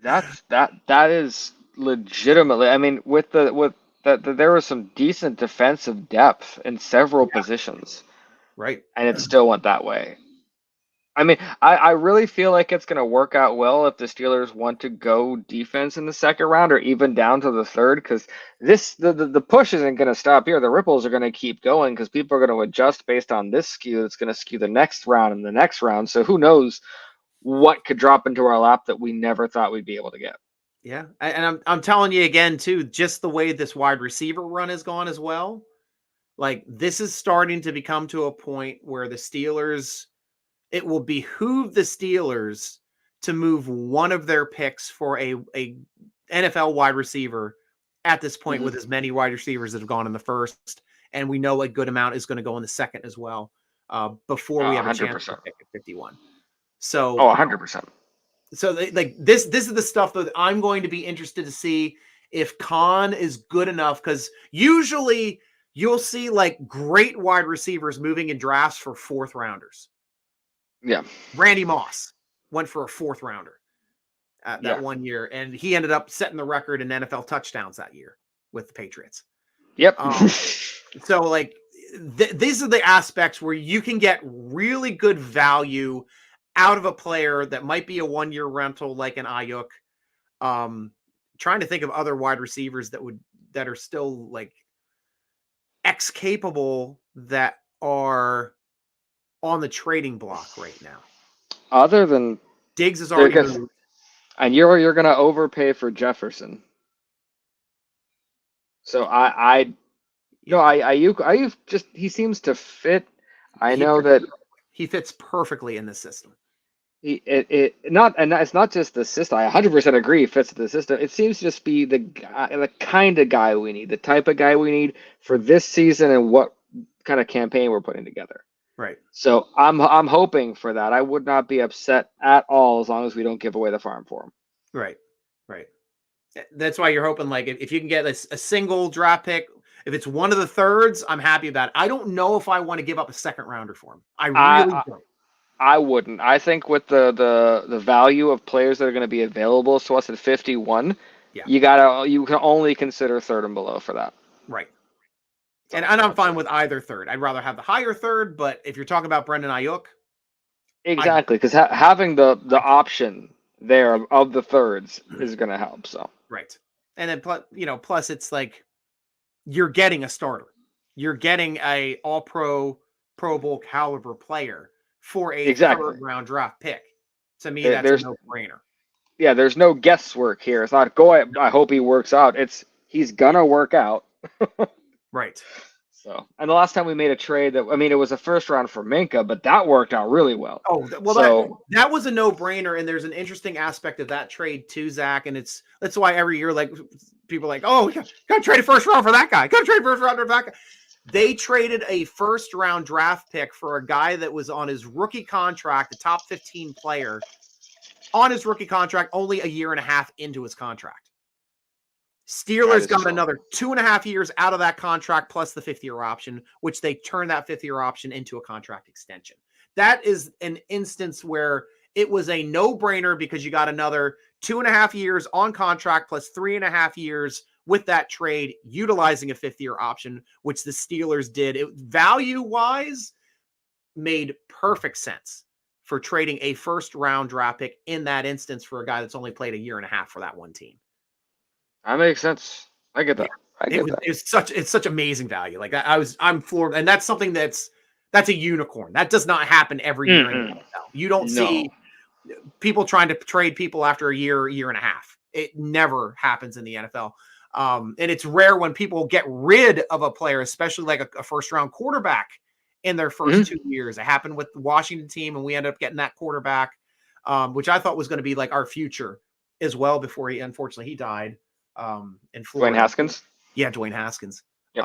That is legitimately. I mean, with that, there was some decent defensive depth in several positions, Right. and it still went that way. I mean, I really feel like it's going to work out well if the Steelers want to go defense in the second round or even down to the third, because the push isn't going to stop here. The ripples are going to keep going because people are going to adjust based on this skew. It's going to skew the next round and the next round. So who knows what could drop into our lap that we never thought we'd be able to get. Yeah. And I'm telling you again, too, just the way this wide receiver run has gone as well. Like, this is starting to become to a point where the Steelers, it will behoove the Steelers to move one of their picks for a NFL wide receiver at this point, with as many wide receivers that have gone in the first. And we know a good amount is going to go in the second as well, before we have a chance to 100%. pick at 51. So, 100%. so like this is the stuff that I'm going to be interested to see if Khan is good enough, because usually you'll see like great wide receivers moving in drafts for fourth rounders. Yeah. Randy Moss went for a fourth rounder that Yeah. 1 year, and he ended up setting the record in NFL touchdowns that year with the Patriots. Yep. So like these are the aspects where you can get really good value out of a player that might be a 1 year rental, like an Ayuk. Trying to think of other wide receivers that are still like X capable that are on the trading block right now. Other than Diggs is already moved. And you're gonna overpay for Jefferson. So Ayuk just, he seems to fit. I know that he fits perfectly in this system. It's not just the system. I 100% agree. He fits the system. It seems to just be the kind of guy we need, the type of guy we need for this season and what kind of campaign we're putting together. Right. So I'm hoping for that. I would not be upset at all as long as we don't give away the farm for him. Right. Right. That's why you're hoping, like, if you can get a single draft pick, if it's one of the thirds, I'm happy about it. I don't know if I want to give up a second rounder for him. I really don't. I wouldn't. I think with the value of players that are going to be available to us at 51, yeah, you can only consider third and below for that. Right. And I'm fine with either third. I'd rather have the higher third, but if you're talking about Brendan Ayuk, exactly, because having the option there of the thirds is going to help. So right, and then plus it's like you're getting a starter, you're getting a All-Pro, Pro Bowl caliber player for a third round draft pick. To me, that's a no-brainer. Yeah, there's no guesswork here. It's not I hope he works out. He's gonna work out. Right. So, and the last time we made a trade it was a first round for Minka, but that worked out really well. Oh, well, that was a no-brainer, and there's an interesting aspect of that trade too, Zach, and that's why every year, like, people are like, oh, gotta trade a first round for that guy. Gotta trade first round for that guy. They traded a first round draft pick for a guy that was on his rookie contract, a top 15 player on his rookie contract, only a year and a half into his contract. Steelers got another 2.5 years out of that contract plus the 5th-year option, which they turned that 5th-year option into a contract extension. That is an instance where it was a no-brainer because you got another 2.5 years on contract plus 3.5 years with that trade, utilizing a 5th-year option, which the Steelers did. It value-wise made perfect sense for trading a first-round draft pick in that instance for a guy that's only played a year and a half for that one team. That makes sense. I get that. Yeah. It's such amazing value. Like I'm floored, and that's something that's a unicorn. That does not happen every year in the NFL. You don't see people trying to trade people after a year and a half. It never happens in the NFL. And it's rare when people get rid of a player, especially like a first round quarterback in their first 2 years. It happened with the Washington team, and we ended up getting that quarterback, which I thought was going to be like our future as well before he died. In Florida. Dwayne Haskins? Yeah, Dwayne Haskins. Yep.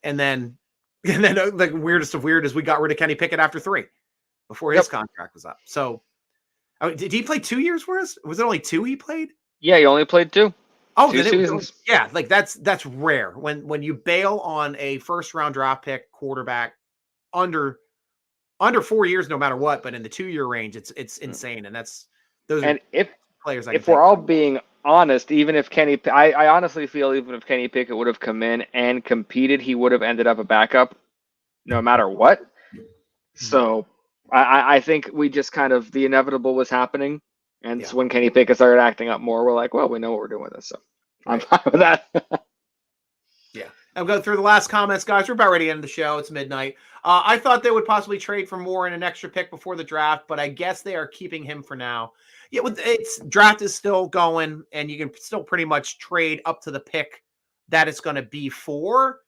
And then the weirdest of weird is we got rid of Kenny Pickett after 3 before his contract was up. So did he play 2 years for us? Was it only 2 he played? Yeah, he only played 2. Oh, 2 seasons. Yeah, like that's rare. When you bail on a first round draft pick quarterback under 4 years, no matter what, but in the 2-year range, it's insane. And players I can if we're think all being honest, even if I honestly feel even if Kenny Pickett would have come in and competed, he would have ended up a backup no matter what. So I think we just kind of, the inevitable was happening. And so when Kenny Pickett started acting up more, we're like, well, we know what we're doing with this. So I'm fine with that. Yeah. I'm going through the last comments, guys. We're about ready to end the show. It's midnight. I thought they would possibly trade for Moore and an extra pick before the draft, but I guess they are keeping him for now. Yeah, it's draft is still going, and you can still pretty much trade up to the pick that it's going to be for.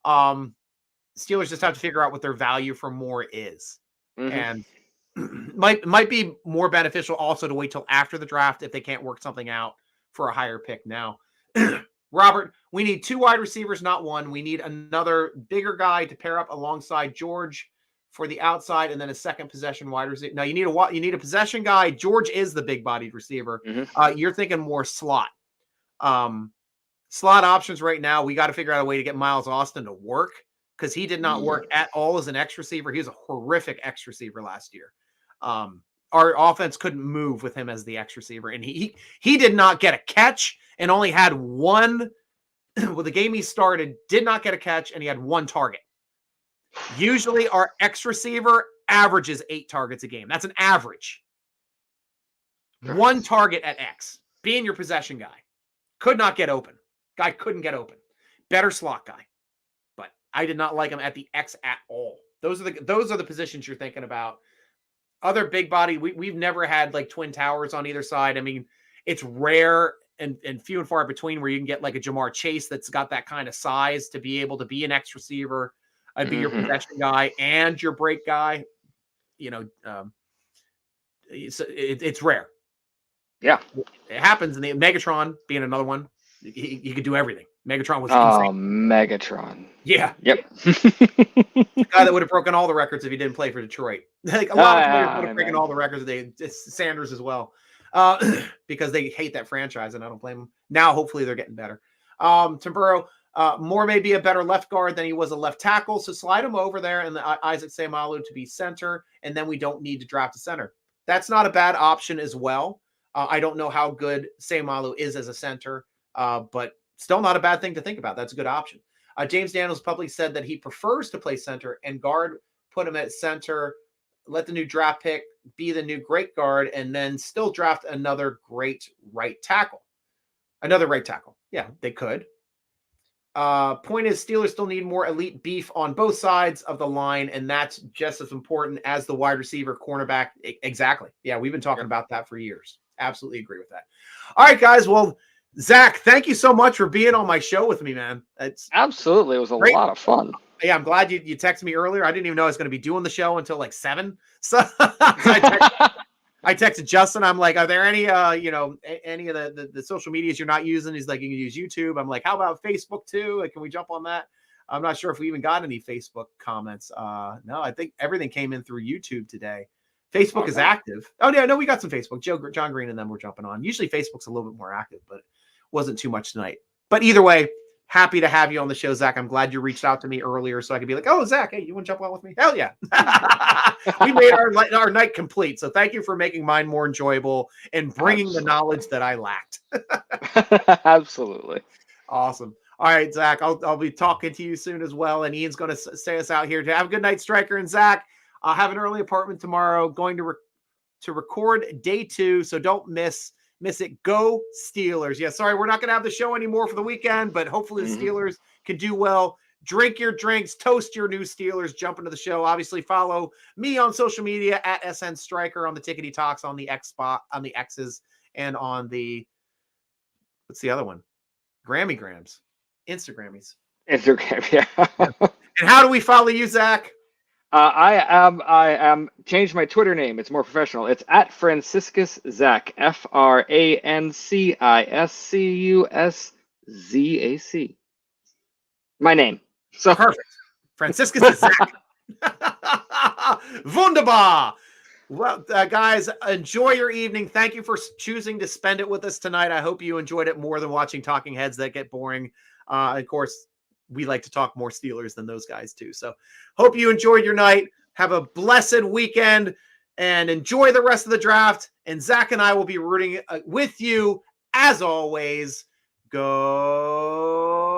Steelers just have to figure out what their value for Moore is, and might be more beneficial also to wait till after the draft if they can't work something out for a higher pick now. Robert, we need 2 wide receivers, not 1. We need another bigger guy to pair up alongside George for the outside, and then a second possession wide receiver. Now you need a possession guy. George is the big-bodied receiver. You're thinking more slot. Slot options right now. We got to figure out a way to get Miles Austin to work because he did not work at all as an X receiver. He was a horrific X receiver last year. Our offense couldn't move with him as the X receiver, and he did not get a catch and only had one. Well, the game he started did not get a catch, and he had 1 target. Usually, our X receiver averages 8 targets a game. That's an average. 1 target at X. Being your possession guy, could not get open. Guy couldn't get open. Better slot guy, but I did not like him at the X at all. Those are the positions you're thinking about. Other big body, we've never had like twin towers on either side. I mean, it's rare and few and far between where you can get like a Jamar Chase that's got that kind of size to be able to be an X receiver. I'd be your possession guy and your break guy. You know, it's rare. Yeah, it happens. And the Megatron being another one, he could do everything. Megatron was insane. Megatron. Yeah. Yep. The guy that would have broken all the records if he didn't play for Detroit. Like a lot of players would have broken all the records. Sanders as well, because they hate that franchise, and I don't blame them. Now, hopefully, they're getting better. Tamburo, Moore may be a better left guard than he was a left tackle, so slide him over there and Isaac Seumalo to be center, and then we don't need to draft a center. That's not a bad option as well. I don't know how good Seumalo is as a center, but still not a bad thing to think about. That's a good option. James Daniels publicly said that he prefers to play center and guard, put him at center, let the new draft pick be the new great guard, and then still draft another great right tackle. Another right tackle. Yeah, they could. Point is, Steelers still need more elite beef on both sides of the line, and that's just as important as the wide receiver, cornerback. Exactly. Yeah, we've been talking about that for years. Absolutely agree with that. All right, guys. Well, Zach, thank you so much for being on my show with me, man. It's absolutely. It was a lot of fun. Yeah, I'm glad you texted me earlier. I didn't even know I was going to be doing the show until like 7. So I texted Justin. I'm like, are there any any of the social medias you're not using? He's like, you can use YouTube. I'm like, how about Facebook too? Like, can we jump on that? I'm not sure if we even got any Facebook comments. No, I think everything came in through YouTube today. Facebook is active. Oh yeah, no, we got some Facebook. John Green and them were jumping on. Usually Facebook's a little bit more active, but wasn't too much tonight. But either way, happy to have you on the show, Zach. I'm glad you reached out to me earlier so I could be like, oh, Zach, hey, you want to jump on with me? Hell yeah. We made our night complete. So thank you for making mine more enjoyable and bringing the knowledge that I lacked. Absolutely. Awesome. All right, Zach, I'll be talking to you soon as well. And Ian's going to stay us out here. Have a good night, Stryker and Zach. I'll have an early apartment tomorrow. Going to record day 2, so don't miss it. Go Steelers. Yeah, sorry, we're not going to have the show anymore for the weekend, but hopefully the Steelers can do well. Drink your drinks, toast your new Steelers, jump into the show. Obviously, follow me on social media at SN Stryker on the Tickety Talks, on the X spot, on the X's, and on the, what's the other one? Grammys. Instagram, yeah. And how do we follow you, Zach? I am changed my Twitter name. It's more professional. It's at Franciscus Zach. FranciscusZac. My name. So perfect. Franciscus Zach. Wunderbar. Well, guys, enjoy your evening. Thank you for choosing to spend it with us tonight. I hope you enjoyed it more than watching talking heads that get boring. Of course, we like to talk more Steelers than those guys too. So hope you enjoyed your night. Have a blessed weekend. and enjoy the rest of the draft. And Zach and I will be rooting with you as always. Go